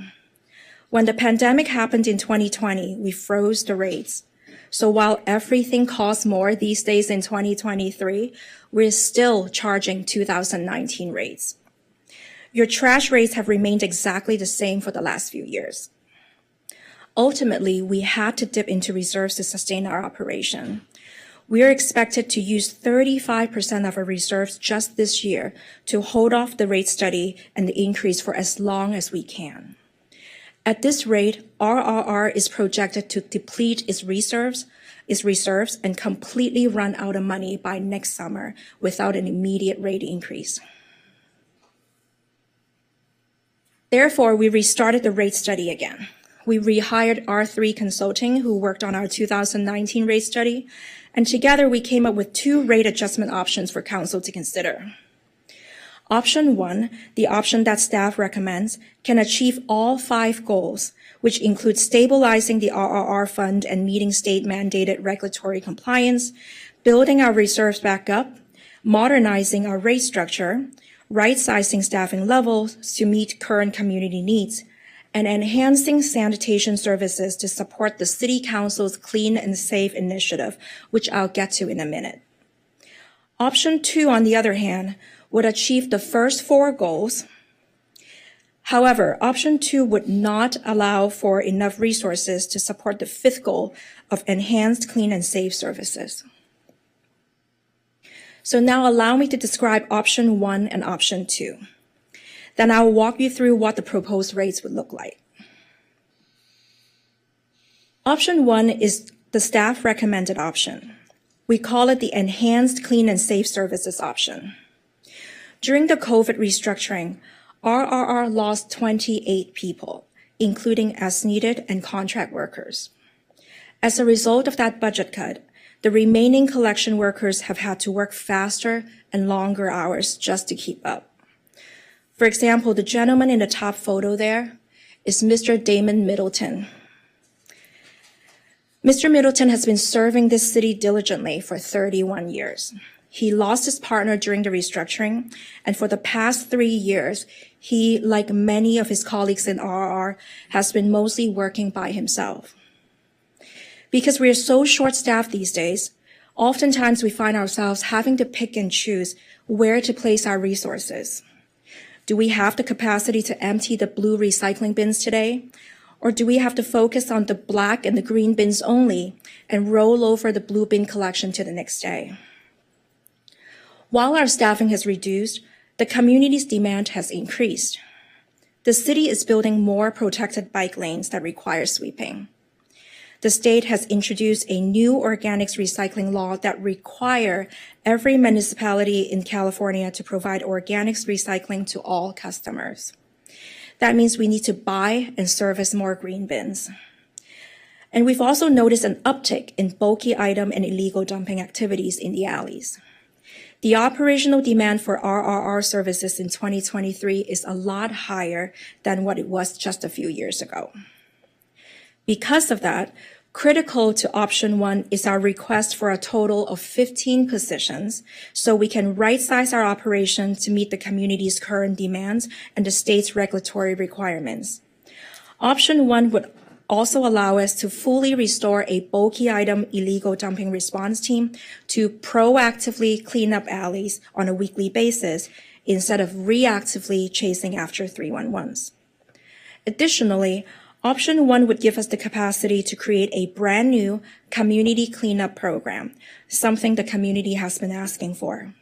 When the pandemic happened in 2020, we froze the rates. So while everything costs more these days in 2023, we're still charging 2019 rates. Your trash rates have remained exactly the same for the last few years. Ultimately, we had to dip into reserves to sustain our operation. We are expected to use 35% of our reserves just this year to hold off the rate study and the increase for as long as we can. At this rate, RRR is projected to deplete its reserves and completely run out of money by next summer without an immediate rate increase. Therefore, we restarted the rate study again. We rehired R3 Consulting, who worked on our 2019 rate study, and together we came up with 2 rate adjustment options for council to consider. Option 1, the option that staff recommends, can achieve all 5 goals, which include stabilizing the RRR fund and meeting state-mandated regulatory compliance, building our reserves back up, modernizing our rate structure, right-sizing staffing levels to meet current community needs, and enhancing sanitation services to support the City Council's Clean and Safe initiative, which I'll get to in a minute. Option 2, on the other hand, would achieve the first 4 goals. However, option 2 would not allow for enough resources to support the 5th goal of enhanced clean and safe services. So now allow me to describe option 1 and option 2. Then I'll walk you through what the proposed rates would look like. Option 1 is the staff recommended option. We call it the enhanced clean and safe services option. During the COVID restructuring, RRR lost 28 people, including as-needed and contract workers. As a result of that budget cut, the remaining collection workers have had to work faster and longer hours just to keep up. For example, the gentleman in the top photo there is Mr. Damon Middleton. Mr. Middleton has been serving this city diligently for 31 years. He lost his partner during the restructuring, and for the past 3 years, he, like many of his colleagues in RRR, has been mostly working by himself. Because we are so short-staffed these days, oftentimes we find ourselves having to pick and choose where to place our resources. Do we have the capacity to empty the blue recycling bins today? Or do we have to focus on the black and the green bins only and roll over the blue bin collection to the next day? While our staffing has reduced, the community's demand has increased. The city is building more protected bike lanes that require sweeping. The state has introduced a new organics recycling law that require every municipality in California to provide organics recycling to all customers. That means we need to buy and service more green bins. And we've also noticed an uptick in bulky item and illegal dumping activities in the alleys. The operational demand for RRR services in 2023 is a lot higher than what it was just a few years ago. Because of that, Critical to option 1 is our request for a total of 15 positions so we can right-size our operation to meet the community's current demands and the state's regulatory requirements. Option 1 would also allow us to fully restore a bulky item illegal dumping response team to proactively clean up alleys on a weekly basis instead of reactively chasing after 311s. Additionally, Option 1 would give us the capacity to create a brand new community cleanup program, something the community has been asking for.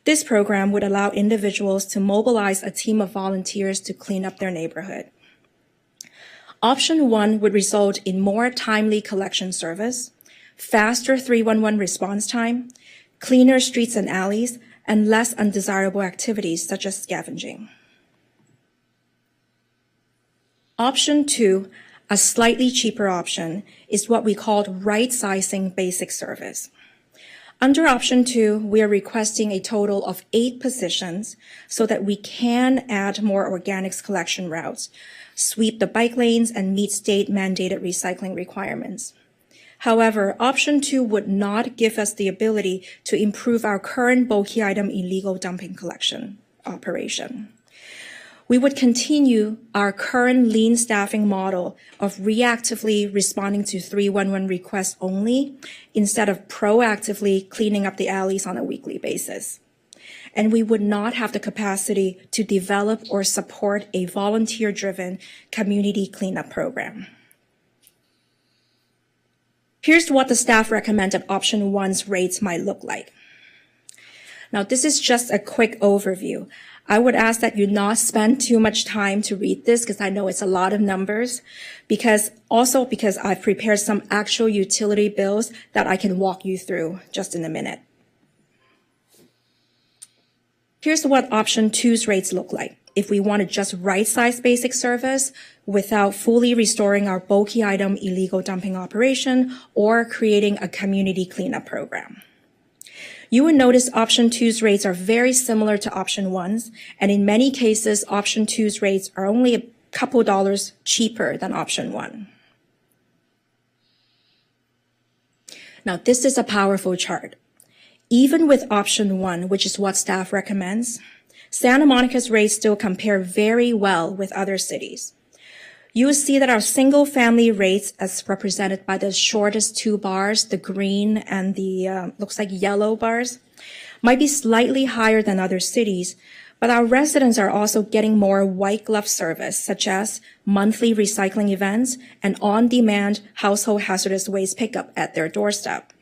This program would allow individuals to mobilize a team of volunteers to clean up their neighborhood. Option 1 would result in more timely collection service, faster 311 response time, cleaner streets and alleys, and less undesirable activities such as scavenging. Option 2, a slightly cheaper option, is what we called right-sizing basic service. Under Option 2, we are requesting a total of 8 positions so that we can add more organics collection routes, sweep the bike lanes, and meet state-mandated recycling requirements. However, Option 2 would not give us the ability to improve our current bulky item illegal dumping collection operation. We would continue our current lean staffing model of reactively responding to 311 requests only instead of proactively cleaning up the alleys on a weekly basis. And we would not have the capacity to develop or support a volunteer-driven community cleanup program. Here's what the staff recommended Option 1's rates might look like. Now, this is just a quick overview. I would ask that you not spend too much time to read this because I know it's a lot of numbers, because I've prepared some actual utility bills that I can walk you through just in a minute. Here's what Option 2's rates look like if we want to just right-size basic service without fully restoring our bulky item illegal dumping operation or creating a community cleanup program. You will notice Option 2's rates are very similar to Option 1's, and in many cases, Option 2's rates are only a couple dollars cheaper than Option 1. Now, this is a powerful chart. Even with Option 1, which is what staff recommends, Santa Monica's rates still compare very well with other cities. You will see that our single-family rates, as represented by the shortest 2 bars, the green and the looks like yellow bars, might be slightly higher than other cities, but our residents are also getting more white glove service, such as monthly recycling events and on-demand household hazardous waste pickup at their doorstep.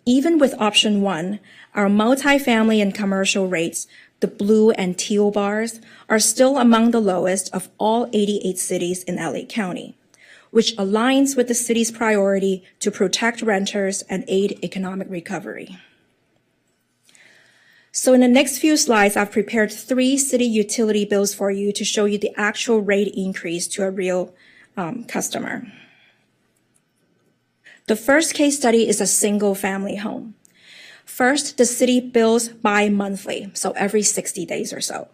Even with Option 1, our multifamily and commercial rates, the blue and teal bars, are still among the lowest of all 88 cities in LA County, which aligns with the city's priority to protect renters and aid economic recovery. So in the next few slides, I've prepared 3 city utility bills for you to show you the actual rate increase to a real customer. The first case study is a single-family home. First, the city bills bi-monthly, so every 60 days or so.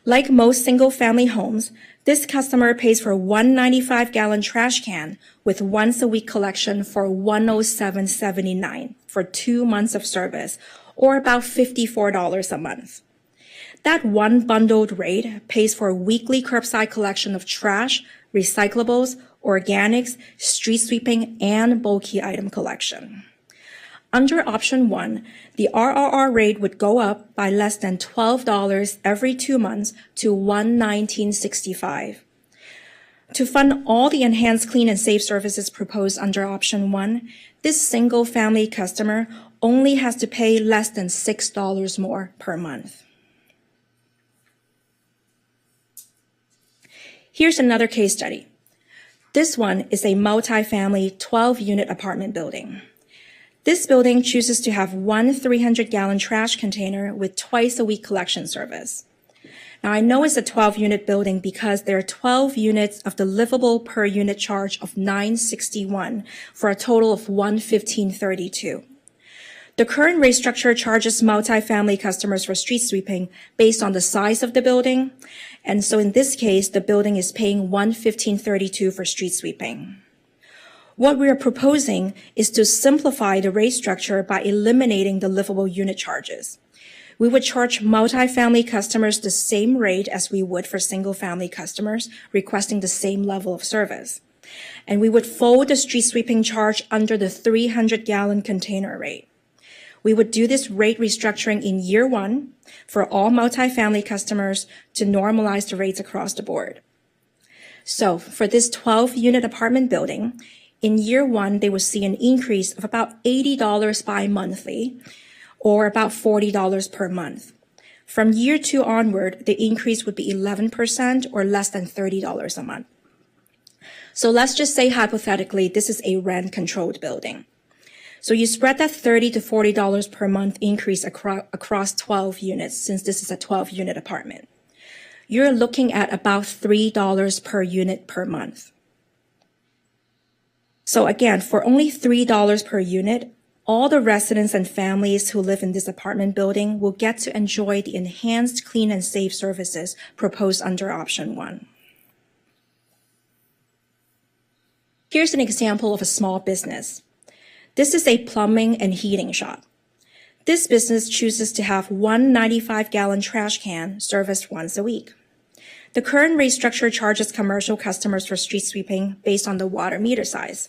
Like most single-family homes, this customer pays for 195-gallon trash can with once-a-week collection for $107.79 for 2 months of service, or about $54 a month. That one bundled rate pays for weekly curbside collection of trash, recyclables, organics, street sweeping, and bulky item collection. Under Option 1, the RRR rate would go up by less than $12 every 2 months to $119.65. To fund all the enhanced clean and safe services proposed under Option 1, this single-family customer only has to pay less than $6 more per month. Here's another case study. This one is a multifamily 12-unit apartment building. This building chooses to have one 300-gallon trash container with twice-a-week collection service. Now, I know it's a 12-unit building because there are 12 units of the livable per unit charge of $9.61 for a total of $115.32. The current rate structure charges multifamily customers for street sweeping based on the size of the building, and so in this case, the building is paying $115.32 for street sweeping. What we are proposing is to simplify the rate structure by eliminating the livable unit charges. We would charge multifamily customers the same rate as we would for single-family customers requesting the same level of service. And we would fold the street sweeping charge under the 300-gallon container rate. We would do this rate restructuring in year one for all multifamily customers to normalize the rates across the board. So for this 12-unit apartment building, in year one, they will see an increase of about $80 bi-monthly, or about $40 per month. From year two onward, the increase would be 11% or less than $30 a month. So let's just say hypothetically, this is a rent-controlled building. So you spread that $30 to $40 per month increase across 12 units, since this is a 12-unit apartment. You're looking at about $3 per unit per month. So again, for only $3 per unit, all the residents and families who live in this apartment building will get to enjoy the enhanced clean and safe services proposed under option 1. Here's an example of a small business. This is a plumbing and heating shop. This business chooses to have one 95-gallon trash can serviced once a week. The current rate structure charges commercial customers for street sweeping based on the water meter size.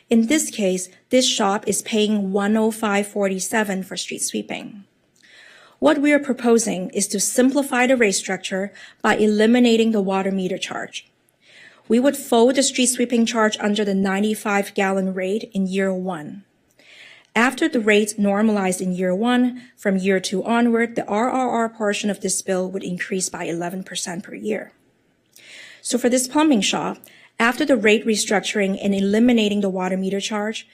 In this case, this shop is paying $105.47 for street sweeping. What we are proposing is to simplify the rate structure by eliminating the water meter charge. We would fold the street sweeping charge under the 95-gallon rate in year one. After the rates normalized in year one, from year two onward, the RRR portion of this bill would increase by 11% per year. So for this plumbing shop, after the rate restructuring and eliminating the water meter charge,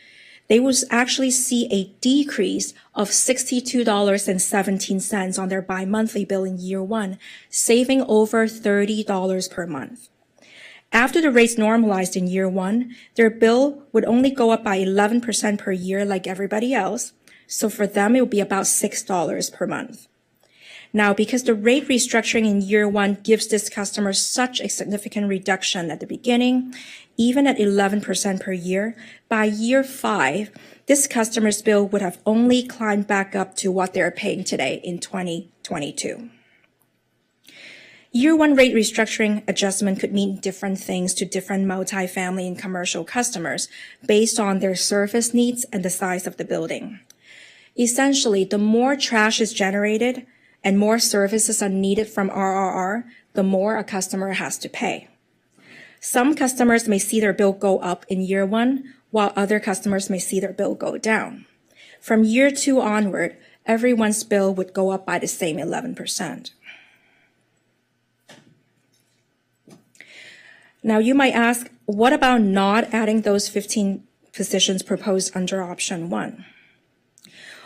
they will actually see a decrease of $62.17 on their bi-monthly bill in year one, saving over $30 per month. After the rates normalized in year one, their bill would only go up by 11% per year like everybody else, so for them it would be about $6 per month. Now, because the rate restructuring in year one gives this customer such a significant reduction at the beginning, even at 11% per year, by year 5, this customer's bill would have only climbed back up to what they're paying today in 2022. Year one rate restructuring adjustment could mean different things to different multifamily and commercial customers based on their service needs and the size of the building. Essentially, the more trash is generated and more services are needed from RRR, the more a customer has to pay. Some customers may see their bill go up in year one, while other customers may see their bill go down. From year two onward, everyone's bill would go up by the same 11%. Now you might ask, what about not adding those 15 positions proposed under option 1?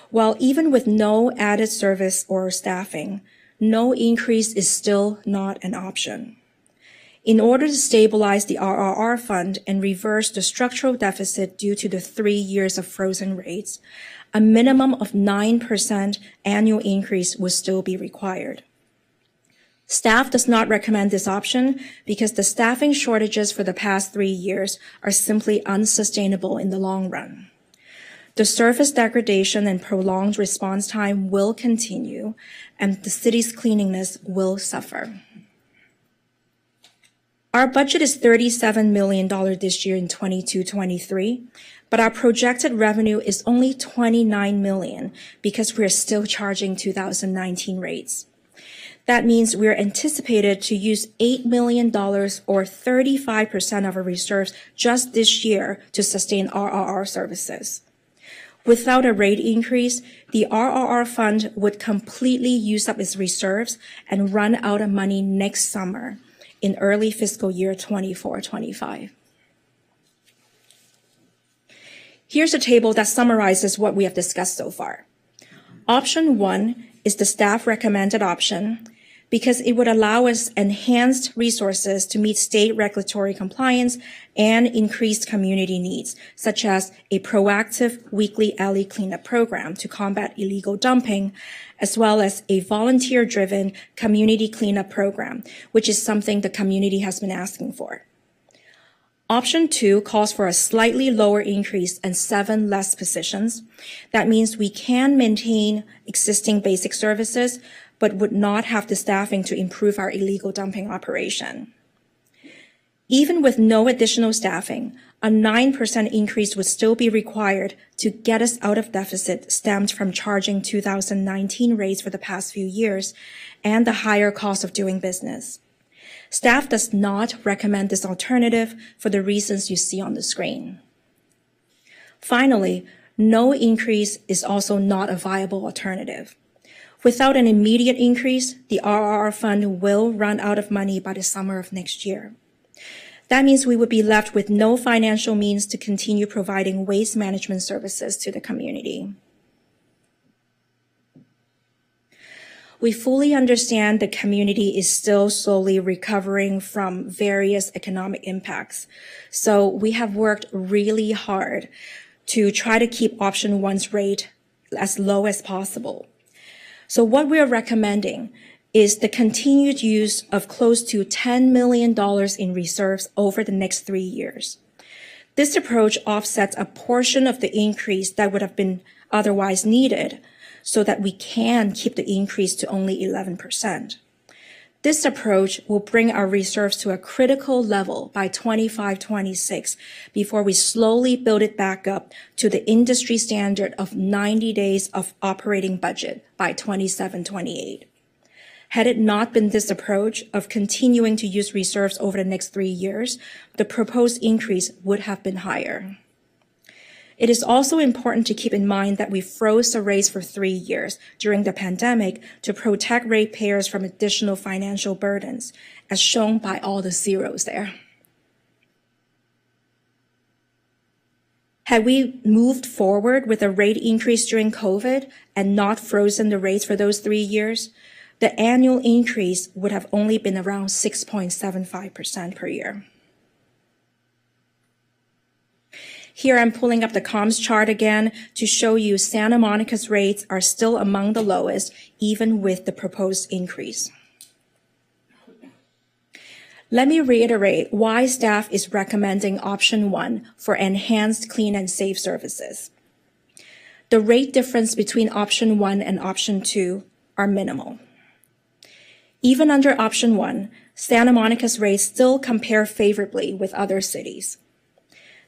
Well, even with no added service or staffing, no increase is still not an option. In order to stabilize the RRR fund and reverse the structural deficit due to the 3 years of frozen rates, a minimum of 9% annual increase would still be required. Staff does not recommend this option because the staffing shortages for the past 3 years are simply unsustainable in the long run. The service degradation and prolonged response time will continue, and the city's cleanliness will suffer. Our budget is $37 million this year in 22-23, but our projected revenue is only $29 million because we're still charging 2019 rates. That means we're anticipated to use $8 million or 35% of our reserves just this year to sustain RRR services. Without a rate increase, the RRR fund would completely use up its reserves and run out of money next summer in early fiscal year 24-25. Here's a table that summarizes what we have discussed so far. Option 1 is the staff recommended option because it would allow us enhanced resources to meet state regulatory compliance and increased community needs, such as a proactive weekly alley cleanup program to combat illegal dumping, as well as a volunteer-driven community cleanup program, which is something the community has been asking for. Option 2 calls for a slightly lower increase and 7 less positions. That means we can maintain existing basic services, but would not have the staffing to improve our illegal dumping operation. Even with no additional staffing, a 9% increase would still be required to get us out of deficit stemmed from charging 2019 rates for the past few years and the higher cost of doing business. Staff does not recommend this alternative for the reasons you see on the screen. Finally, no increase is also not a viable alternative. Without an immediate increase, the RRR fund will run out of money by the summer of next year. That means we would be left with no financial means to continue providing waste management services to the community. We fully understand the community is still slowly recovering from various economic impacts. So we have worked really hard to try to keep option 1's rate as low as possible. So what we're recommending is the continued use of close to $10 million in reserves over the next 3 years. This approach offsets a portion of the increase that would have been otherwise needed, so that we can keep the increase to only 11%. This approach will bring our reserves to a critical level by 25-26 before we slowly build it back up to the industry standard of 90 days of operating budget by 27-28. Had it not been this approach of continuing to use reserves over the next 3 years, the proposed increase would have been higher. It is also important to keep in mind that we froze the rates for 3 years during the pandemic to protect ratepayers from additional financial burdens, as shown by all the zeros there. Had we moved forward with a rate increase during COVID and not frozen the rates for those 3 years, the annual increase would have only been around 6.75% per year. Here I'm pulling up the comms chart again to show you Santa Monica's rates are still among the lowest, even with the proposed increase. Let me reiterate why staff is recommending option 1 for enhanced clean and safe services. The rate difference between option 1 and option 2 are minimal. Even under option 1, Santa Monica's rates still compare favorably with other cities.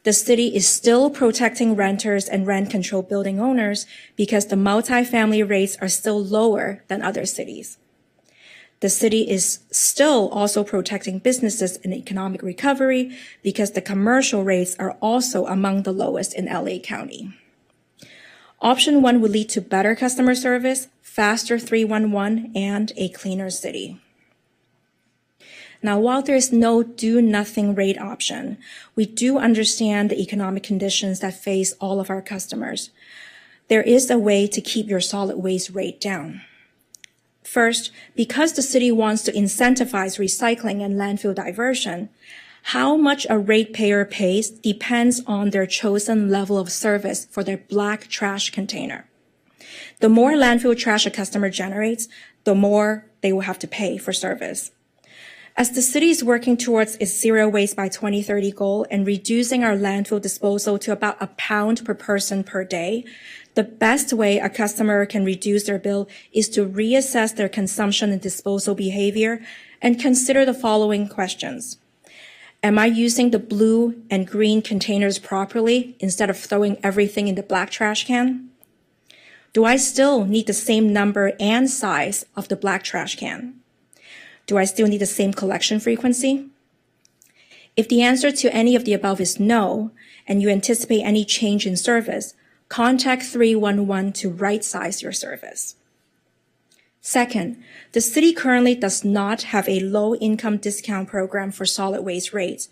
The city is still protecting renters and rent-controlled building owners because the multifamily rates are still lower than other cities. The city is still also protecting businesses in economic recovery because the commercial rates are also among the lowest in LA County. Option 1 would lead to better customer service, faster 311, and a cleaner city. Now, while there is no do-nothing rate option, we do understand the economic conditions that face all of our customers. There is a way to keep your solid waste rate down. First, because the city wants to incentivize recycling and landfill diversion, how much a ratepayer pays depends on their chosen level of service for their black trash container. The more landfill trash a customer generates, the more they will have to pay for service. As the city is working towards its zero waste by 2030 goal and reducing our landfill disposal to about £1 per person per day, the best way a customer can reduce their bill is to reassess their consumption and disposal behavior and consider the following questions. Am I using the blue and green containers properly instead of throwing everything in the black trash can? Do I still need the same number and size of the black trash can? Do I still need the same collection frequency? If the answer to any of the above is no, and you anticipate any change in service, contact 311 to right-size your service. Second, the city currently does not have a low-income discount program for solid waste rates,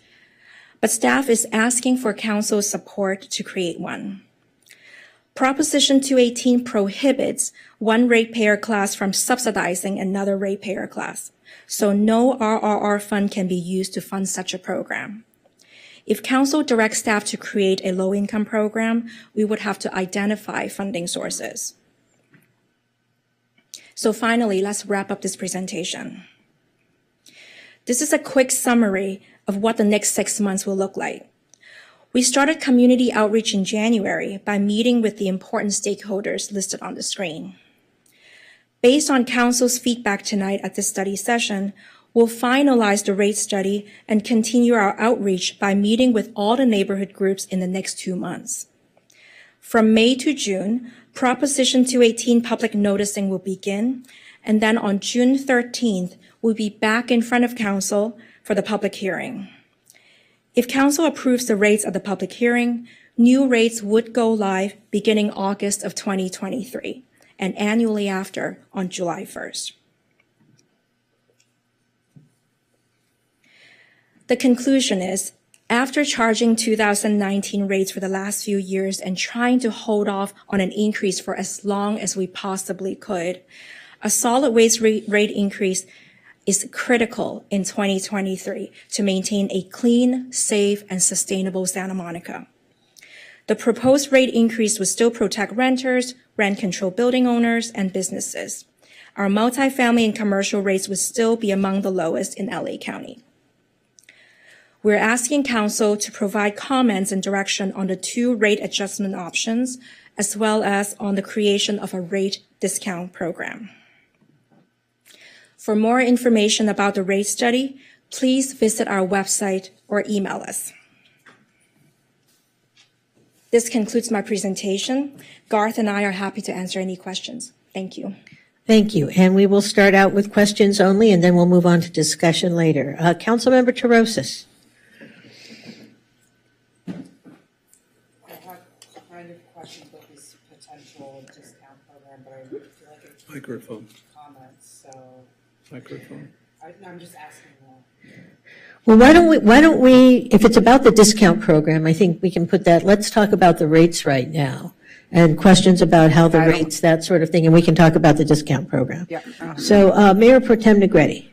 but staff is asking for council's support to create one. Proposition 218 prohibits one ratepayer class from subsidizing another ratepayer class, so no RRR fund can be used to fund such a program. If council directs staff to create a low-income program, we would have to identify funding sources. So finally, let's wrap up this presentation. This is a quick summary of what the next 6 months will look like. We started community outreach in January by meeting with the important stakeholders listed on the screen. Based on Council's feedback tonight at this study session, we'll finalize the rate study and continue our outreach by meeting with all the neighborhood groups in the next 2 months. From May to June, Proposition 218 public noticing will begin, and then on June 13th, we'll be back in front of Council for the public hearing. If Council approves the rates at the public hearing, new rates would go live beginning August of 2023 and annually after on July 1st. The conclusion is, after charging 2019 rates for the last few years and trying to hold off on an increase for as long as we possibly could, a solid waste rate increase is critical in 2023 to maintain a clean, safe, and sustainable Santa Monica. The proposed rate increase would still protect renters, rent-controlled building owners, and businesses. Our multifamily and commercial rates would still be among the lowest in LA County. We're asking Council to provide comments and direction on the 2 rate adjustment options, as well as on the creation of a rate discount program. For more information about the rate study, please visit our website or email us. This concludes my presentation. Garth and I are happy to answer any questions. Thank you. Thank you. And we will start out with questions only, and then we'll move on to discussion later. Councilmember Torosis. Microphone. Comments, so Microphone. I'm just asking that. Well, why don't we, if it's about the discount program, I think we can put that, let's talk about the rates right now and questions about how the rates, that sort of thing, and we can talk about the discount program. Yeah. So Mayor Pro Tem Negretti.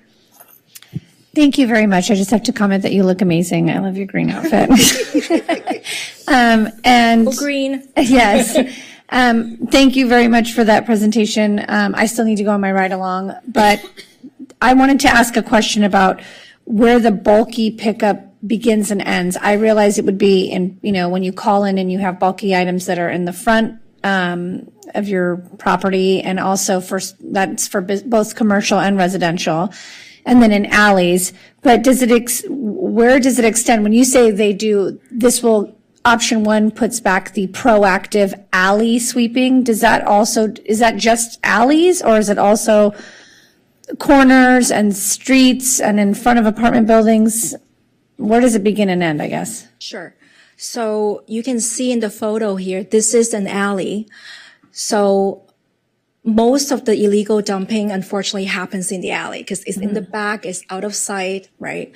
Thank you very much. I just have to comment that you look amazing. I love your green outfit. And green. Yes. Thank you very much for that presentation. I still need to go on my ride along, but I wanted to ask a question about where the bulky pickup begins and ends. I realize it would be in, when you call in and you have bulky items that are in the front of your property, and also that's for both commercial and residential, and then in alleys. But where does it extend? When you say option 1 puts back the proactive alley sweeping. Is that just alleys, or is it also corners and streets and in front of apartment buildings? Where does it begin and end, I guess? Sure. So you can see in the photo here, this is an alley. So most of the illegal dumping, unfortunately, happens in the alley because it's in the back, it's out of sight, right?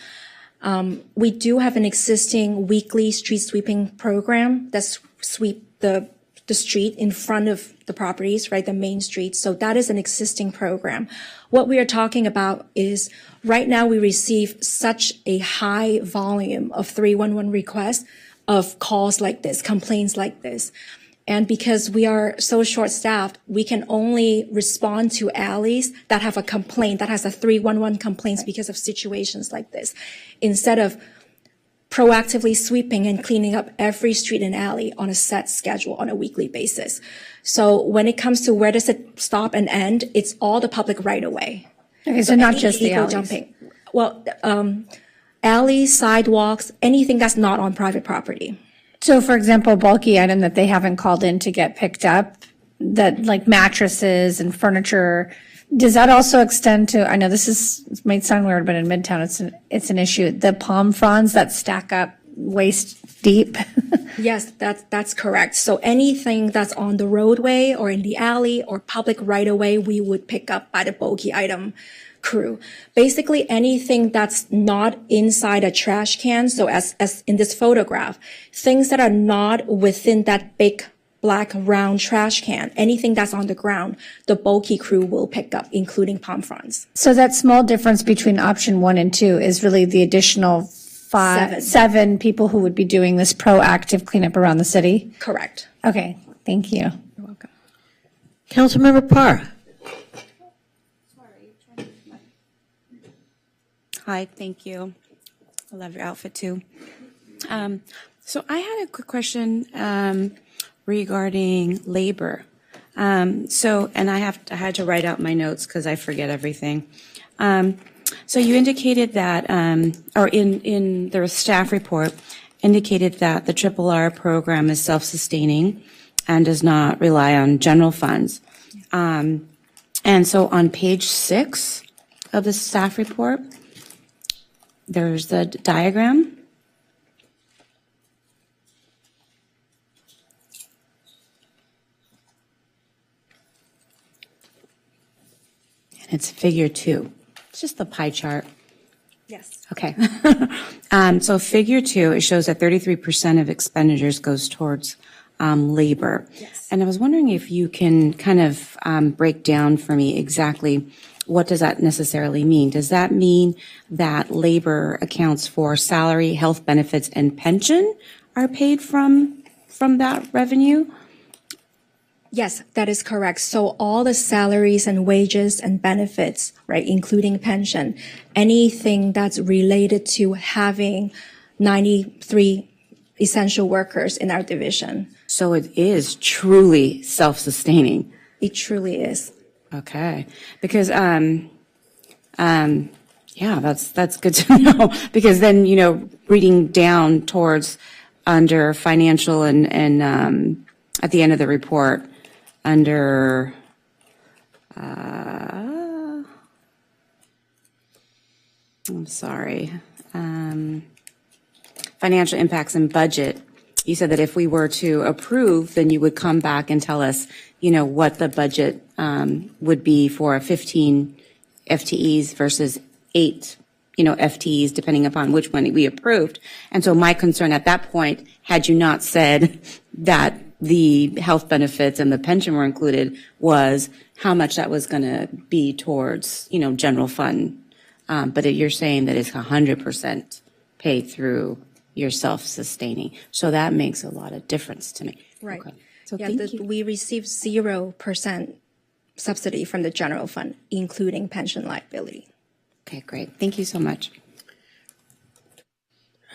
We do have an existing weekly street sweeping program that sweep the street in front of the properties, right, the main street. So that is an existing program. What we are talking about is right now we receive such a high volume of 311 requests of calls like this, complaints like this. And because we are so short-staffed, we can only respond to alleys that have a complaint, that has a 311 complaints because of situations like this, instead of proactively sweeping and cleaning up every street and alley on a set schedule on a weekly basis. So when it comes to where does it stop and end, it's all the public right away. Okay, so not just the alleys. Dumping. Well, alleys, sidewalks, anything that's not on private property. So, for example, a bulky item that they haven't called in to get picked up, that like mattresses and furniture, does that also extend to, I know this might sound weird, but in Midtown, it's an issue, the palm fronds that stack up waist deep? Yes, that's correct. So anything that's on the roadway or in the alley or public right of way, we would pick up by the bulky item crew. Basically anything that's not inside a trash can. So as in this photograph, things that are not within that big black round trash can, anything that's on the ground, the bulky crew will pick up, including palm fronds. So that small difference between option 1 and 2 is really the additional seven people who would be doing this proactive cleanup around the city? Correct. Okay, thank you. You're welcome. Councilmember Parr. Hi, thank you. I love your outfit too. So I had a quick question regarding labor. And I had to write out my notes because I forget everything. So you indicated that, or in the staff report, indicated that the Triple R program is self-sustaining and does not rely on general funds. And so on page 6 of the staff report, there's the diagram. And it's figure 2. It's just the pie chart. Yes. Okay. So figure 2, it shows that 33% of expenditures goes towards labor. Yes. And I was wondering if you can kind of break down for me exactly what does that necessarily mean? Does that mean that labor accounts for salary, health benefits, and pension are paid from that revenue? Yes, that is correct. So all the salaries and wages and benefits, right, including pension, anything that's related to having 93 essential workers in our division. So it is truly self-sustaining. It truly is. Okay, because yeah, that's good to know. Because then, you know, reading down towards under financial and at the end of the report under I'm sorry, financial impacts and budget. You said that if we were to approve, then you would come back and tell us, you know, what the budget would be for 15 FTEs versus 8, you know, FTEs, depending upon which one we approved. And so my concern at that point, had you not said that the health benefits and the pension were included, was how much that was going to be towards, you know, general fund. But you're saying that it's 100% paid through your self-sustaining. So that makes a lot of difference to me. Right. Okay. So yeah, thank you. we receive 0% subsidy from the general fund, including pension liability. Okay, great. Thank you so much.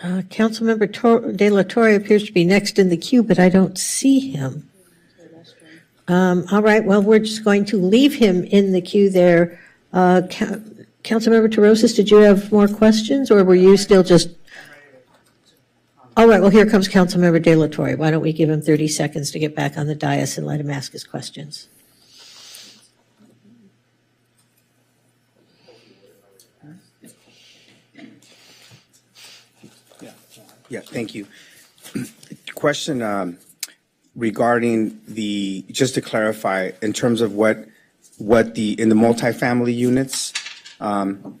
Councilmember De La Torre appears to be next in the queue, but I don't see him. All right, well, we're just going to leave him in the queue there. Councilmember Terosas, did you have more questions, or were you still just? All right, well, here comes Councilmember De La Torre. Why don't we give him 30 seconds to get back on the dais and let him ask his questions? Yeah, thank you. Question regarding just to clarify, in terms of what in the multifamily units, the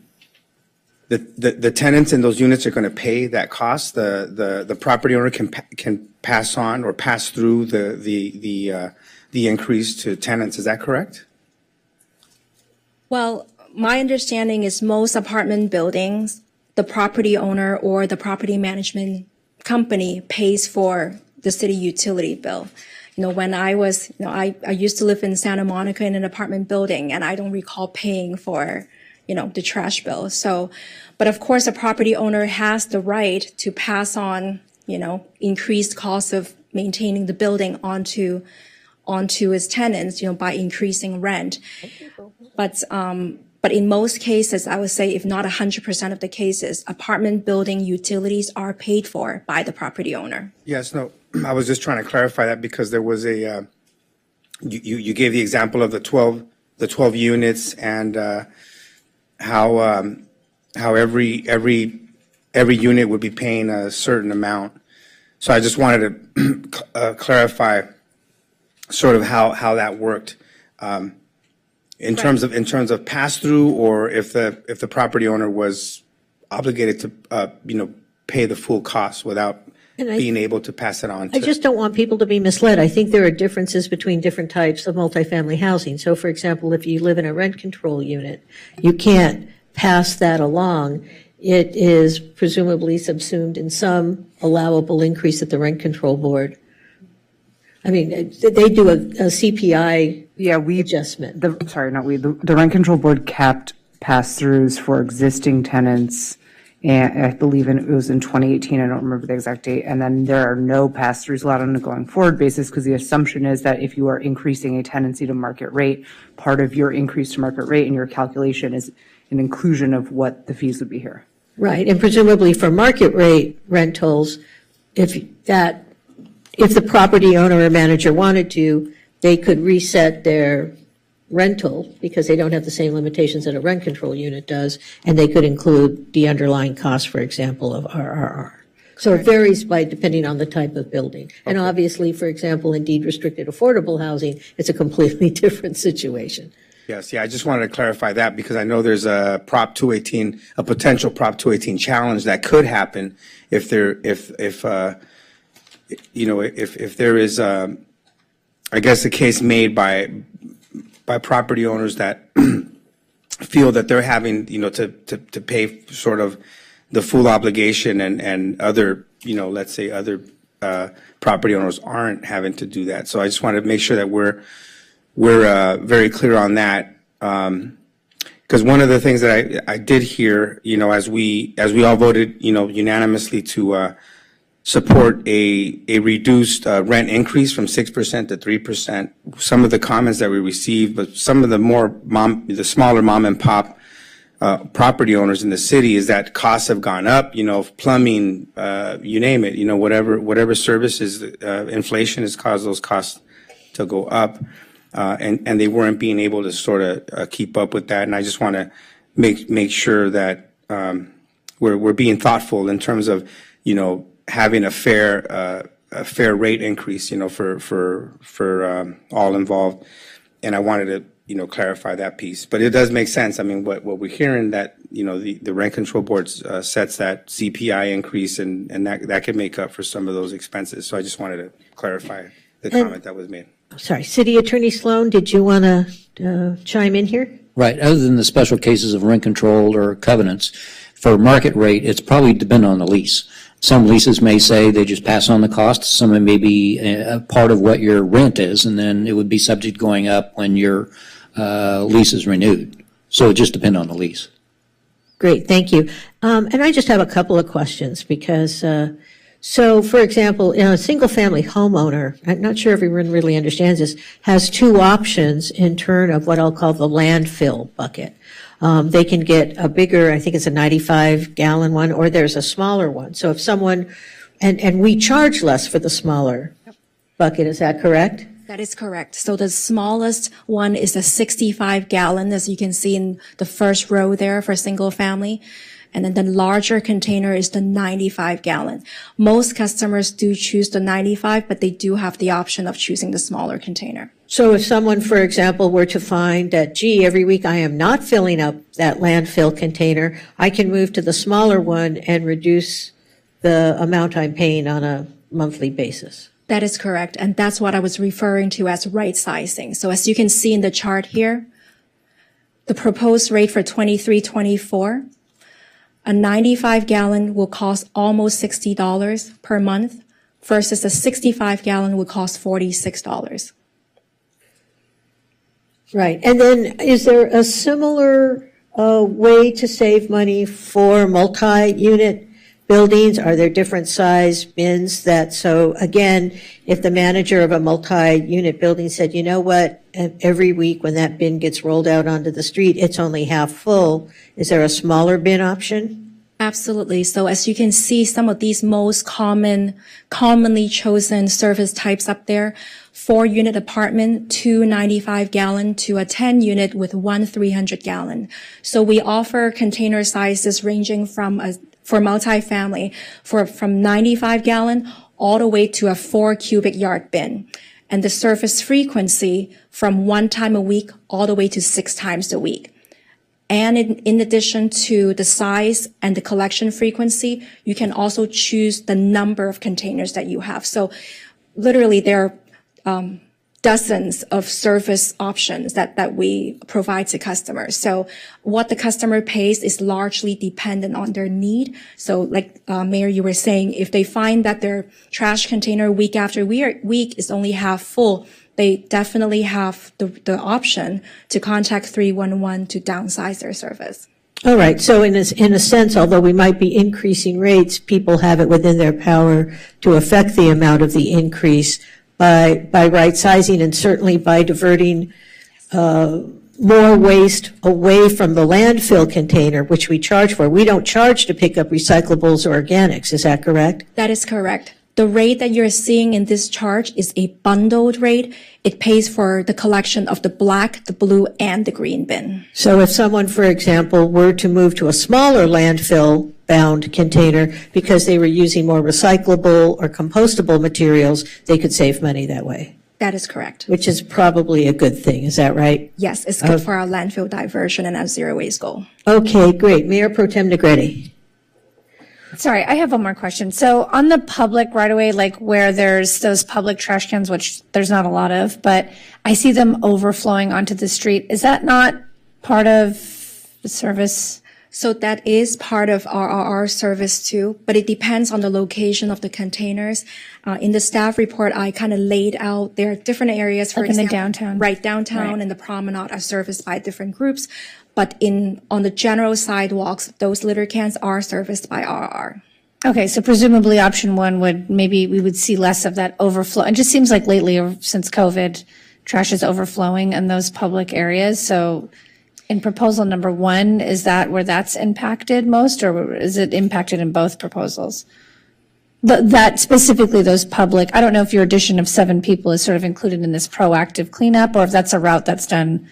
tenants in those units are going to pay that cost. The property owner can pass on or pass through the increase to tenants. Is that correct? Well, my understanding is most apartment buildings, the property owner or the property management company pays for the city utility bill. You know, when I was, you know, I used to live in Santa Monica in an apartment building, and I don't recall paying for, you know, the trash bill. So, but of course, a property owner has the right to pass on, you know, increased costs of maintaining the building onto his tenants, you know, by increasing rent. But in most cases, I would say if not 100% of the cases, apartment building utilities are paid for by the property owner. Yes, no, I was just trying to clarify that because there was you gave the example of the 12 units and how every unit would be paying a certain amount. So I just wanted to clarify sort of how that worked. In terms of pass through, or if the property owner was obligated to pay the full cost without being able to pass it on. I just don't want people to be misled. I think there are differences between different types of multifamily housing. So, for example, if you live in a rent control unit, you can't pass that along. It is presumably subsumed in some allowable increase at the rent control board. I mean, they do a CPI adjustment. The rent control board capped pass-throughs for existing tenants, and I believe it was in 2018, I don't remember the exact date, and then there are no pass-throughs allowed on a going forward basis, because the assumption is that if you are increasing a tenancy to market rate, part of your increase to market rate in your calculation is an inclusion of what the fees would be here. Right, and presumably for market rate rentals, if the property owner or manager wanted to, they could reset their rental because they don't have the same limitations that a rent control unit does, and they could include the underlying cost, for example, of RRR. So it varies depending on the type of building. And obviously, for example, in deed restricted affordable housing, it's a completely different situation. Yes, yeah, I just wanted to clarify that because I know there's a Prop 218, a potential Prop 218 challenge that could happen if there is, I guess, a case made by property owners that feel that they're having, to pay sort of the full obligation and other, let's say other property owners aren't having to do that. So I just wanted to make sure that we're very clear on that. Because one of the things that I did hear, as we all voted, unanimously to support a reduced rent increase from 6% to 3%. Some of the comments that we received, but some of the smaller mom and pop property owners in the city is that costs have gone up, plumbing, you name it, whatever services, inflation has caused those costs to go up. And they weren't being able to sort of keep up with that. And I just want to make sure that we're being thoughtful in terms of, having a fair rate increase, for all involved. And I wanted to, clarify that piece. But it does make sense. I mean, what we're hearing that, the rent control board sets that CPI increase and that can make up for some of those expenses. So I just wanted to clarify the comment that was made. Sorry, City Attorney Sloan, did you want to chime in here? Right. Other than the special cases of rent control or covenants, for market rate, it's probably dependent on the lease. Some leases may say they just pass on the cost. Some may be a part of what your rent is, and then it would be subject to going up when your lease is renewed. So it just depends on the lease. Great, thank you. And I just have a couple of questions because, so for example, a single-family homeowner, I'm not sure everyone really understands this, has two options in terms of what I'll call the landfill bucket. They can get a bigger, I think it's a 95-gallon one, or there's a smaller one. So if someone, and we charge less for the smaller bucket, is that correct? That is correct. So the smallest one is a 65-gallon, as you can see in the first row there for single family. And then the larger container is the 95-gallon. Most customers do choose the 95, but they do have the option of choosing the smaller container. So if someone, for example, were to find that, gee, every week I am not filling up that landfill container, I can move to the smaller one and reduce the amount I'm paying on a monthly basis. That is correct. And that's what I was referring to as right sizing. So as you can see in the chart here, the proposed rate for 23-24, a 95-gallon will cost almost $60 per month versus a 65-gallon will cost $46. Right. And then is there a similar way to save money for multi-unit buildings? Are there different size bins that, so again, if the manager of a multi-unit building said, you know what, every week when that bin gets rolled out onto the street, it's only half full, is there a smaller bin option? Absolutely. So as you can see, some of these most commonly chosen service types up there, 4-unit apartment, 2 95-gallon to a 10-unit with 1 300-gallon. So we offer container sizes ranging from for multifamily from 95-gallon all the way to a 4 cubic yard bin. And the service frequency from 1 time a week all the way to 6 times a week. And in addition to the size and the collection frequency, you can also choose the number of containers that you have. So literally there are dozens of service options that we provide to customers. So what the customer pays is largely dependent on their need. So like Mayor, you were saying, if they find that their trash container week after week is only half full, they definitely have the option to contact 311 to downsize their service. All right, so in a sense, although we might be increasing rates, people have it within their power to affect the amount of the increase by right sizing and certainly by diverting more waste away from the landfill container, which we charge for. We don't charge to pick up recyclables or organics, is that correct? That is correct. The rate that you're seeing in this charge is a bundled rate. It pays for the collection of the black, the blue, and the green bin. So if someone, for example, were to move to a smaller landfill-bound container because they were using more recyclable or compostable materials, they could save money that way. That is correct. Which is probably a good thing, is that right? Yes, it's good for our landfill diversion and our zero waste goal. Okay, great. Mayor Pro Tem Negretti. Sorry, I have one more question. So on the public right away, like where there's those public trash cans, which there's not a lot of, but I see them overflowing onto the street. Is that not part of the service? So that is part of our service too, but it depends on the location of the containers. In the staff report, I kind of laid out, there are different areas, for Like in the example, downtown. Right, downtown Right. and the promenade are serviced by different groups. But on the general sidewalks, those litter cans are serviced by RR. Okay, so presumably option one we would see less of that overflow. It just seems like lately, since COVID, trash is overflowing in those public areas. So in proposal number one, is that where that's impacted most, or is it impacted in both proposals? That specifically those public, I don't know if your addition of 7 people is sort of included in this proactive cleanup, or if that's a route that's done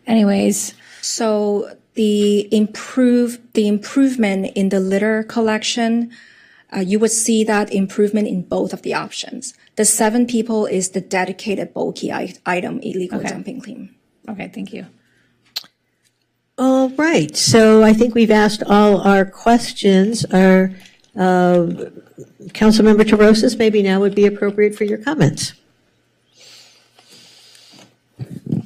anyways. So the improvement in the litter collection, you would see that improvement in both of the options. The 7 people is the dedicated bulky item illegal dumping clean. Okay, thank you. All right, so I think we've asked all our questions. Our Councilmember Terosas, maybe now would be appropriate for your comments.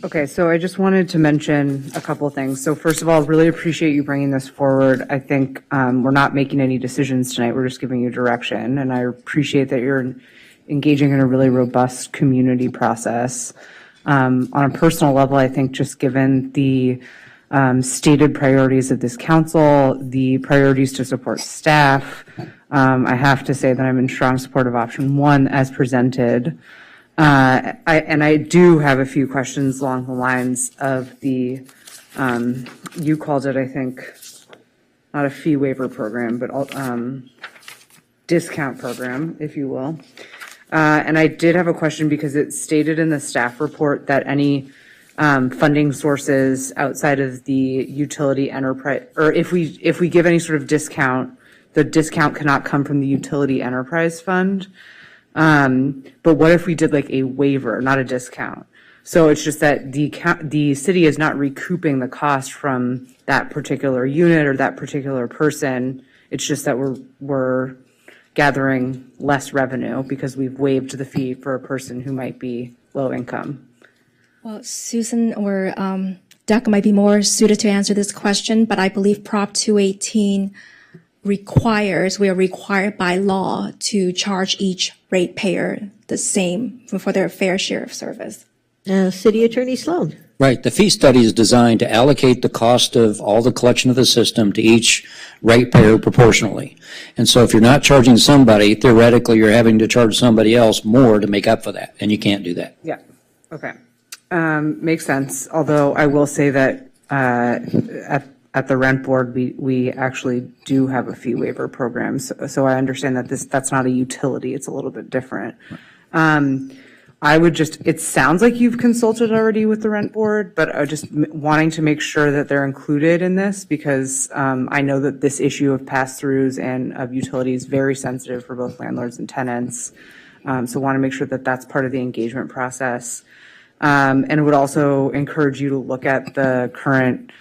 Okay, so I just wanted to mention a couple of things. So first of all, really appreciate you bringing this forward. I think we're not making any decisions tonight. We're just giving you direction. And I appreciate that you're engaging in a really robust community process. On a personal level, I think just given the stated priorities of this council, the priorities to support staff, I have to say that I'm in strong support of option one as presented. I do have a few questions along the lines of the, you called it, I think, not a fee waiver program, but discount program, if you will. And I did have a question because it stated in the staff report that any funding sources outside of the utility enterprise, or if we give any sort of discount, the discount cannot come from the utility enterprise fund. But what if we did like a waiver, not a discount? So it's just that the city is not recouping the cost from that particular unit or that particular person. It's just that we're gathering less revenue because we've waived the fee for a person who might be low income. Well, Susan or Doug might be more suited to answer this question, but I believe Prop 218 we are required by law to charge each ratepayer the same for their fair share of service. City Attorney Sloan. Right. The fee study is designed to allocate the cost of all the collection of the system to each ratepayer proportionally. And so if you're not charging somebody, theoretically, you're having to charge somebody else more to make up for that, and you can't do that. Yeah. Okay. Makes sense. Although I will say that at the rent board, we actually do have a fee waiver program. So I understand that that's not a utility. It's a little bit different. I would it sounds like you've consulted already with the rent board, but just wanting to make sure that they're included in this because I know that this issue of pass-throughs and of utilities is very sensitive for both landlords and tenants. So want to make sure that that's part of the engagement process. And would also encourage you to look at the current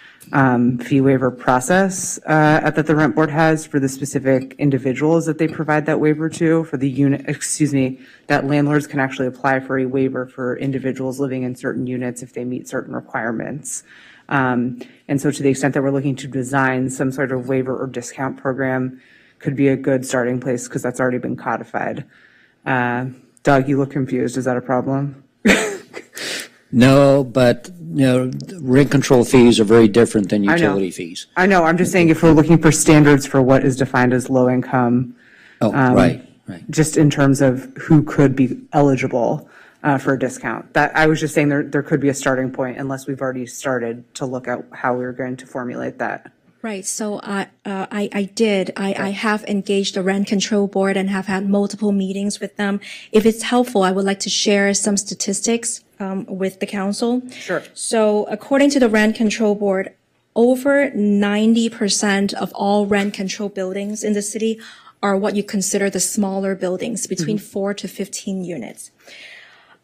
fee waiver process that the rent board has for the specific individuals that they provide that waiver to, for the unit, that landlords can actually apply for a waiver for individuals living in certain units if they meet certain requirements. And so to the extent that we're looking to design some sort of waiver or discount program could be a good starting place because that's already been codified. Doug, you look confused. Is that a problem? No, but, rent control fees are very different than I know. utility fees. I know, I'm just saying if we're looking for standards for what is defined as low income. Oh, right. Just in terms of who could be eligible for a discount. That, I was just saying there could be a starting point unless we've already started to look at how we're going to formulate that. Right. So I have engaged the Rent Control Board and have had multiple meetings with them. If it's helpful, I would like to share some statistics with the council. Sure. So according to the Rent Control Board, over 90% of all rent control buildings in the city are what you consider the smaller buildings, between 4 to 15 units.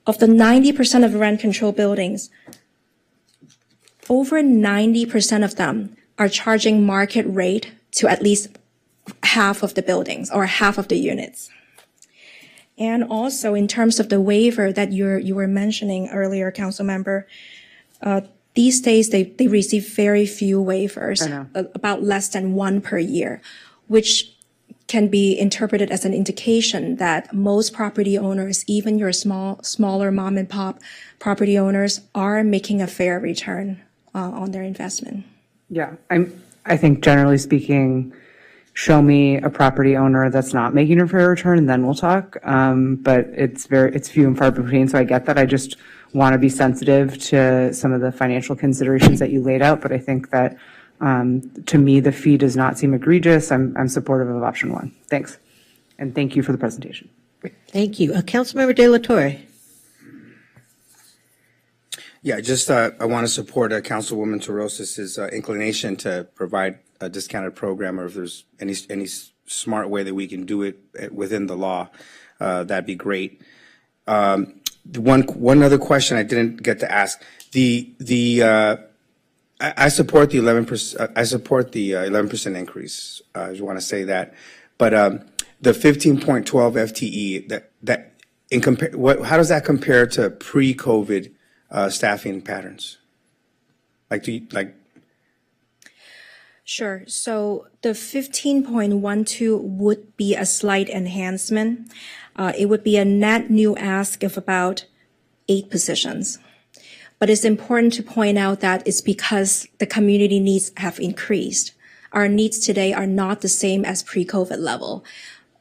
Of the 90% of rent control buildings, over 90% of them are charging market rate to at least half of the buildings or half of the units. And also in terms of the waiver that you were mentioning earlier, council member, these days they receive very few waivers, about less than one per year, which can be interpreted as an indication that most property owners, even your smaller mom and pop property owners, are making a fair return on their investment. Yeah, I think generally speaking, show me a property owner that's not making a fair return and then we'll talk. But it's few and far between, so I get that. I just want to be sensitive to some of the financial considerations that you laid out, but I think that to me, the fee does not seem egregious. I'm supportive of option one. Thanks. And thank you for the presentation. Thank you. Councilmember De La Torre. Yeah, just I want to support Councilwoman Torosis's inclination to provide a discounted program, or if there's any smart way that we can do it within the law, that'd be great. One other question I didn't get to ask. I support the 11%. I support the 11% increase. I just want to say that, but the 15.12 FTE how does that compare to pre-COVID staffing patterns? Sure. So the 15.12 would be a slight enhancement. It would be a net new ask of about 8 positions. But it's important to point out that it's because the community needs have increased. Our needs today are not the same as pre-COVID level.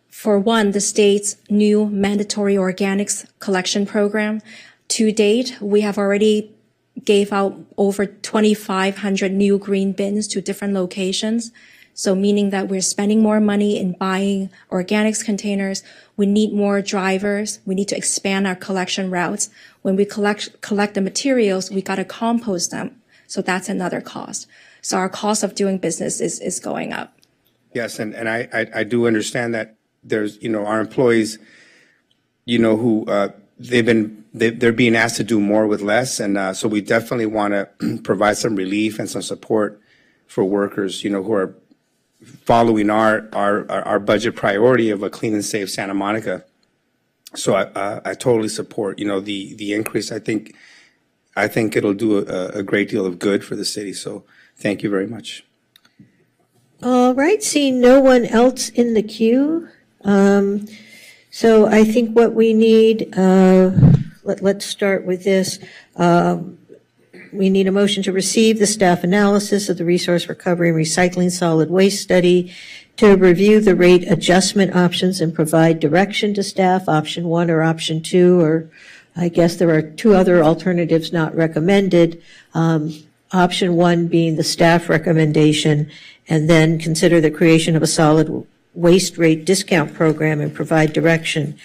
For one, the state's new mandatory organics collection program, to date, we have already gave out over 2,500 new green bins to different locations. So meaning that we're spending more money in buying organics containers. We need more drivers. We need to expand our collection routes. When we collect the materials, we got to compost them. So that's another cost. So our cost of doing business is going up. Yes, and I do understand that there's, our employees, who they're being asked to do more with less. And so we definitely want to provide some relief and some support for workers, who are following our budget priority of a clean and safe Santa Monica. So I totally support, the increase. I think it'll do a great deal of good for the city. So thank you very much. All right, seeing no one else in the queue. So I think what we need, let's start with this. We need a motion to receive the staff analysis of the resource recovery and recycling solid waste study, to review the rate adjustment options and provide direction to staff, option 1 or option 2, or I guess there are 2 other alternatives not recommended. Option 1 being the staff recommendation, and then consider the creation of a solid waste rate discount program and provide direction.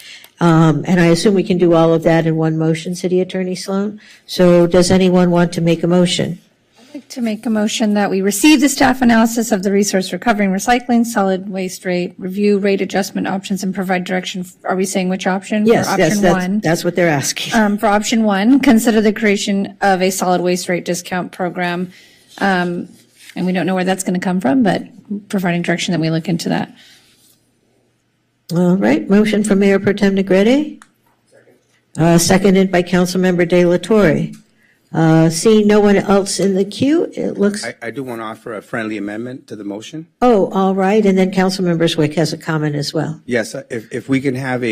And I assume we can do all of that in one motion, City Attorney Sloan. So does anyone want to make a motion? I'd like to make a motion that we receive the staff analysis of the resource recovery and recycling solid waste rate, review rate adjustment options, and provide direction. Are we saying which option? Yes, for option one. That's what they're asking. For option 1, consider the creation of a solid waste rate discount program. And we don't know where that's going to come from, but providing direction that we look into that. All right, motion from Mayor Pro Tem Negrete. Seconded by Councilmember De La Torre. Seeing no one else in the queue, it looks. I do want to offer a friendly amendment to the motion. Oh, all right, and then Councilmember Zwick has a comment as well. Yes, if we can have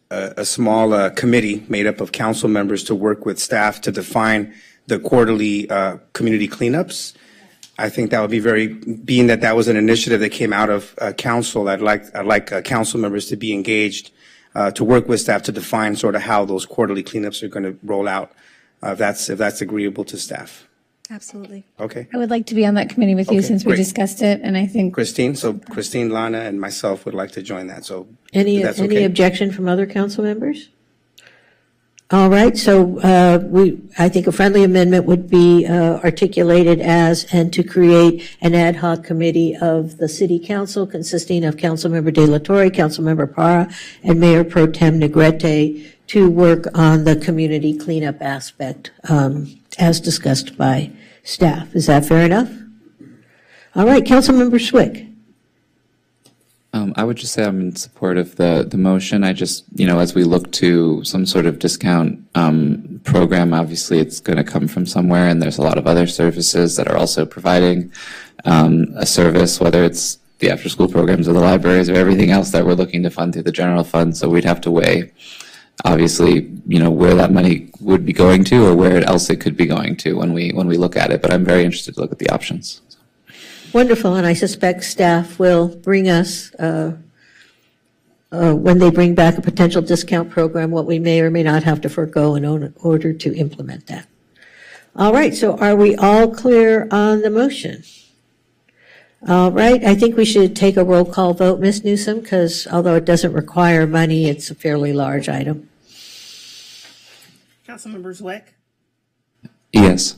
a small committee made up of council members to work with staff to define the quarterly community cleanups. I think that would be being that that was an initiative that came out of council, I'd like council members to be engaged to work with staff to define sort of how those quarterly cleanups are going to roll out, if that's agreeable to staff. Absolutely. Okay. I would like to be on that committee with you Okay, since we great. discussed it, and I think Christine, Lana, and myself would like to join that, so Any if that's okay. objection from other council members? All right, so I think a friendly amendment would be articulated as, and to create an ad hoc committee of the city council consisting of Councilmember De La Torre, Councilmember Parra, and Mayor Pro Tem Negrete to work on the community cleanup aspect as discussed by staff. Is that fair enough? All right, Councilmember Swick. I would just say I'm in support of the motion. I just, as we look to some sort of discount program, obviously it's going to come from somewhere, and there's a lot of other services that are also providing a service, whether it's the after-school programs or the libraries or everything else that we're looking to fund through the general fund. So we'd have to weigh, obviously, where that money would be going to or where else it could be going to when we look at it. But I'm very interested to look at the options. Wonderful, and I suspect staff will bring us, when they bring back a potential discount program, what we may or may not have to forego in order to implement that. All right, so are we all clear on the motion? All right, I think we should take a roll call vote, Ms. Newsom, because although it doesn't require money, it's a fairly large item. Councilmember Zwick, Yes.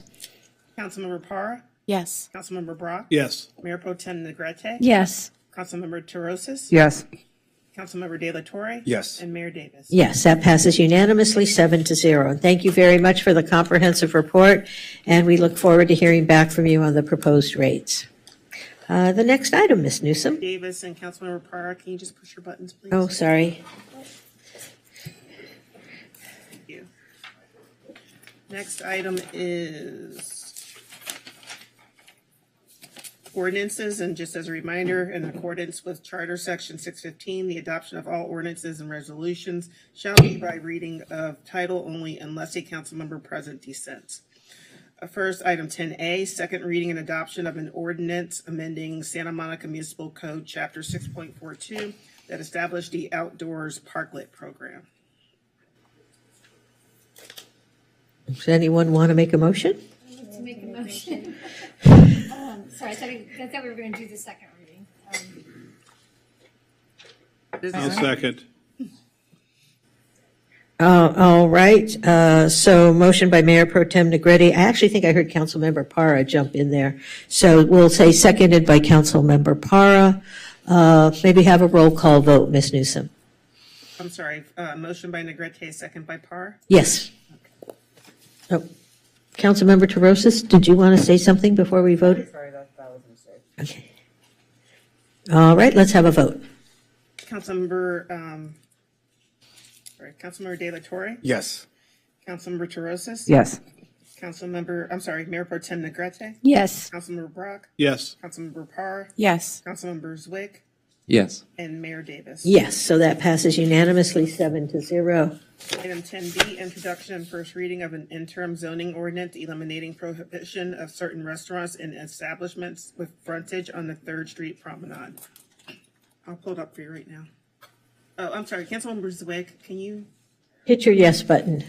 Councilmember Parra, Yes. Councilmember Brock, Yes. Mayor Pro Tem Negrete, yes. Councilmember Terosis, Yes. Councilmember De La Torre, Yes. and Mayor Davis. Yes, that passes unanimously, 7-0. And thank you very much for the comprehensive report, and we look forward to hearing back from you on the proposed rates. The next item, Ms. Newsom. Davis and Councilmember Parra, can you just push your buttons, please? Oh, sorry. Thank you. Next item is ordinances, and just as a reminder, in accordance with Charter Section 615, the adoption of all ordinances and resolutions shall be by reading of title only unless a council member present dissents. First, item 10A, second reading and adoption of an ordinance amending Santa Monica Municipal Code, Chapter 6.42, that established the outdoors parklet program. Does anyone want to make a motion? To make a motion. Sorry, I thought we were going to do the second reading. I'll second. All right, so motion by Mayor Pro Tem Negrete. I actually think I heard Councilmember Parra jump in there. So we'll say seconded by Councilmember Parra. Maybe have a roll call vote, Ms. Newsom. I'm sorry, motion by Negrete, second by Parr. Yes. Oh, Councilmember Terosis, did you want to say something before we vote? Sorry, that was a mistake. Okay. All right, let's have a vote. Councilmember De La Torre, Yes. Councilmember Terosis. Yes. Mayor Pro Tem Negrete, Yes. Councilmember Brock, Yes. Councilmember Parr, Yes. Councilmember Zwick, Yes. and Mayor Davis. Yes, so that passes unanimously, 7-0. Item 10B, introduction and first reading of an interim zoning ordinance eliminating prohibition of certain restaurants and establishments with frontage on the 3rd Street Promenade. I'll pull it up for you right now. Oh, I'm sorry, Councilmember Zwick, can you? Hit your yes button.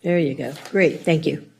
There you go. Great, thank you.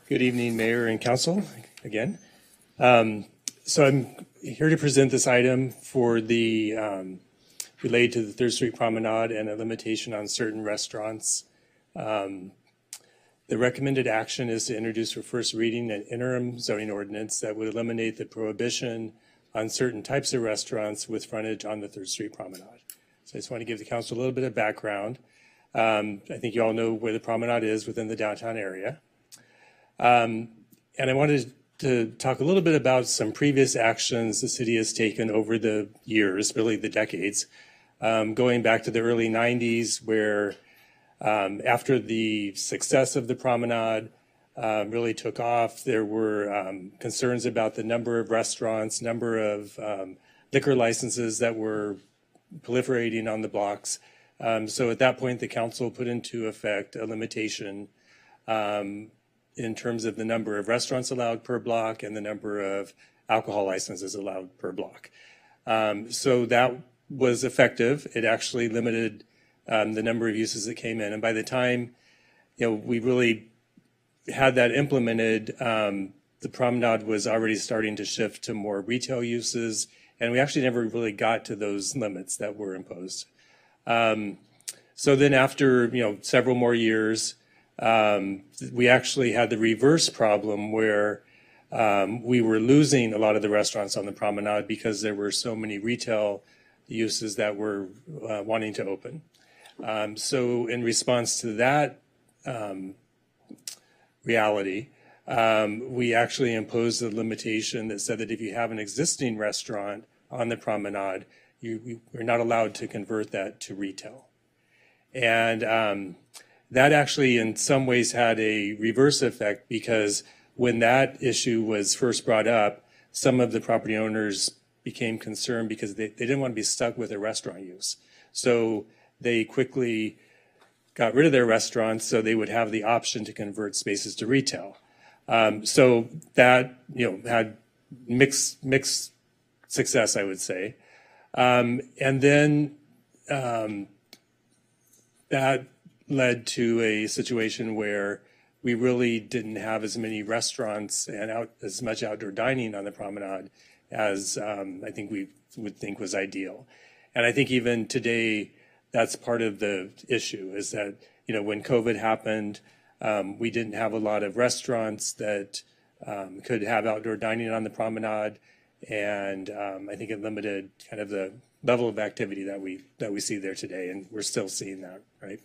Good evening, Mayor and Council, again. So I'm here to present this item for the, related to the 3rd Street Promenade and a limitation on certain restaurants. The recommended action is to introduce for first reading an interim zoning ordinance that would eliminate the prohibition on certain types of restaurants with frontage on the 3rd Street Promenade. So I just want to give the council a little bit of background. I think you all know where the promenade is within the downtown area. And I wanted to talk a little bit about some previous actions the city has taken over the years, really the decades, going back to the early 90s where after the success of the promenade really took off, there were concerns about the number of restaurants, number of liquor licenses that were proliferating on the blocks. So at that point, the council put into effect a limitation in terms of the number of restaurants allowed per block and the number of alcohol licenses allowed per block. So that was effective. It actually limited the number of uses that came in. And by the time, we really had that implemented, the promenade was already starting to shift to more retail uses, and we actually never really got to those limits that were imposed. So then after, several more years, we actually had the reverse problem where we were losing a lot of the restaurants on the promenade because there were so many retail uses that were wanting to open. So in response to that reality, we actually imposed a limitation that said that if you have an existing restaurant on the promenade, you're not allowed to convert that to retail. And that actually in some ways had a reverse effect because when that issue was first brought up, some of the property owners became concerned because they didn't want to be stuck with a restaurant use. So they quickly got rid of their restaurants so they would have the option to convert spaces to retail. So that, had mixed success, I would say. And then that led to a situation where we really didn't have as many restaurants and as much outdoor dining on the promenade as I think we would think was ideal. And I think even today, that's part of the issue is that, when COVID happened, we didn't have a lot of restaurants that could have outdoor dining on the promenade. And I think it limited kind of the level of activity that we see there today. And we're still seeing that, right?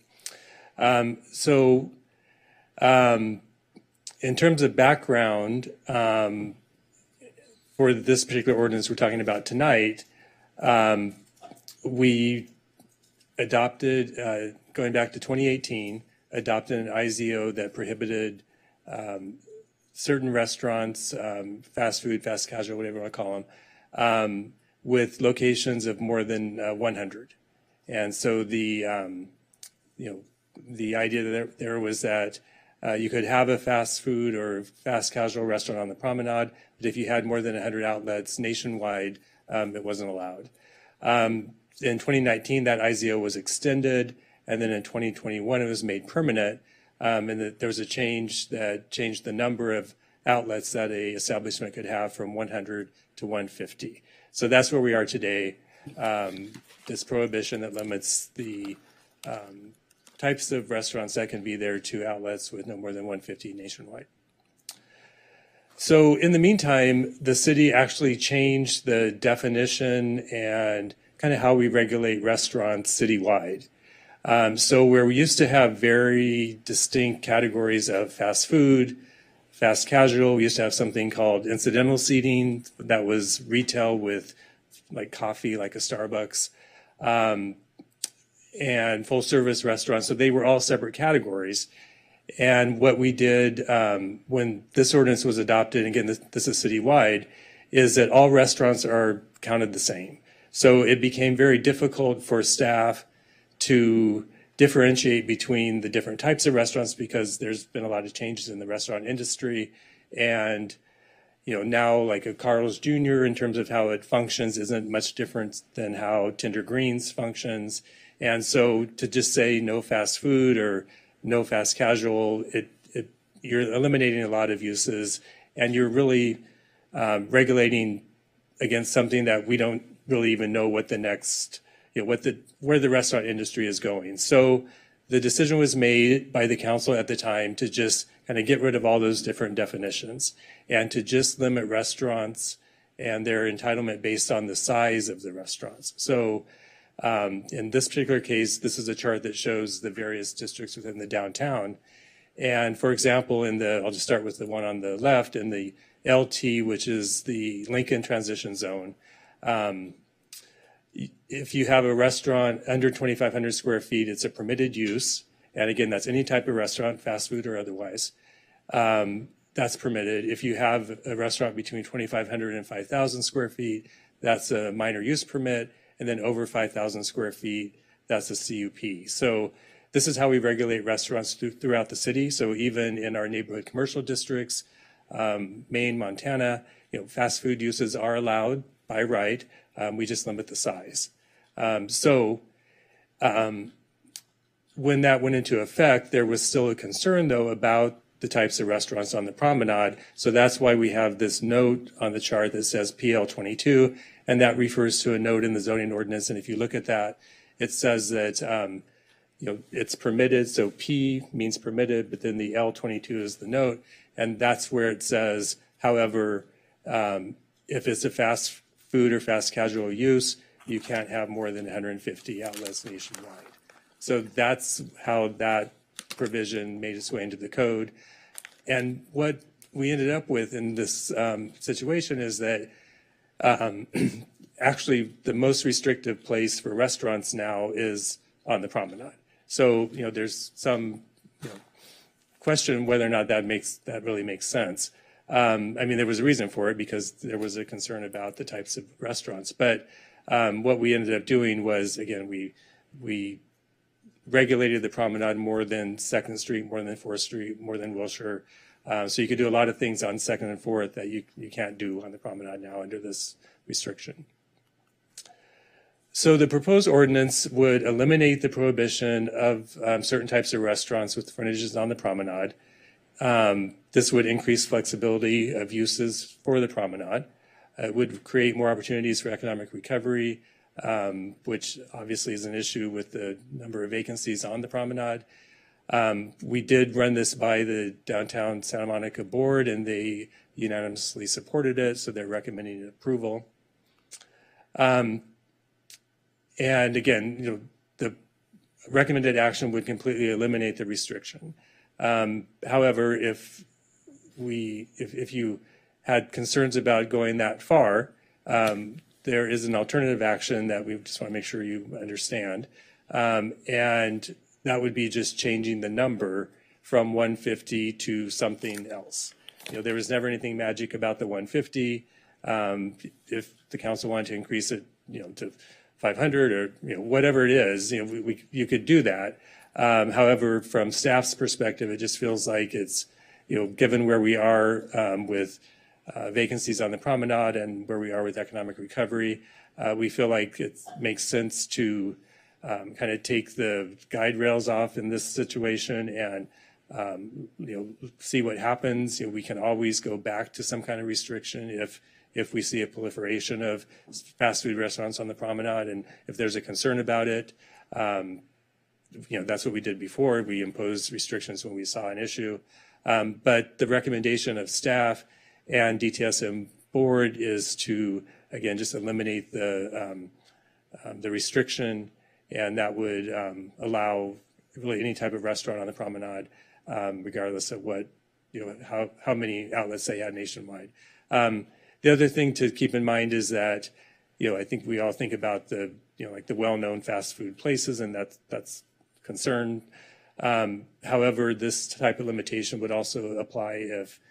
In terms of background, for this particular ordinance we're talking about tonight, we adopted, going back to 2018, adopted an IZO that prohibited certain restaurants, fast food, fast casual, whatever you want to call them, with locations of more than 100. And so the idea there was that you could have a fast food or fast casual restaurant on the promenade, but if you had more than 100 outlets nationwide, it wasn't allowed. In 2019, that IZO was extended, and then in 2021, it was made permanent, and there was a change that changed the number of outlets that a establishment could have from 100 to 150. So that's where we are today. This prohibition that limits the types of restaurants that can be there to outlets with no more than 150 nationwide. So in the meantime, the city actually changed the definition and kind of how we regulate restaurants citywide. So where we used to have very distinct categories of fast food, fast casual, we used to have something called incidental seating that was retail with like coffee, like a Starbucks, and full service restaurants. So they were all separate categories. And what we did when this ordinance was adopted, again, this is citywide, is that all restaurants are counted the same. So it became very difficult for staff to differentiate between the different types of restaurants because there's been a lot of changes in the restaurant industry. And, now like a Carl's Jr. in terms of how it functions isn't much different than how Tender Greens functions. And so to just say no fast food or no fast casual, you're eliminating a lot of uses and you're really regulating against something that we don't really even know what the next, where the restaurant industry is going. So the decision was made by the council at the time to just kind of get rid of all those different definitions and to just limit restaurants and their entitlement based on the size of the restaurants. So in this particular case, this is a chart that shows the various districts within the downtown. And for example, I'll just start with the one on the left, in the LT, which is the Lincoln Transition Zone. If you have a restaurant under 2,500 square feet, it's a permitted use. And again, that's any type of restaurant, fast food or otherwise. That's permitted. If you have a restaurant between 2,500 and 5,000 square feet, that's a minor use permit. And then over 5,000 square feet, that's a CUP. So this is how we regulate restaurants throughout the city. So even in our neighborhood commercial districts, Maine, Montana, fast food uses are allowed by right. We just limit the size. When that went into effect, there was still a concern, though, about the types of restaurants on the promenade. So that's why we have this note on the chart that says PL 22, and that refers to a note in the zoning ordinance. And if you look at that, it says that it's permitted. So P means permitted, but then the L 22 is the note, and that's where it says, however, if it's a fast food or fast casual use, you can't have more than 150 outlets nationwide. So that's how that provision made its way into the code. And what we ended up with in this situation is that actually the most restrictive place for restaurants now is on the promenade. So, there's some question whether or not that really makes sense. There was a reason for it because there was a concern about the types of restaurants. But what we ended up doing was, again, we regulated the promenade more than 2nd Street, more than 4th Street, more than Wilshire. So you could do a lot of things on 2nd and 4th that you can't do on the promenade now under this restriction. So the proposed ordinance would eliminate the prohibition of certain types of restaurants with frontages on the promenade. This would increase flexibility of uses for the promenade. It would create more opportunities for economic recovery, which obviously is an issue with the number of vacancies on the promenade. We did run this by the Downtown Santa Monica Board, and they unanimously supported it, so they're recommending approval. And again, the recommended action would completely eliminate the restriction. However, if you had concerns about going that far, there is an alternative action that we just want to make sure you understand. And that would be just changing the number from 150 to something else. There was never anything magic about the 150. If the council wanted to increase it, to 500 or whatever it is, you could do that. However, from staff's perspective, it just feels like it's, given where we are with vacancies on the promenade and where we are with economic recovery, we feel like it makes sense to kind of take the guide rails off in this situation and see what happens. We can always go back to some kind of restriction if we see a proliferation of fast food restaurants on the promenade, and if there's a concern about it. That's what we did before. We imposed restrictions when we saw an issue. But the recommendation of staff and DTSM board is to, again, just eliminate the restriction, and that would allow really any type of restaurant on the promenade, regardless of what, how many outlets they had nationwide. The other thing to keep in mind is that, I think we all think about the, like the well-known fast food places, and that's concern. However, this type of limitation would also apply if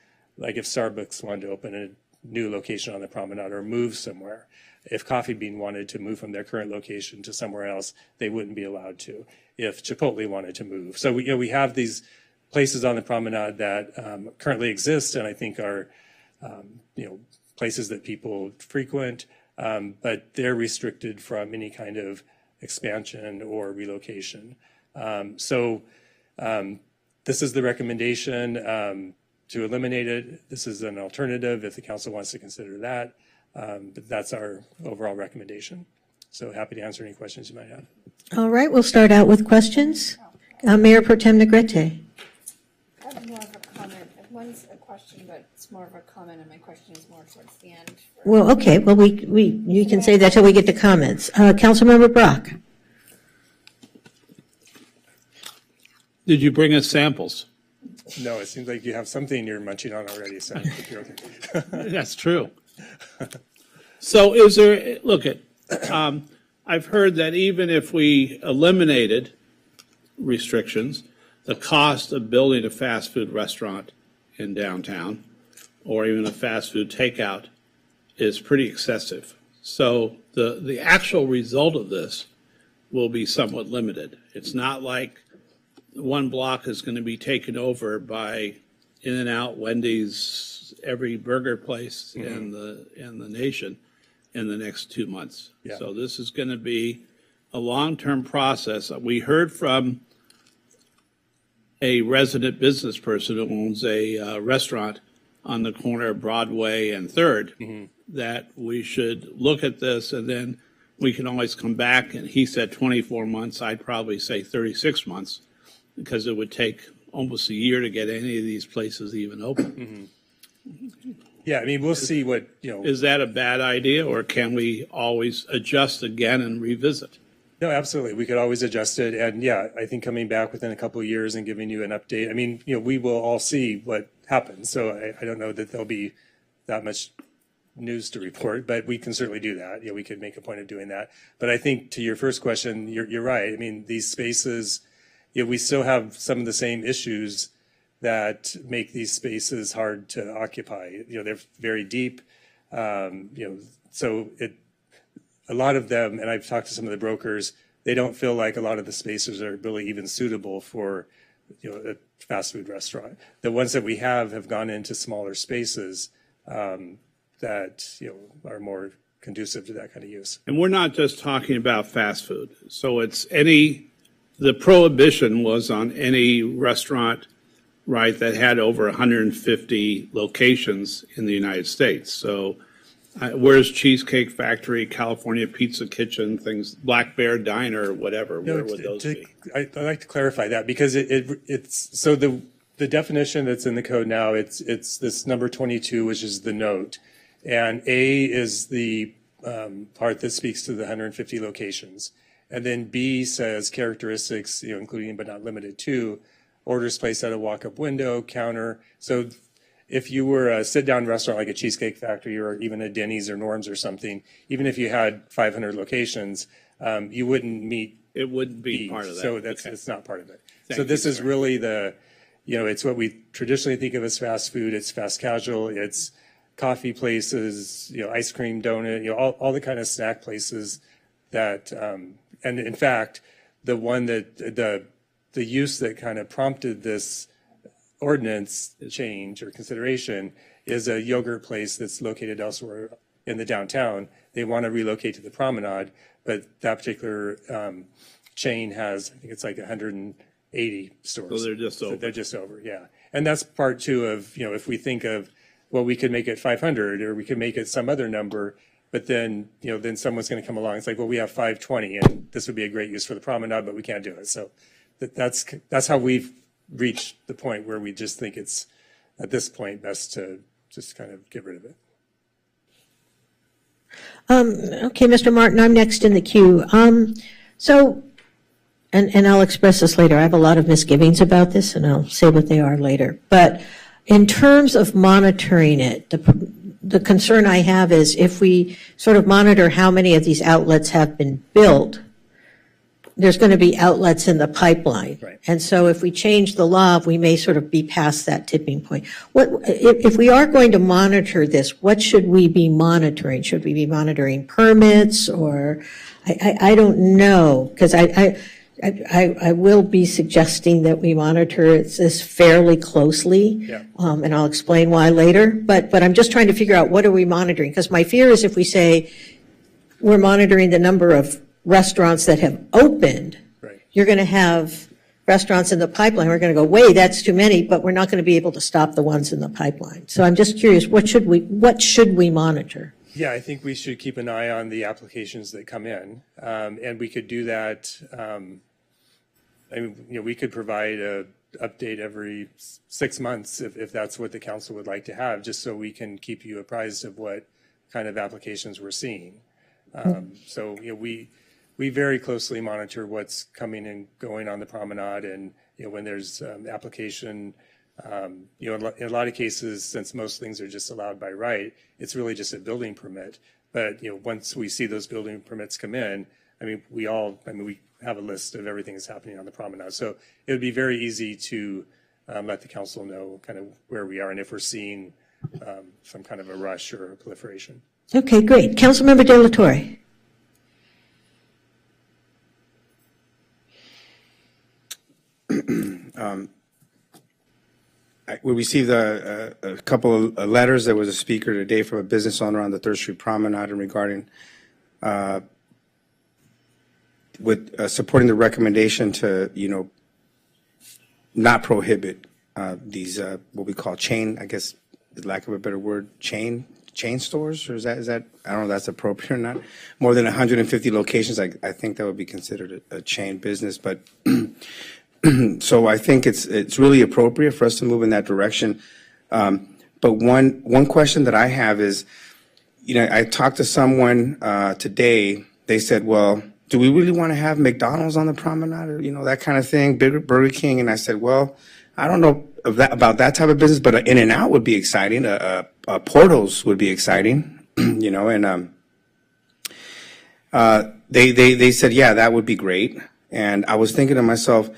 Starbucks wanted to open a new location on the promenade or move somewhere. If Coffee Bean wanted to move from their current location to somewhere else, they wouldn't be allowed to. If Chipotle wanted to move. So we have these places on the promenade that currently exist, and I think are, places that people frequent, but they're restricted from any kind of expansion or relocation. This is the recommendation to eliminate it. This is an alternative if the council wants to consider that, but that's our overall recommendation. So happy to answer any questions you might have. All right, we'll start out with questions. Mayor Pro Tem Negrete. I have more of a comment. One's a question, but it's more of a comment, and my question is more towards the end. Well, okay, well, you can say that till we get to comments. Councilmember Brock. Did you bring us samples? No, it seems like you have something you're munching on already, so I think you're okay. That's true. So is there, look at, I've heard that even if we eliminated restrictions, the cost of building a fast food restaurant in downtown or even a fast food takeout is pretty excessive. So the actual result of this will be somewhat limited. It's not like one block is going to be taken over by In-N-Out, Wendy's, every burger place in the nation in the next 2 months. Yeah. So this is going to be a long-term process. We heard from a resident business person who owns a restaurant on the corner of Broadway and 3rd that we should look at this, and then we can always come back. And he said 24 months. I'd probably say 36 months because it would take almost a year to get any of these places even open. Yeah, I mean, we'll see what, you know. Is that a bad idea, or can we always adjust again and revisit? No, absolutely. We could always adjust it. And yeah, I think coming back within a couple of years and giving you an update, I mean, you know, we will all see what happens. So I don't know that there'll be that much news to report, but we can certainly do that. You know, we could make a point of doing that. But I think to your first question, you're right. I mean, these spaces, you know, we still have some of the same issues that make these spaces hard to occupy. You know, they're very deep. You know, so a lot of them, and I've talked to some of the brokers, they don't feel like a lot of the spaces are really even suitable for, you know, a fast food restaurant. The ones that we have gone into smaller spaces that, you know, are more conducive to that kind of use. And we're not just talking about fast food. So it's the prohibition was on any restaurant, right, that had over 150 locations in the United States. So where's Cheesecake Factory, California Pizza Kitchen, things, Black Bear Diner, whatever, where would those be? I'd like to clarify that because it's so the definition that's in the code now, it's this number 22, which is the note. And A is the part that speaks to the 150 locations. And then B says characteristics, you know, including but not limited to orders placed at a walk-up window, counter. So if you were a sit-down restaurant like a Cheesecake Factory or even a Denny's or Norm's or something, even if you had 500 locations, you wouldn't meet. It wouldn't be part of that. So it's not part of it. Thank so this you, is sir. really it's what we traditionally think of as fast food. It's fast casual. It's coffee places, you know, ice cream, donut, you know, all the kind of snack places that, and in fact, the one that the use that kind of prompted this ordinance change or consideration is a yogurt place that's located elsewhere in the downtown. They want to relocate to the promenade, but that particular chain has, I think it's like 180 stores. So they're just over. They're just over, yeah. And that's part two of, you know, if we think of, well, we could make it 500 or we could make it some other number, but then, you know, then someone's going to come along. It's like, well, we have 520 and this would be a great use for the promenade, but we can't do it. So that's how we've reached the point where we just think it's at this point best to just kind of get rid of it. Okay, Mr. Martin, I'm next in the queue. So, and I'll express this later. I have a lot of misgivings about this, and I'll say what they are later. But in terms of monitoring it, the concern I have is if we sort of monitor how many of these outlets have been built, there's going to be outlets in the pipeline. Right. And so if we change the law, we may sort of be past that tipping point. If we are going to monitor this, what should we be monitoring? Should we be monitoring permits or, I don't know, because I will be suggesting that we monitor this fairly closely. Yeah. And I'll explain why later. But I'm just trying to figure out what are we monitoring? Because my fear is if we say we're monitoring the number of restaurants that have opened, Right. you're going to have restaurants in the pipeline. We're going to go, wait, that's too many, but we're not going to be able to stop the ones in the pipeline. So I'm just curious, what should we monitor? Yeah, I think we should keep an eye on the applications that come in. And we could do that I mean, we could provide a update every 6 months if that's what the council would like to have, just so we can keep you apprised of what kind of applications we're seeing. So, we very closely monitor what's coming and going on the promenade, and, when there's application, in a lot of cases, since most things are just allowed by right, it's really just a building permit. But, once we see those building permits come in, we have a list of everything that's happening on the promenade. So it would be very easy to let the council know kind of where we are and if we're seeing some kind of a rush or a proliferation. Okay, great. Councilmember De La Torre. We received a couple of letters. There was a speaker today from a business owner on the 3rd Street Promenade and regarding supporting the recommendation to, not prohibit these what we call chain, I guess, lack of a better word, chain stores, or is that I don't know if that's appropriate or not. More than 150 locations, I think that would be considered a chain business, but. So I think it's really appropriate for us to move in that direction. But one question that I have is, I talked to someone today. They said, well, do we really want to have McDonald's on the promenade, or that kind of thing, Burger King? And I said, well, I don't know about that type of business, but an In-N-Out would be exciting. Porto's would be exciting, and they said, yeah, that would be great. And I was thinking to myself,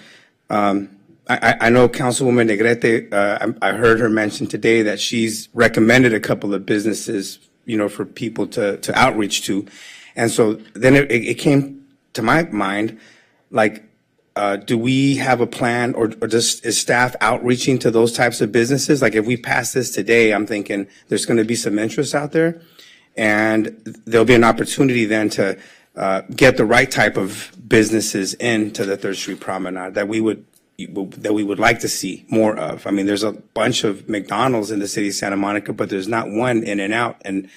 I know Councilwoman Negrete, I heard her mention today that she's recommended a couple of businesses, for people to outreach to. And so then it came to my mind, like, do we have a plan or just is staff outreaching to those types of businesses? Like if we pass this today, I'm thinking there's going to be some interest out there, and there'll be an opportunity then to get the right type of businesses into the 3rd Street Promenade that we would like to see more of. There's a bunch of McDonald's in the city of Santa Monica, but there's not one In-N-Out. And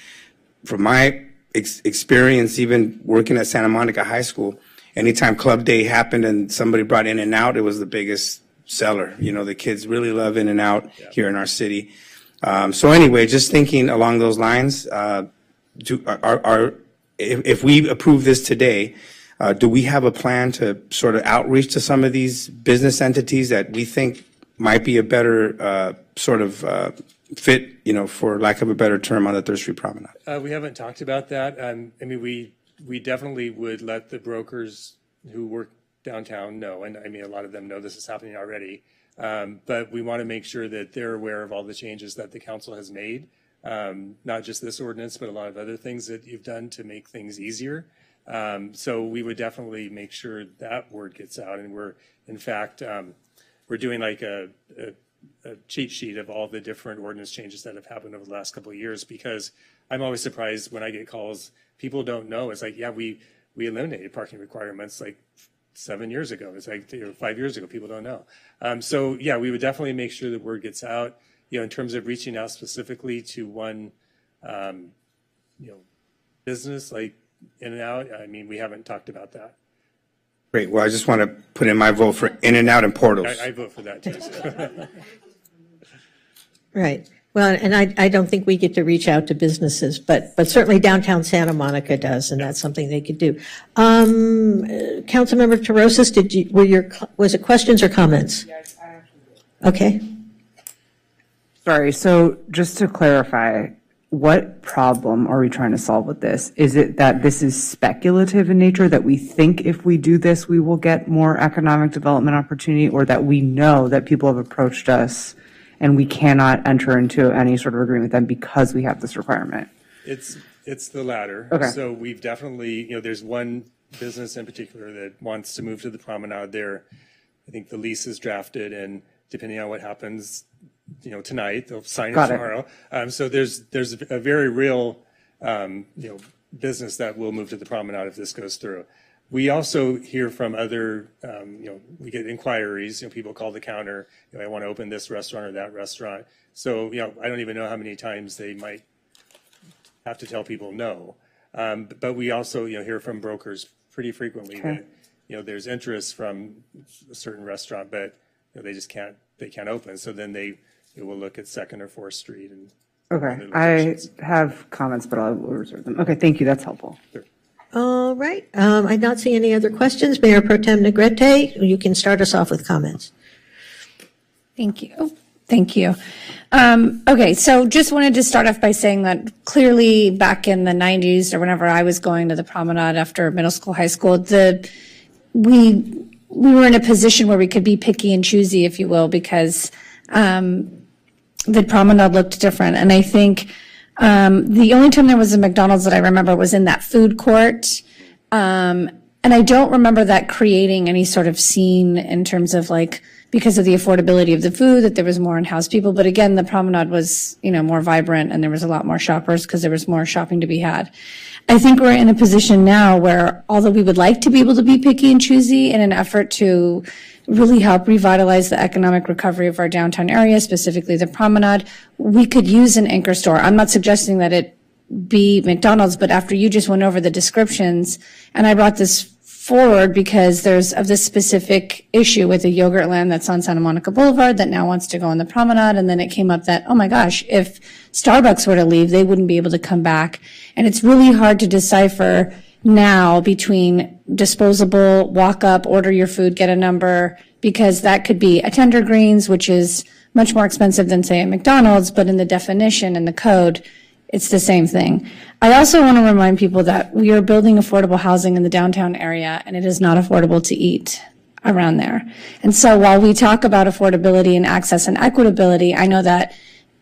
from my experience, even working at Santa Monica High School, anytime Club Day happened and somebody brought In-N-Out, it was the biggest seller. The kids really love In-N-Out here in our city. So anyway, just thinking along those lines, if we approve this today, do we have a plan to sort of outreach to some of these business entities that we think might be a better fit, for lack of a better term, on the 3rd Street Promenade? We haven't talked about that. We definitely would let the brokers who work downtown know, and a lot of them know this is happening already. But we want to make sure that they're aware of all the changes that the council has made. Not just this ordinance, but a lot of other things that you've done to make things easier. So we would definitely make sure that word gets out. And we're, in fact, we're doing like a cheat sheet of all the different ordinance changes that have happened over the last couple of years, because I'm always surprised when I get calls, people don't know. It's like, yeah, we eliminated parking requirements like 7 years ago. It's like 5 years ago, people don't know. So yeah, we would definitely make sure the word gets out, in terms of reaching out specifically to one, business like In-N-Out. We haven't talked about that. Great. Well, I just want to put in my vote for In-N-Out and Porto's. I vote for that too. So. Right. Well, and I don't think we get to reach out to businesses, but certainly downtown Santa Monica does, and that's something they could do. Councilmember Terosas, was it questions or comments? Yes, I actually did. Okay. Sorry, so just to clarify, what problem are we trying to solve with this? Is it that this is speculative in nature, that we think if we do this, we will get more economic development opportunity, or that we know that people have approached us and we cannot enter into any sort of agreement with them because we have this requirement? It's the latter. Okay. So we've definitely, there's one business in particular that wants to move to the promenade there. I think the lease is drafted, and depending on what happens, tonight, they'll sign it tomorrow. So there's a very real, business that will move to the promenade if this goes through. We also hear from other, we get inquiries, people call the counter, I want to open this restaurant or that restaurant. So, I don't even know how many times they might have to tell people no. But we also, hear from brokers pretty frequently that, there's interest from a certain restaurant, but they just can't open. So then they will look at 2nd or 4th Street and. Okay, I have comments, but I'll reserve them. Okay, thank you, that's helpful. Sure. All right. I not see any other questions. Mayor Pro Tem Negrete, you can start us off with comments. Thank you. Thank you. Okay, so just wanted to start off by saying that clearly back in the 90s or whenever I was going to the Promenade after middle school, high school, we were in a position where we could be picky and choosy, if you will, because the Promenade looked different. And I think the only time there was a McDonald's that I remember was in that food court. And I don't remember that creating any sort of scene in terms of because of the affordability of the food, that there was more in-house people. But again, the Promenade was, more vibrant and there was a lot more shoppers because there was more shopping to be had. I think we're in a position now where, although we would like to be able to be picky and choosy in an effort to really help revitalize the economic recovery of our downtown area, specifically the Promenade, we could use an anchor store. I'm not suggesting that it be McDonald's, but after you just went over the descriptions, and I brought this forward because there's of this specific issue with the Yogurtland that's on Santa Monica Boulevard that now wants to go on the Promenade, and then it came up that, oh my gosh, if Starbucks were to leave, they wouldn't be able to come back. And it's really hard to decipher now between disposable, walk up, order your food, get a number, because that could be a Tender Greens, which is much more expensive than, say, a McDonald's, but in the definition and the code, it's the same thing. I also want to remind people that we are building affordable housing in the downtown area, and it is not affordable to eat around there. And so while we talk about affordability and access and equitability, I know that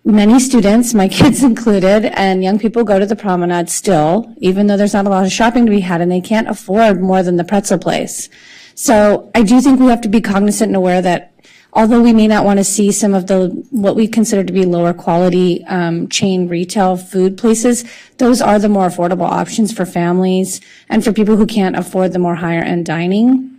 many students, my kids included, and young people go to the Promenade still, even though there's not a lot of shopping to be had, and they can't afford more than the pretzel place. So I do think we have to be cognizant and aware that although we may not want to see some of the what we consider to be lower quality chain retail food places, those are the more affordable options for families and for people who can't afford the more higher end dining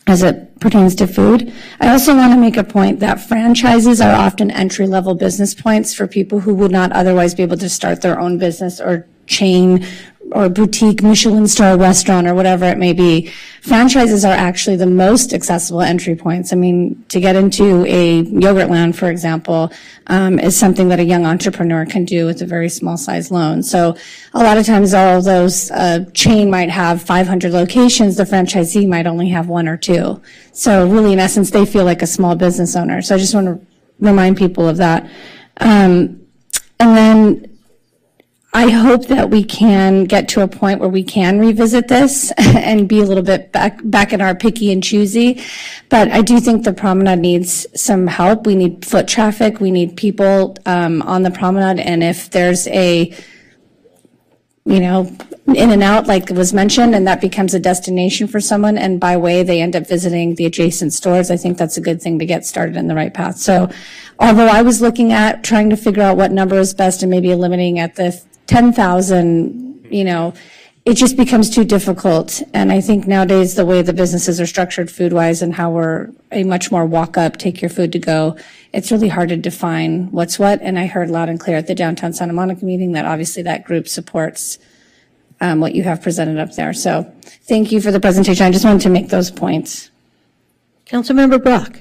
as it pertains to food. I also want to make a point that franchises are often entry-level business points for people who would not otherwise be able to start their own business or chain or boutique Michelin star restaurant or whatever it may be. Franchises are actually the most accessible entry points. I mean, to get into a Yogurtland, for example, is something that a young entrepreneur can do with a very small size loan. So a lot of times, all those chain might have 500 locations, the franchisee might only have 1 or 2. So really, in essence, they feel like a small business owner. So I just want to remind people of that. And then I hope that we can get to a point where we can revisit this and be a little bit back in our picky and choosy. But I do think the Promenade needs some help. We need foot traffic. We need people on the Promenade. And if there's a, in and out, like was mentioned, and that becomes a destination for someone, and by way they end up visiting the adjacent stores, I think that's a good thing to get started in the right path. So although I was looking at trying to figure out what number is best and maybe eliminating at the 10,000, it just becomes too difficult. And I think nowadays the way the businesses are structured food-wise and how we're a much more walk-up, take your food to go, it's really hard to define what's what. And I heard loud and clear at the downtown Santa Monica meeting that obviously that group supports what you have presented up there. So thank you for the presentation. I just wanted to make those points. Councilmember Brock.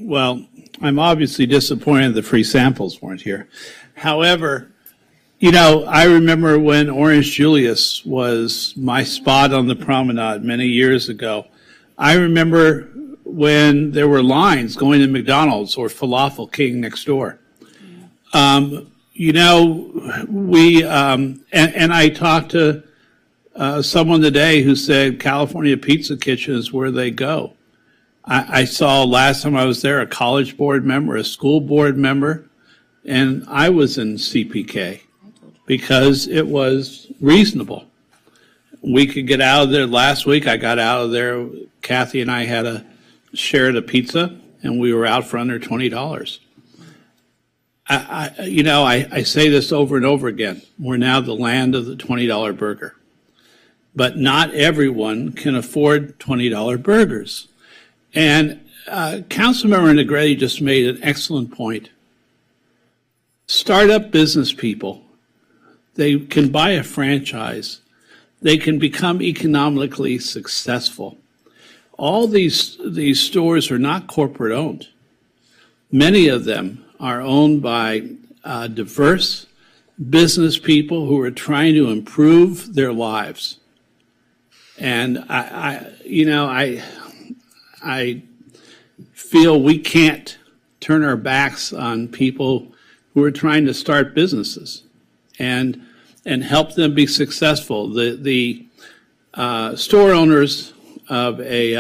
Well, I'm obviously disappointed the free samples weren't here. However, I remember when Orange Julius was my spot on the Promenade many years ago. I remember when there were lines going to McDonald's or Falafel King next door. And I talked to someone today who said California Pizza Kitchen is where they go. I saw last time I was there a college board member, a school board member, and I was in CPK because it was reasonable. We could get out of there. Last week I got out of there. Kathy and I had shared a pizza, and we were out for under $20. I say this over and over again. We're now the land of the $20 burger. But not everyone can afford $20 burgers. And Councilmember Negrete just made an excellent point. Startup business people, they can buy a franchise. they can become economically successful. All these stores are not corporate owned. Many of them are owned by diverse business people who are trying to improve their lives. And I feel we can't turn our backs on people who are trying to start businesses and help them be successful. The store owners of they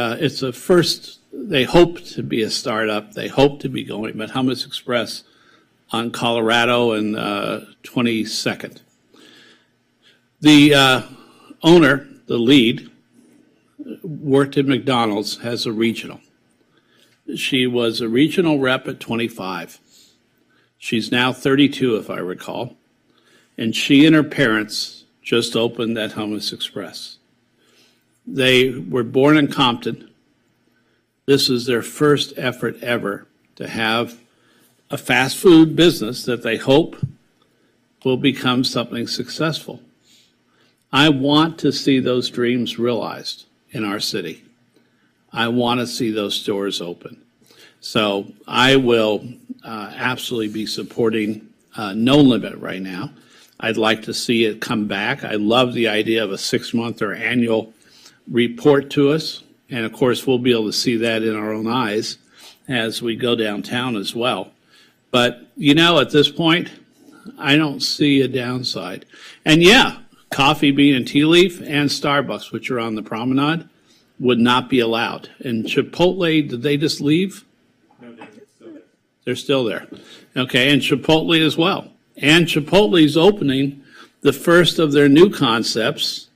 hope to be a startup. They hope to be going, but Hummus Express on Colorado and 22nd. The owner, the lead, worked at McDonald's as a regional. She was a regional rep at 25. She's now 32, if I recall. And she and her parents just opened that Hummus Express. They were born in Compton. This is their first effort ever to have a fast food business that they hope will become something successful. I want to see those dreams realized in our city. I want to see those stores open. So I will absolutely be supporting No Limit right now. I'd like to see it come back. I love the idea of a 6-month or annual report to us. And of course, we'll be able to see that in our own eyes as we go downtown as well. But, at this point, I don't see a downside. And yeah, Coffee Bean and Tea Leaf and Starbucks, which are on the promenade, would not be allowed. And Chipotle, did they just leave? No, they're still there. Okay, and Chipotle as well. And Chipotle's opening the first of their new concepts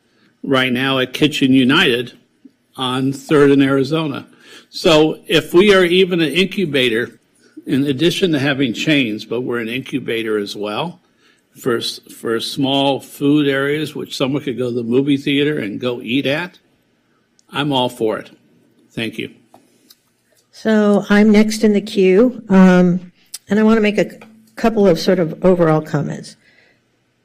right now at Kitchen United on 3rd and Arizona. So if we are even an incubator, in addition to having chains, but we're an incubator as well for small food areas, which someone could go to the movie theater and go eat at, I'm all for it. Thank you. So I'm next in the queue, and I want to make a couple of sort of overall comments.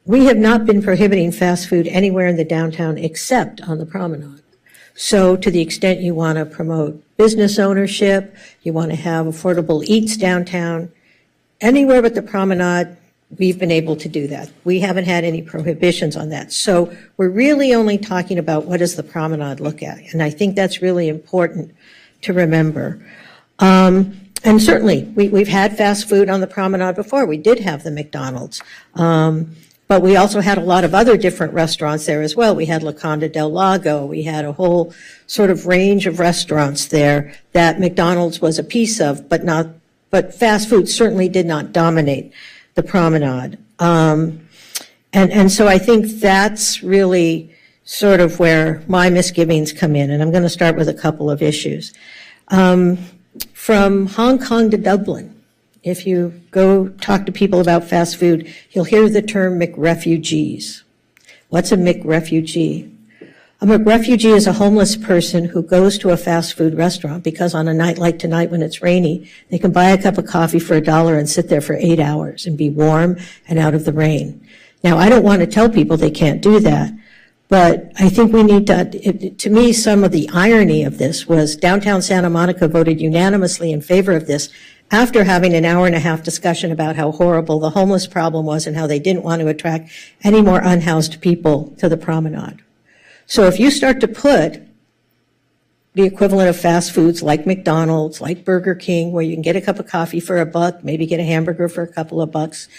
We have not been prohibiting fast food anywhere in the downtown except on the promenade. So to the extent you want to promote business ownership, you want to have affordable eats downtown, anywhere but the promenade, we've been able to do that. We haven't had any prohibitions on that. So we're really only talking about what does the promenade look at. And I think that's really important to remember. And certainly, we've had fast food on the promenade before. We did have the McDonald's. But we also had a lot of other different restaurants there as well. We had La Conda del Lago. We had a whole sort of range of restaurants there that McDonald's was a piece of, but fast food certainly did not dominate the promenade. And so I think that's really sort of where my misgivings come in. And I'm going to start with a couple of issues. From Hong Kong to Dublin, if you go talk to people about fast food, you'll hear the term McRefugees. What's a McRefugee? A McRefugee is a homeless person who goes to a fast food restaurant because on a night like tonight when it's rainy, they can buy a cup of coffee for $1 and sit there for 8 hours and be warm and out of the rain. Now, I don't want to tell people they can't do that, but I think we need to me, some of the irony of this was downtown Santa Monica voted unanimously in favor of this after having an hour-and-a-half discussion about how horrible the homeless problem was and how they didn't want to attract any more unhoused people to the promenade. So if you start to put the equivalent of fast foods like McDonald's, like Burger King, where you can get a cup of coffee for $1, maybe get a hamburger for a couple of bucks,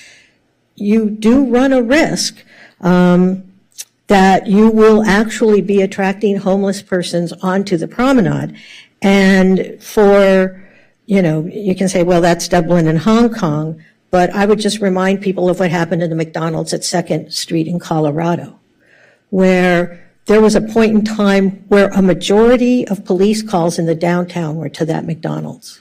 you do run a risk that you will actually be attracting homeless persons onto the promenade. And for you can say, well, that's Dublin and Hong Kong, but I would just remind people of what happened in the McDonald's at 2nd Street in Colorado, where there was a point in time where a majority of police calls in the downtown were to that McDonald's.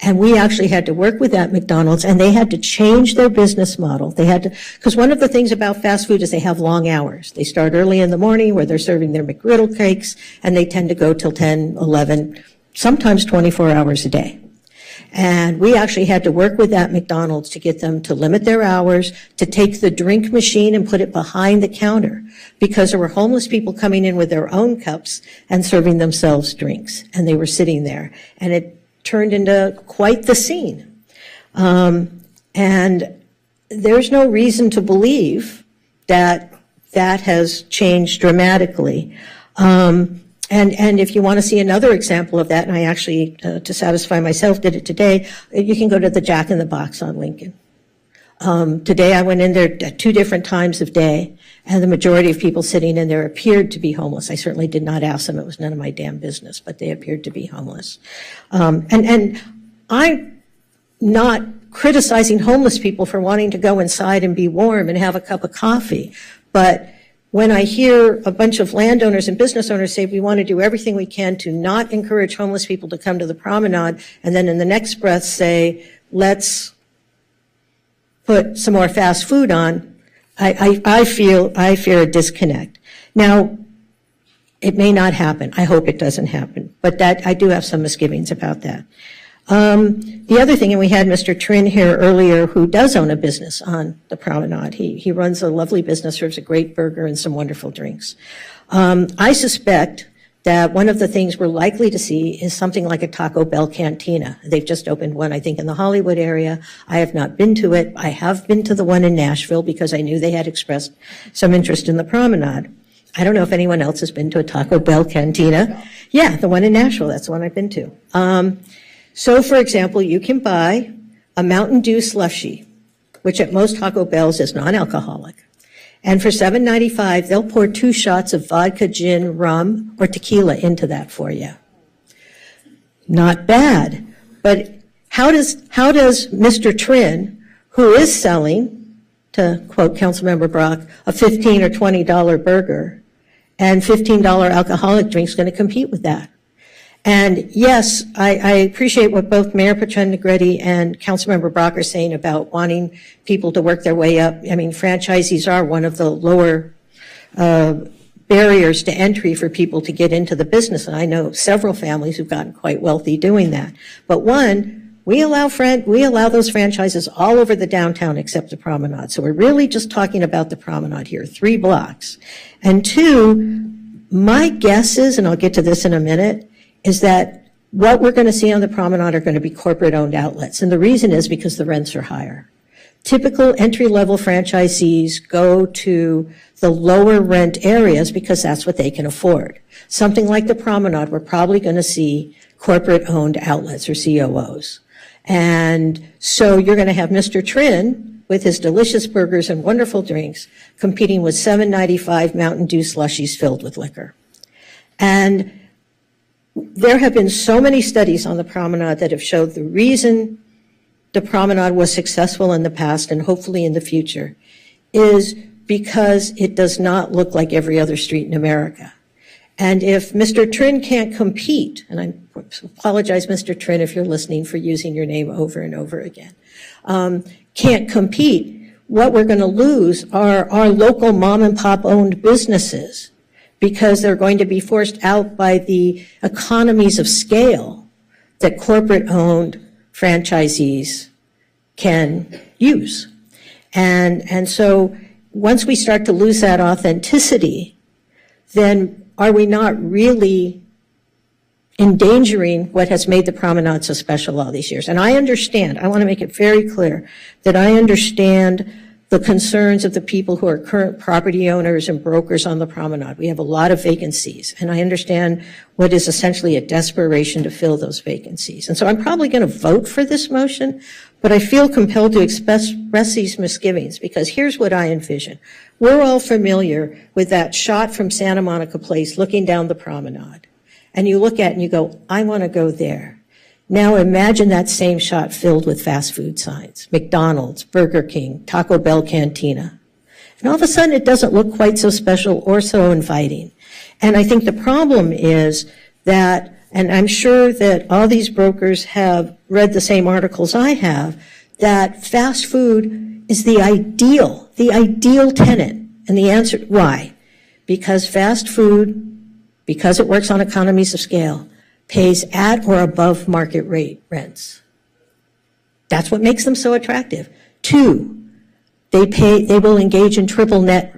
And we actually had to work with that McDonald's, and they had to change their business model. They had to, because one of the things about fast food is they have long hours. They start early in the morning where they're serving their McGriddle cakes, and they tend to go till 10, 11, sometimes 24 hours a day. And we actually had to work with that McDonald's to get them to limit their hours, to take the drink machine and put it behind the counter, because there were homeless people coming in with their own cups and serving themselves drinks, and they were sitting there. And it turned into quite the scene. And there's no reason to believe that that has changed dramatically. And if you want to see another example of that, and I actually, to satisfy myself, did it today, you can go to the Jack in the Box on Lincoln. Today I went in there at 2 different times of day, and the majority of people sitting in there appeared to be homeless. I certainly did not ask them. It was none of my damn business, but they appeared to be homeless. And I'm not criticizing homeless people for wanting to go inside and be warm and have a cup of coffee, but when I hear a bunch of landowners and business owners say we want to do everything we can to not encourage homeless people to come to the promenade, and then in the next breath say, let's put some more fast food on, I fear a disconnect. Now, it may not happen. I hope it doesn't happen, but that I do have some misgivings about that. The other thing, and we had Mr. Trin here earlier, who does own a business on the promenade. He runs a lovely business, serves a great burger and some wonderful drinks. I suspect that one of the things we're likely to see is something like a Taco Bell cantina. They've just opened one, I think, in the Hollywood area. I have not been to it. I have been to the one in Nashville because I knew they had expressed some interest in the promenade. I don't know if anyone else has been to a Taco Bell cantina. Yeah, the one in Nashville, that's the one I've been to. So, for example, you can buy a Mountain Dew slushie, which at most Taco Bells is non-alcoholic. And for $7.95, they'll pour 2 shots of vodka, gin, rum, or tequila into that for you. Not bad. But how does Mr. Trin, who is selling, to quote Councilmember Brock, a $15 or $20 burger and $15 alcoholic drinks going to compete with that? And yes, I appreciate what both Mayor Petrin-Negrete and Councilmember Brock are saying about wanting people to work their way up. I mean, franchisees are one of the lower barriers to entry for people to get into the business. And I know several families who've gotten quite wealthy doing that. But one, we allow those franchises all over the downtown except the promenade. So we're really just talking about the promenade here, 3 blocks. And 2, my guess is, and I'll get to this in a minute, is that what we're going to see on the promenade are going to be corporate-owned outlets. And the reason is because the rents are higher. Typical entry-level franchisees go to the lower rent areas because that's what they can afford. Something like the promenade, we're probably going to see corporate-owned outlets or COOs. And so you're going to have Mr. Trin with his delicious burgers and wonderful drinks competing with $7.95 Mountain Dew slushies filled with liquor. And there have been so many studies on the promenade that have showed the reason the promenade was successful in the past and hopefully in the future is because it does not look like every other street in America. And if Mr. Trin can't compete, and I apologize, Mr. Trin, if you're listening for using your name over and over again, can't compete, what we're going to lose are our local mom and pop owned businesses, because they're going to be forced out by the economies of scale that corporate-owned franchisees can use. And so once we start to lose that authenticity, then are we not really endangering what has made the promenade so special all these years? And I understand, I want to make it very clear, that I understand the concerns of the people who are current property owners and brokers on the promenade. We have a lot of vacancies, and I understand what is essentially a desperation to fill those vacancies. And so I'm probably going to vote for this motion, but I feel compelled to express these misgivings, because here's what I envision. We're all familiar with that shot from Santa Monica Place looking down the promenade, and you look at it and you go, I want to go there. Now imagine that same shot filled with fast food signs, McDonald's, Burger King, Taco Bell Cantina. And all of a sudden it doesn't look quite so special or so inviting. And I think the problem is that, and I'm sure that all these brokers have read the same articles I have, that fast food is the ideal tenant. And the answer, why? Because fast food, because it works on economies of scale, pays at or above market rate rents. That's what makes them so attractive. 2, they will engage in triple net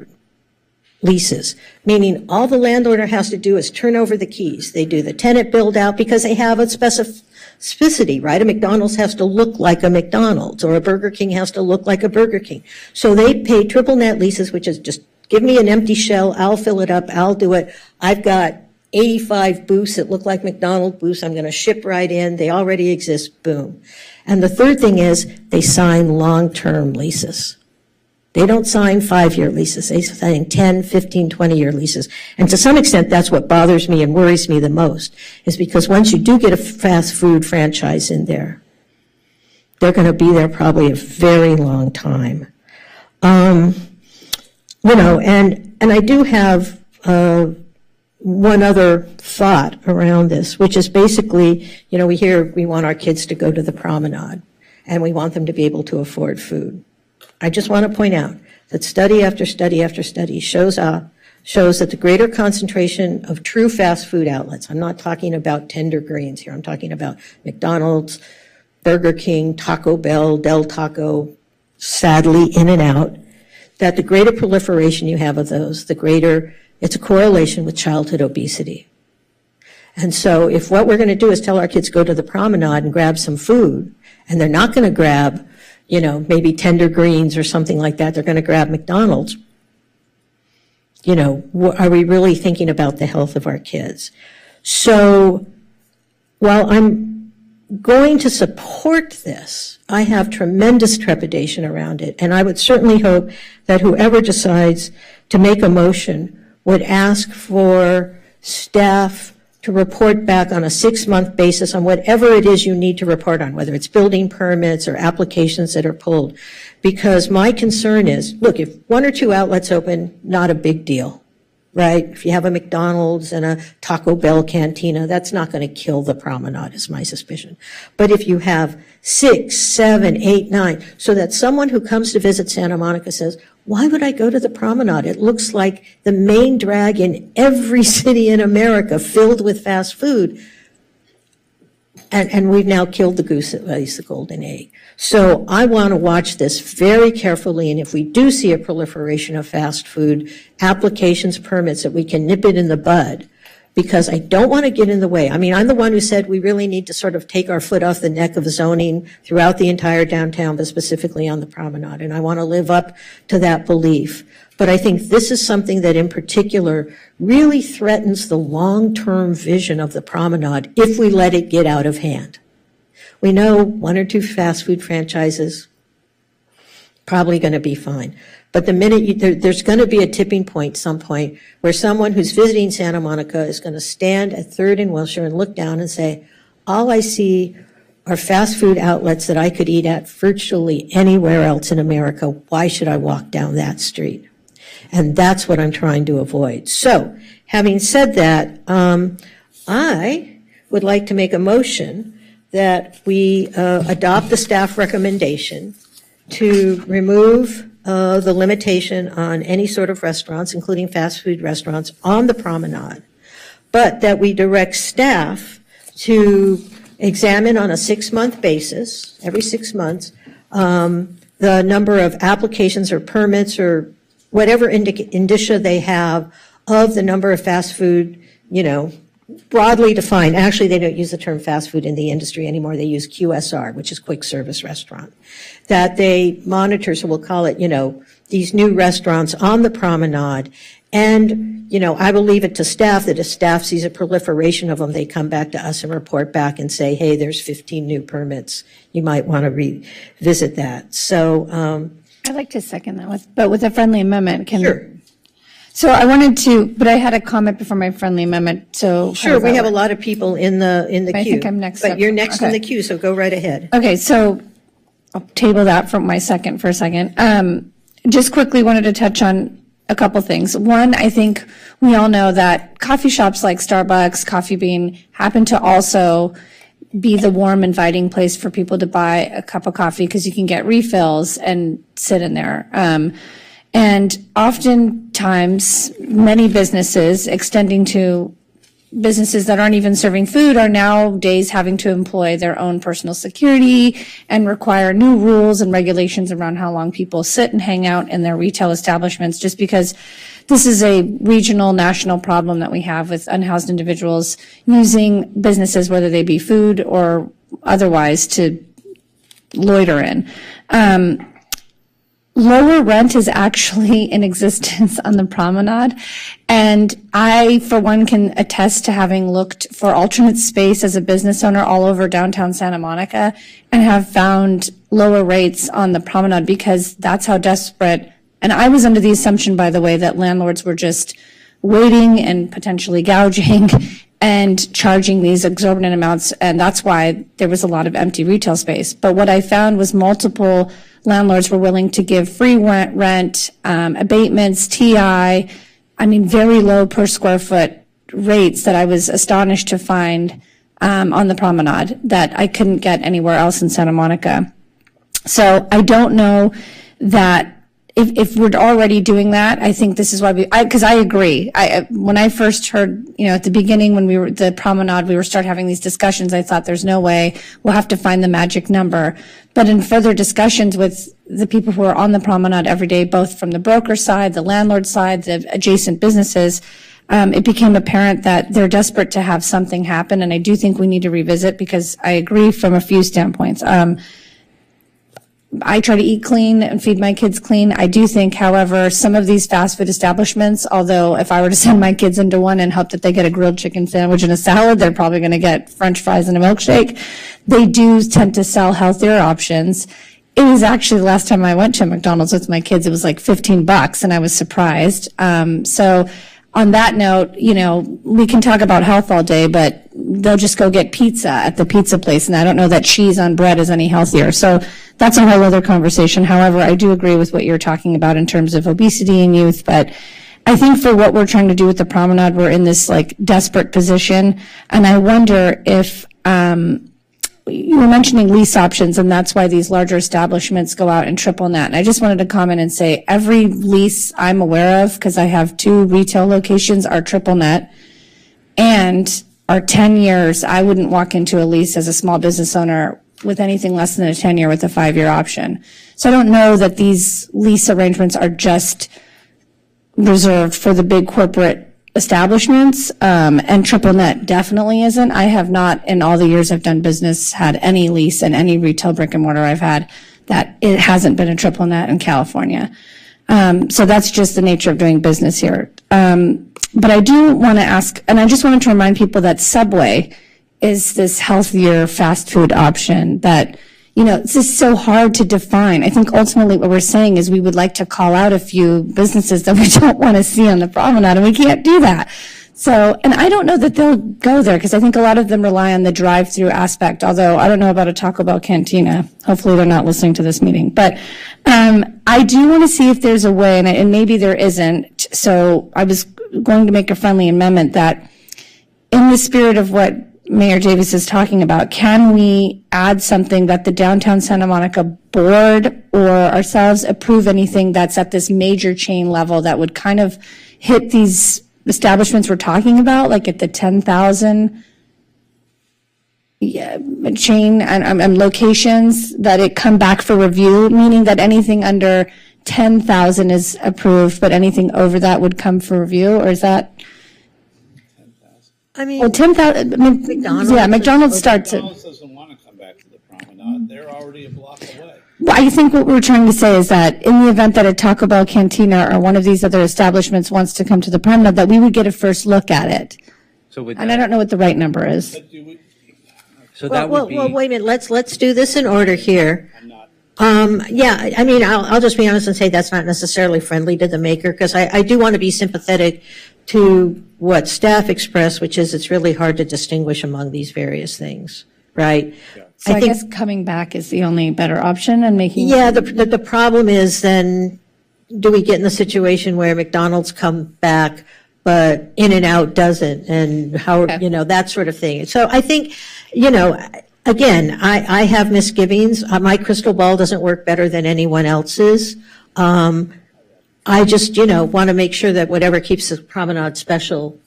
leases, meaning all the landowner has to do is turn over the keys. They do the tenant build out because they have a specificity, right? A McDonald's has to look like a McDonald's, or a Burger King has to look like a Burger King. So they pay triple net leases, which is just give me an empty shell, I'll fill it up, I'll do it. I've got 85 booths that look like McDonald's booths. I'm going to ship right in. They already exist. Boom. And the third thing is they sign long-term leases. They don't sign 5-year leases. They sign 10, 15, 20-year leases. And to some extent, that's what bothers me and worries me the most, is because once you do get a fast food franchise in there, they're going to be there probably a very long time. You know, and I do have one other thought around this, which is basically, you know, we hear we want our kids to go to the promenade and we want them to be able to afford food. I just want to point out that study after study after study shows that the greater concentration of true fast food outlets, I'm not talking about tender greens here, I'm talking about McDonald's, Burger King, Taco Bell, Del Taco, sadly In-N-Out, that the greater proliferation you have of those, the greater it's a correlation with childhood obesity. And so if what we're going to do is tell our kids go to the promenade and grab some food, and they're not going to grab, you know, maybe tender greens or something like that, they're going to grab McDonald's, you know, are we really thinking about the health of our kids? So while I'm going to support this, I have tremendous trepidation around it, and I would certainly hope that whoever decides to make a motion would ask for staff to report back on a 6-month basis on whatever it is you need to report on, whether it's building permits or applications that are pulled. Because my concern is, look, if 1 or 2 outlets open, not a big deal, right? If you have a McDonald's and a Taco Bell cantina, that's not going to kill the promenade, is my suspicion. But if you have 6, 7, 8, 9, so that someone who comes to visit Santa Monica says, why would I go to the promenade? It looks like the main drag in every city in America filled with fast food. And we've now killed the goose that lays the golden egg. So I want to watch this very carefully, and if we do see a proliferation of fast food applications, permits, that we can nip it in the bud, because I don't want to get in the way. I mean, I'm the one who said we really need to sort of take our foot off the neck of zoning throughout the entire downtown, but specifically on the promenade, and I want to live up to that belief. But I think this is something that in particular really threatens the long-term vision of the promenade if we let it get out of hand. We know 1 or 2 fast food franchises, probably going to be fine. But the minute there's going to be a tipping point some point where someone who's visiting Santa Monica is going to stand at 3rd and Wilshire and look down and say, all I see are fast food outlets that I could eat at virtually anywhere else in America. Why should I walk down that street? And that's what I'm trying to avoid. So, having said that, I would like to make a motion that we adopt the staff recommendation to remove the limitation on any sort of restaurants, including fast food restaurants, on the promenade, but that we direct staff to examine on a 6-month basis, every 6 months, the number of applications or permits or whatever indicia they have of the number of fast food, you know, broadly defined. Actually, they don't use the term fast food in the industry anymore. They use QSR, which is quick service restaurant, that they monitor, so we'll call it, you know, these new restaurants on the promenade. And, you know, I will leave it to staff that if staff sees a proliferation of them, they come back to us and report back and say, hey, there's 15 new permits. You might want to revisit that. So, I'd like to second that, but with a friendly amendment. Sure. So I wanted to, but I had a comment before my friendly amendment, so. Sure, we have a lot of people in the queue. I think I'm next up. But you're next in Okay. the queue, so go right ahead. Okay, so I'll table that for my second for a second. Just quickly wanted to touch on a couple things. One, I think we all know that coffee shops like Starbucks, Coffee Bean happen to also be the warm, inviting place for people to buy a cup of coffee because you can get refills and sit in there. And oftentimes, many businesses extending to businesses that aren't even serving food are nowadays having to employ their own personal security and require new rules and regulations around how long people sit and hang out in their retail establishments, just because this is a regional, national problem that we have with unhoused individuals using businesses, whether they be food or otherwise, to loiter in. Lower rent is actually in existence on the promenade. And I, for one, can attest to having looked for alternate space as a business owner all over downtown Santa Monica and have found lower rates on the promenade because that's how desperate. And I was under the assumption, by the way, that landlords were just waiting and potentially gouging and charging these exorbitant amounts. And that's why there was a lot of empty retail space. But what I found was multiple landlords were willing to give free rent, abatements, TI, very low per square foot rates that I was astonished to find on the promenade that I couldn't get anywhere else in Santa Monica. So I don't know that if we're already doing that, I think this is why because I agree. When I first heard, at the beginning when we were the promenade, we were start having these discussions, I thought there's no way we'll have to find the magic number. But in further discussions with the people who are on the promenade every day, both from the broker side, the landlord side, the adjacent businesses, it became apparent that they're desperate to have something happen. And I do think we need to revisit because I agree from a few standpoints. I try to eat clean and feed my kids clean. I do think, however, some of these fast food establishments, although if I were to send my kids into one and hope that they get a grilled chicken sandwich and a salad, they're probably going to get French fries and a milkshake. They do tend to sell healthier options. It was actually the last time I went to McDonald's with my kids, it was like $15 and I was surprised. So on that note, we can talk about health all day, but they'll just go get pizza at the pizza place. And I don't know that cheese on bread is any healthier. So that's a whole other conversation. However, I do agree with what you're talking about in terms of obesity in youth. But I think for what we're trying to do with the promenade, we're in this desperate position. And I wonder if, you were mentioning lease options, and that's why these larger establishments go out and triple net. And I just wanted to comment and say every lease I'm aware of, because I have 2 retail locations, are triple net. And are 10 years, I wouldn't walk into a lease as a small business owner with anything less than a 10-year with a 5-year option. So I don't know that these lease arrangements are just reserved for the big corporate establishments, and triple net definitely isn't. I have not, in all the years I've done business, had any lease in any retail brick and mortar I've had that it hasn't been a triple net in California. So that's just the nature of doing business here. But I do want to ask, and I just wanted to remind people that Subway is this healthier fast food option that, it's just so hard to define. I think ultimately what we're saying is we would like to call out a few businesses that we don't want to see on the promenade, and we can't do that. So, and I don't know that they'll go there because I think a lot of them rely on the drive-through aspect, although I don't know about a Taco Bell Cantina. Hopefully they're not listening to this meeting. But I do want to see if there's a way, and maybe there isn't. So I was going to make a friendly amendment that in the spirit of what Mayor Davis is talking about, can we add something that the downtown Santa Monica board or ourselves approve anything that's at this major chain level that would kind of hit these establishments we're talking about, like at the 10,000 chain and locations, that it come back for review, meaning that anything under 10,000 is approved, but anything over that would come for review, or is that? Well, 10,000, McDonald's starts at. McDonald's doesn't want to come back to the promenade. They're already a block away. Well, I think what we're trying to say is that in the event that a Taco Bell Cantina or one of these other establishments wants to come to the promenade, that we would get a first look at it. And I don't know what the right number is. So that would be. Well, wait a minute, let's do this in order here. I'll just be honest and say that's not necessarily friendly to the maker, because I do want to be sympathetic to what staff expressed, which is it's really hard to distinguish among these various things, right? Yeah. So I guess coming back is the only better option and making. Yeah, the problem is then, do we get in the situation where McDonald's come back, but In-N-Out doesn't, and how, that sort of thing. So I think, again, I have misgivings. My crystal ball doesn't work better than anyone else's. I just, want to make sure that whatever keeps the promenade special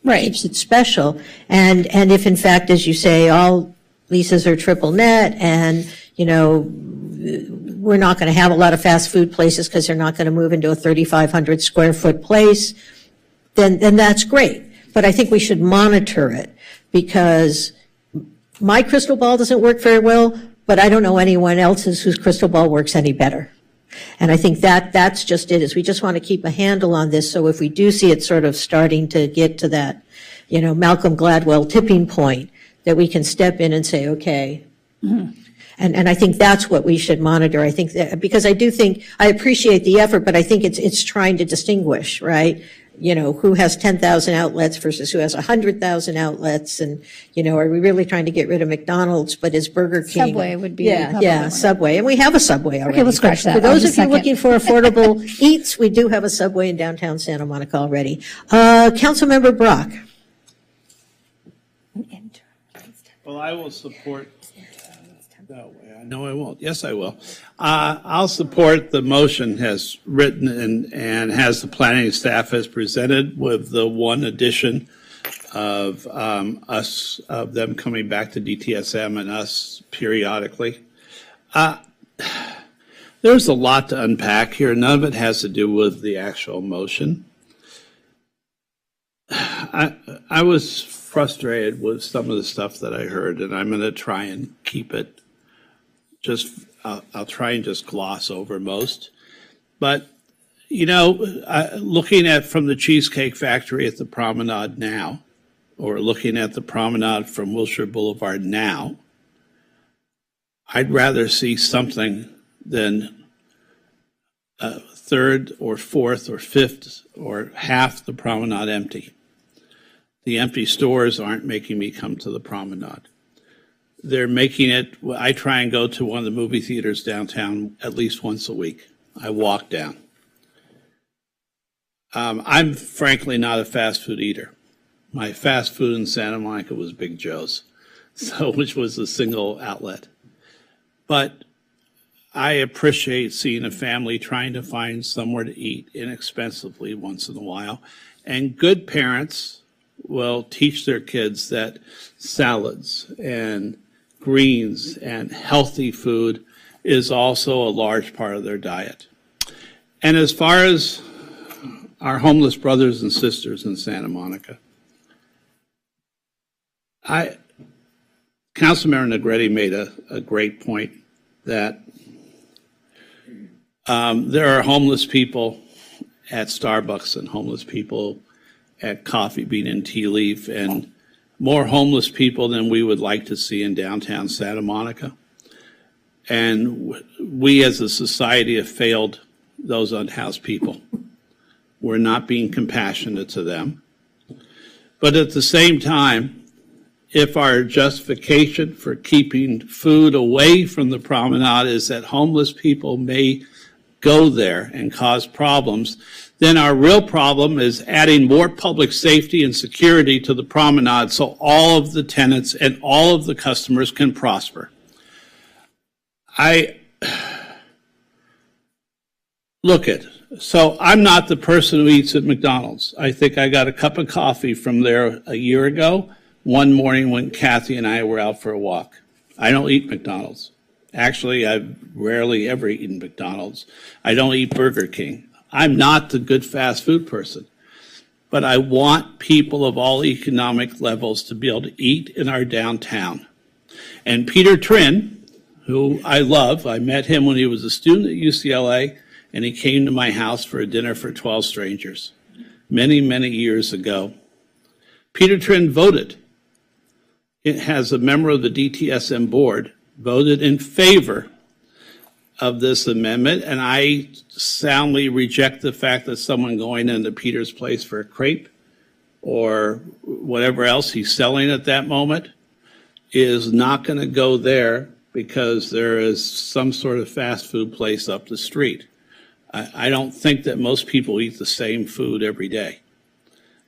keeps it special. And if in fact, as you say, all leases are triple net and, you know, we're not going to have a lot of fast food places because they're not going to move into a 3,500 square foot place, then that's great. But I think we should monitor it because my crystal ball doesn't work very well, but I don't know anyone else's whose crystal ball works any better. And I think that's just it, is we just want to keep a handle on this. So if we do see it sort of starting to get to that, you know, Malcolm Gladwell tipping point, that we can step in and say, okay. Mm-hmm. And I think that's what we should monitor. I think that, because I do think, I appreciate the effort, but I think it's trying to distinguish, right? You know, who has 10,000 outlets versus who has 100,000 outlets. And, you know, are we really trying to get rid of McDonald's, but is Burger King? Subway would be. Yeah, Subway. And we have a Subway already. Okay, let's scratch that. For those of you looking for affordable eats, we do have a Subway in downtown Santa Monica already. Councilmember Brock. Well, I will support. No way. No, I won't. Yes, I will. I'll support the motion as written and has the planning staff as presented, with the one addition of of them coming back to DTSM and us periodically. There's a lot to unpack here. None of it has to do with the actual motion. I was frustrated with some of the stuff that I heard, and I'm going to try and keep it. I'll try and just gloss over most. But, you know, looking at from the Cheesecake Factory at the Promenade now, or looking at the Promenade from Wilshire Boulevard now, I'd rather see something than a third or fourth or fifth or half the Promenade empty. The empty stores aren't making me come to the Promenade. They're making it, I try and go to one of the movie theaters downtown at least once a week. I walk down. I'm frankly not a fast food eater. My fast food in Santa Monica was Big Joe's, which was a single outlet. But I appreciate seeing a family trying to find somewhere to eat inexpensively once in a while. And good parents will teach their kids that salads and greens and healthy food is also a large part of their diet. And as far as our homeless brothers and sisters in Santa Monica, Councilmember Negretti made a great point that there are homeless people at Starbucks and homeless people at Coffee Bean and Tea Leaf, and more homeless people than we would like to see in downtown Santa Monica. And we as a society have failed those unhoused people. We're not being compassionate to them. But at the same time, if our justification for keeping food away from the promenade is that homeless people may go there and cause problems, then our real problem is adding more public safety and security to the promenade so all of the tenants and all of the customers can prosper. So I'm not the person who eats at McDonald's. I think I got a cup of coffee from there a year ago, one morning when Kathy and I were out for a walk. I don't eat McDonald's. Actually, I've rarely ever eaten McDonald's. I don't eat Burger King. I'm not the good fast food person, but I want people of all economic levels to be able to eat in our downtown. And Peter Trin, who I love, I met him when he was a student at UCLA, and he came to my house for a dinner for 12 strangers many, many years ago. Peter Trin voted. It has a member of the DTSM board voted in favor of this amendment, and I soundly reject the fact that someone going into Peter's place for a crepe or whatever else he's selling at that moment is not going to go there because there is some sort of fast food place up the street. I don't think that most people eat the same food every day.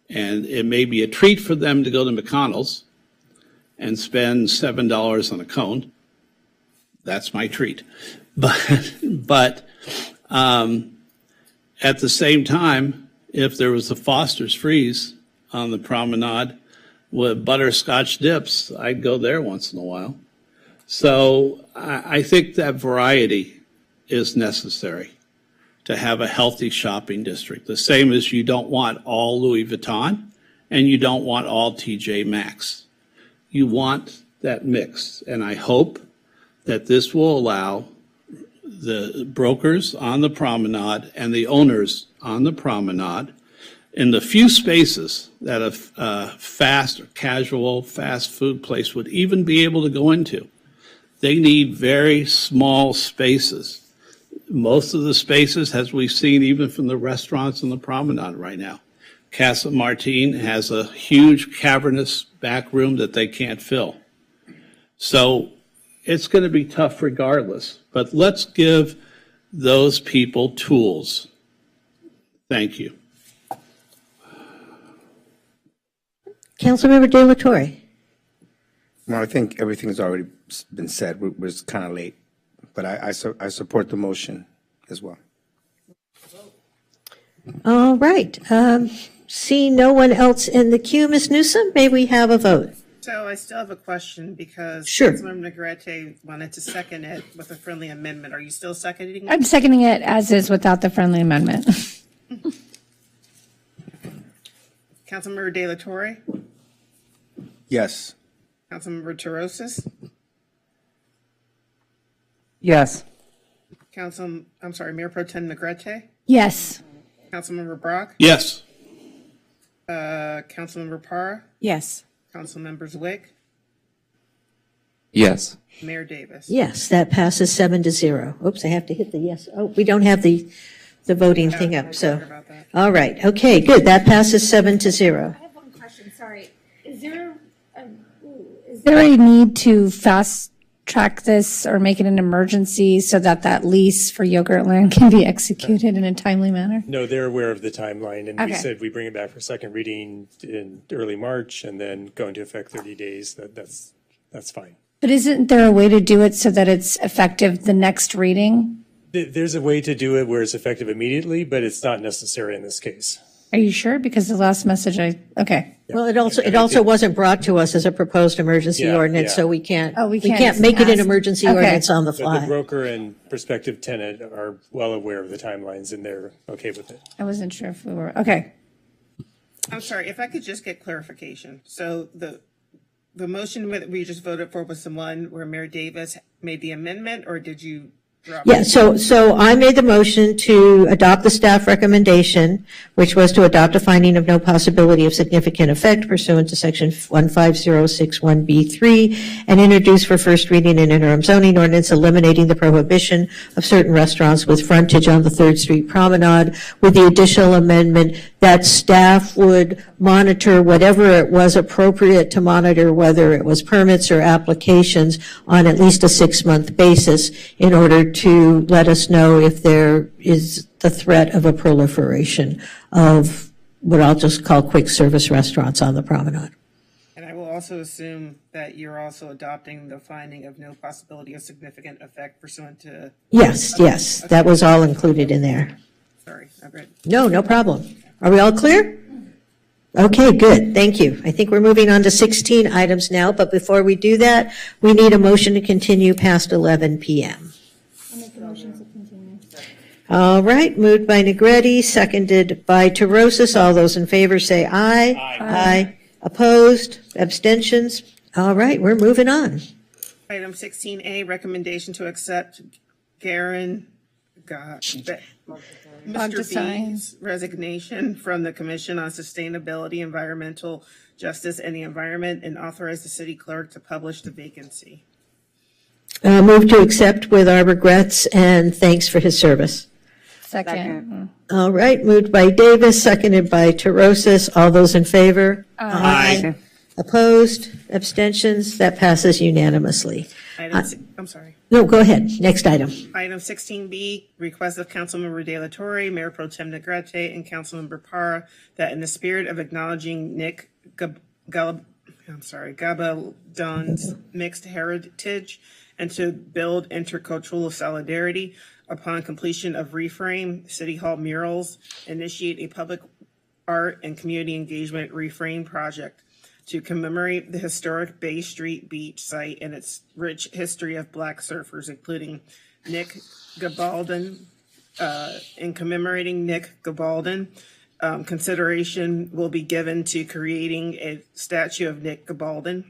And it may be a treat for them to go to McDonald's and spend $7 on a cone. That's my treat. But at the same time, if there was a Foster's Freeze on the promenade with butterscotch dips. I'd go there once in a while. So I think that variety is necessary to have a healthy shopping district. The same as you don't want all Louis Vuitton and you don't want all TJ Maxx. You want that mix. And I hope that this will allow the brokers on the promenade and the owners on the promenade in the few spaces that a fast or casual fast food place would even be able to go into. They need very small spaces. Most of the spaces, as we've seen even from the restaurants on the promenade right now, Casa Martin has a huge cavernous back room that they can't fill. So it's going to be tough regardless, but let's give those people tools. Thank you. Councilmember De La Torre. Well, I think everything's already been said. We're kind of late, but I support the motion as well. All right. Seeing no one else in the queue, Ms. Newsom, may we have a vote? So I still have a question because Sure. Councilmember Negrete wanted to second it with a friendly amendment. Are you still seconding it? I'm seconding it as is without the friendly amendment. Councilmember De La Torre? Yes. Councilmember Torosis? Yes. Mayor Pro Tem Negrete? Yes. Councilmember Brock? Yes. Councilmember Parra? Yes. Councilmember Zwick? Yes. Mayor Davis? Yes, that passes 7-0. Oops, I have to hit the yes. Oh, we don't have the voting thing up, so. All right, okay, good. That passes 7-0. I have one question, sorry. Is there a need to fast track this or make it an emergency so that that lease for Yogurtland can be executed in a timely manner? No, they're aware of the timeline, and we Okay. said we bring it back for second reading in early March and then go into effect 30 days. That's fine. But isn't there a way to do it so that it's effective the next reading? There's a way to do it where it's effective immediately, but it's not necessary in this case. Are you sure? Because the last message okay. Well, it also wasn't brought to us as a proposed emergency Yeah, ordinance, yeah. so we can't we can't make it an ask- emergency okay. ordinance on the But the fly. broker and prospective tenant are well aware of the timelines and they're okay with it. I wasn't sure if we were, okay. I'm sorry, if I could just get clarification. So the motion that we just voted for was the one where Mayor Davis made the amendment, or did you drop? Yeah, so I made the motion to adopt the staff recommendation, which was to adopt a finding of no possibility of significant effect pursuant to section 15061B3 and introduce for first reading an interim zoning ordinance eliminating the prohibition of certain restaurants with frontage on the 3rd Street Promenade with the additional amendment that staff would monitor whatever it was appropriate to monitor, whether it was permits or applications, on at least a 6-month basis in order to let us know if there is the threat of a proliferation of what I'll just call quick service restaurants on the promenade. And I will also assume that you're also adopting the finding of no possibility of significant effect pursuant to. Yes, that was all included in there. Sorry, I read. No problem. Are we all clear? Okay, good. Thank you. I think we're moving on to 16 items now, but before we do that, we need a motion to continue past 11 p.m. I'll make a motion to continue. All right, moved by Negrete, seconded by Torosis. All those in favor say aye. Aye. Opposed? Abstentions? All right, we're moving on. Item 16A, recommendation to accept Mr. B's resignation from the Commission on Sustainability, Environmental Justice, and the Environment, and authorize the city clerk to publish the vacancy. Move to accept with our regrets and thanks for his service. Second. All right, moved by Davis, seconded by Torosis. All those in favor? Aye. Opposed? Abstentions? That passes unanimously. I'm sorry. No, go ahead. Next item. Item 16B, request of Councilmember De La Torre, Mayor Pro Tem Negrete, and Councilmember Parra that in the spirit of acknowledging Nick Gabaldon's mixed heritage and to build intercultural solidarity, upon completion of Reframe City Hall murals, initiate a public art, and community engagement reframe project to commemorate the historic Bay Street Beach site and its rich history of Black surfers, including Nick Gabaldon. In commemorating Nick Gabaldon, consideration will be given to creating a statue of Nick Gabaldon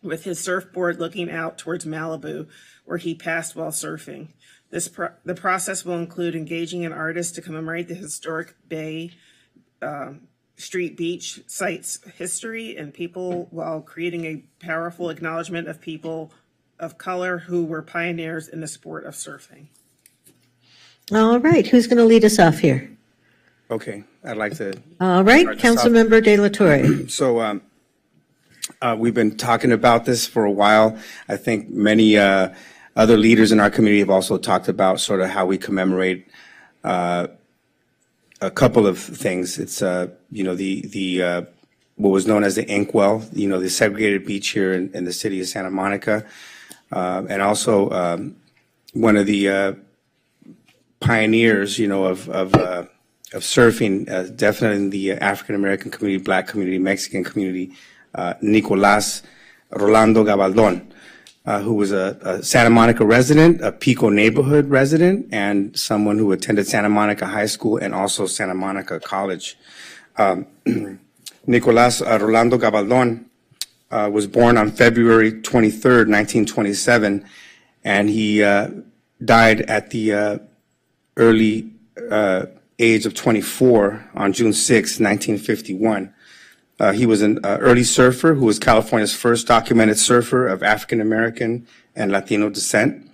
with his surfboard looking out towards Malibu, where he passed while surfing. The process will include engaging an artist to commemorate the historic Bay Street Beach site's history and people, while creating a powerful acknowledgement of people of color who were pioneers in the sport of surfing. All right, who's going to lead us off here? Okay, I'd like to. All right, start this off. Councilmember De La Torre. So we've been talking about this for a while. I think many other leaders in our community have also talked about sort of how we commemorate a couple of things. It's the what was known as the Inkwell, the segregated beach here in the city of Santa Monica, and also one of the pioneers, of surfing, definitely in the African American community, Black community, Mexican community, Nicolás Rolando Gabaldon, who was a Santa Monica resident, a Pico neighborhood resident, and someone who attended Santa Monica High School and also Santa Monica College. Nicolás Rolando Gabaldon was born on February 23rd, 1927, and he died at the early age of 24 on June 6, 1951. He was an early surfer who was California's first documented surfer of African American and Latino descent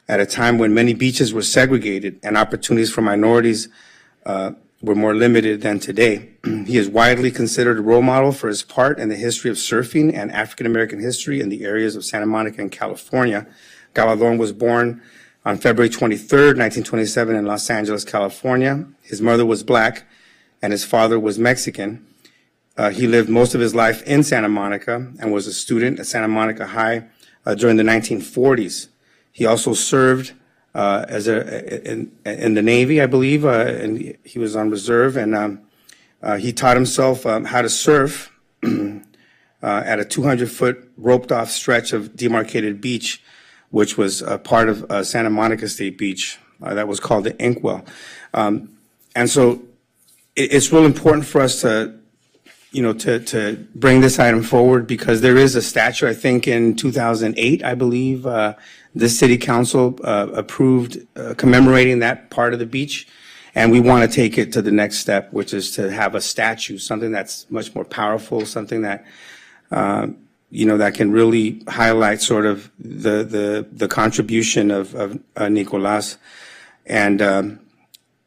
at a time when many beaches were segregated and opportunities for minorities were more limited than today. He is widely considered a role model for his part in the history of surfing and African American history in the areas of Santa Monica and California. Gabaldon was born on February 23rd, 1927 in Los Angeles, California. His mother was Black and his father was Mexican. He lived most of his life in Santa Monica and was a student at Santa Monica High during the 1940s. He also served in the Navy, I believe, and he was on reserve. And he taught himself how to surf at a 200-foot roped-off stretch of demarcated beach, which was a part of Santa Monica State Beach that was called the Inkwell. And so it's real important for us to bring this item forward because there is a statute, I think in 2008, I believe, the city council approved commemorating that part of the beach. And we want to take it to the next step, which is to have a statue, something that's much more powerful, something that, that can really highlight sort of the contribution of Nicolás and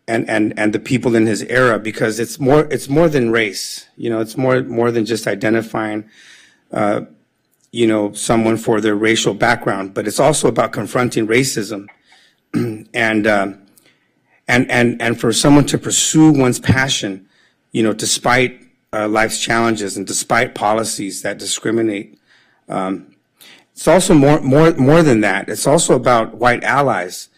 the people in his era, because it's more than race. It's more than just identifying, someone for their racial background, but it's also about confronting racism and for someone to pursue one's passion, despite life's challenges and despite policies that discriminate. It's also more than that. It's also about white allies,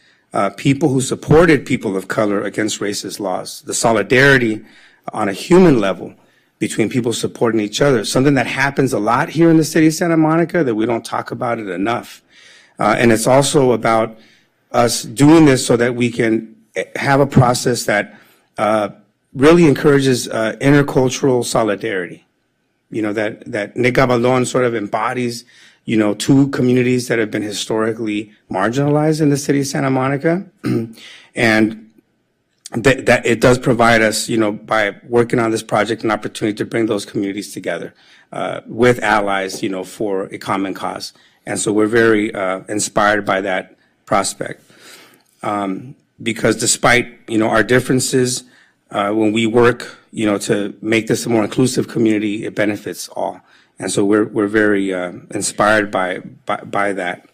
people who supported people of color against racist laws, the solidarity on a human level between people supporting each other, something that happens a lot here in the city of Santa Monica that we don't talk about it enough. And it's also about us doing this so that we can have a process that really encourages intercultural solidarity. That Nick Gabaldon sort of embodies, two communities that have been historically marginalized in the city of Santa Monica. And that it does provide us, by working on this project, an opportunity to bring those communities together with allies, for a common cause. And so we're very inspired by that prospect. Because despite, our differences, when we work, to make this a more inclusive community, it benefits all. And so we're very inspired by that.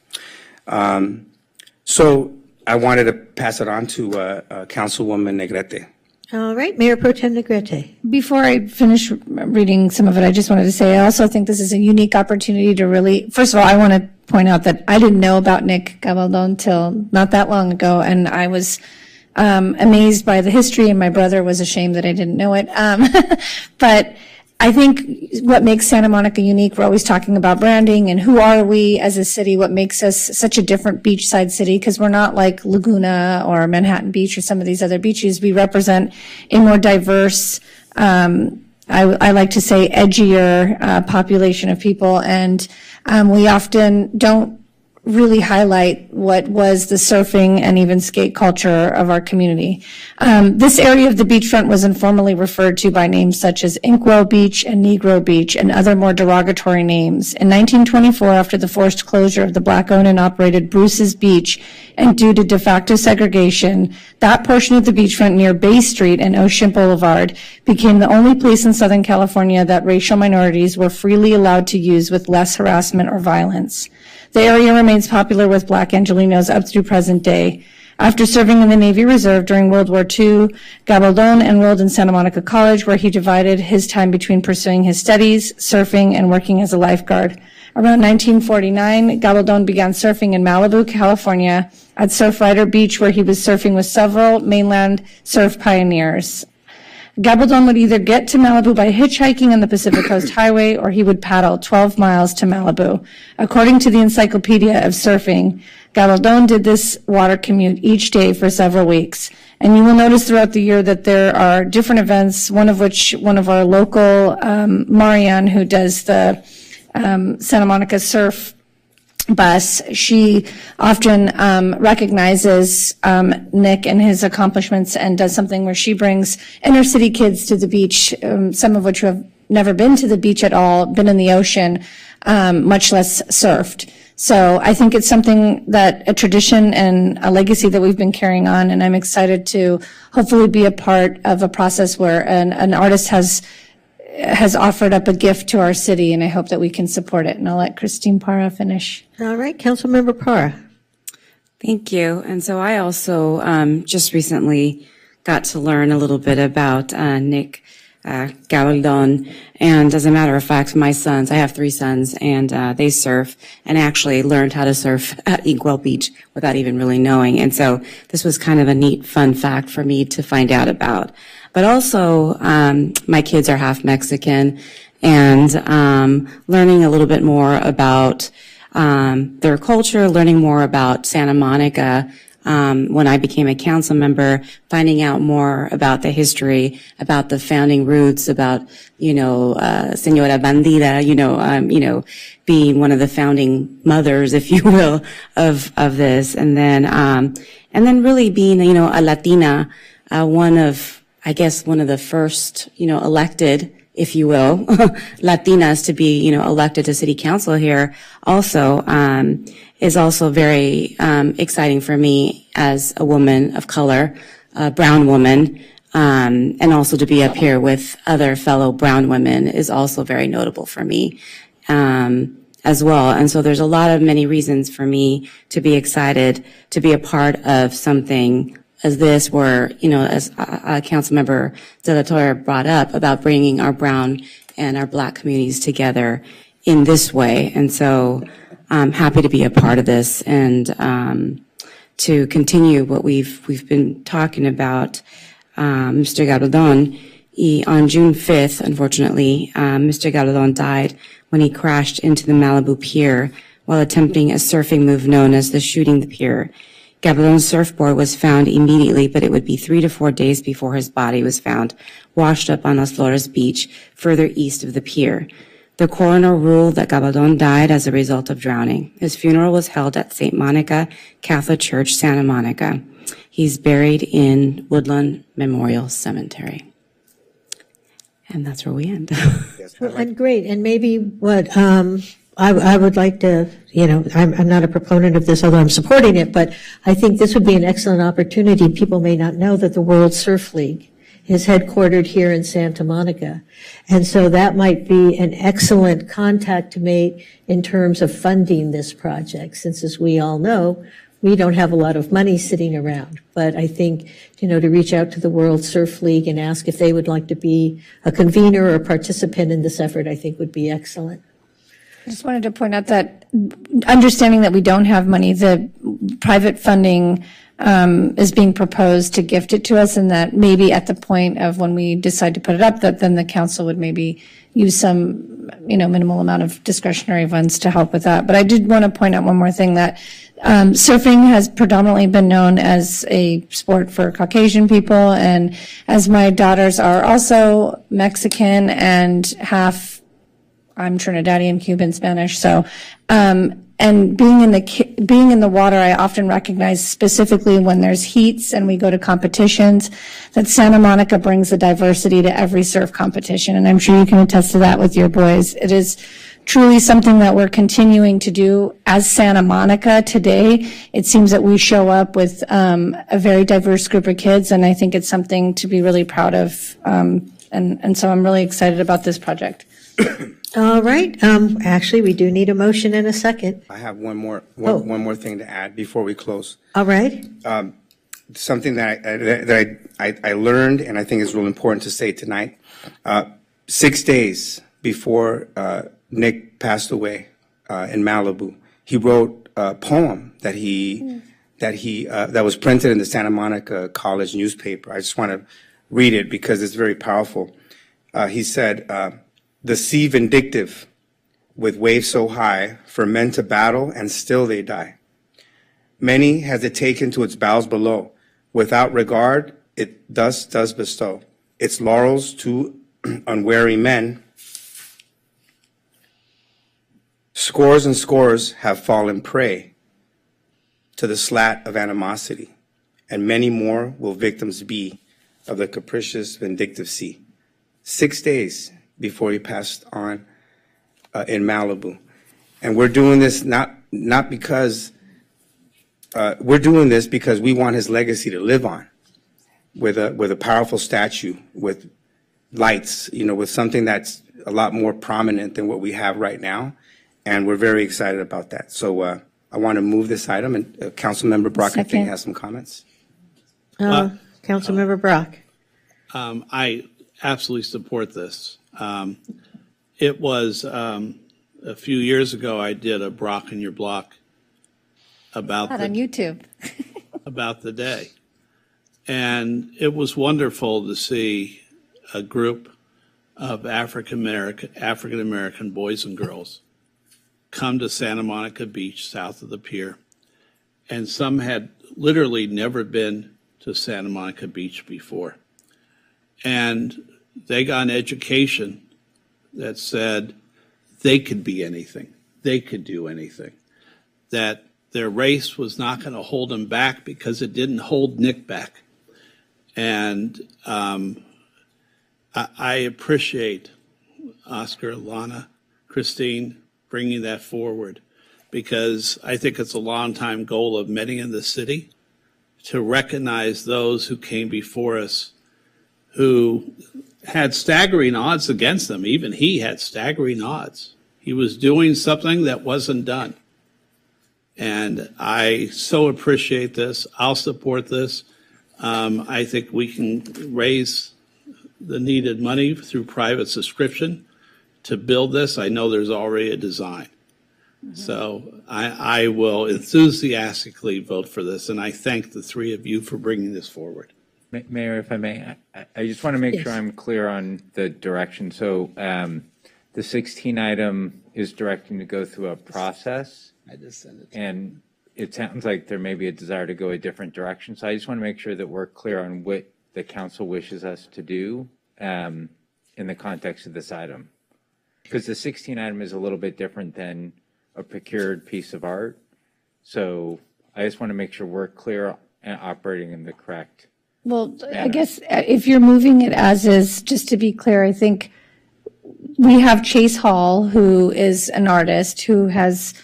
So I wanted to pass it on to Councilwoman Negrete. All right, Mayor Pro Tem Negrete. Before I finish reading some of it, I just wanted to say I also think this is a unique opportunity to really, first of all, I want to point out that I didn't know about Nick Gabaldon till not that long ago, and I was amazed by the history, and my brother was ashamed that I didn't know it. But I think what makes Santa Monica unique, we're always talking about branding and who are we as a city, what makes us such a different beachside city, because we're not like Laguna or Manhattan Beach or some of these other beaches. We represent a more diverse, I like to say edgier population of people, and we often don't really highlight what was the surfing and even skate culture of our community. This area of the beachfront was informally referred to by names such as Inkwell Beach and Negro Beach and other more derogatory names. In 1924, after the forced closure of the Black-owned and operated Bruce's Beach, and due to de facto segregation, that portion of the beachfront near Bay Street and Ocean Boulevard became the only place in Southern California that racial minorities were freely allowed to use with less harassment or violence. The area remains popular with Black Angelenos up through present day. After serving in the Navy Reserve during World War II, Gabaldon enrolled in Santa Monica College, where he divided his time between pursuing his studies, surfing, and working as a lifeguard. Around 1949, Gabaldon began surfing in Malibu, California, at Surfrider Beach, where he was surfing with several mainland surf pioneers. Gabaldon would either get to Malibu by hitchhiking on the Pacific Coast Highway, or he would paddle 12 miles to Malibu. According to the Encyclopedia of Surfing, Gabaldon did this water commute each day for several weeks. And you will notice throughout the year that there are different events, one of which one of our local, Marianne, who does the Santa Monica Surf bus, she often recognizes Nick and his accomplishments and does something where she brings inner city kids to the beach, some of which who have never been to the beach at all, been in the ocean, much less surfed. So I think it's something that a tradition and a legacy that we've been carrying on, and I'm excited to hopefully be a part of a process where an artist has offered up a gift to our city, and I hope that we can support it. And I'll let Christine Parra finish. All right, Councilmember Parra. Thank you. And so I also just recently got to learn a little bit about Nick Gabaldon. And as a matter of fact, my sons, I have 3 sons, and they surf, and actually learned how to surf at Inkwell Beach without even really knowing. And so this was kind of a neat, fun fact for me to find out about. But also, my kids are half Mexican, and learning a little bit more about their culture, learning more about Santa Monica. When I became a council member, finding out more about the history, about the founding roots, about, Señora Bandida, being one of the founding mothers, if you will, of this. And then really being, a Latina, one of the first, elected, if you will, Latinas to be, elected to city council here also, is also very exciting for me as a woman of color, a brown woman, and also to be up here with other fellow brown women is also very notable for me as well. And so there's many reasons for me to be excited to be a part of something as this, where, as Councilmember De La Torre brought up about bringing our brown and our Black communities together in this way. And so I'm happy to be a part of this and to continue what we've been talking about. Mr. Gabaldon, on June 5th, unfortunately, Mr. Gabaldon died when he crashed into the Malibu Pier while attempting a surfing move known as the shooting the pier. Gabaldon's surfboard was found immediately, but it would be 3 to 4 days before his body was found, washed up on Las Flores Beach, further east of the pier. The coroner ruled that Gabaldon died as a result of drowning. His funeral was held at St. Monica Catholic Church, Santa Monica. He's buried in Woodland Memorial Cemetery. And that's where we end. Well, and great. And maybe what I would like to, I'm not a proponent of this, although I'm supporting it, but I think this would be an excellent opportunity. People may not know that the World Surf League is headquartered here in Santa Monica. And so that might be an excellent contact to make in terms of funding this project, since as we all know, we don't have a lot of money sitting around. But I think, to reach out to the World Surf League and ask if they would like to be a convener or a participant in this effort, I think would be excellent. I just wanted to point out that understanding that we don't have money, the private funding is being proposed to gift it to us, and that maybe at the point of when we decide to put it up, that then the council would maybe use some, minimal amount of discretionary funds to help with that. But I did want to point out one more thing, that surfing has predominantly been known as a sport for Caucasian people, and as my daughters are also Mexican and half, I'm Trinidadian, Cuban, Spanish, so and being in the water, I often recognize, specifically when there's heats and we go to competitions, that Santa Monica brings the diversity to every surf competition, and I'm sure you can attest to that with your boys. It is truly something that we're continuing to do as Santa Monica today. It seems that we show up with a very diverse group of kids, and I think it's something to be really proud of. And so I'm really excited about this project. All right. Actually, we do need a motion and a second. I have one more thing to add before we close. All right. Something that I learned, and I think is real important to say tonight. 6 days before Nick passed away in Malibu, he wrote a poem that was printed in the Santa Monica College newspaper. I just want to read it because it's very powerful. He said, "The sea vindictive, with waves so high, for men to battle and still they die. Many has it taken to its bowels below, without regard it thus does bestow. Its laurels to unwary men. Scores and scores have fallen prey to the slat of animosity, and many more will victims be of the capricious vindictive sea." 6 days before he passed on in Malibu. And we're doing this not because, we're doing this because we want his legacy to live on with a powerful statue, with lights, with something that's a lot more prominent than what we have right now. And we're very excited about that. So I want to move this item, and Councilmember Brock, I think, has some comments. Councilmember Brock. I absolutely support this. It was a few years ago I did a Brock in Your Block about on YouTube about the day, and it was wonderful to see a group of African American boys and girls come to Santa Monica Beach south of the pier, and some had literally never been to Santa Monica Beach before, and they got an education that said they could be anything, they could do anything, that their race was not going to hold them back because it didn't hold Nick back. And I appreciate Oscar, Lana, Christine bringing that forward, because I think it's a long-time goal of many in the city to recognize those who came before us who had staggering odds against them. Even he had staggering odds. He was doing something that wasn't done. And I so appreciate this. I'll support this. I think we can raise the needed money through private subscription to build this. I know there's already a design. So I will enthusiastically vote for this, and I thank the three of you for bringing this forward. Mayor, if I may, I just want to make sure I'm clear on the direction. So the 16 item is directing to go through a process. I just sent it. And it sounds like there may be a desire to go a different direction. So I just want to make sure that we're clear on what the council wishes us to do in the context of this item. Because the 16 item is a little bit different than a procured piece of art. So I just want to make sure we're clear and operating in the correct Well, I guess if you're moving it as is, just to be clear, I think we have Chase Hall, who is an artist who has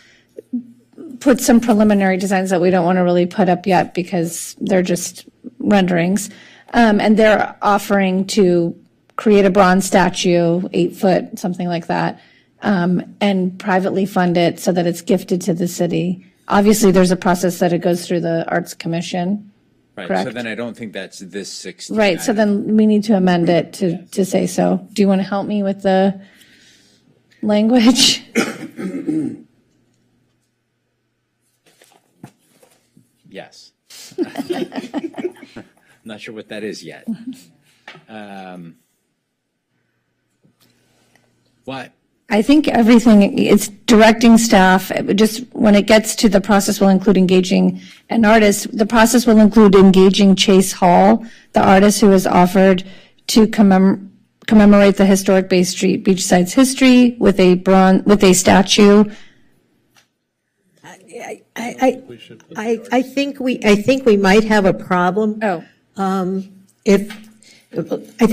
put some preliminary designs that we don't want to really put up yet because they're just renderings. And they're offering to create a bronze statue, 8 foot, something like that, and privately fund it so that it's gifted to the city. Obviously, there's a process that it goes through the Arts Commission. Right, correct? so then I don't think that's this 16. Right, so then we need to amend it to say so. Do you want to help me with the language? Yes. Not sure what that is yet. What? I think everything, it's directing staff, just when it gets to the process will include engaging an artist, the process will include engaging Chase Hall, the artist who has offered to commemorate the historic Bay Street Beachside's history with a statue. I think we might have a problem. I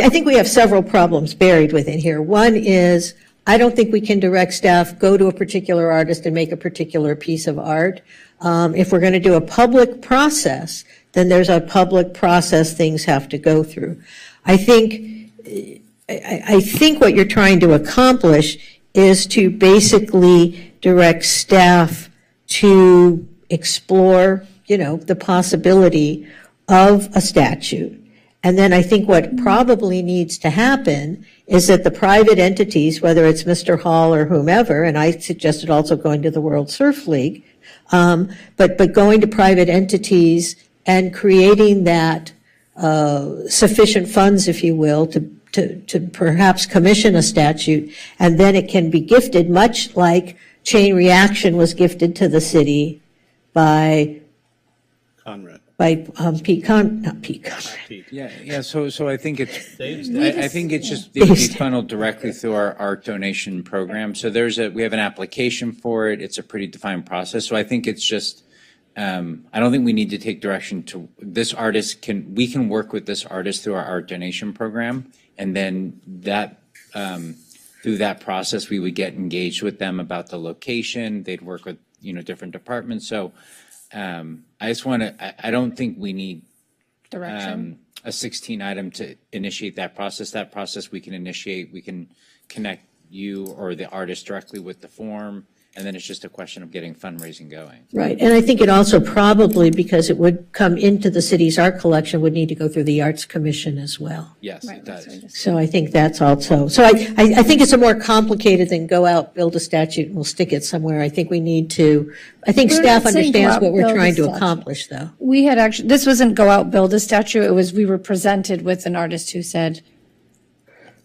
think we have several problems buried within here. One is, I don't think we can direct staff, go to a particular artist and make a particular piece of art. If we're going to do a public process, then there's a public process things have to go through. I think what you're trying to accomplish is to basically direct staff to explore, the possibility of a statute. And then I think what probably needs to happen is that the private entities, whether it's Mr. Hall or whomever, and I suggested also going to the World Surf League, but going to private entities and creating that sufficient funds, if you will, to perhaps commission a statute, and then it can be gifted, much like Chain Reaction was gifted to the city by Conrad. Pete Conrad. Yeah. So I think it's just it would be funneled directly through our art donation program. So we have an application for it. It's a pretty defined process. So I think it's just I don't think we need to take direction to this artist. We can work with this artist through our art donation program, and then that through that process we would get engaged with them about the location. They'd work with different departments. So. I just want to, I don't think we need direction. A 16 item to initiate that process. That process we can initiate, we can connect you or the artist directly with the form, and then it's just a question of getting fundraising going. Right, and I think it also probably, because it would come into the city's art collection, would need to go through the Arts Commission as well. Yes, it does. So I think that's also, so I think it's a more complicated than go out, build a statute, and we'll stick it somewhere. I think we need to, I think We're staff not saying go understands out, what we're build a trying to statute. accomplish, though. We had actually, this wasn't go out, build a statue. It was, we were presented with an artist who said,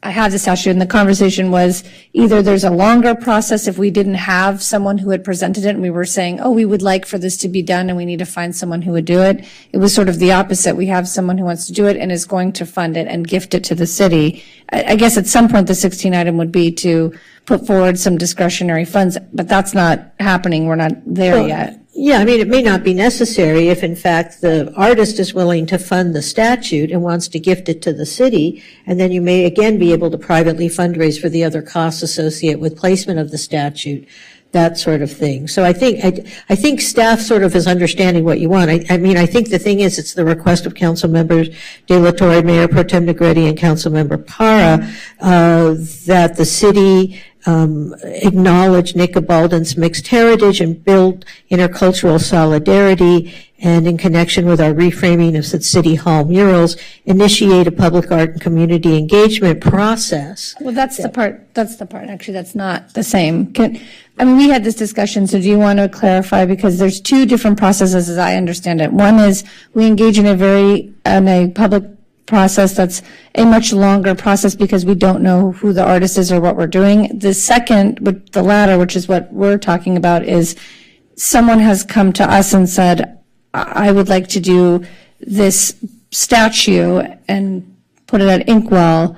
I have the statue, and the conversation was either there's a longer process if we didn't have someone who had presented it, and we were saying, oh, we would like for this to be done, and we need to find someone who would do it. It was sort of the opposite. We have someone who wants to do it and is going to fund it and gift it to the city. I guess at some point the 16 item would be to put forward some discretionary funds, but that's not happening. We're not there yet. Yeah, I mean, it may not be necessary if, in fact, the artist is willing to fund the statute and wants to gift it to the city, and then you may again be able to privately fundraise for the other costs associated with placement of the statute, that sort of thing. So I think staff sort of is understanding what you want. I mean, I think the thing is, it's the request of Council Members De La Torre, Mayor Pro Tem Negretti, and Council Member Para that the city acknowledge Nick Abaldon's mixed heritage and build intercultural solidarity, and in connection with our reframing of the City Hall murals, initiate a public art and community engagement process. Well, that's the part, actually, that's not the same. We had this discussion, so do you want to clarify? Because there's two different processes as I understand it. One is we engage in a public process that's a much longer process because we don't know who the artist is or what we're doing. The second, the latter, which is what we're talking about, is someone has come to us and said, I would like to do this statue and put it at Inkwell.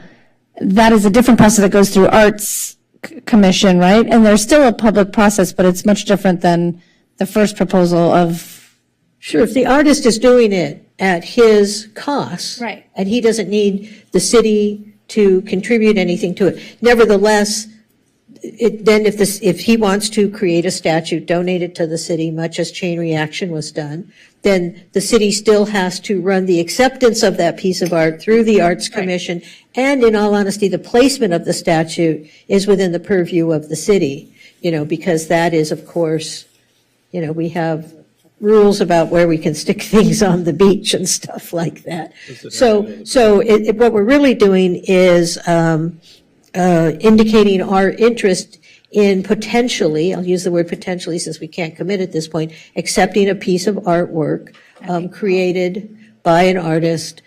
That is a different process that goes through Arts Commission, right? And there's still a public process, but it's much different than the first proposal of. Sure, if the artist is doing it at his cost. Right. And he doesn't need the city to contribute anything to it. Nevertheless, if he wants to create a statute, donate it to the city, much as Chain Reaction was done, then the city still has to run the acceptance of that piece of art through the Arts Commission. Right. And in all honesty, the placement of the statute is within the purview of the city, because that is, of course, we have rules about where we can stick things on the beach and stuff like that. So what we're really doing is indicating our interest in potentially, I'll use the word potentially since we can't commit at this point, accepting a piece of artwork created by an artist,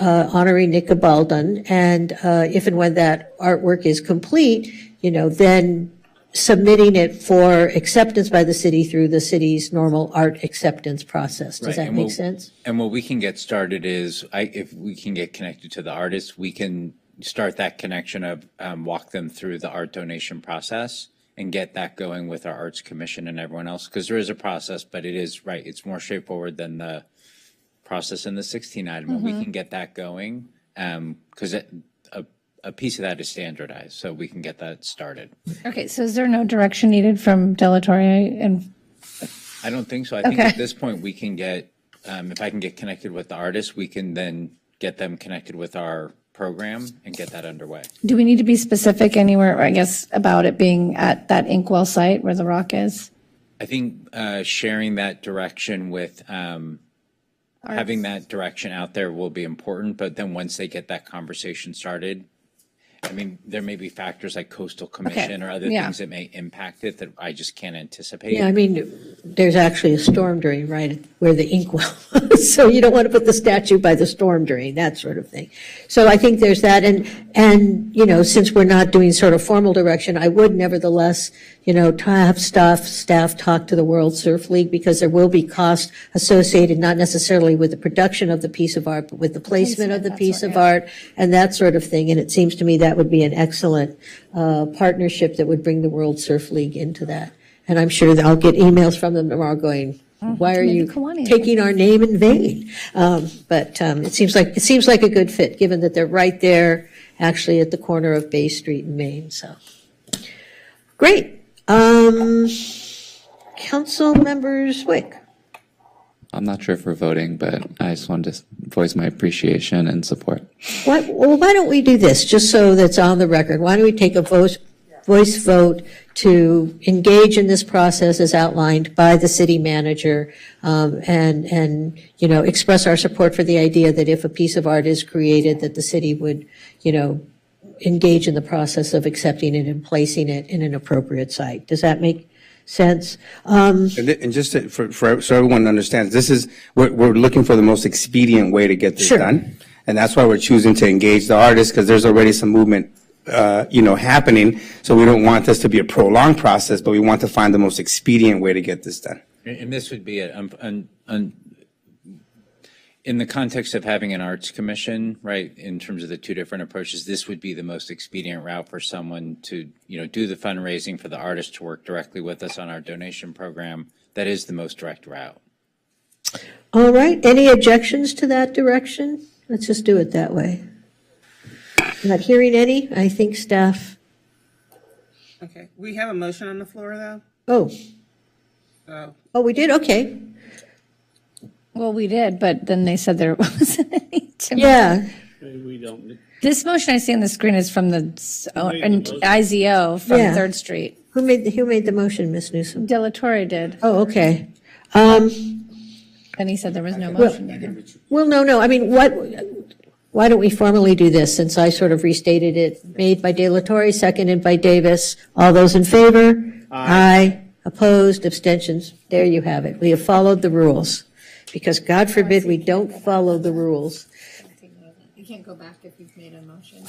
honoring Nick Gabaldon, and if and when that artwork is complete, then submitting it for acceptance by the city through the city's normal art acceptance process. Does Right, that and make sense? And what we can get started is, if we can get connected to the artist, we can start that connection of walk them through the art donation process and get that going with our Arts Commission and everyone else, because there is a process, but it is, right, it's more straightforward than the process in the 16 item. And we can get that going because a piece of that is standardized, so we can get that started. Okay, so is there no direction needed from Delatorre? And I don't think so. I think Okay. at this point we can get, if I can get connected with the artist, we can then get them connected with our program and get that underway. do we need to be specific anywhere, I guess, about it being at that Inkwell site where the rock is? I think sharing that direction with, having that direction out there will be important, but then once they get that conversation started, I mean, there may be factors like coastal commission or other yeah. things that may impact it that I just can't anticipate. Yeah, I mean, there's actually a storm drain right where the inkwell was, so you don't want to put the statue by the storm drain, that sort of thing. So I think there's that, and since we're not doing sort of formal direction, I would nevertheless, have staff talk to the World Surf League, because there will be cost associated, not necessarily with the production of the piece of art, but with the placement of the piece of art and that sort of thing. And it seems to me that would be an excellent partnership that would bring the World Surf League into that. And I'm sure that I'll get emails from them tomorrow going, why are you taking our name in vain? But it seems like a good fit, given that they're right there, actually at the corner of Bay Street in Maine. So great. Council members Wick. I'm not sure if we're voting, but I just wanted to voice my appreciation and support. Why don't we do this, just so that's on the record? Why don't we take a voice vote to engage in this process as outlined by the city manager, and express our support for the idea that if a piece of art is created, that the city would, engage in the process of accepting it and placing it in an appropriate site. Does that make sense? And just so everyone understands, we're looking for the most expedient way to get this done. And that's why we're choosing to engage the artist, because there's already some movement, happening. So we don't want this to be a prolonged process, but we want to find the most expedient way to get this done. And this would be in the context of having an arts commission, right, in terms of the two different approaches, this would be the most expedient route for someone to, do the fundraising for the artist to work directly with us on our donation program. That is the most direct route. All right. Any objections to that direction? Let's just do it that way. Not hearing any. I think staff. Okay, we have a motion on the floor, though. Oh, we did? Okay. Well, we did, but then they said there wasn't any. Yeah. We don't. This motion I see on the screen is from the IZO from Yeah. 3rd Street. Who made the motion, Ms. Newsom? Delatorre did. Oh, okay. And he said there was no motion. Well, no. I mean, why don't we formally do this, since I sort of restated it? Made by De La Torre, seconded by Davis. All those in favor? Aye. Opposed? Abstentions? There you have it. We have followed the rules, because God forbid we don't follow the rules. You can't go back if you've made a motion.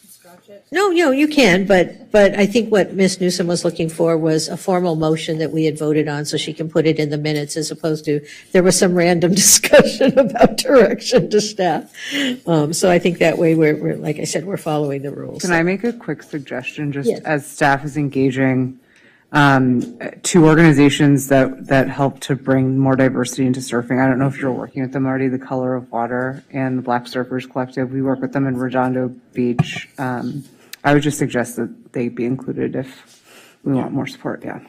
Scratch it. No, you can, but I think what Ms. Newsom was looking for was a formal motion that we had voted on, so she can put it in the minutes, as opposed to, there was some random discussion about direction to staff. So I think that way we're, like I said, we're following the rules. Can I make a quick suggestion, just Yes. as staff is engaging two organizations that help to bring more diversity into surfing? I don't know if you're working with them already, the Color of Water and the Black Surfers Collective. We work with them in Redondo Beach. I would just suggest that they be included if we want more support, yeah.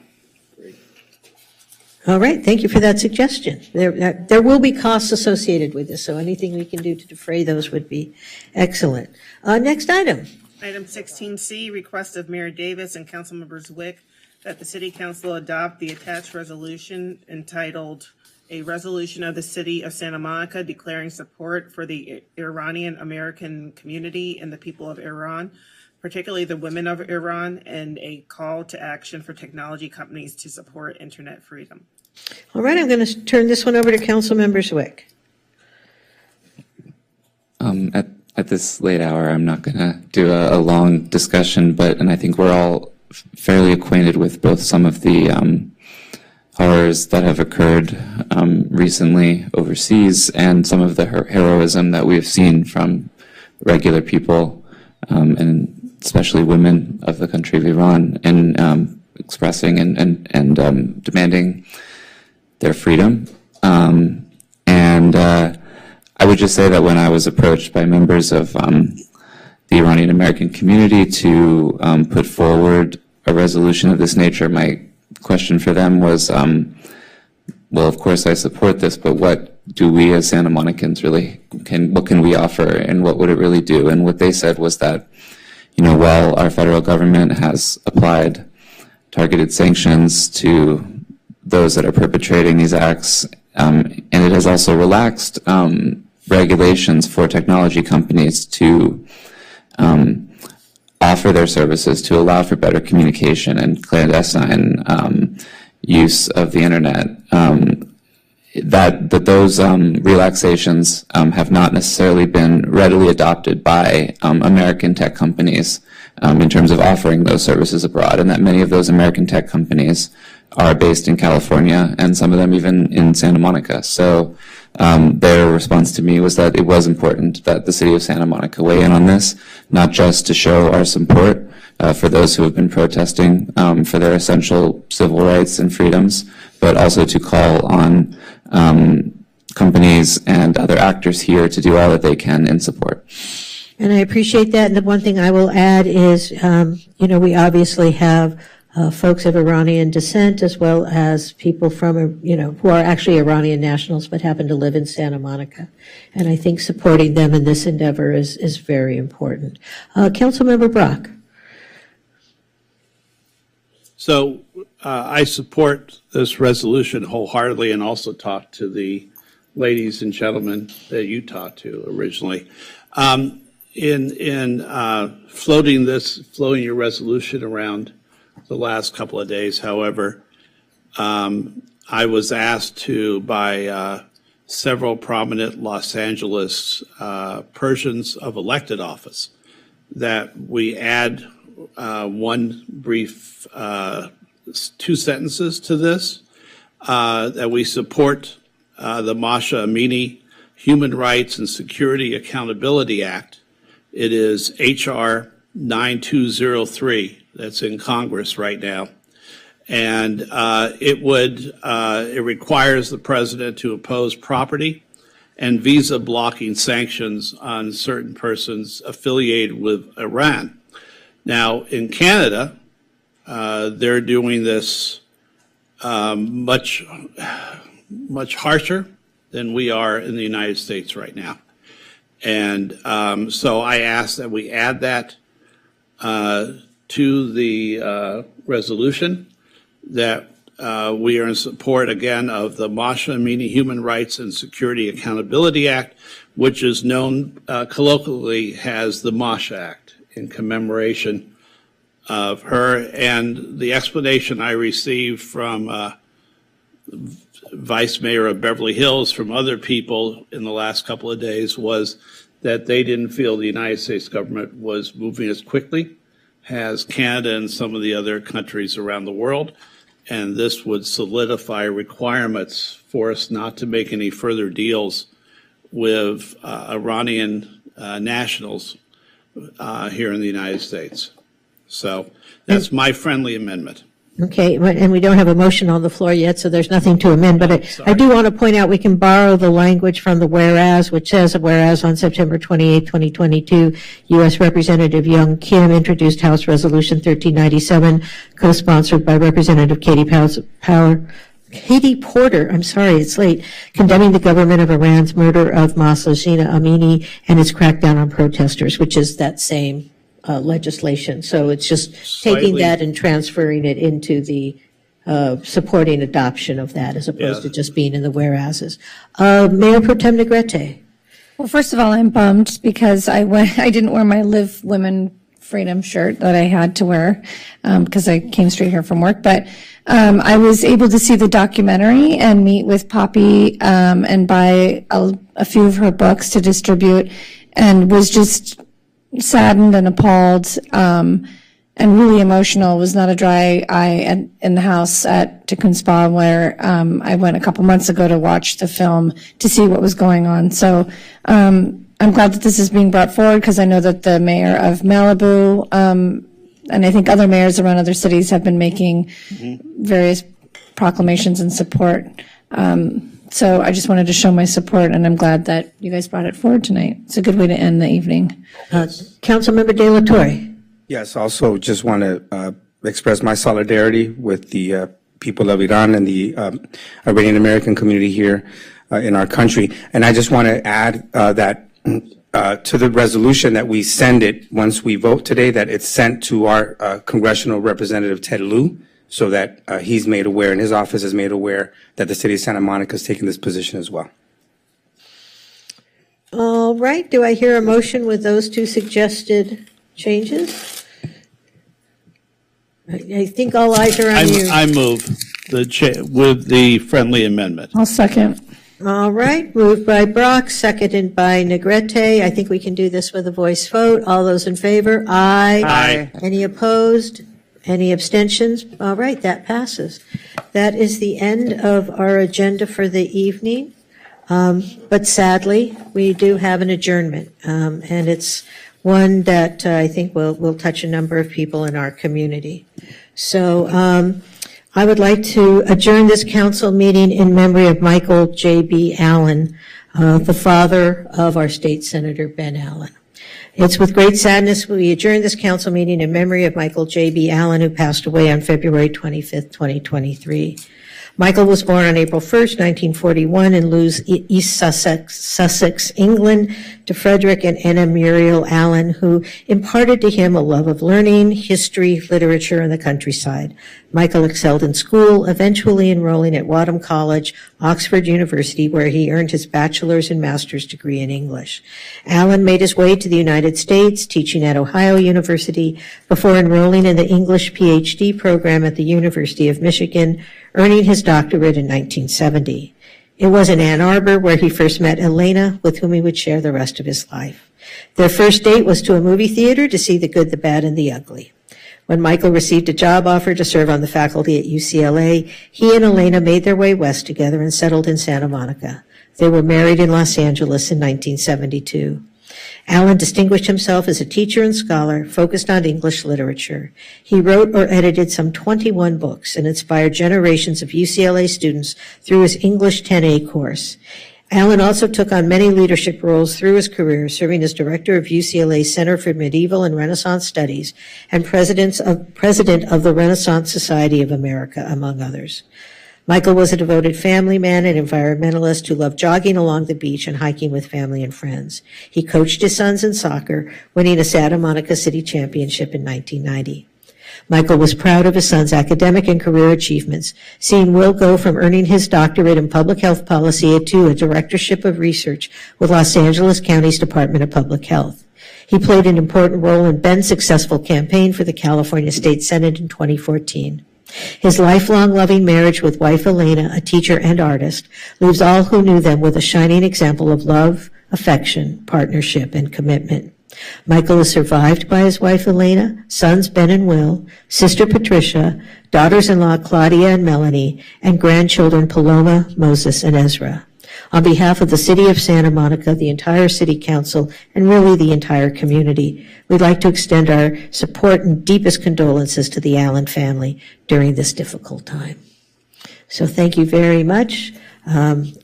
All right, thank you for that suggestion. There will be costs associated with this, so anything we can do to defray those would be excellent. Next item. Item 16C, request of Mayor Davis and Councilmembers Wick that the City Council adopt the attached resolution entitled "A Resolution of the City of Santa Monica Declaring Support for the Iranian American Community and the People of Iran." particularly the women of Iran, and a call to action for technology companies to support internet freedom. All right, I'm going to turn this one over to Councilmember Zwick. At this late hour, I'm not going to do a long discussion, and I think we're all fairly acquainted with both some of the horrors that have occurred recently overseas and some of the heroism that we've seen from regular people, and especially women of the country of Iran, in expressing and demanding their freedom. I would just say that when I was approached by members of the Iranian American community to put forward a resolution of this nature, my question for them was, well, of course I support this, but what do we as Santa Monicans really, what can we offer, and what would it really do? And what they said was that, while our federal government has applied targeted sanctions to those that are perpetrating these acts, and it has also relaxed regulations for technology companies to offer their services to allow for better communication and clandestine use of the internet, that those relaxations have not necessarily been readily adopted by American tech companies in terms of offering those services abroad, and that many of those American tech companies are based in California, and some of them even in Santa Monica. So their response to me was that it was important that the city of Santa Monica weigh in on this, not just to show our support for those who have been protesting for their essential civil rights and freedoms, but also to call on companies and other actors here to do all that they can in support. And I appreciate that. And the one thing I will add is, we obviously have folks of Iranian descent, as well as people from, who are actually Iranian nationals but happen to live in Santa Monica. And I think supporting them in this endeavor is very important. Councilmember Brock. So I support this resolution wholeheartedly, and also talked to the ladies and gentlemen that you talked to originally. In floating your resolution around the last couple of days, however, I was asked by several prominent Los Angeles Persians of elected office that we add one brief 2 sentences to this, that we support the Masha Amini Human Rights and Security Accountability Act. It is H.R. 9203 that's in Congress right now. And it requires the president to impose property and visa blocking sanctions on certain persons affiliated with Iran. Now, in Canada, they're doing this much harsher than we are in the United States right now. And so I ask that we add that to the resolution, that we are in support, again, of the Masha Amini Human Rights and Security Accountability Act, which is known colloquially as the Masha Act, in commemoration of her. And the explanation I received from Vice Mayor of Beverly Hills, from other people in the last couple of days, was that they didn't feel the United States government was moving as quickly as Canada and some of the other countries around the world. And this would solidify requirements for us not to make any further deals with Iranian nationals here in the United States. So that's my friendly amendment. Okay, and we don't have a motion on the floor yet, so there's nothing to amend. But I do want to point out we can borrow the language from the whereas, which says, whereas on September 28, 2022, U.S. Representative Young Kim introduced House Resolution 1397, co-sponsored by Representative Katie Porter, I'm sorry, it's late, condemning the government of Iran's murder of Mahsa Amini and its crackdown on protesters, which is that same legislation. So it's just taking that and transferring it into the supporting adoption of that, as opposed to just being in the whereases. Mayor Pro Tem Negrete. Well, first of all, I'm bummed because I didn't wear my Live Women Freedom shirt that I had to wear because I came straight here from work. But I was able to see the documentary and meet with Poppy and buy a few of her books to distribute, and was just saddened and appalled and really emotional. It was not a dry eye in the house at Tikkun Spa, where I went a couple months ago to watch the film to see what was going on. So I'm glad that this is being brought forward, because I know that the mayor of Malibu and I think other mayors around other cities have been making various proclamations in support. So I just wanted to show my support, and I'm glad that you guys brought it forward tonight. It's a good way to end the evening. Councilmember De La Torre. Yes, also just want to express my solidarity with the people of Iran and the Iranian American community here in our country. And I just want to add that to the resolution, that we send it, once we vote today, that it's sent to our congressional representative, Ted Lieu, so that he's made aware and his office is made aware that the city of Santa Monica is taking this position as well. All right, do I hear a motion with those two suggested changes? I think all eyes are on you. I move with the friendly amendment. I'll second. All right, moved by Brock, seconded by Negrete. I think we can do this with a voice vote. All those in favor? Aye. Aye. Any opposed? Any abstentions? All right, that passes. That is the end of our agenda for the evening. But sadly, we do have an adjournment, and it's one that I think will touch a number of people in our community. So I would like to adjourn this council meeting in memory of Michael J.B. Allen, the father of our state senator, Ben Allen. It's with great sadness we adjourn this council meeting in memory of Michael J.B. Allen, who passed away on February 25th, 2023. Michael was born on April 1st, 1941 in Lewes, East Sussex, England, to Frederick and Anna Muriel Allen, who imparted to him a love of learning, history, literature, and the countryside. Michael excelled in school, eventually enrolling at Wadham College, Oxford University, where he earned his bachelor's and master's degree in English. Allen made his way to the United States, teaching at Ohio University, before enrolling in the English PhD program at the University of Michigan, earning his doctorate in 1970. It was in Ann Arbor where he first met Elena, with whom he would share the rest of his life. Their first date was to a movie theater to see The Good, the Bad, and the Ugly. When Michael received a job offer to serve on the faculty at UCLA, he and Elena made their way west together and settled in Santa Monica. They were married in Los Angeles in 1972. Allen distinguished himself as a teacher and scholar focused on English literature. He wrote or edited some 21 books and inspired generations of UCLA students through his English 10A course. Allen also took on many leadership roles through his career, serving as director of UCLA's Center for Medieval and Renaissance Studies and president of the Renaissance Society of America, among others. Michael was a devoted family man and environmentalist who loved jogging along the beach and hiking with family and friends. He coached his sons in soccer, winning a Santa Monica City Championship in 1990. Michael was proud of his son's academic and career achievements, seeing Will go from earning his doctorate in public health policy to a directorship of research with Los Angeles County's Department of Public Health. He played an important role in Ben's successful campaign for the California State Senate in 2014. His lifelong loving marriage with wife Elena, a teacher and artist, leaves all who knew them with a shining example of love, affection, partnership, and commitment. Michael is survived by his wife Elena, sons Ben and Will, sister Patricia, daughters-in-law Claudia and Melanie, and grandchildren Paloma, Moses, and Ezra. On behalf of the City of Santa Monica, the entire City Council, and really the entire community, we'd like to extend our support and deepest condolences to the Allen family during this difficult time. So thank you very much.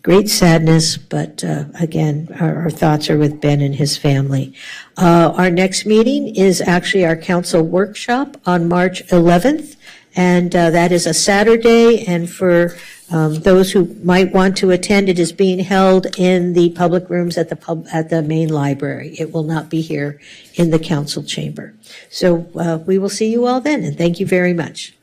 Great sadness, but again, our thoughts are with Ben and his family. Our next meeting is actually our council workshop on March 11th, and that is a Saturday, and for those who might want to attend, it is being held in the public rooms at the main library. It will not be here in the council chamber. So we will see you all then, and thank you very much.